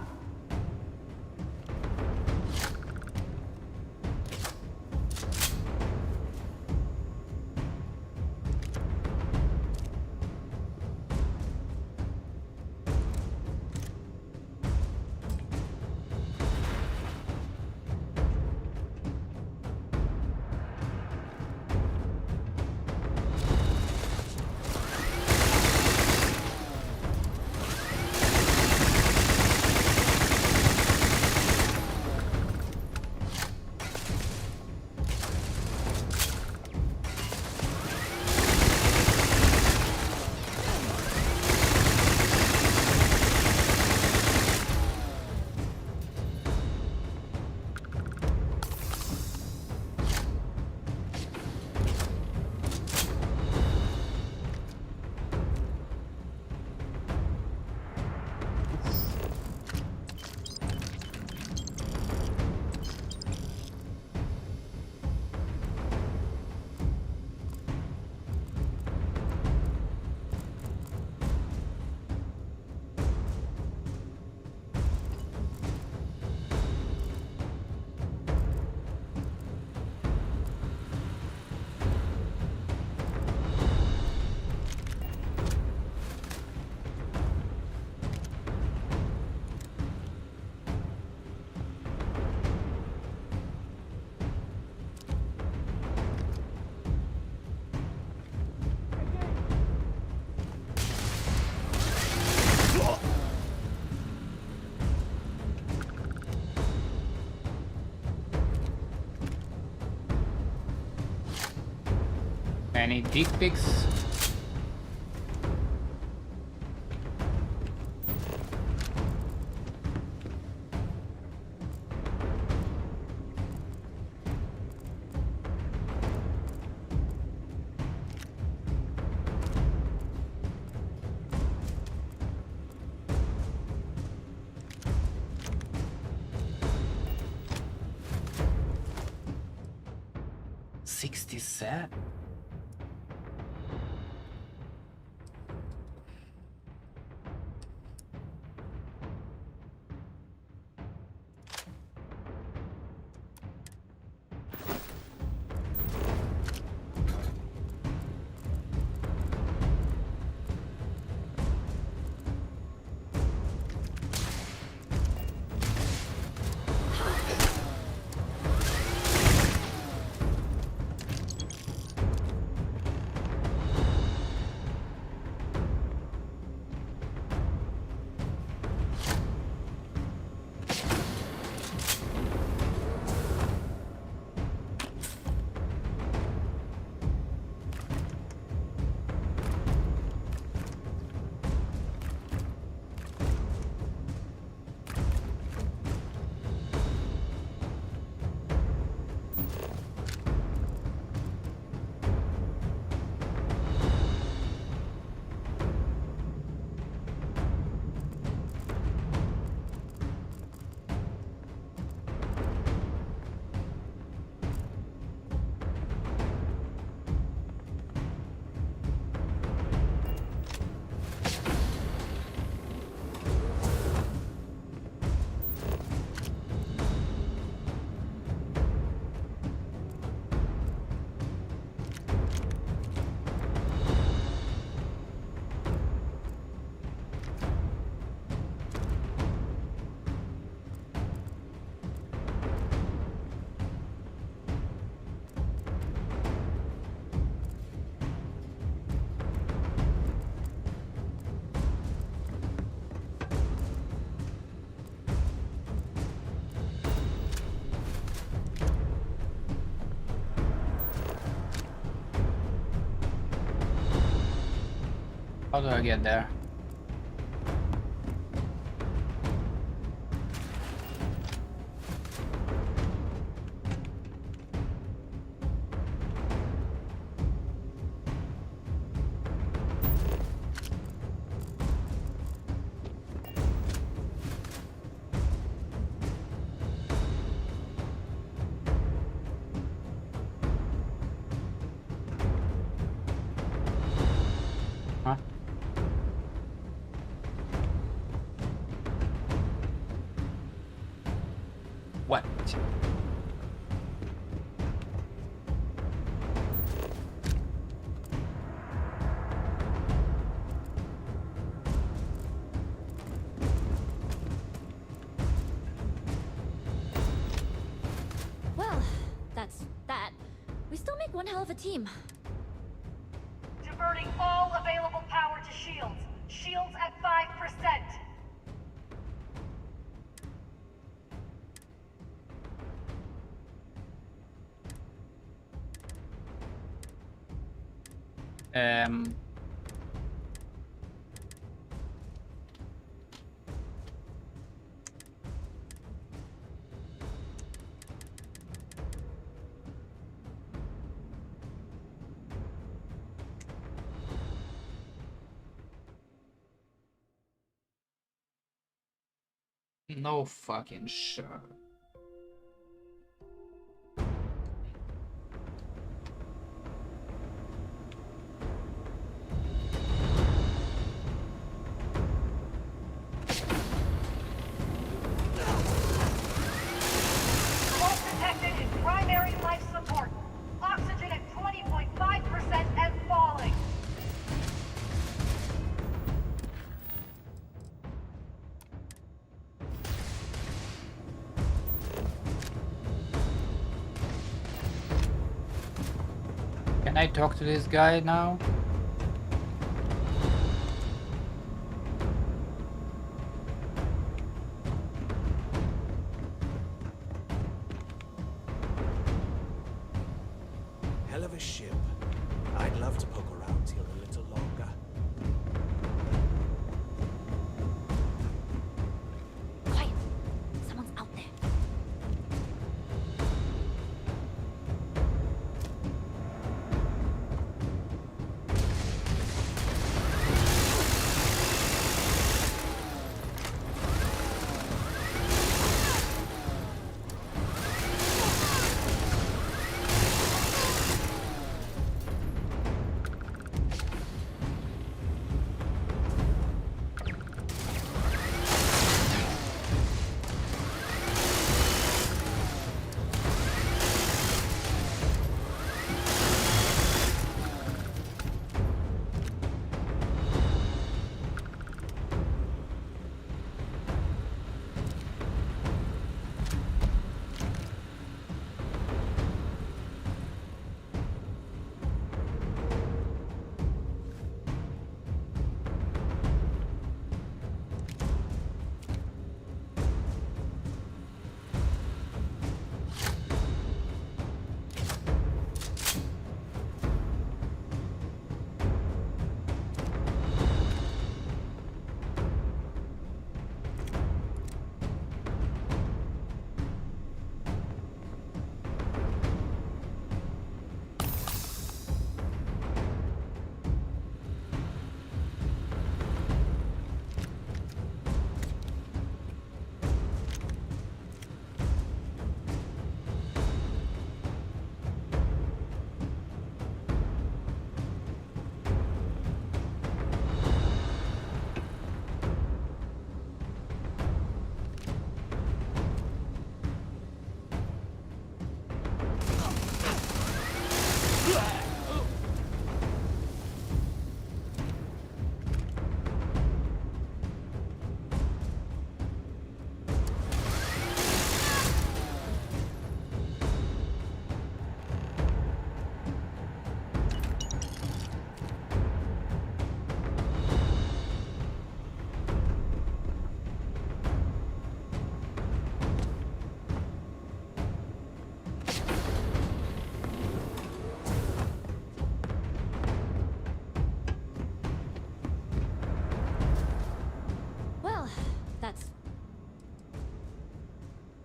[SPEAKER 1] Any dick pics? $67? How do I get there? Huh? What?
[SPEAKER 11] Well, that's that. We still make one hell of a team.
[SPEAKER 10] Diverting all available power to shields. Shields at 5%.
[SPEAKER 1] Um. No fucking shot.
[SPEAKER 10] Smoke detected in primary life support. Oxygen at 20.5% and falling.
[SPEAKER 1] Can I talk to this guy now?
[SPEAKER 14] Hell of a ship. I'd love to poke around here a little longer.
[SPEAKER 11] Quiet. Someone's out there.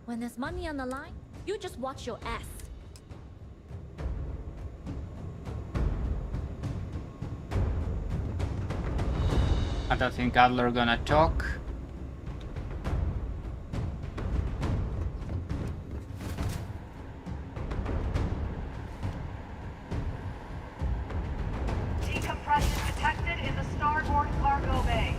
[SPEAKER 11] When there's money on the line, you just watch your ass.
[SPEAKER 1] I don't think Adler gonna talk.
[SPEAKER 7] Decompression detected in the starboard cargo bay.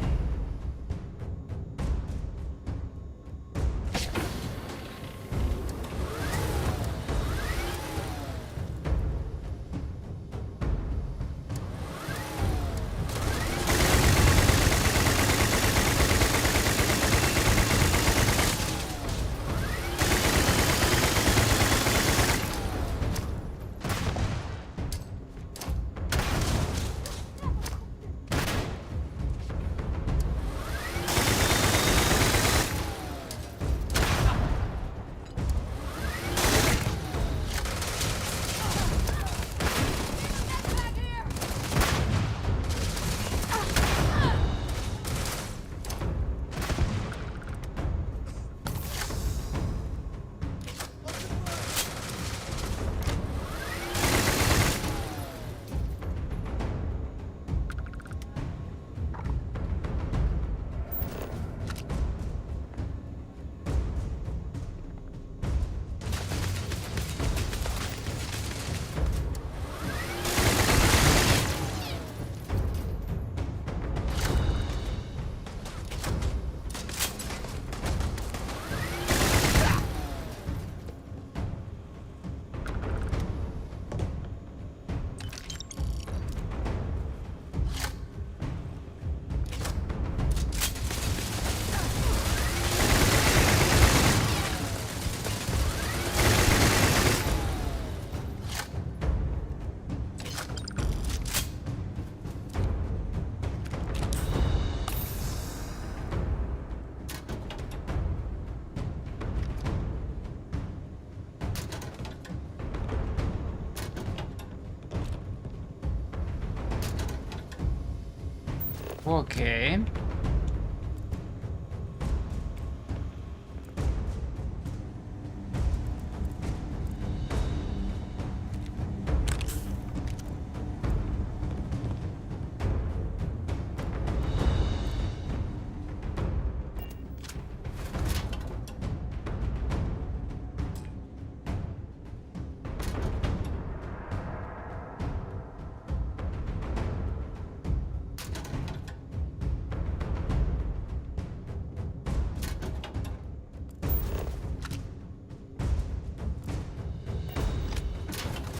[SPEAKER 1] Okay.